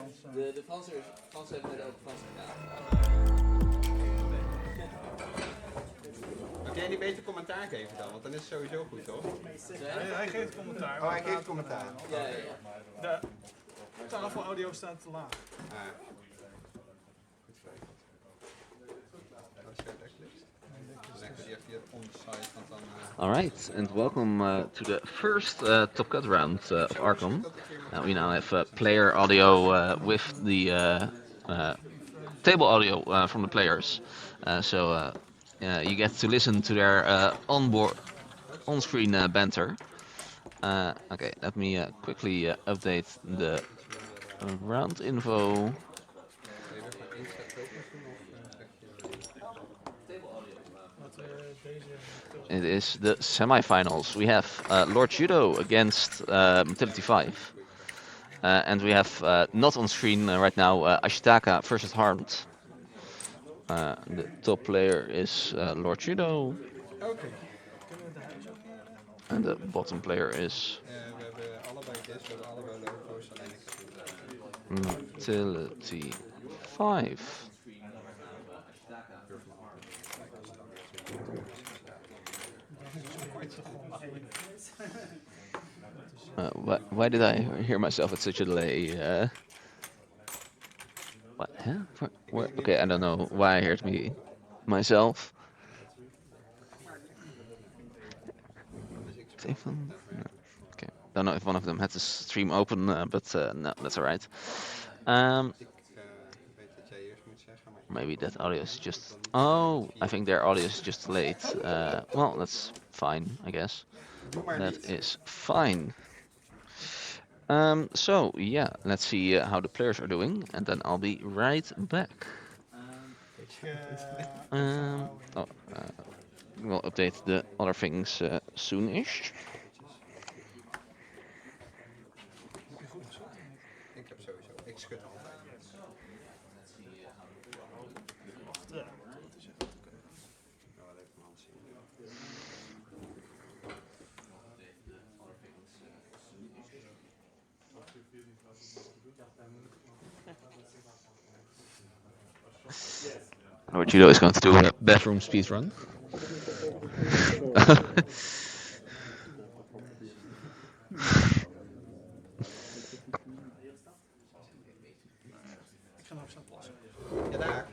De Fransen hebben net ook Frans gedaan. Kan jij niet beter commentaar geven dan? Want dan is het sowieso goed, toch? Hij geeft commentaar. Oh, hij geeft commentaar. Ja. De tafelaudio staat te laag. Goed geregeld. Dat is het eclipse. Dan leggen we die even on the side, want dan... Alright, and welcome to the first Top Cut round of Archon. We now have player audio with the table audio from the players. So you get to listen to their on-screen banter. Okay, let me quickly update the round info. It is the semi-finals. We have Lord Judo against Motility 5. And we have not on screen right now Ashitaka versus Harmed. The top player is Lord Judo. Oké. And the bottom player is we hebben allebei dit, we hebben allebei logo's, alleen ik Motility 5. Why did I hear myself at such a delay? What? Huh? Okay, I don't know why I heard myself. Stefan? No. Okay, don't know if one of them had the stream open, but no, that's alright. Maybe that audio is just... Oh, I think their audio is just delayed. Well, that's fine, I guess. That is fine. So, yeah, let's see how the players are doing, and then I'll be right back. We'll update the other things soonish. Ik heb sowieso, ik schud altijd. Lord Judo is going to do a bathroom speedrun. Ik ga nog staan plassen. Ja, daar.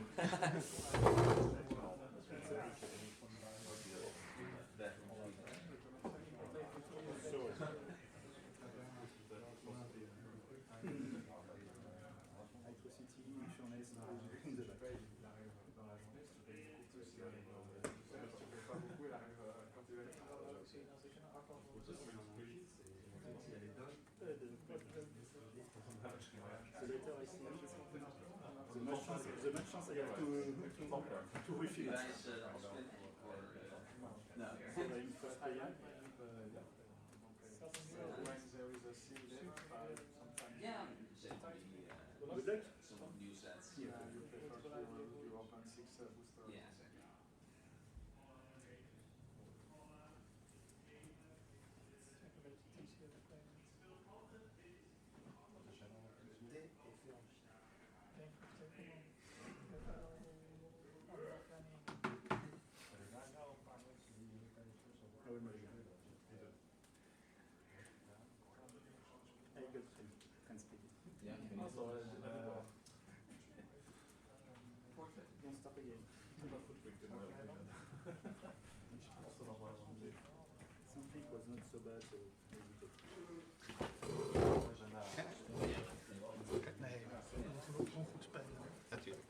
Nee, we moeten gewoon goed spelen. Natuurlijk.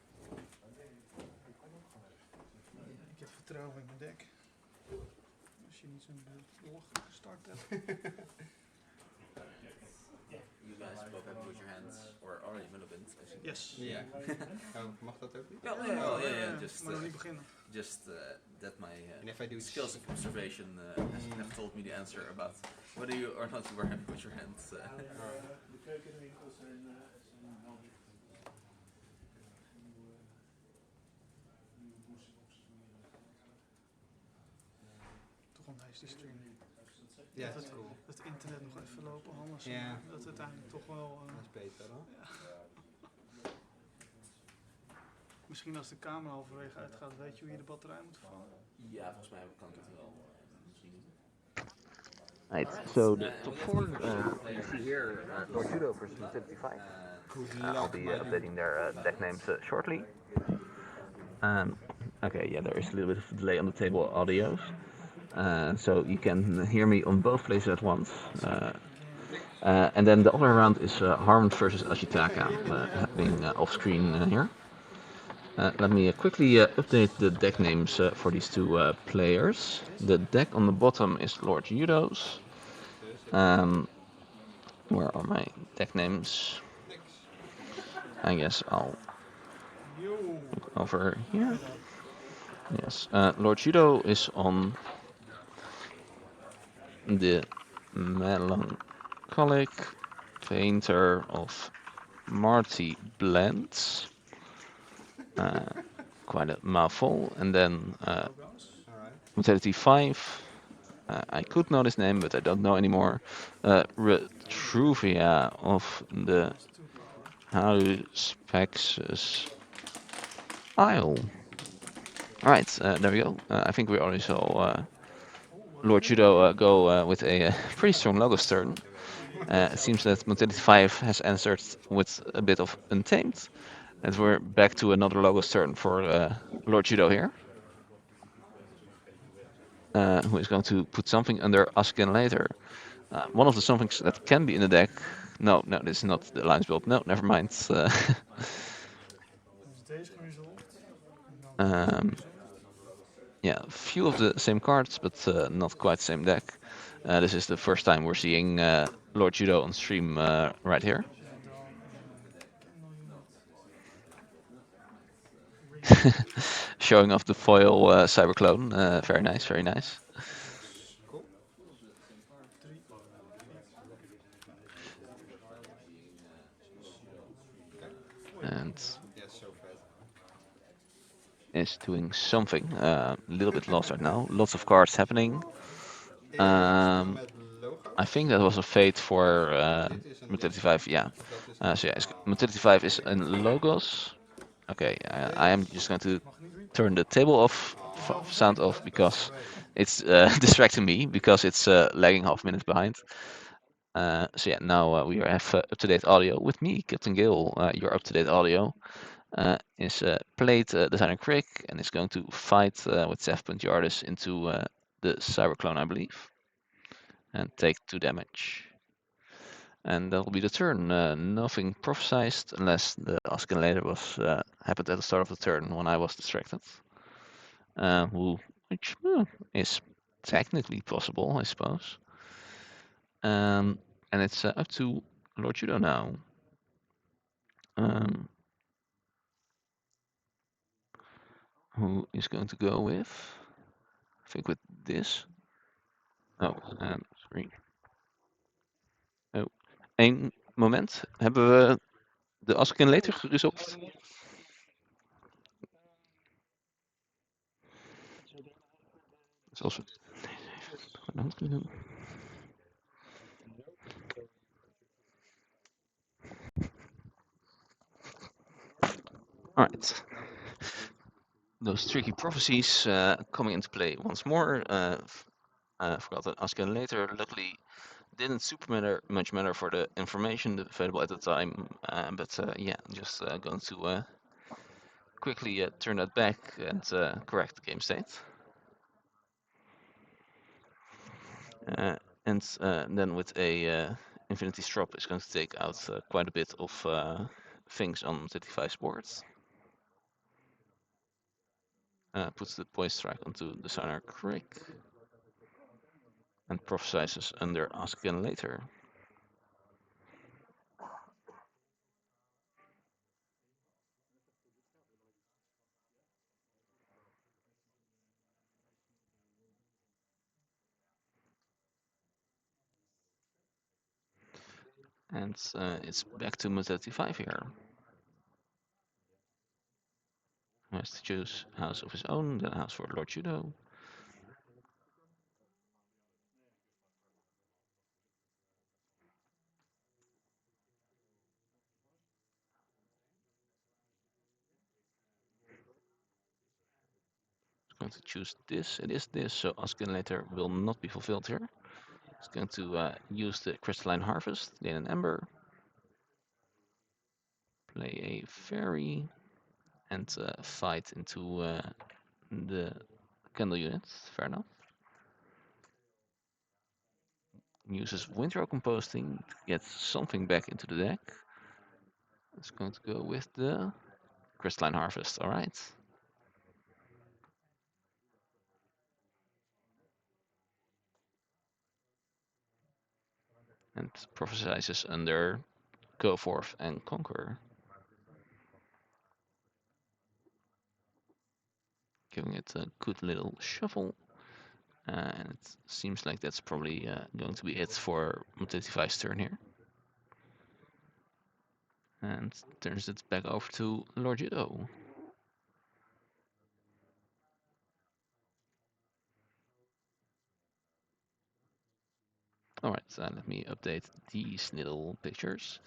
Ik heb vertrouwen in mijn deck. Als je niet zo'n log gestart hebt. You guys both have put your hands, or already Miliband. Yes. Ja. Mag dat ook niet? Yeah. Just, Maar nog niet beginnen. that my And if I do skills of observation have told me the answer about whether you or not you were happy with your hands. De keukenwinkels en toch een nice die stream. Ja, dat is cool. Dat het internet nog even lopen, anders Ja. dat het uiteindelijk toch wel... Dat is beter dan. Ja. Misschien als de camera halverwege uitgaat, weet je hoe je de batterij moet vervangen? Ja, volgens mij kan ik het wel zien. Right, so the top four, you see here, Lord Judo versus Utility 5. I'll be updating their deck names shortly. Okay, yeah, there is a little bit of delay on the table audios. So you can hear me on both places at once. And then the other round is Harmon versus Ashitaka, happening off screen here. Let me quickly update the deck names for these two players. The deck on the bottom is Lord Judo's. Where are my deck names? I guess I'll look over here. Yes, Lord Judo is on the melancholic painter of Marty blends. Quite a mouthful. And then Mortality 5. I could know this name, but I don't know anymore. Retruvia of the Hauspexus Isle. Alright, there we go. I think we already saw Lord Judo go with a pretty strong Logos turn. It seems that Mortality 5 has answered with a bit of Untamed. And we're back to another Logos turn for Lord Judo here. Who is going to put something under Asken later. One of the somethings that can be in the deck. No, this is not the Alliance build. No, never mind. Yeah, a few of the same cards, but not quite the same deck. This is the first time we're seeing Lord Judo on stream right here. Showing off the foil Cyberclone. Very nice, very nice. And is doing something. A little bit lost right now. Lots of cards happening. I think that was a fate for Mortality 5, yeah. So yeah, Mortality 5 is in Logos. Okay, I am just going to turn the table off, sound off, because it's distracting me, because it's lagging half a minute behind. So yeah, now we have up-to-date audio with me, Captain Gale. Your up-to-date audio is played Designer Crick and is going to fight with Seth Yardis into the Cyberclone, I believe, and take 2 damage. And that will be the turn. Nothing prophesized unless the Asken later was happened at the start of the turn when I was distracted. Which is technically possible, I suppose. And it's up to Lord Judo now. Who is going to go with? I think with this. Oh, sorry. Oh, één moment. Hebben we de Asken later geresolved? Zoals we aan de hand kunnen doen. Alright. Those tricky prophecies coming into play once more. Forgot that Asken later luckily didn't super much matter for the information available at the time. But yeah, just going to quickly turn that back and correct the game state. And then with a Infinity Strop is going to take out quite a bit of things on 35 boards. Puts the Poise Strike onto the Designer Crick. And prophesizes under Ask Again Later. And it's back to Mortality 5 here. Who has to choose house of his own, then house for Lord Judo. going to choose this. It is this, so Oscillator will not be fulfilled here. It's going to use the Crystalline Harvest, gain an Ember, play a Fairy, and fight into the Candle unit. Fair enough. Uses Windrow Composting to get something back into the deck. It's going to go with the Crystalline Harvest, alright. And prophesizes under Go Forth and Conquer. Giving it a good little shuffle. And it seems like that's probably going to be it for Motility 5's turn here. And turns it back over to Lord Judo. Alright, so let me update these little pictures.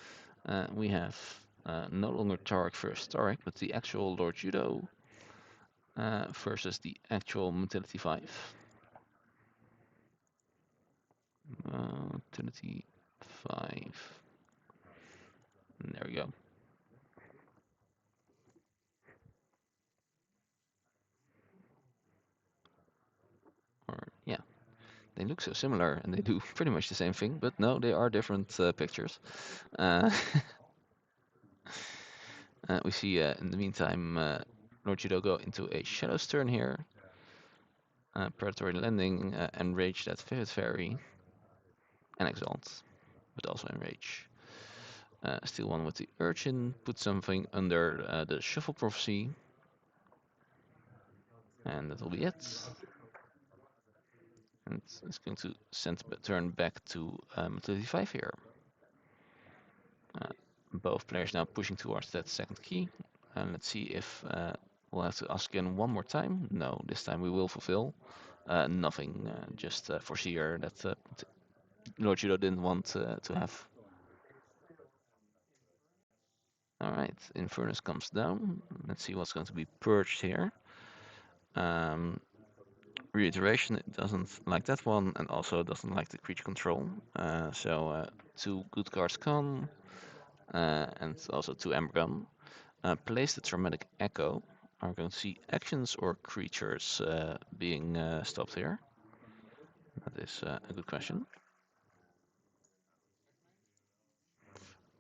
We have no longer Tarek versus Tarek, but the actual Lord Judo versus the actual Motility 5. Motility 5. There we go. Or, yeah. They look so similar and they do pretty much the same thing, but no, they are different pictures. We see in the meantime Lord Judo go into a Shadow's turn here. Predatory Landing, Enrage that Vivid Fairy, and Exalt, but also Enrage. Steal one with the Urchin, put something under the Shuffle Prophecy, and that will be it. And it's going to send the turn back to Motility 5 here. Both players now pushing towards that second key. And let's see if we'll have to ask again one more time. No, this time we will fulfill. Nothing, just foreseer that Lord Judo didn't want to have. Alright, Infernus comes down. Let's see what's going to be purged here. Reiteration, it doesn't like that one, and also doesn't like the creature control. So 2 good cards come, and also 2 Ember Gun. Place the Traumatic Echo. Are we going to see actions or creatures being stopped here? That is a good question.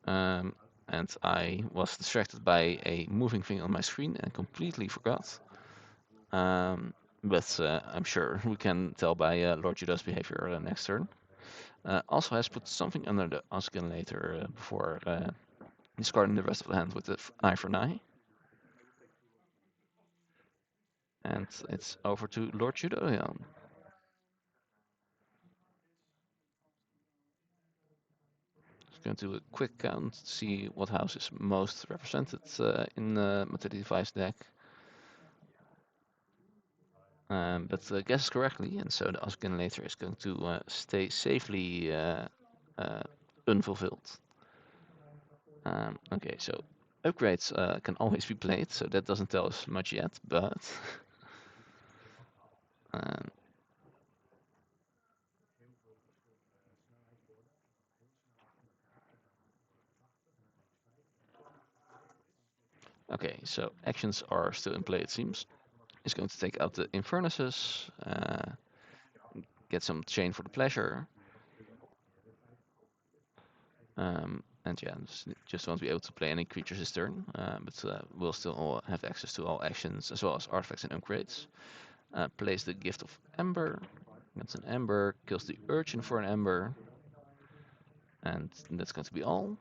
And I was distracted by a moving thing on my screen and completely forgot. But I'm sure we can tell by Lord Judo's behavior next turn. Also has put something under the Oscillator before discarding the rest of the hand with the eye for an eye. And it's over to Lord Judo again. Just going to do a quick count to see what house is most represented in Motility 5's deck. But guesses correctly, and so the Oscillator is going to stay safely unfulfilled. Okay, so upgrades can always be played, so that doesn't tell us much yet, but okay, so actions are still in play, it seems. He's going to take out the Infernuses, get some chain for the pleasure. And yeah, just won't be able to play any creatures this turn, but we'll still have access to all actions as well as artifacts and upgrades. Plays the Gift of Ember, gets an Ember, kills the Urchin for an Ember, and that's going to be all.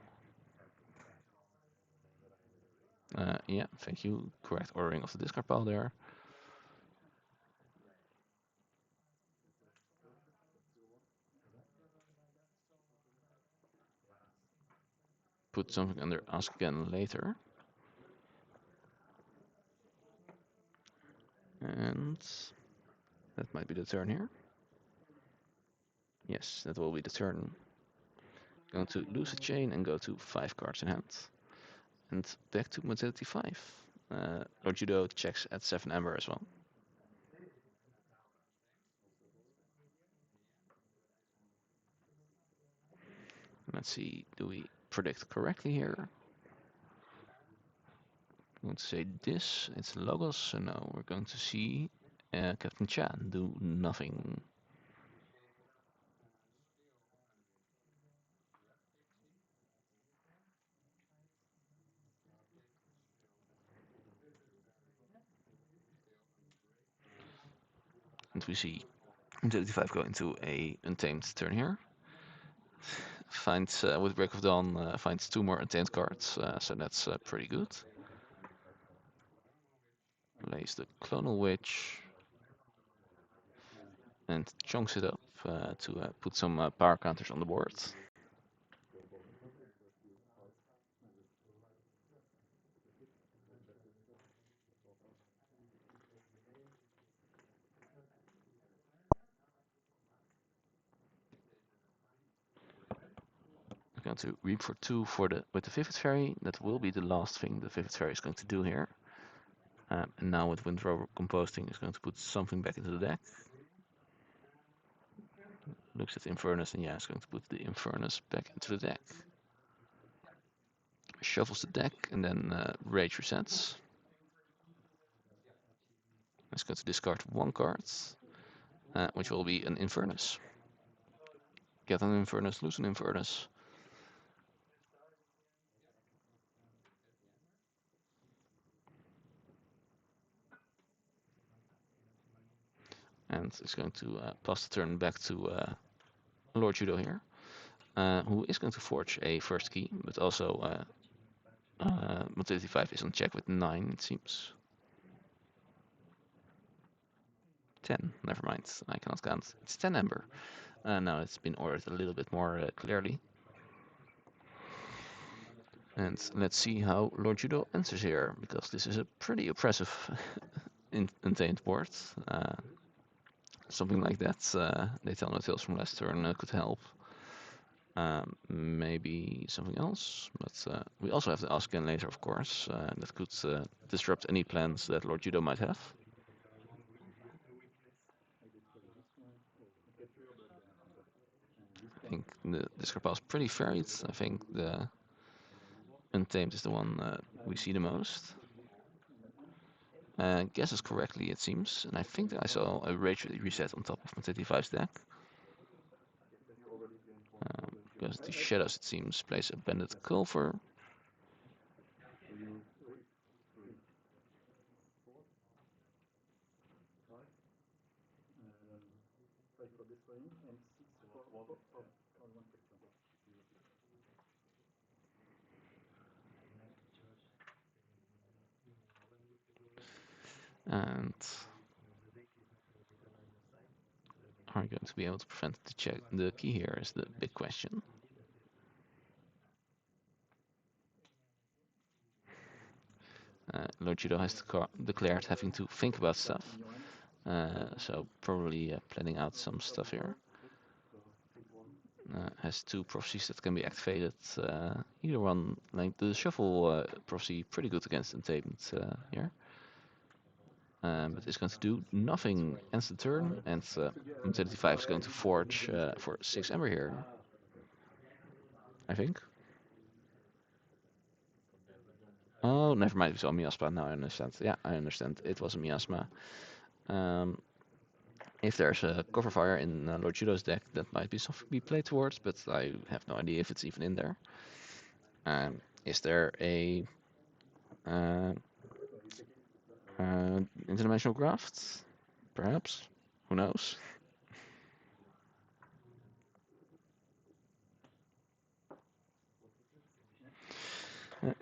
Yeah, thank you. Correct ordering of the discard pile there. Put something under Ask Again later. And that might be the turn here. Yes, that will be the turn. Going to lose a chain and go to 5 cards in hand. And back to Motility 5. Lord Judo checks at 7 Ember as well. Let's see, do we predict correctly here? I'm going to say this, it's Logos, so now we're going to see Captain Chan do nothing. And we see 35 go into a untamed turn here. Finds, with Break of Dawn, finds 2 more untamed cards, so that's pretty good. Plays the Clonal Witch and chunks it up to put some power counters on the board. I'm going to Reap for 2 for with the Vivid Fairy. That will be the last thing the Vivid Fairy is going to do here. And now with Windrover Composting, is going to put something back into the deck. Looks at Infernus, and yeah, it's going to put the Infernus back into the deck. Shuffles the deck, and then Rage resets. It's going to discard 1 card, which will be an Infernus. Get an Infernus, lose an Infernus. And it's going to pass the turn back to Lord Judo here, who is going to forge a first key, but also Motility 5 is on check with 9, it seems. 10, never mind, I cannot count. It's 10 Ember. Now it's been ordered a little bit more clearly. And let's see how Lord Judo answers here, because this is a pretty oppressive untamed board. Something like that, they tell no tales from last turn could help. Maybe something else, but we also have the Ask Again later, of course, that could disrupt any plans that Lord Judo might have. I think the discard pile is pretty varied. I think the Untamed is the one we see the most. Guesses correctly, it seems, and I think that I saw a Rage reset on top of my 35's deck. Because the Shadows, it seems, plays a Bandit Culver. And are you going to be able to prevent the key here is the big question. Lord Judo has declared having to think about stuff, so probably planning out some stuff here. Has 2 prophecies that can be activated. Either one, like the shuffle prophecy, pretty good against Untamed here. But it's going to do nothing ends the turn, and Motility 5 is going to forge for 6 Ember here, I think. Oh, never mind, it was a Miasma, now I understand. Yeah, I understand, it was a Miasma. If there's a cover fire in Lord Judo's deck, that might be something to be played towards, but I have no idea if it's even in there. Is there a interdimensional graft? Perhaps? Who knows?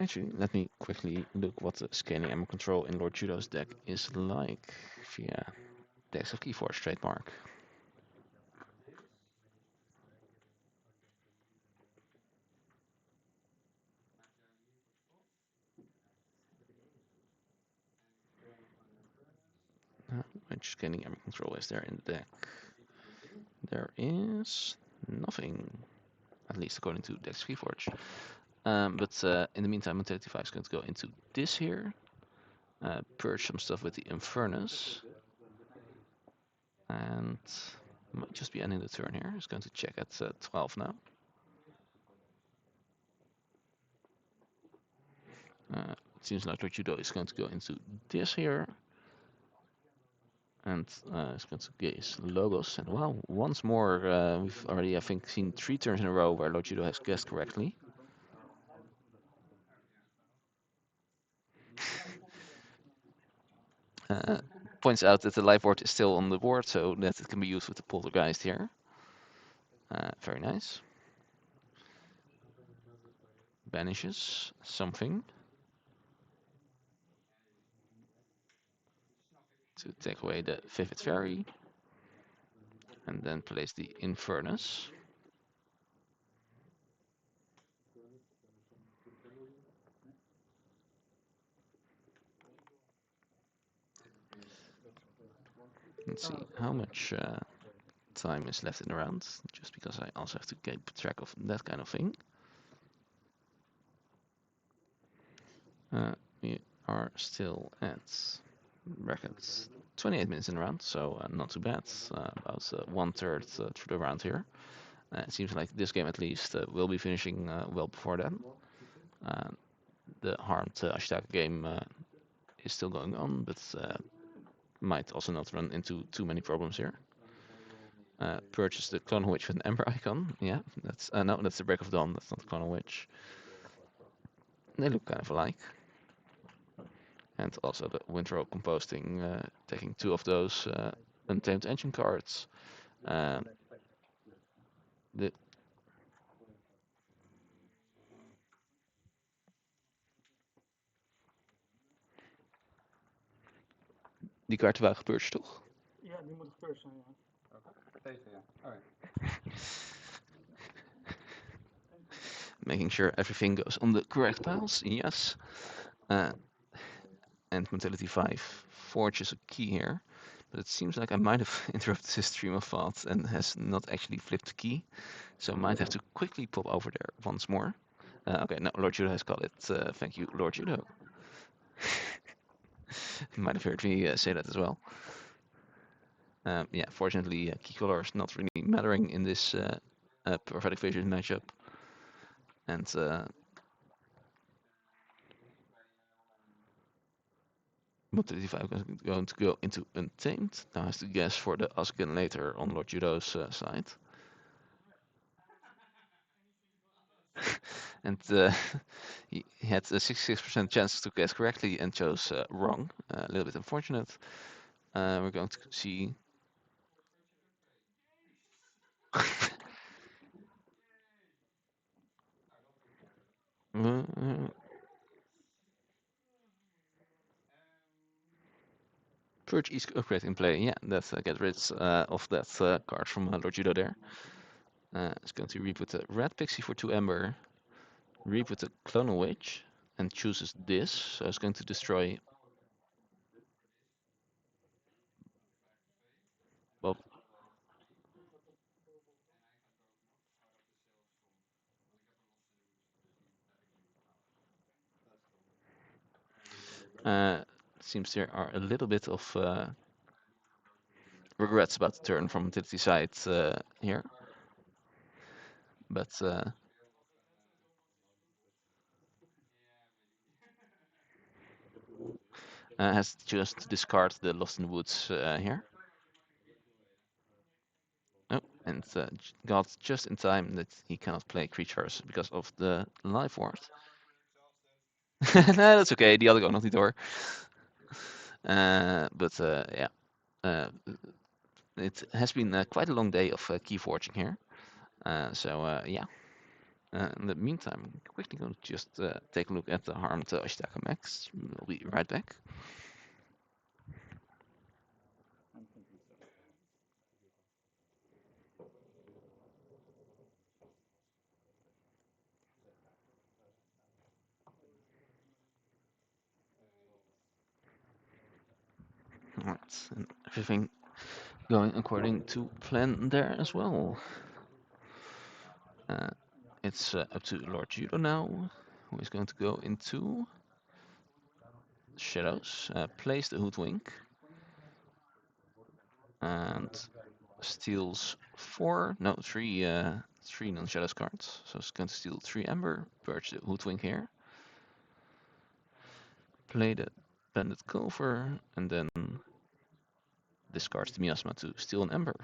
Actually, let me quickly look what the scaling ammo control in Lord Judo's deck is like via Decks of Keyforge trademark. Which scaling ammo control is there in the deck? There is nothing, at least according to Decks of Keyforge. But in the meantime, Motility 5 is going to go into this here, purge some stuff with the Infernus, and might just be ending the turn here. He's going to check at 12 now. It seems like Lord Judo is going to go into this here. And it's going to gaze logos. And wow, once more, we've already, I think, seen 3 turns in a row where Lord Judo has guessed correctly. Points out that the live board is still on the board, so that it can be used with the poltergeist here. Very nice. Banishes something to take away the Vivid Fairy. And then place the Infernus. Let's see how much time is left in the round, just because I also have to keep track of that kind of thing. We are still at brackets 28 minutes in the round, so not too bad. About 1/3 through the round here. It seems like this game at least will be finishing well before then. The harmed Ashtaka game is still going on, but might also not run into too many problems here. Purchase the Clone Witch with an Ember icon. Yeah, that's no, that's the Break of Dawn. That's not the Clone Witch. They look kind of alike. And also the Windrow Composting, taking 2 of those Untamed Engine cards. De die kaarten waren gepurged, toch? Ja, die moet gepurged zijn, ja. Deze, ja. Alright. Making sure everything goes on the correct piles. Yes. And Mentality 5 forges a key here. But it seems like I might have interrupted his stream of thought and has not actually flipped the key. So I might have to quickly pop over there once more. Okay, no, Lord Judo has got it. Thank you, Lord Judo. You might have heard me say that as well. Yeah, fortunately, key color is not really mattering in this Prophetic Vision matchup. And Mentality 5 is going to go into Untamed. Now has to guess for the Asken later on Lord Judo's side. And he had a 66% chance to guess correctly and chose wrong. A little bit unfortunate. We're going to see. Purge East upgrade in play. Yeah, that get rid of that card from Lord Judo there. It's going to reboot the Red Pixie for 2 Ember. Reboot the Clonal Witch and chooses this. So it's going to destroy. Well, seems there are a little bit of regrets about the turn from Utility side here. But has just discarded the Lost in the Woods here. Oh, and got just in time that he cannot play creatures because of the life ward. No, that's okay. The other go not the door. But yeah, it has been quite a long day of keyforging here. So yeah. In the meantime, I'm quickly going to just take a look at the harmed Ashtaka Max. We'll be right back. Alright, and everything going according to plan there as well. It's up to Lord Judo now, who is going to go into shadows, place the Hoodwink, and steals 3 non-shadows cards. So it's going to steal 3 Ember, purge the Hoodwink here. play the Bandit Culver, and then discards the Miasma to steal an Ember.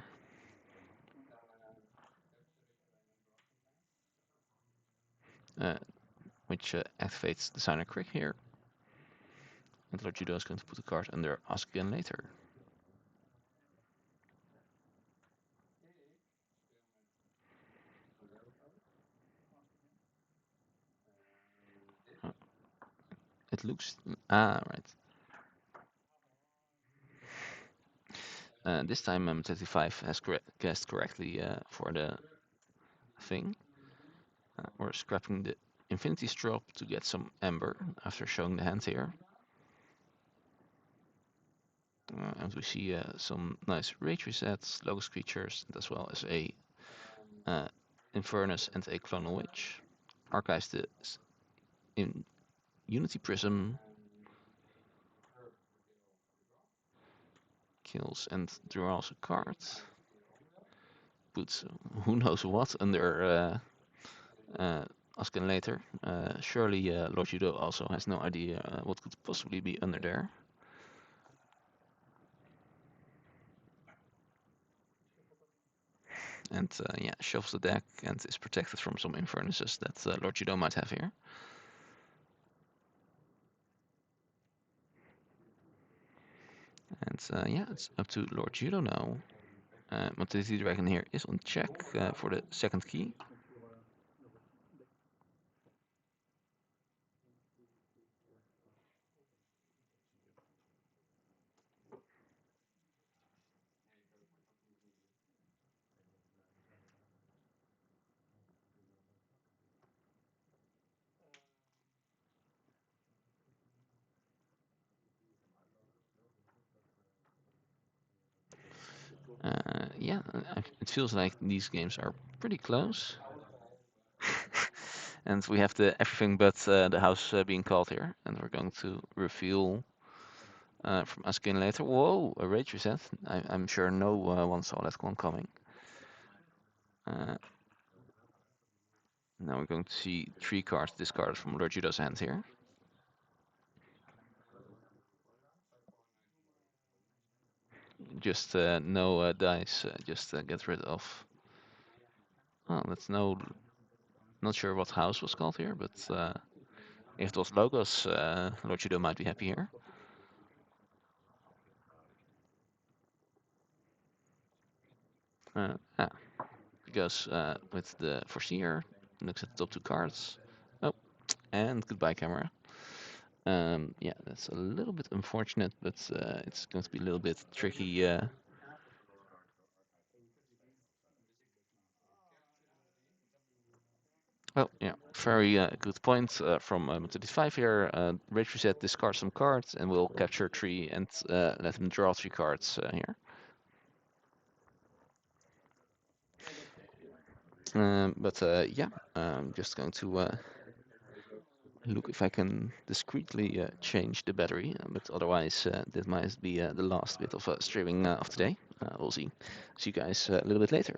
Which activates Designer Crick here. And Lord Judo is going to put a card under Ask Again Later. It looks... right. This time 35 has guessed correctly for the thing. We're scrapping the Infinity Strop to get some Ember after showing the hand here. And we see some nice rage resets, Logos creatures, as well as a Infernus and a Clonal Witch. Archives the in Unity Prism. Kills and draws a card. Puts who knows what under Asking later. Surely Lord Judo also has no idea what could possibly be under there. And yeah, shuffles the deck and is protected from some Infernuses that Lord Judo might have here. And yeah, it's up to Lord Judo now. Motility Dragon here is on check for the second key. Yeah, it feels like these games are pretty close. And we have the everything but the house being called here. And we're going to reveal from Askin later. Whoa, a rage reset. I'm sure no one saw that one coming. Now we're going to see 3 cards discarded from Lord Judo's hand here. Just no dice, just get rid of. Oh, that's no. Not sure what house was called here, but if it was Logos, Lord Judo might be happy here. Because with the Foreseer, looks at the top 2 cards. Oh, and goodbye, camera. Yeah, that's a little bit unfortunate, but it's going to be a little bit tricky. Well, yeah, very good point from 35 here. Rage Reset, discard some cards, and we'll capture 3 and let him draw 3 cards here. But yeah, I'm just going to look if I can discreetly change the battery, but otherwise that might be the last bit of streaming of today. We'll see. See you guys a little bit later.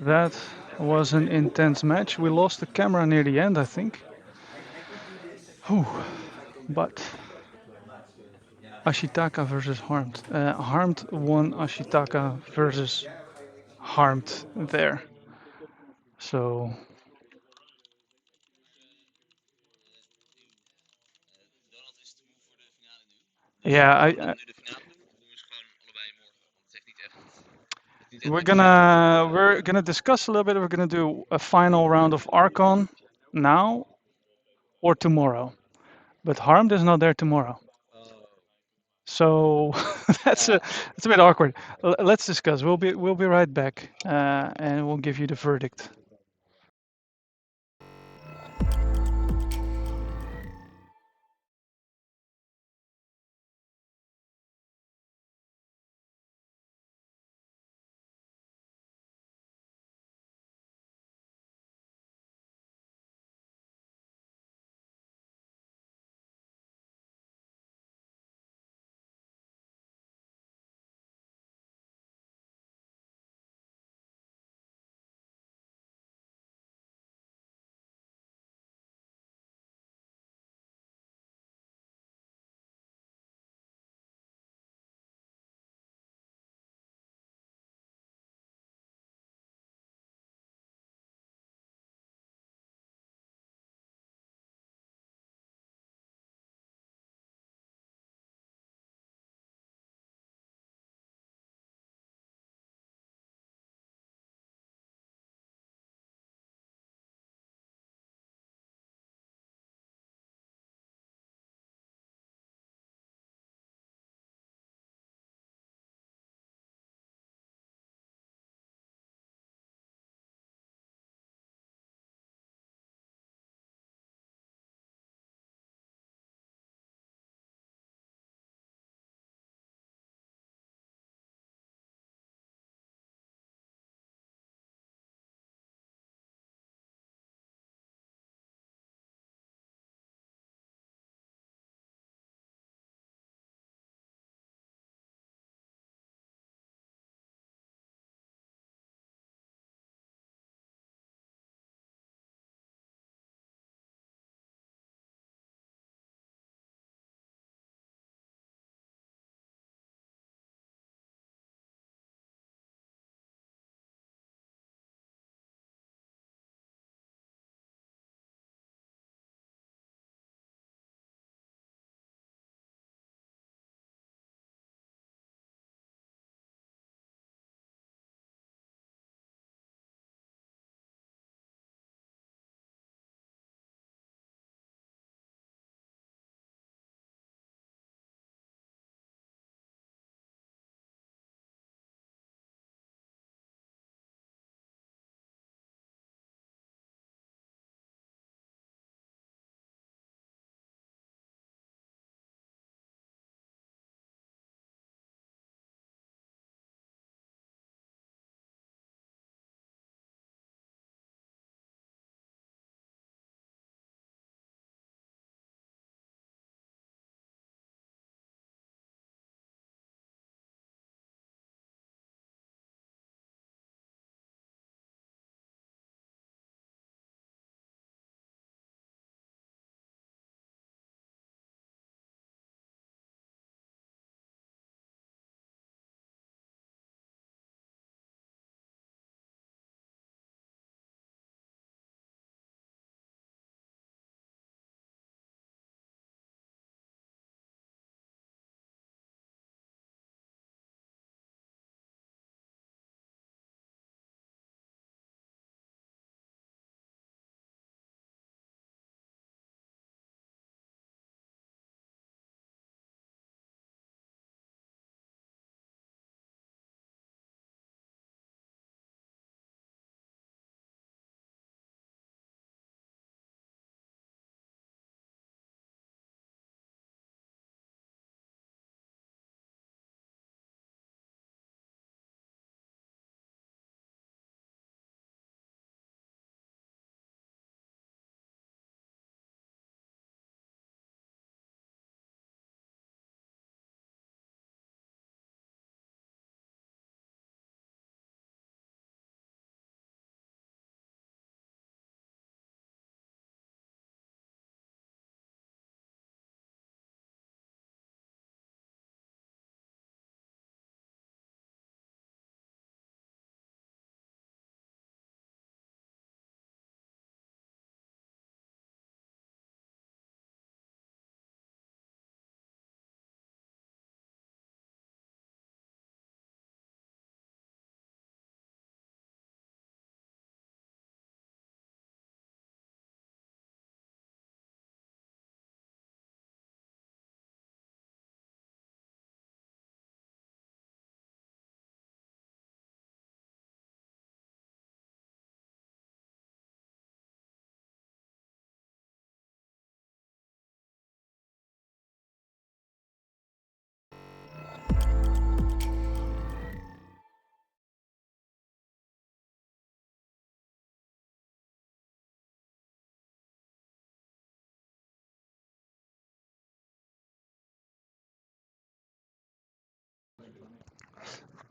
That was an intense match. We lost the camera near the end, I think. Whew. But Ashitaka versus Harmed. Harmed won Ashitaka versus Harmed there. So yeah, we're gonna discuss a little bit. We're gonna do a final round of Archon now or tomorrow. But Harmed is not there tomorrow. So that's a bit awkward. Let's discuss. We'll be right back, and we'll give you the verdict.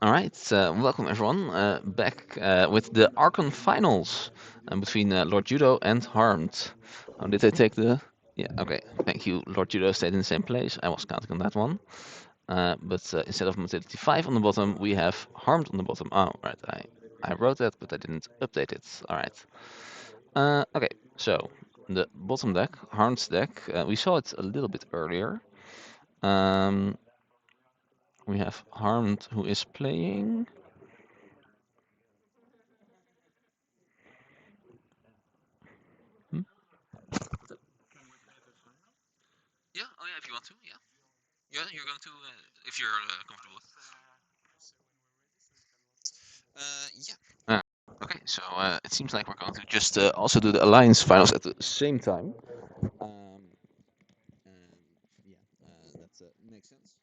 All right, welcome everyone. Back with the Archon finals between Lord Judo and Harmed. How did they take the? Yeah, okay. Thank you. Lord Judo stayed in the same place. I was counting on that one. But instead of Motility 5 on the bottom, we have Harmed on the bottom. Oh, right. I wrote that, but I didn't update it. All right. Okay, so the bottom deck, Harmed's deck, we saw it a little bit earlier. We have Harmed who is playing. Yeah, oh yeah, if you want to, yeah. Yeah, you're going to, if you're comfortable. Yeah. Okay, so it seems like we're going to just also do the Alliance finals at the same time. Yeah, that makes sense.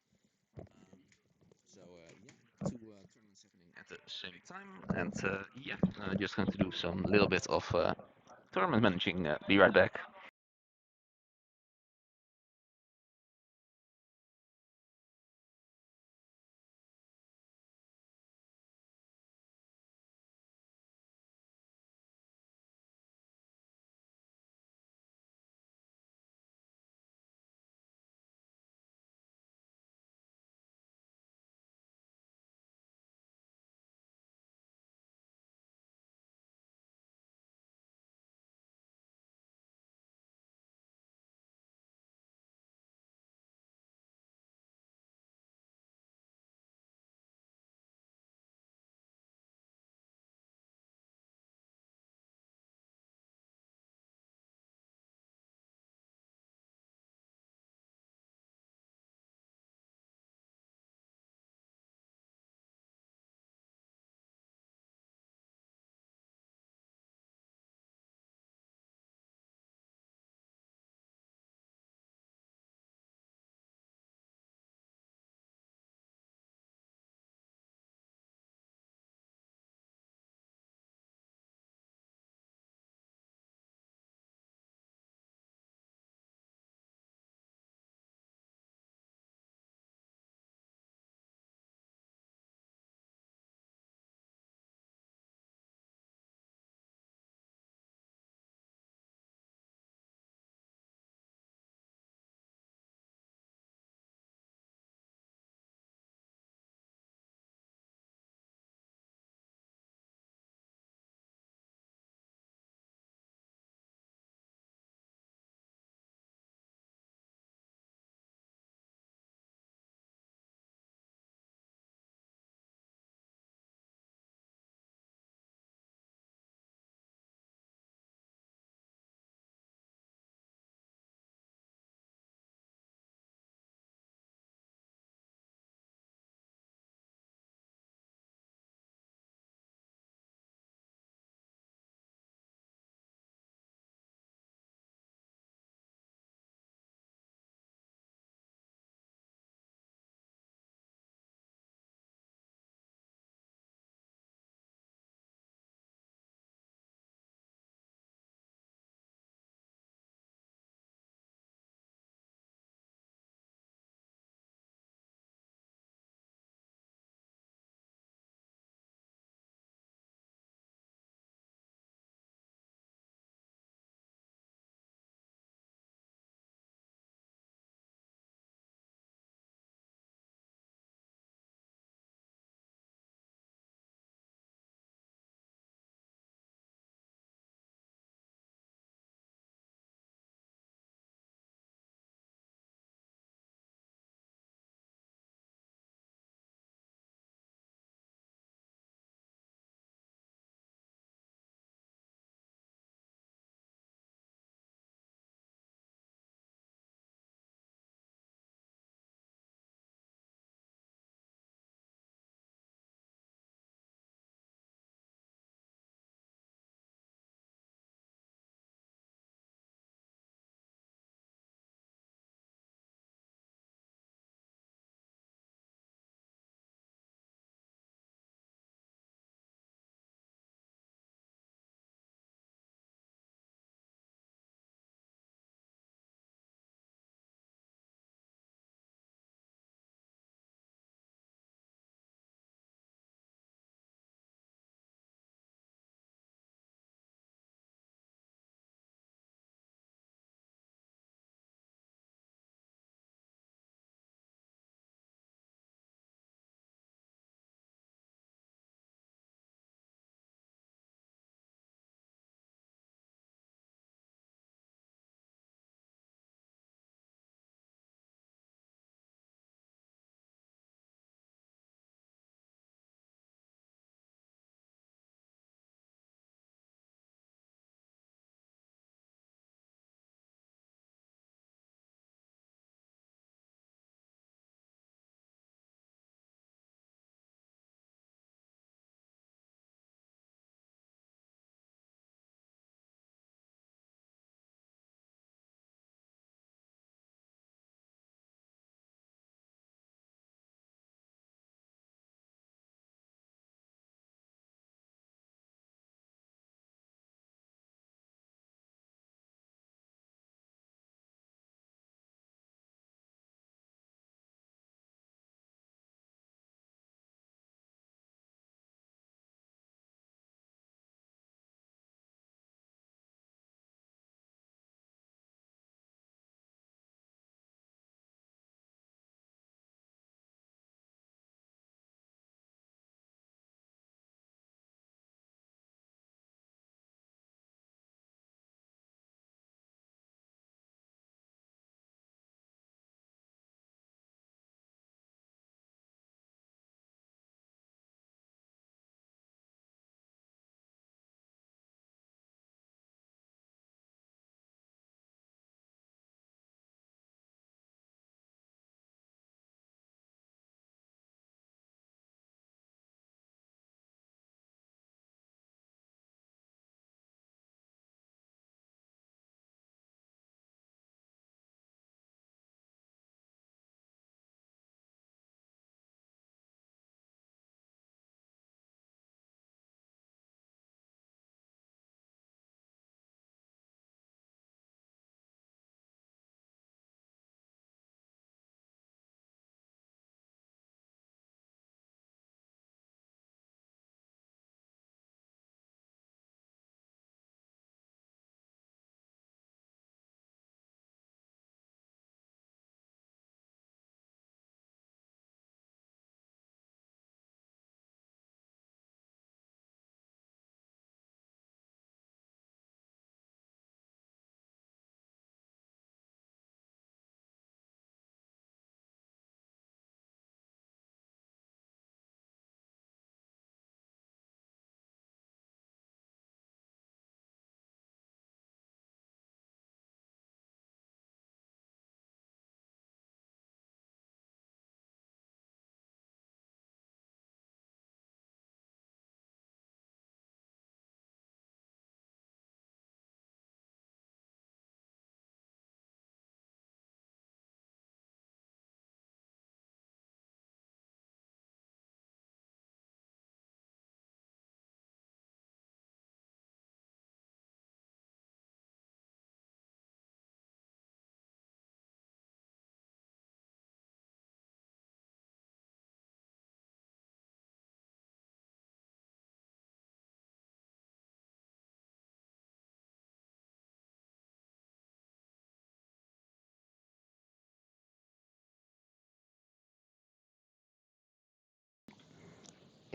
So yeah, two tournaments happening at the same time, and yeah, just going to do some little bit of tournament managing. Be right back.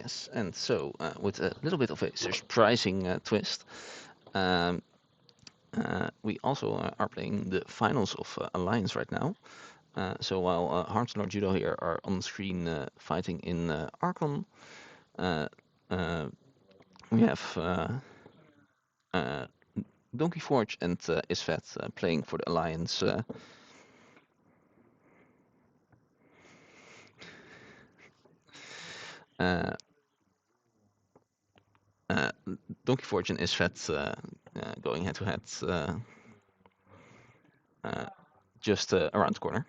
Yes, and so with a little bit of a surprising twist, um, we also are playing the finals of Alliance right now. So while Harms and Lord Judo here are on screen fighting in Archon, uh, uh, we have Keyforge and Isvet playing for the Alliance. Keyforge and Isvet going head to head just around the corner.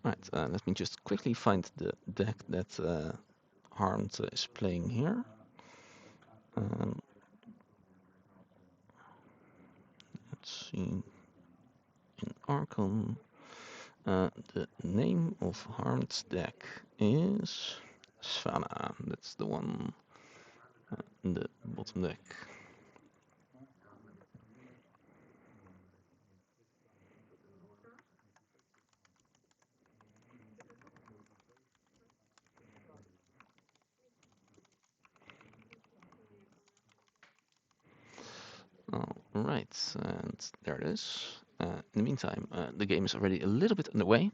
Right, let me just quickly find the deck that Harmed is playing here. Let's see. In Archon, the name of Harmed's deck is Svana. That's the one in the bottom deck. All right, and there it is. In the meantime, the game is already a little bit underway,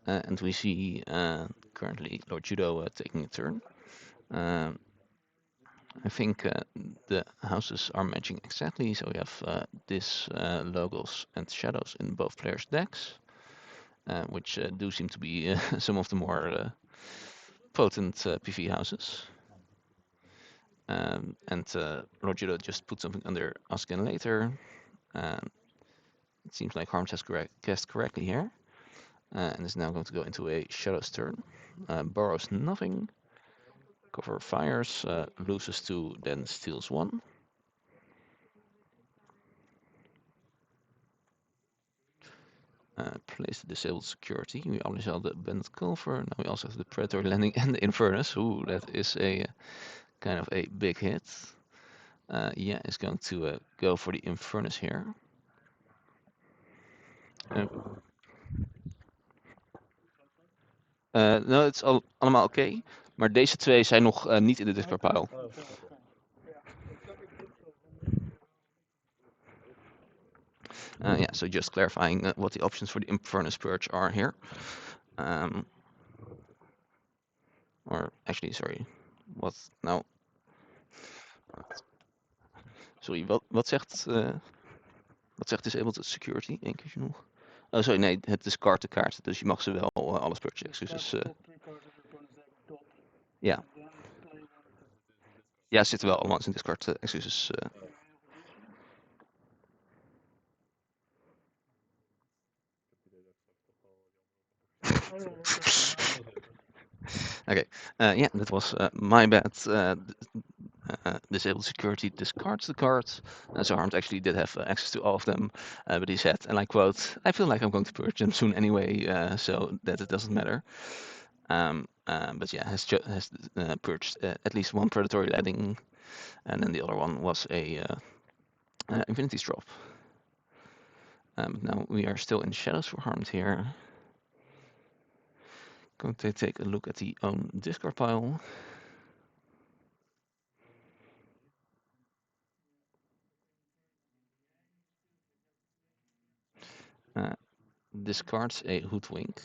and we see currently Lord Judo taking a turn. I think the houses are matching exactly, so we have this logos and shadows in both players' decks, which do seem to be some of the more potent PV houses. And Lord Judo just put something under Ask Again Later. It seems like Harms has guessed correctly here, and is now going to go into a Shadow's turn. Borrows nothing, cover fires, loses 2, then steals 1. Place the disabled security. We already saw the Bandit Culver. Now we also have the Predator Landing and the Infernus. Ooh, that is a kind of a big hit. Yeah, is going to go for the Infernus here. Nou, het is allemaal oké. Maar deze twee zijn nog niet in de discard pile. Yeah, so just clarifying what the options for the Infernus Purge are here. Or actually, sorry. Wat nou? Sorry, wat zegt disabled security? Eén keertje nog. Oh, sorry, nee, het is kaart te kaart. Dus je mag ze wel alles purgen. Excuses. Ja. Ja, ze zitten wel allemaal in Discord. Excuses. Okay. Yeah, that was my bad. Disabled security discards the cards. So Harmed actually did have access to all of them, but he said, and I quote, "I feel like I'm going to purge them soon anyway, so that it doesn't matter." But yeah, has purged at least one predatory landing, and then the other one was a Infinity's drop. Now we are still in shadows for Harmed here. Going to take a look at the own discard pile. Discards a Hoodwink.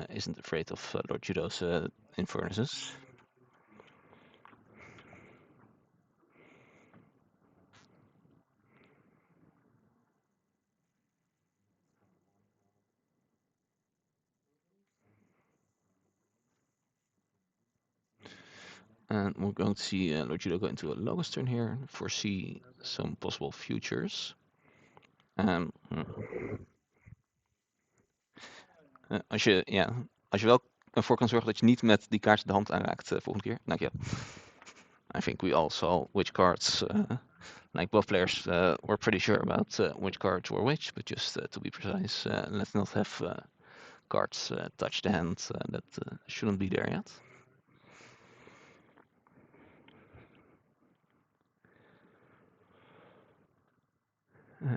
Isn't afraid of Lord Judo's Infernuses. And we're going to see Lord Judo go into a Logos turn here, foresee some possible futures. Als je wel ervoor kan zorgen dat je niet met die kaart de hand aanraakt volgende keer. Dankjewel. I think we all saw which cards Like both players were pretty sure about which cards were which, but just to be precise, let's not have cards touch the hand that shouldn't be there yet.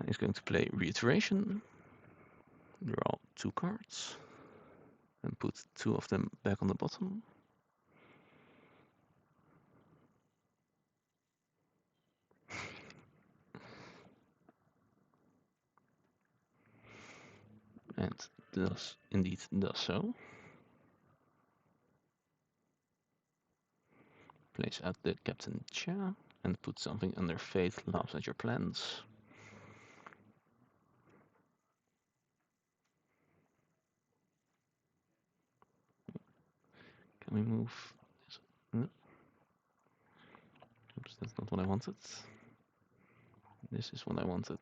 He's going to play Reiteration, draw 2 cards, and put 2 of them back on the bottom. And indeed does so. Place out the Captain Cha and put something under Fate laughs at your plans. Can we move this? No. Oops, that's not what I wanted. This is what I wanted.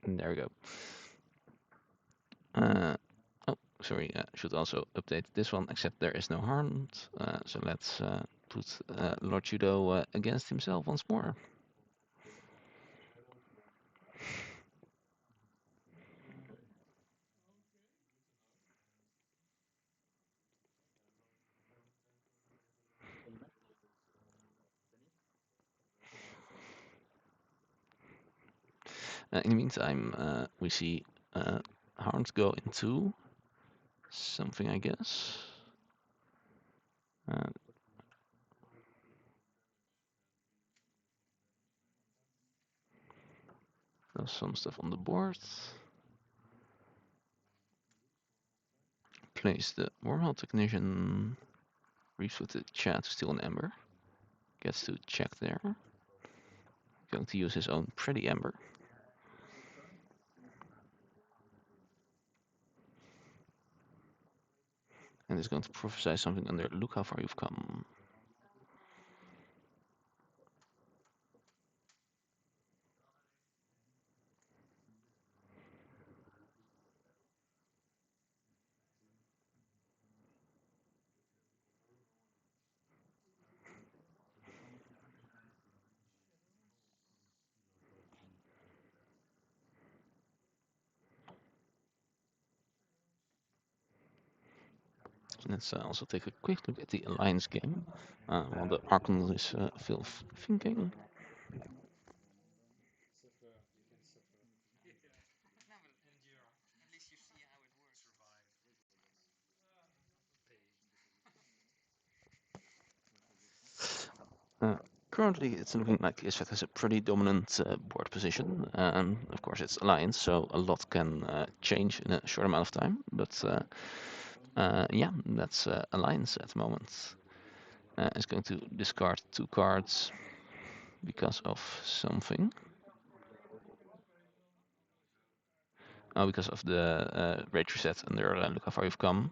And there we go. Oh, sorry, I should also update this one, except there is no harm. So let's put Lord Judo against himself once more. In the meantime, we see Harms go into something, I guess. There's some stuff on the board. Place the Wormhole Technician. Reaps with the chat to steal an Ember. Gets to check there. Going to use his own pretty Ember. And is going to prophesy something under look how far you've come. Let's also take a quick look at the Alliance game while the Archon is still thinking. Currently, it's looking like ESFET has a pretty dominant board position. Of course, it's Alliance, so a lot can change in a short amount of time. But yeah, that's Alliance at the moment. It's going to discard 2 cards because of something. Oh, because of the rage reset under look how far you've come.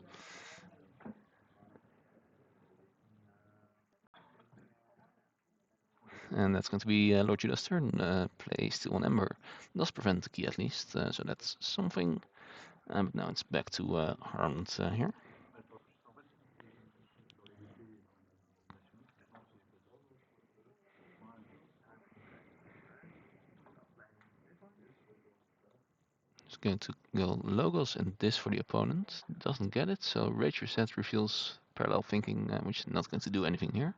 And that's going to be Lord Judas' turn. Play Steel on Ember. Does prevent the key at least, so that's something. But now it's back to Harmed here. It's going to go Logos and this for the opponent. Doesn't get it, so Rage Reset reveals Parallel Thinking, which is not going to do anything here.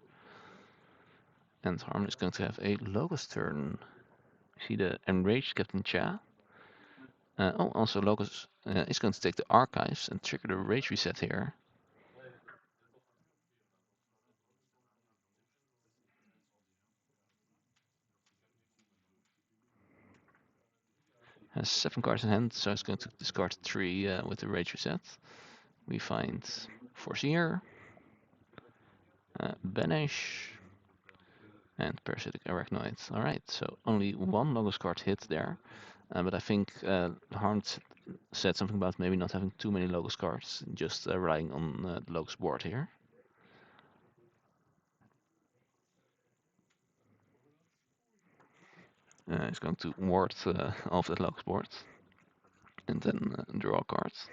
And Harm is going to have a Logos turn. See the Enraged Captain Cha. Oh, also Logos is going to take the Archives and trigger the Rage Reset here. Has 7 cards in hand, so it's going to discard 3 with the Rage Reset. We find Foreseer, Banish, and Parasitic Arachnoid. Alright, so only 1 Logos card hit there. But I think Harmed said something about maybe not having too many Logos cards, just relying on the Logos board here. He's going to ward off that Logos board and then draw cards.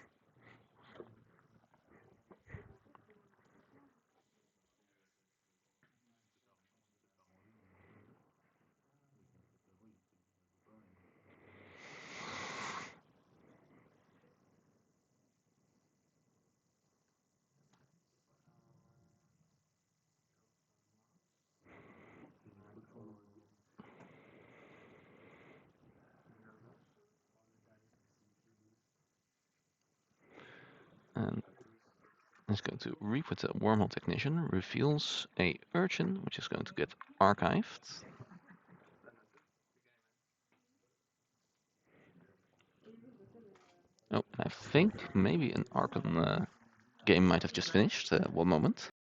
is going to reap with the wormhole technician, reveals a Urchin, which is going to get archived. Oh, I think maybe an Archon game might have just finished. One moment.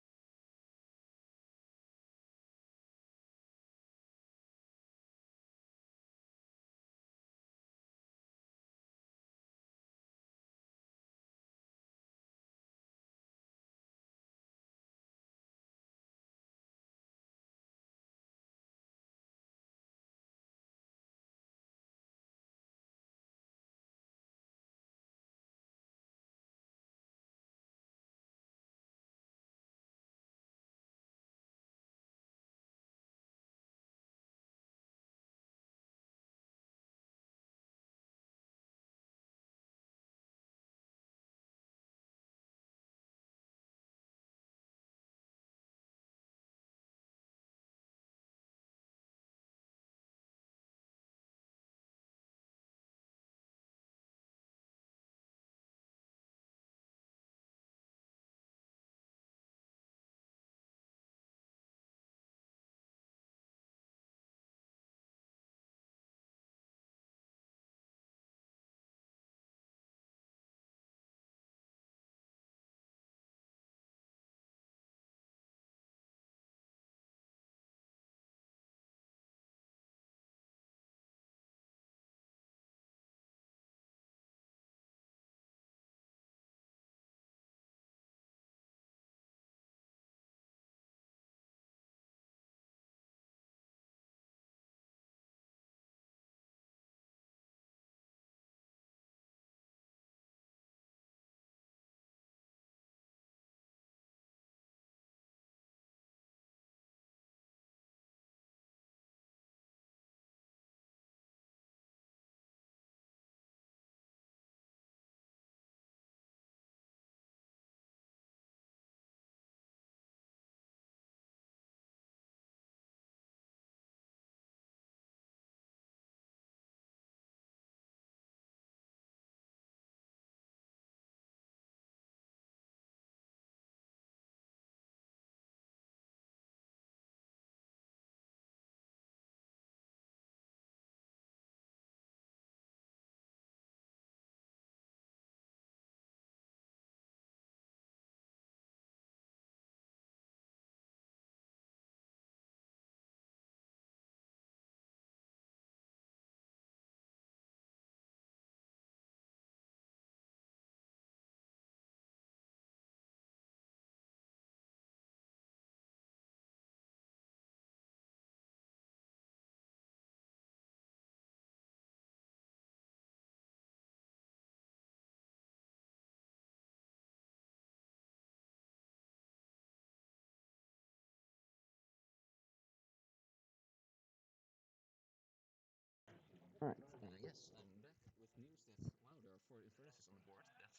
Alright, yes, I'm back with news that, wow, there are 4 Infernuses on the board. That's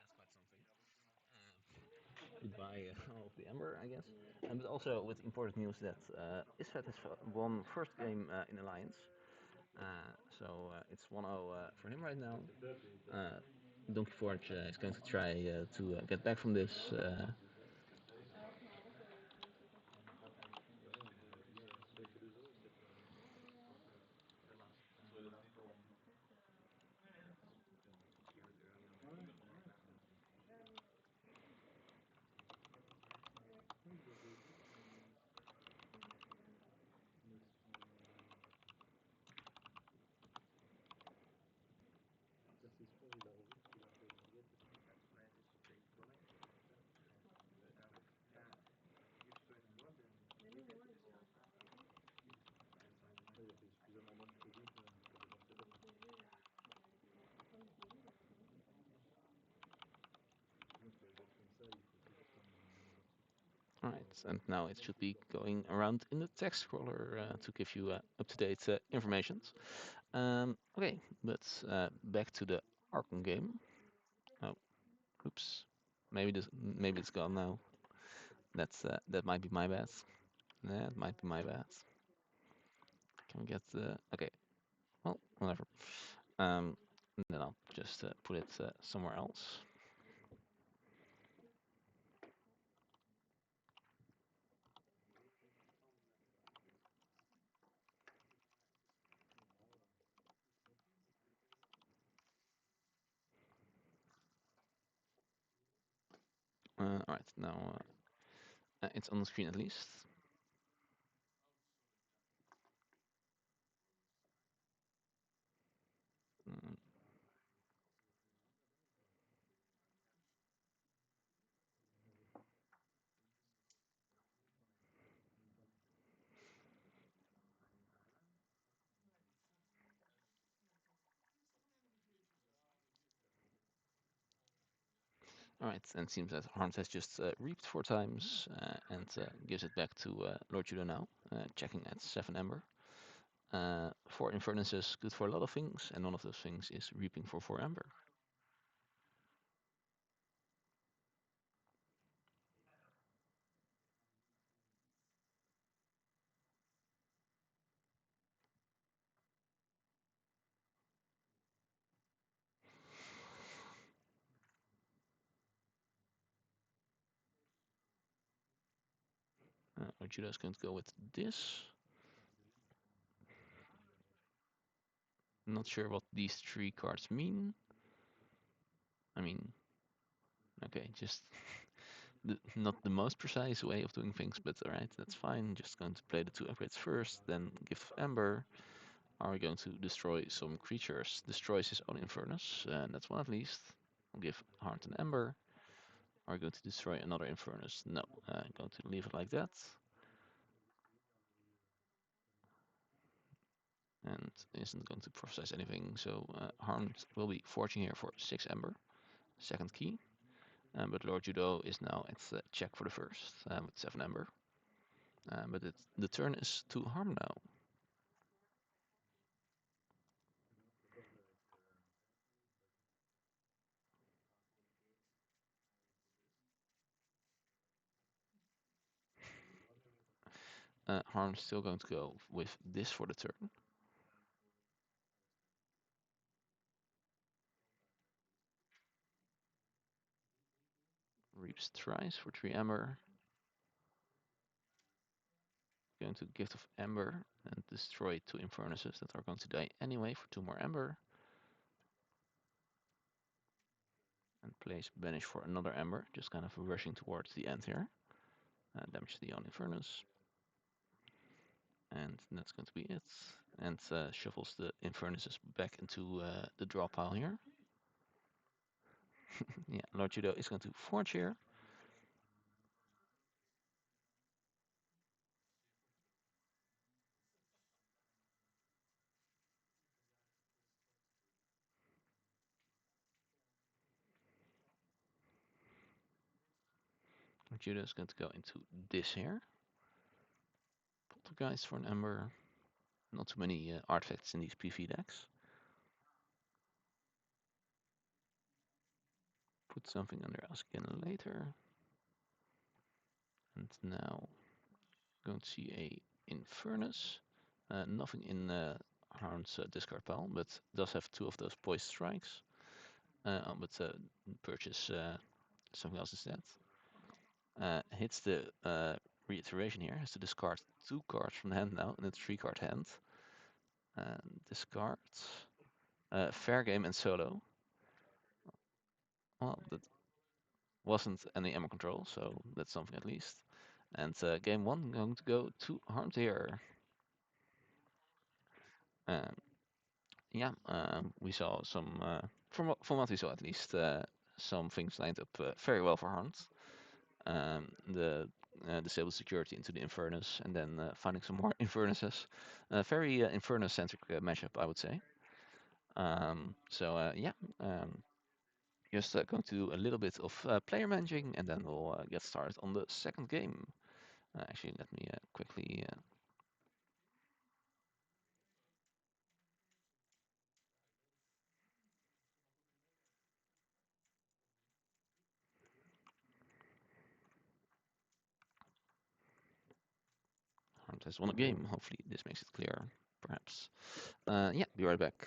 quite something. Goodbye, all of the Ember, I guess. But also with important news that Isfet has won first game in Alliance. So it's 1-0 for him right now. Keyforge is going to try to get back from this. Alright, and now it should be going around in the text scroller to give you up-to-date information. Okay, but back to the Archon game. Oh, oops. Maybe it's gone now. That might be my bad. That might be my bad. Can we get the okay? Well, whatever. Then I'll just put it somewhere else. Alright, now it's on the screen at least. Mm. Alright, and it seems that Harms has just reaped 4 times and gives it back to Lord Judo now, checking at 7 Ember. 4 Infernuses, good for a lot of things, and one of those things is reaping for 4 Ember. Lord Judo is going to go with this. Not sure what these 3 cards mean. I mean, okay, just not the most precise way of doing things, but alright, that's fine. Just going to play the 2 upgrades first, then give Ember. Are we going to destroy some creatures? Destroys his own Infernus, and that's one at least. I'll give Heart and Ember. Are we going to destroy another Infernus? No, I'm going to leave it like that. And isn't going to process anything, so Harmed will be forging here for 6 Ember. Second key. But Lord Judo is now at check for the first with 7 Ember. But the turn is to Harm now. Harm's still going to go with this for the turn. Reaps thrice for 3 Ember. Going to Gift of Ember and destroy 2 Infernuses that are going to die anyway for 2 more Ember. And plays Banish for another Ember, just kind of rushing towards the end here. Damage the own Infernus. And that's going to be it. And shuffles the Infernuses back into the draw pile here. Yeah, Lord Judo is going to forge here. Lord Judo is going to go into this here. Poltergeist for an Ember. Not too many artifacts in these PV decks. Put something under us again later. And now going to see a Infernus. Nothing in Harm's discard pile, but does have 2 of those poised strikes. But purchase something else instead. Hits the reiteration here, has to discard 2 cards from the hand now in a 3-card hand. Discard Fair Game and Solo. Well, that wasn't any ammo control, so that's something at least. And game 1 going to go to Harmed here. Yeah, we saw some, from what we saw at least, some things lined up very well for Harmed. The disable security into the Infernus, and then finding some more Infernuses. Very Infernus-centric matchup, I would say. Yeah, just going to do a little bit of player managing, and then we'll get started on the second game. Actually, let me quickly. Harmed has won a game. Hopefully, this makes it clear. Perhaps. Yeah, be right back.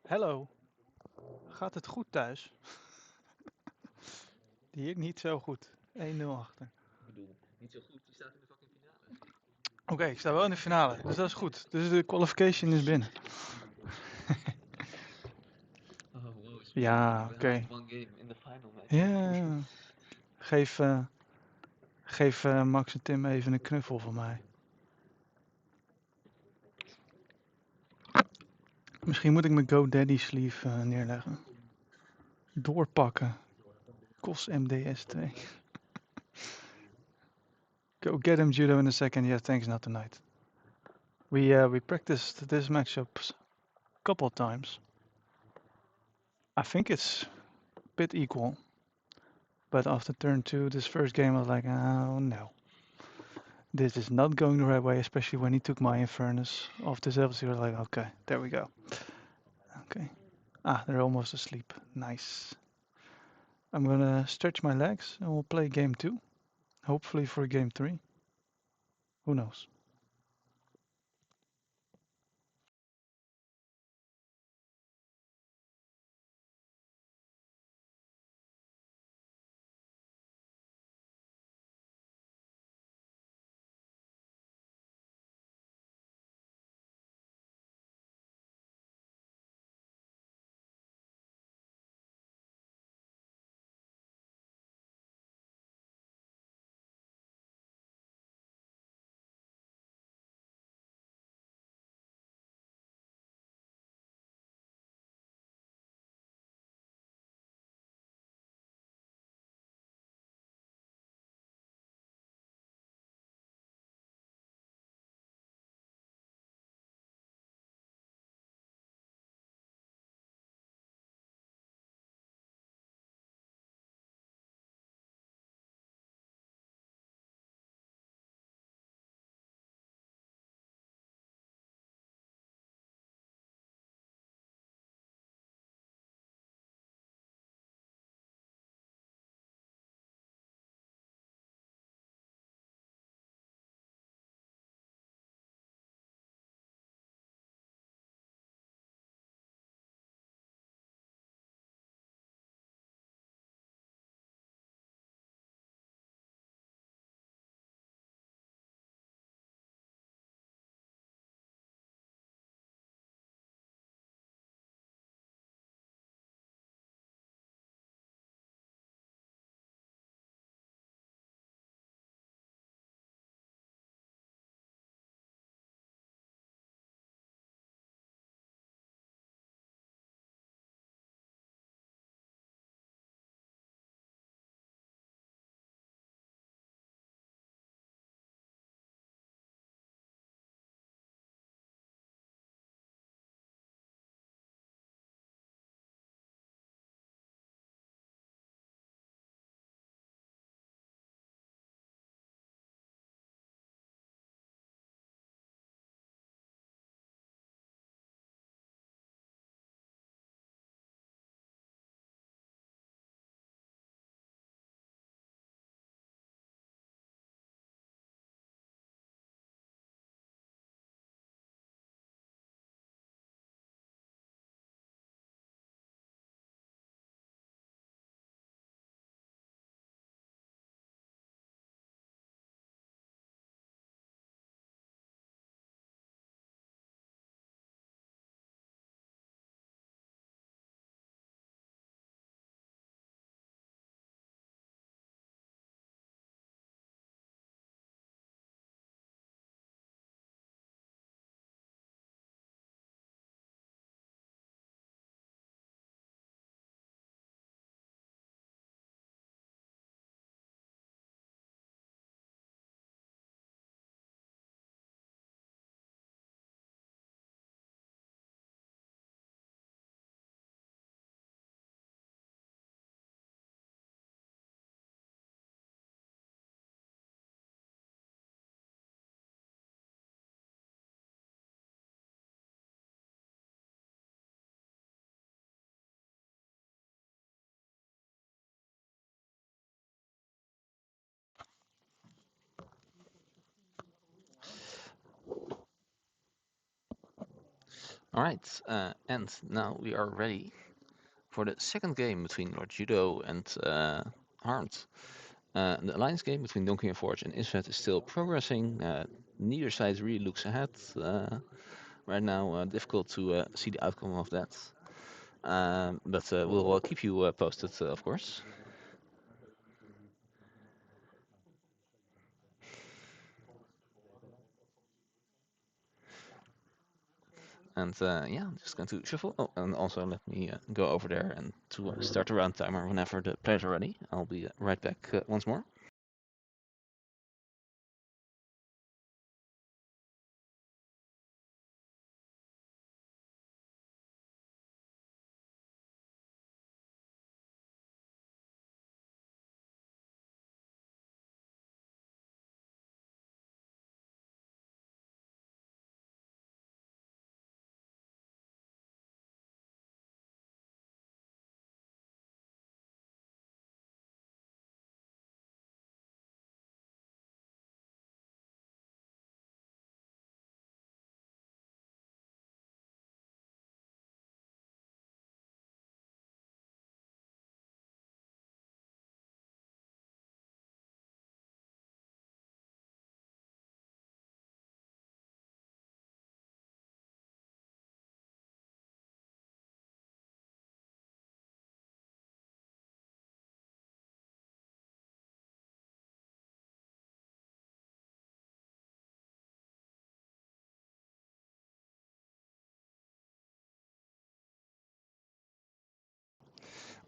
Hallo, gaat het goed thuis? Hier niet zo goed. 1-0 achter. Ik bedoel, niet zo goed. Die staat in de fucking finale. Oké, ik sta wel in de finale, dus dat is goed. Dus de qualification is binnen. Oh, wow. Ja, We oké. have one game in the final match. Ja. Geef Max en Tim even een knuffel van mij. Misschien moet ik mijn GoDaddy sleeve neerleggen. Doorpakken. Kost MDS 2. Go get him, Judo, in a second. Yeah, thanks, not tonight. We practiced this matchup a couple of times. I think it's a bit equal. But after turn 2, this first game, I was like, oh no. This is not going the right way, especially when he took my Infernus off this episode. I was like, okay, there we go. Okay. Ah, they're almost asleep. Nice. I'm gonna stretch my legs and we'll play game 2. Hopefully for game 3. Who knows? All right, and now we are ready for the second game between Lord Judo and Harmed. The alliance game between Donkey and Forge and Isvet is still progressing. Neither side really looks ahead right now. Difficult to see the outcome of that. But we'll keep you posted, of course. And yeah, I'm just going to shuffle. Oh, and also let me go over there and to start the round timer whenever the players are ready. I'll be right back once more.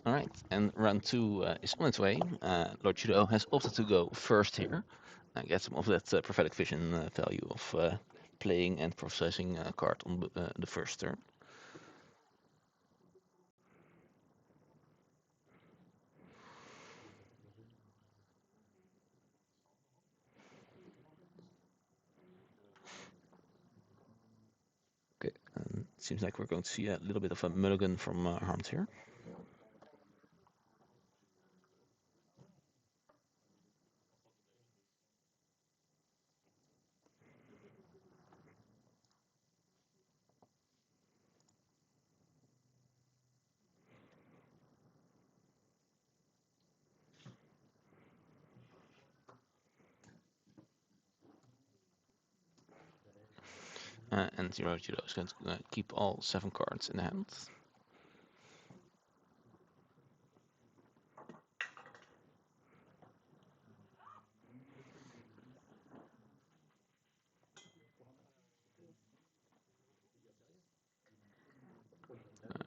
All right, and round two is on its way. Lord Judo has opted to go first here. Get some of that prophetic vision value of playing and processing a card on the first turn. Okay, seems like we're going to see a little bit of a mulligan from Harmed here. And Zero Judo is going to keep all 7 cards in hand.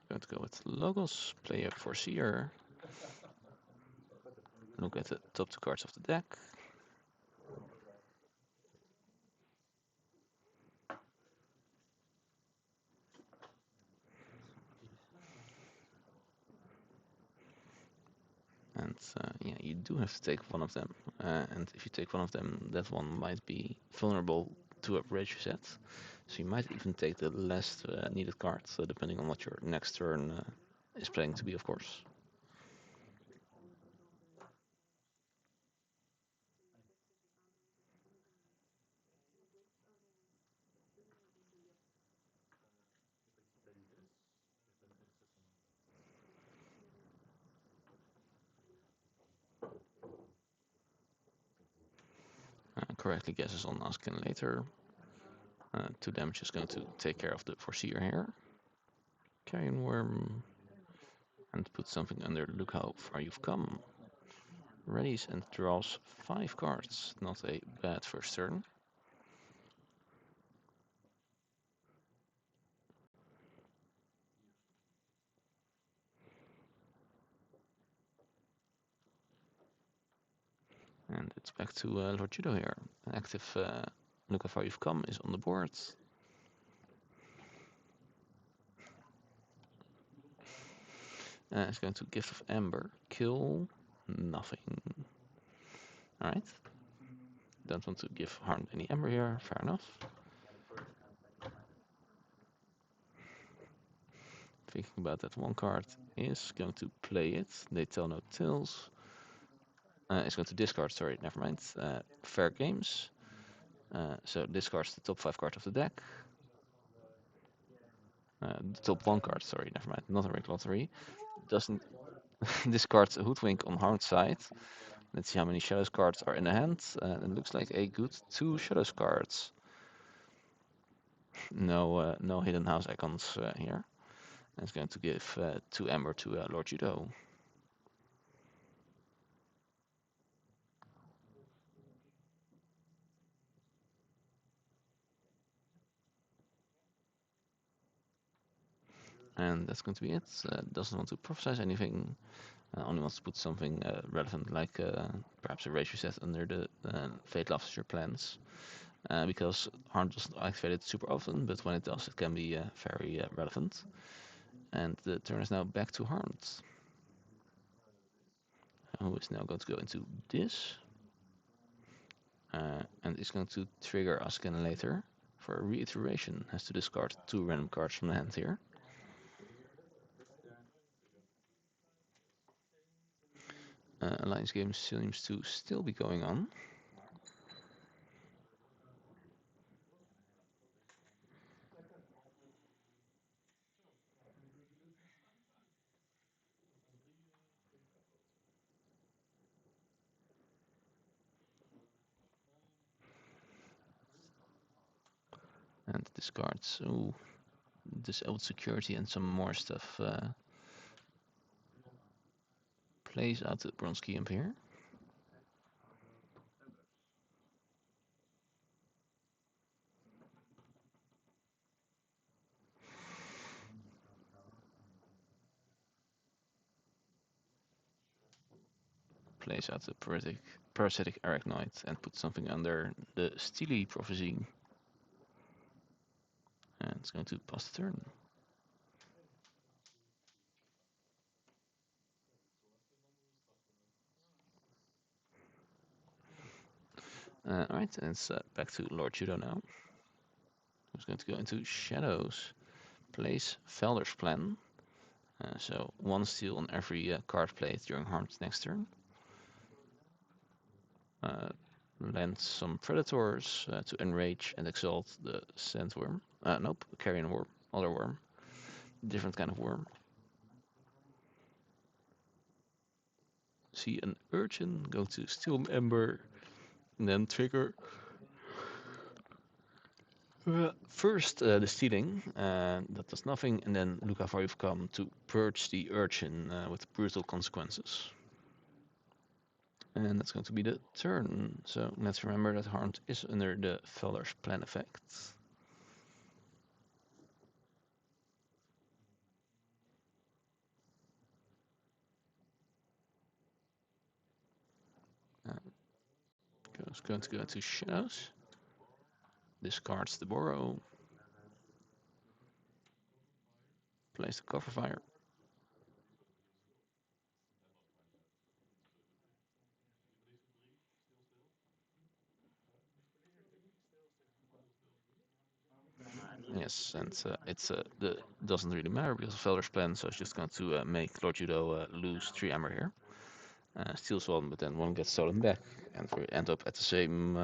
Going to go with Logos, play a Foreseer. Look at the top 2 cards of the deck. And yeah, you do have to take one of them. And if you take one of them, that one might be vulnerable to a rage reset. So you might even take the last needed card, so depending on what your next turn is planning to be, of course. Correctly guesses on Asking later. 2 damage is going to take care of the Foreseer here. Carrion Worm. And put something under. Look how far you've come. Readies and draws 5 cards. Not a bad first turn. And it's back to Lord Judo here. An active Look how far you've come is on the board. It's going to Gift of Amber. Kill. Nothing. Alright. Don't want to give Harm any Amber here. Fair enough. Thinking about that one card is going to play it. They tell no tales. It's going to discard, sorry, never mind. Fair games. So discards the top 5 cards of the deck. The top one card, sorry, never mind, not a rig lottery, doesn't discards a hoodwink on harmed side. Let's see how many shadows cards are in the hand. It looks like a good 2 shadows cards. No hidden house icons here. And it's going to give 2 Ember to Lord Judo. And that's going to be it. Doesn't want to prophesize anything. Only wants to put something relevant, like perhaps a ratio set under the Fatal Officer plans. Because harm doesn't activate it super often, but when it does, it can be very relevant. And the turn is now back to Harmed. Who is now going to go into this. And is going to trigger us again later. For a reiteration, has to discard 2 random cards from the hand here. Alliance game seems to still be going on. And discards disabled security and some more stuff. Plays out the bronze key imp here. Plays out the parasitic arachnoid and puts something under the Steely prophecy. And it's going to pass the turn. Alright, and it's back to Lord Judo now. Who's going to go into shadows. Plays Felder's plan. So 1 steal on every card played during Harm's next turn. Land some Predators to enrage and exalt the Sandworm. Nope, Carrion Worm, other worm. Different kind of worm. See an Urchin, go to Steel Ember, and then trigger first the stealing, that does nothing, and then look how far you've come to purge the Urchin with brutal consequences. And that's going to be the turn. So let's remember that Harmed is under the Felder's plan effect. Going to go into shadows. Discards the borrow. Plays the cover fire. Yes, and the doesn't really matter because of Felder's plan, so it's just going to make Lord Judo lose 3 Ember here. Steals 1, but then 1 gets stolen back, and we end up at the same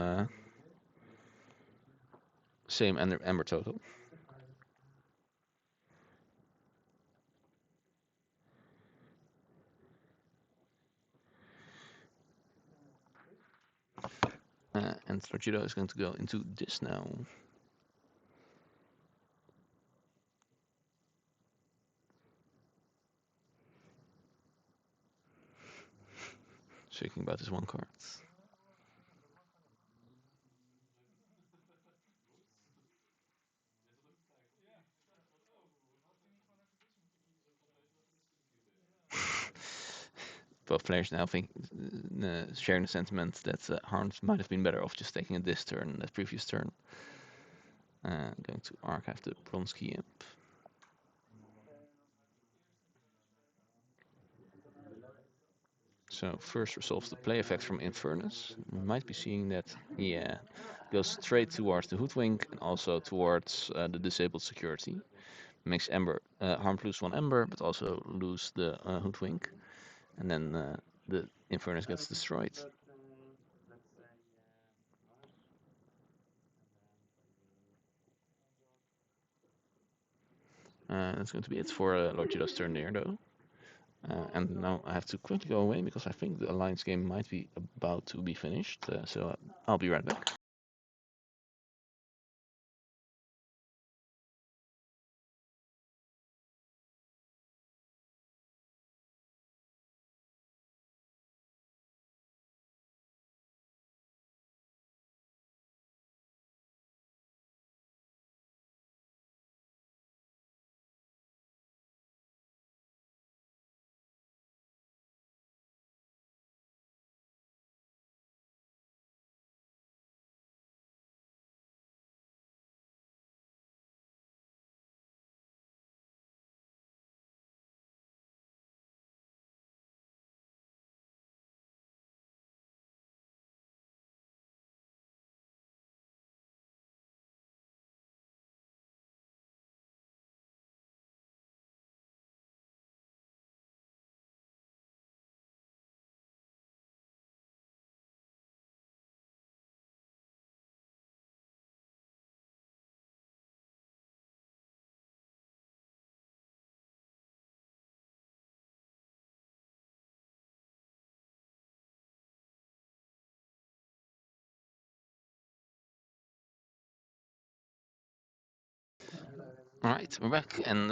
Ember total. And Lord Judo is going to go into this now. Thinking about this 1 card. Both players now think, sharing the sentiment that Harms might have been better off just taking it this turn than that previous turn. Going to archive the bronze key imp. So first resolves the play effect from Infernus. We might be seeing that, yeah, goes straight towards the Hoodwink and also towards the disabled security. Makes Harm lose 1 Ember, but also lose the Hoodwink. And then the Infernus gets destroyed. That's going to be it for Lord Judo's turn there, though. And now I have to quickly go away because I think the Alliance game might be about to be finished. So I'll be right back. Alright, we're back, and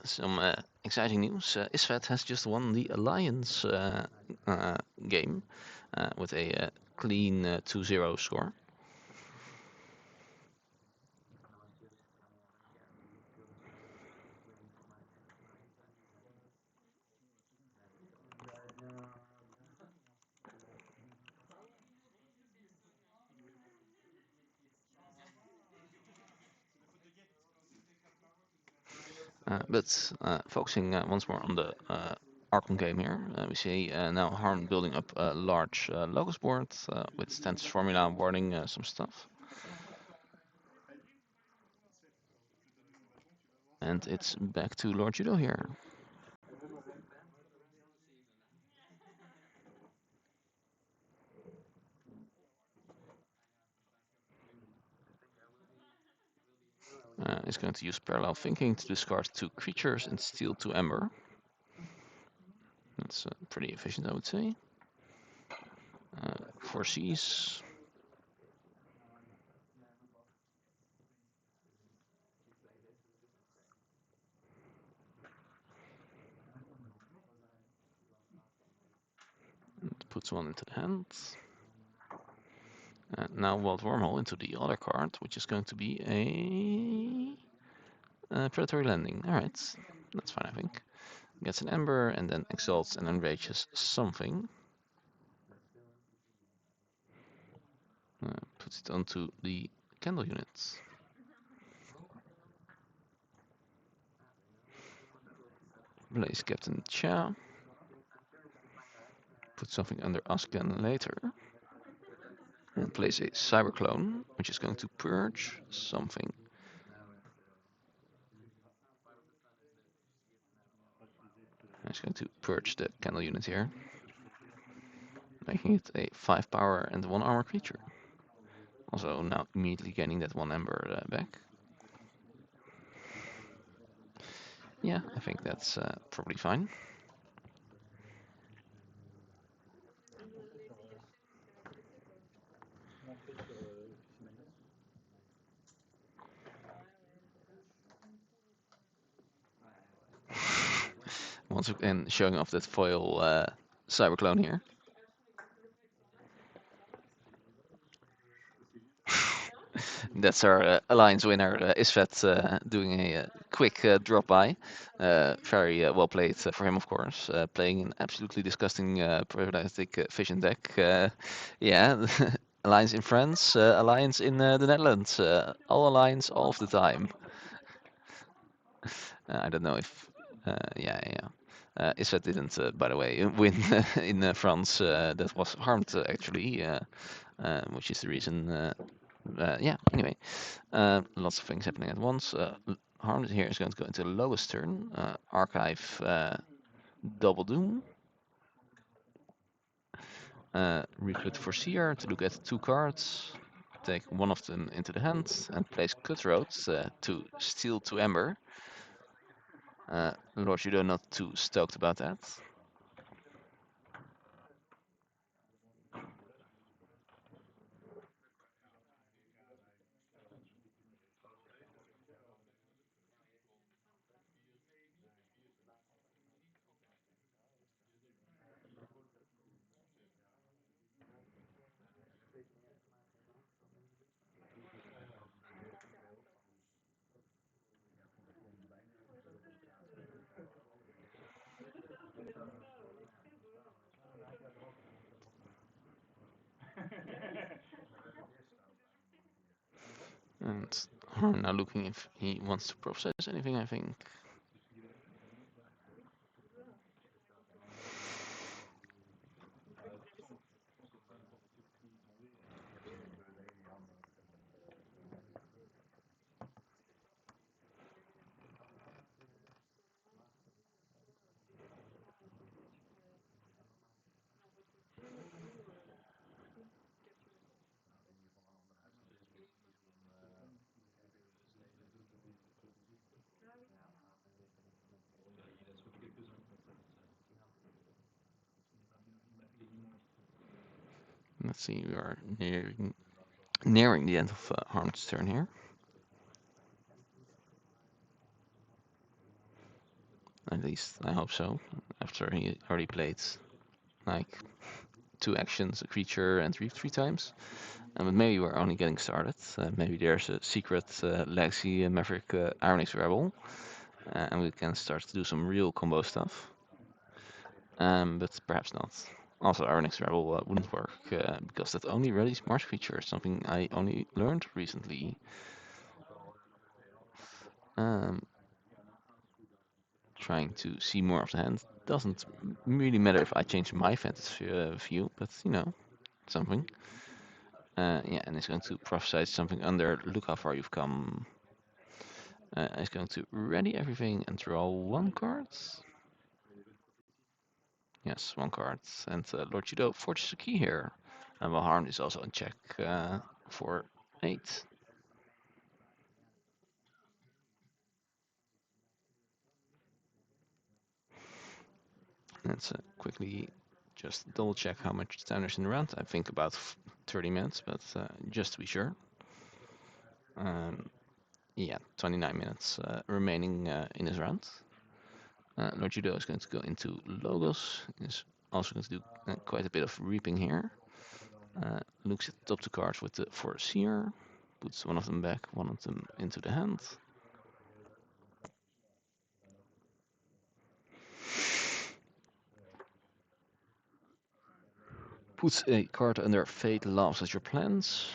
some exciting news. Isvet has just won the Alliance uh, game with a clean 2-0 score. But focusing once more on the Archon game here, we see now Harm building up a large locus board with Stantis formula, warding some stuff. And it's back to Lord Judo here. He's going to use parallel thinking to discard 2 creatures and steal 2 Ember. That's pretty efficient, I would say. Foresees. And puts one into the hand. Now Wild Wormhole into the other card, which is going to be a predatory landing. Alright, that's fine, I think. Gets an Ember and then exalts and enrages something. Puts it onto the candle unit. Plays Captain Cha. Put something under Asken later. And plays a Cyberclone, which is going to purge something. It's going to purge the candle unit here, making it a 5 power and 1 armor creature. Also now immediately gaining that 1 Ember back. Yeah, I think that's probably fine. Once again, showing off that foil Cyberclone here. That's our Alliance winner, Isvet, doing a quick drop by. Very well played for him, of course. Playing an absolutely disgusting paralytic vision deck. Yeah, Alliance in France, Alliance in the Netherlands. All Alliance all of the time. I don't know if. Yeah. Isvet didn't, by the way, win in France. That was harmed, actually, which is the reason. Yeah, anyway. Lots of things happening at once. Harmed here is going to go into the lowest turn. Archive Double Doom. Recruit Foreseer to look at 2 cards. Take one of them into the hand and place Cutthroat to steal 2 Ember. Lord Judo not too stoked about that. And Harm now looking if he wants to process anything, I think. Let's see, we are nearing the end of Harm's turn here. At least I hope so. After he already played like 2 actions, a creature, and three times. But maybe we're only getting started. Maybe there's a secret Legacy Maverick Ironix Rebel, and we can start to do some real combo stuff. But perhaps not. Also, Ironix Rebel wouldn't work because that only rallies Marsh creatures, something I only learned recently. Trying to see more of the hand doesn't really matter if I change my fantasy view, but you know, something. Yeah, and it's going to prophesize something under. Look how far you've come. It's going to ready everything and draw 1 card. Yes, 1 card. And Lord Judo forges a key here. And while Harm is also on check for 8. Let's quickly just double check how much time there's in the round. I think about 30 minutes, but just to be sure. Yeah, 29 minutes remaining in his round. Lord Judo is going to go into Logos. He's also going to do quite a bit of reaping here. Looks at the top 2 cards with the Foreseer. Puts one of them back, one of them into the hand. Puts a card under Fate Laughs at your plans.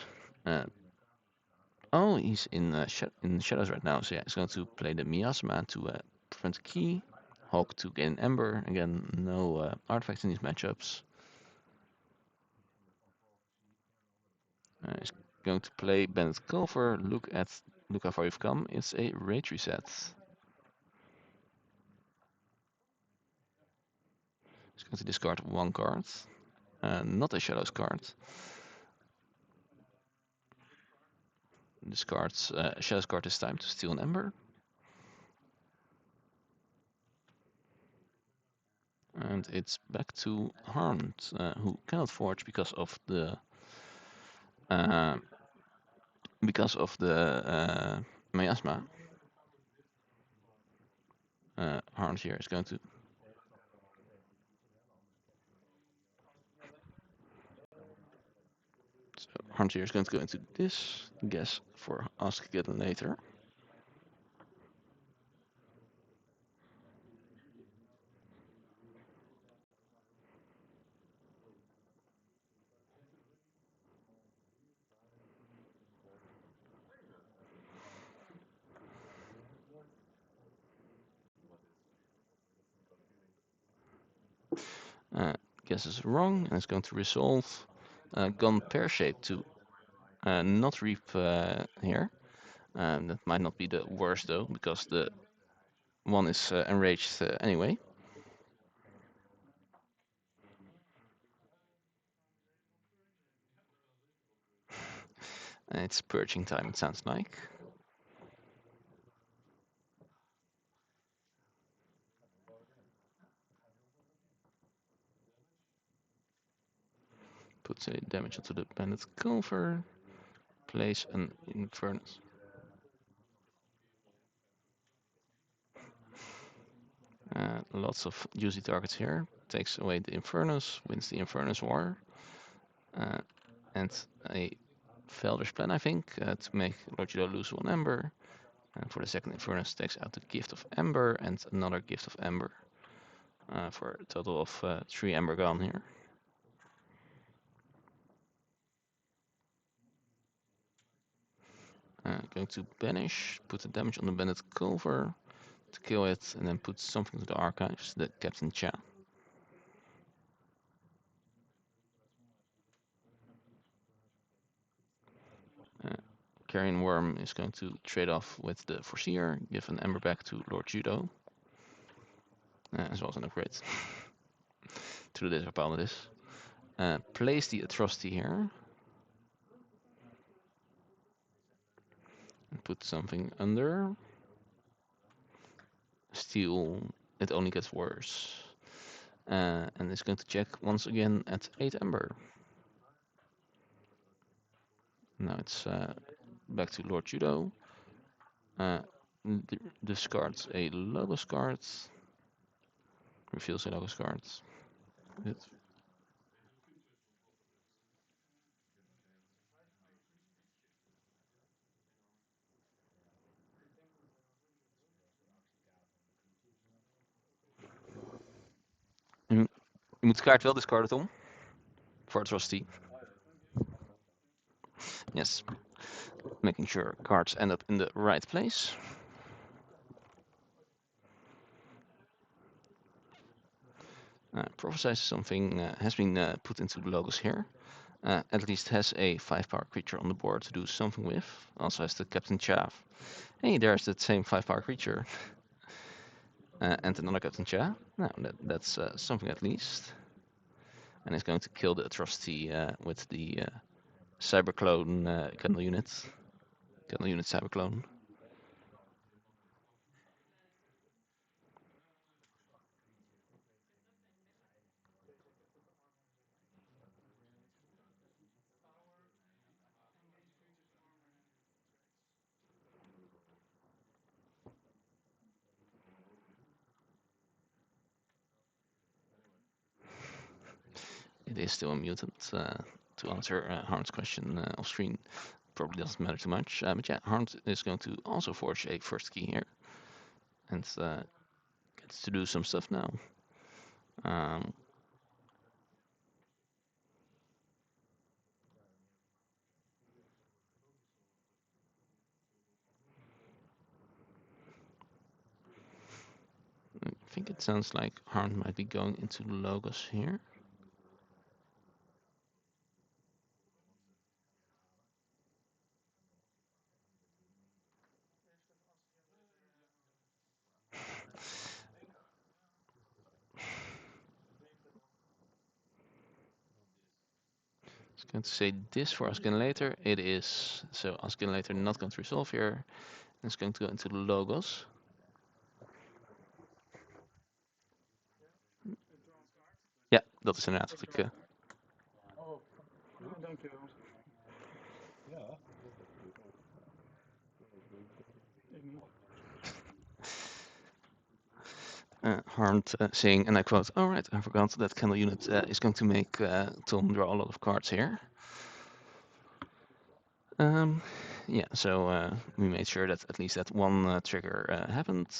Oh, he's in shadows right now, so yeah, he's going to play the Miasma to prevent a key. Hawk to gain Ember. Again, no artifacts in these matchups. He's going to play Bandit Culver. Look how far you've come. It's a rage reset. He's going to discard 1 card. Not a Shadows card. Discards a Shadows card this time to steal an Ember. And it's back to Harmed, who cannot forge because of the miasma. Harmed here is going to. So Harmed here is going to go into this guess for ask again later. Guess is wrong, and it's going to resolve. Gone pear shape to not reap here. That might not be the worst though, because the one is enraged anyway. And it's purging time, it sounds like. puts a damage onto the bandit cover, place an infernus. Lots of juicy targets here. Takes away the infernus, wins the infernus war, and a Felder's plan, I think, to make Lord Judo lose 1 ember. And for the second infernus, takes out the gift of ember and another gift of ember, for a total of 3 ember gone here. Going to banish, put the damage on the bandit cover to kill it, and then put something to the archives, the Captain Cha. Carrion Worm is going to trade off with the Foreseer, give an ember back to Lord Judo, as well as an upgrade to the Desert Paladin. Place the Atrocity here. And put something under. Steel, it only gets worse. And it's going to check once again at 8 ember. Now it's back to Lord Judo. Discards a Logos card. Reveals a Logos card. Good. Je moet de kaart wel discarden, Tom. For Atrocity. Yes. Making sure cards end up in the right place. Prophesize something has been put into the Logos here. At least has a 5-power creature on the board to do something with. Also has the Captain Chaff. Hey, there's that same 5-power creature. And another Captain Cha. Now, that's something at least. And it's going to kill the Atrocity with the Cyberclone Candle Unit. Candle Unit Cyberclone. It is still a mutant, to answer Harn's question off screen. Probably doesn't matter too much. But yeah, Harn is going to also forge a first key here. And gets to do some stuff now. I think it sounds like Harn might be going into Logos here. It's going to say this for Askin later. It is. So Askin later not going to resolve here. It's going to go into the Logos. Ja, dat is inderdaad wat ik... Oh, dank je wel. Ja. Ik niet. Harmed saying, and I quote, "All right, I forgot that Candle Unit is going to make Tom draw a lot of cards here." Yeah, so we made sure that at least that one trigger happened,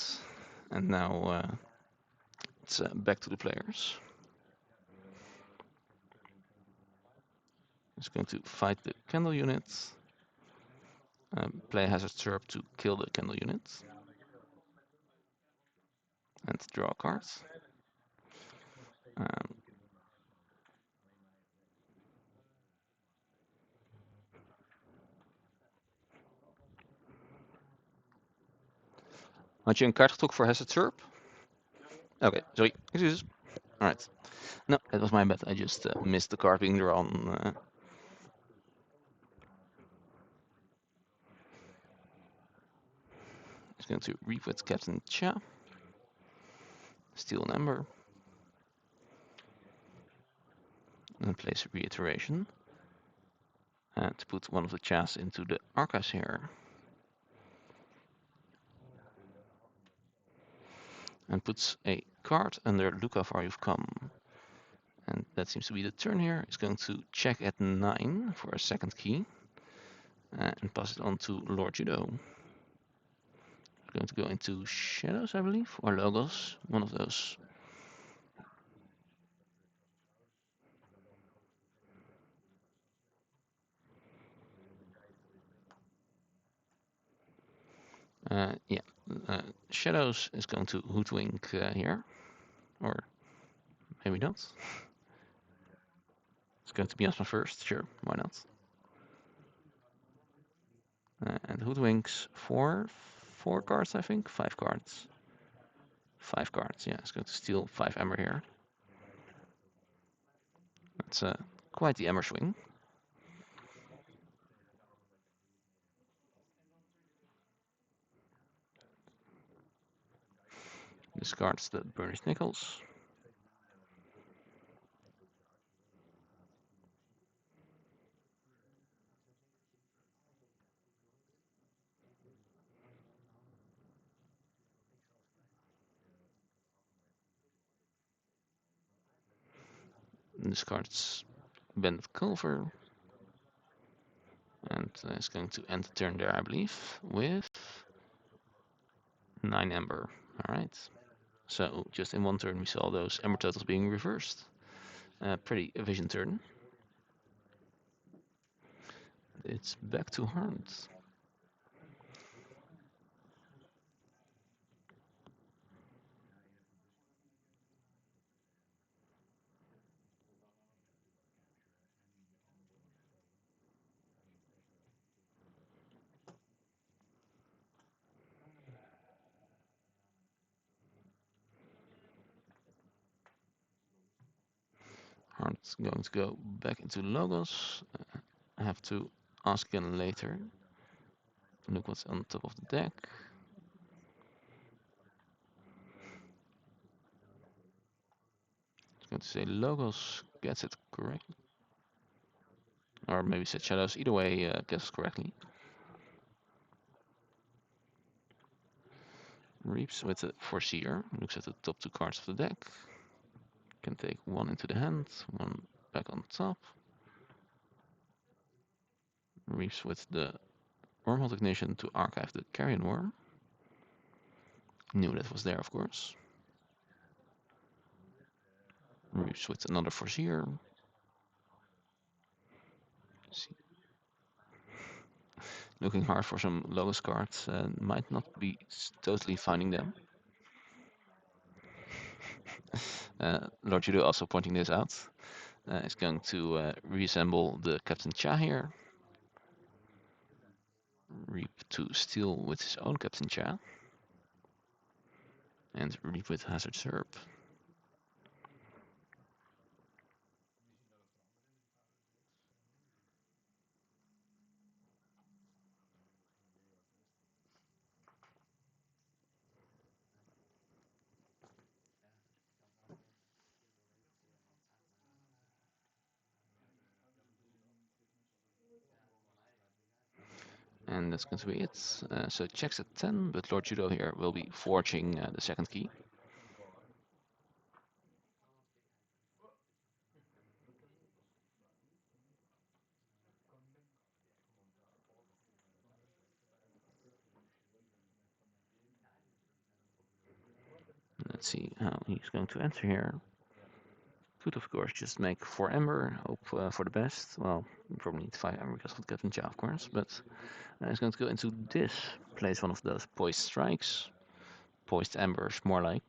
and now it's back to the players. It's going to fight the Candle Unit. Play Hazard Syrup to kill the Candle Unit. And draw a card. Had je een kaart getrokken voor Hazard Syrup? Okay, sorry, excuses. Alright. No, it was my bad. I just missed the card being drawn. He's going to reap with Captain Cha. Steal an ember. And place reiteration. And to put one of the chas into the archives here. And puts a card under look how far you've come. And that seems to be the turn here. It's going to check at 9 for a second key. And pass it on to Lord Judo. Going to go into shadows, I believe, or logos, one of those. Yeah, shadows is going to hoodwink here, or maybe not. It's going to be Asma first, sure, why not? And hoodwinks for 4 cards, I think, 5 cards. 5 cards, yeah, it's going to steal 5 Ember here. That's quite the Ember swing. Discards the Burnished Nickels. Discards Bandit Culver. And it's going to end the turn there, I believe, with 9 Ember. Alright. So just in one turn we saw those Ember totals being reversed. Pretty efficient turn. It's back to Harnt. Harnt's going to go back into Logos. I have to ask again later. Look what's on top of the deck. It's going to say Logos gets it correct. Or maybe set Shadows. Either way, guesses correctly. Reaps with the Foreseer. Looks at the top 2 cards of the deck. Can take 1 into the hand, 1 back on top. Reaps with the Wormhole Ignition to archive the Carrion Worm. Knew that was there, of course. Reaps with another Foreseer. Looking hard for some Logos cards, might not be totally finding them. Lord Judo also pointing this out. Is going to reassemble the Captain Cha here. Reap to steal with his own Captain Cha. And Reap with Hazard Serp. And that's going to be it. So checks at 10, but Lord Judo here will be forging the second key. Let's see how he's going to enter here. Could of course just make 4 Ember, hope for the best. Well, probably need 5 Ember because of Captain Cha, of course, but he's going to go into this, place one of those Poised Strikes. Poised Embers, more like.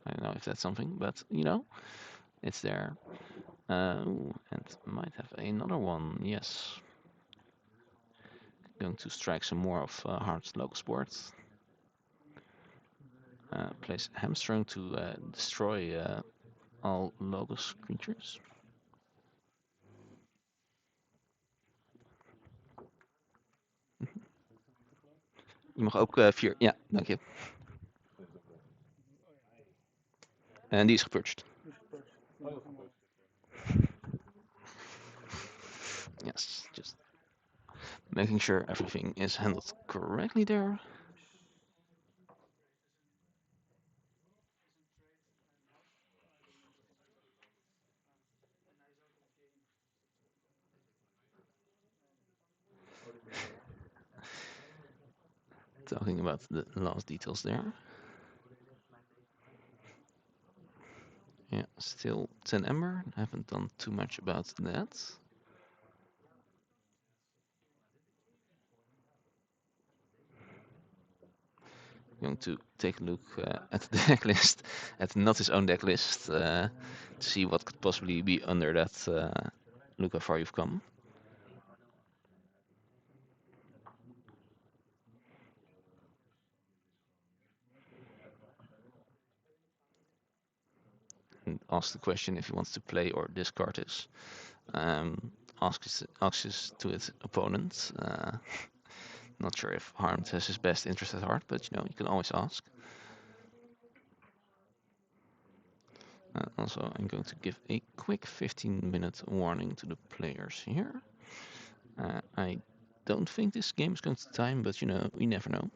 I don't know if that's something, but you know, it's there. And might have another one, yes. Going to strike some more of Heart's Local Sports. Place Hamstrung to destroy all Logos creatures. Je mag ook 4. Ja, dank je. En die is gepurged. Yes, just making sure everything is handled correctly there. Talking about the last details there. Yeah, still 10 ember. Haven't done too much about that. Going to take a look at the deck list, at not his own deck list, to see what could possibly be under that. Look how far you've come. And ask the question if he wants to play or discard this. Asks this to its opponent. Not sure if Harmed has his best interest at heart, but you can always ask. Also, I'm going to give a quick 15-minute warning to the players here. I don't think this game is going to time, but we never know.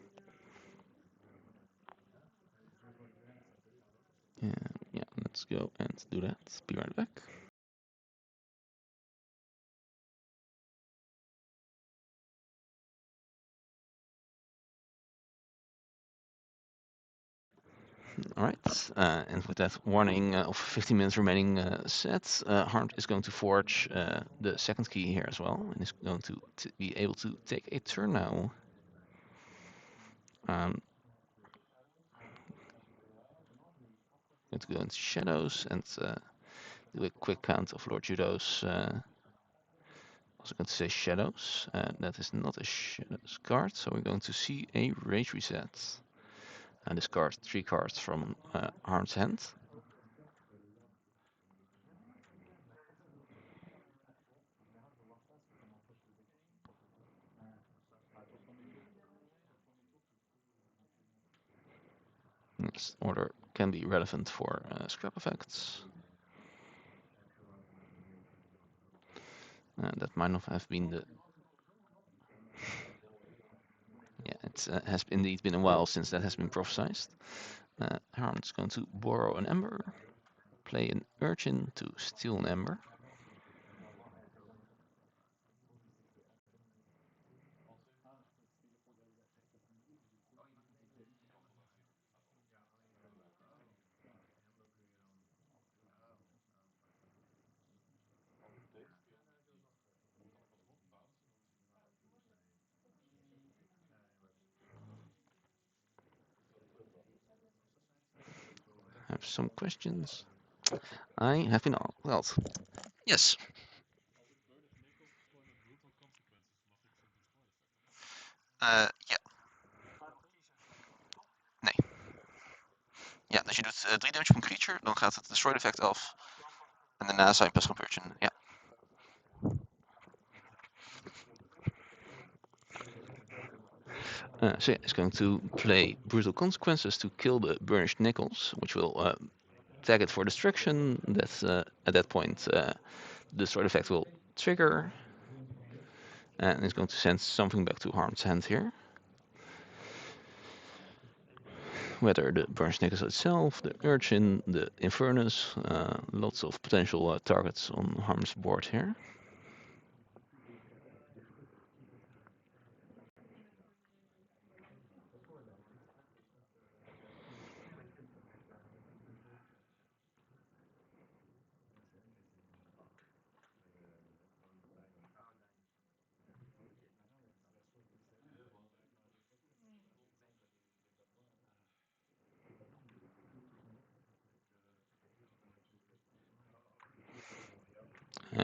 Yeah, let's go and do that. Be right back. Alright, and with that warning of 15 minutes remaining set, Harmed is going to forge the second key here as well, and is going to be able to take a turn now. Going to go into shadows and do a quick count of Lord Judo's. Also going to say shadows. That is not a shadows card, so we're going to see a rage reset. And discard 3 cards from Harm's hand. This order can be relevant for scrap effects. That might not have been the... Yeah, it has indeed been a while since that has been prophesied. Harm's going to borrow an ember, play an urchin to steal an ember. I have some questions. I have been well. Yes. Ja. Nee. Ja, dus je doet 3 damage per creature, dan gaat het destroy effect af. En daarna zijn pas op urchin. Ja. So yeah, it's going to play Brutal Consequences to kill the Burnished Nickels, which will tag it for destruction. That's at that point, the destroy effect will trigger, and it's going to send something back to Harm's hand here. Whether the Burnished Nickels itself, the Urchin, the Infernus, lots of potential targets on Harm's board here.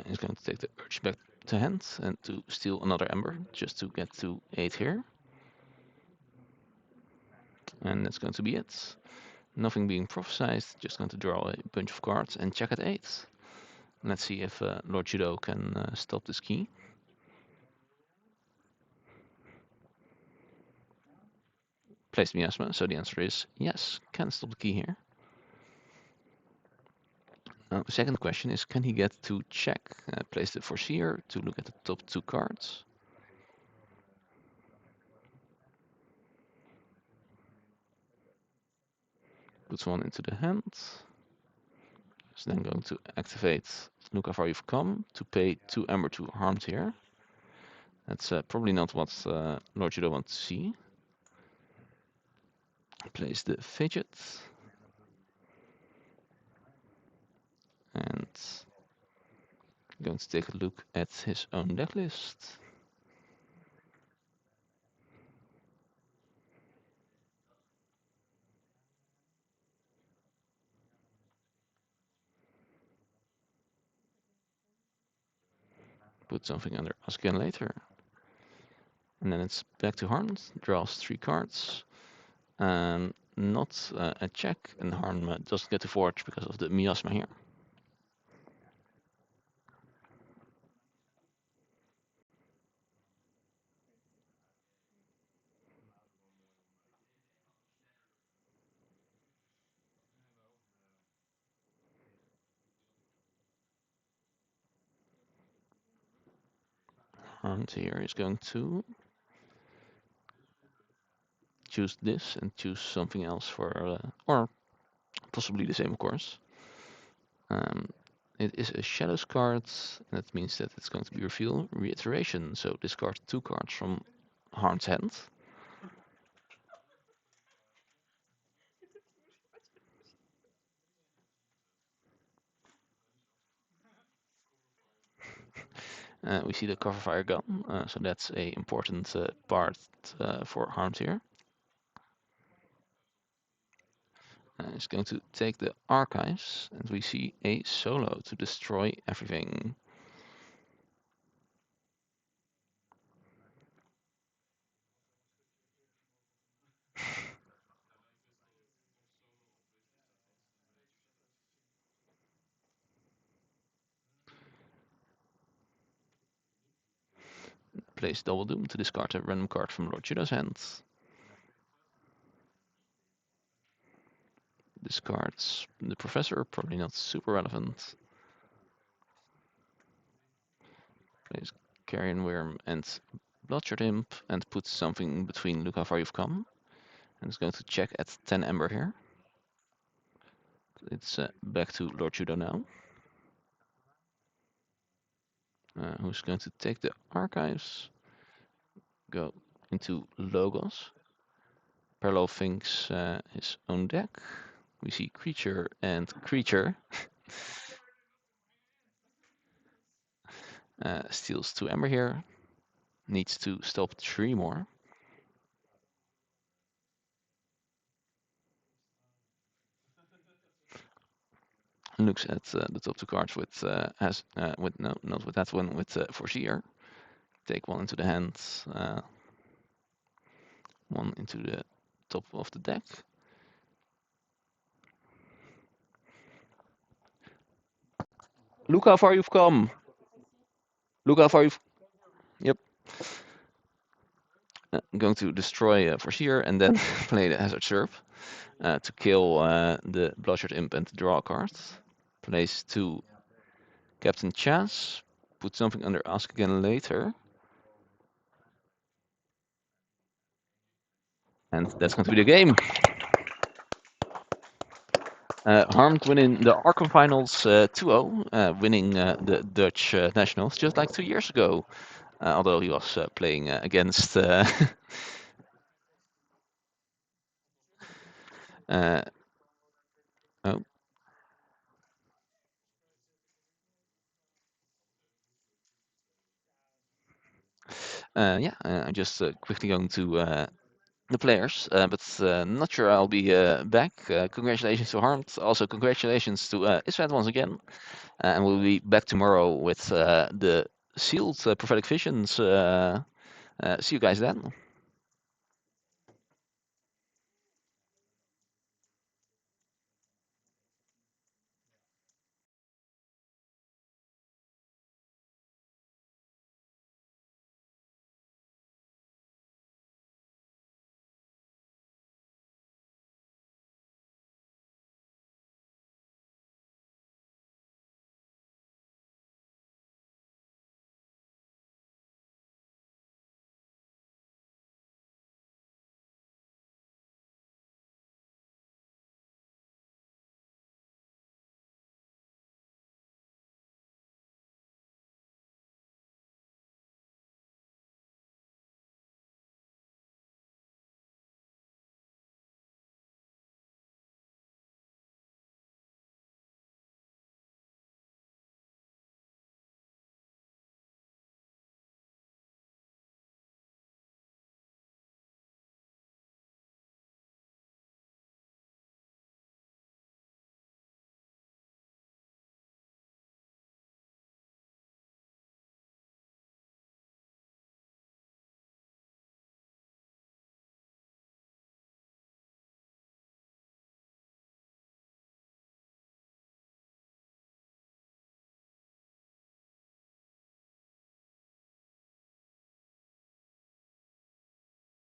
He's going to take the Urge back to hand and to steal another Ember, just to get to 8 here. And that's going to be it. Nothing being prophesied, just going to draw a bunch of cards and check at 8. Let's see if Lord Judo can stop this key. Placed miasma, so the answer is yes, can stop the key here. Second question is, can he get to check? Place the Foreseer to look at the top 2 cards. Puts one into the hand. Is then going to activate Look How Far You've Come to pay 2 Ember to Harmed here. That's probably not what Lord Judo wants to see. Place the Fidget. And going to take a look at his own deck list. Put something under Ask Again Later. And then it's back to Harm, draws 3 cards. Not a check, and Harm doesn't get to Forge because of the miasma here. Harm here is going to choose this and choose something else for, or possibly the same, of course. It is a Shadows card, and that means that it's going to be Reveal Reiteration. So discard 2 cards from Harm's hand. We see the Cover Fire gun, so that's a important part for Harms here. It's going to take the archives, and we see a solo to destroy everything. Place Double Doom to discard a random card from Lord Judo's hand. Discards the Professor, probably not super relevant. Plays Carrion Worm and Bloodshot Imp, and puts something between Look How Far You've Come. And it's going to check at 10 Ember here. It's back to Lord Judo now. Who's going to take the archives, go into Logos. Parallel thinks his own deck. We see Creature and Creature. Steals 2 Ember here. Needs to stop 3 more. Looks at the top 2 cards with with no, not with that one, with Foreseer. Take 1 into the hand, 1 into the top of the deck. Look how far you've come. Look how far you've. Yep. Going to destroy Foreseer and then play the Hazard Serp to kill the Bloodshot Imp and draw a card. Place 2 Captain Chance. Put something under Ask Again Later. And that's going to be the game. Harmed winning the Archon Finals 2-0, winning the Dutch Nationals just like 2 years ago. Although he was playing against oh. Yeah, I'm just quickly going to the players, but not sure I'll be back. Congratulations to Harmed. Also, congratulations to Isvet once again. And we'll be back tomorrow with the sealed prophetic visions. See you guys then.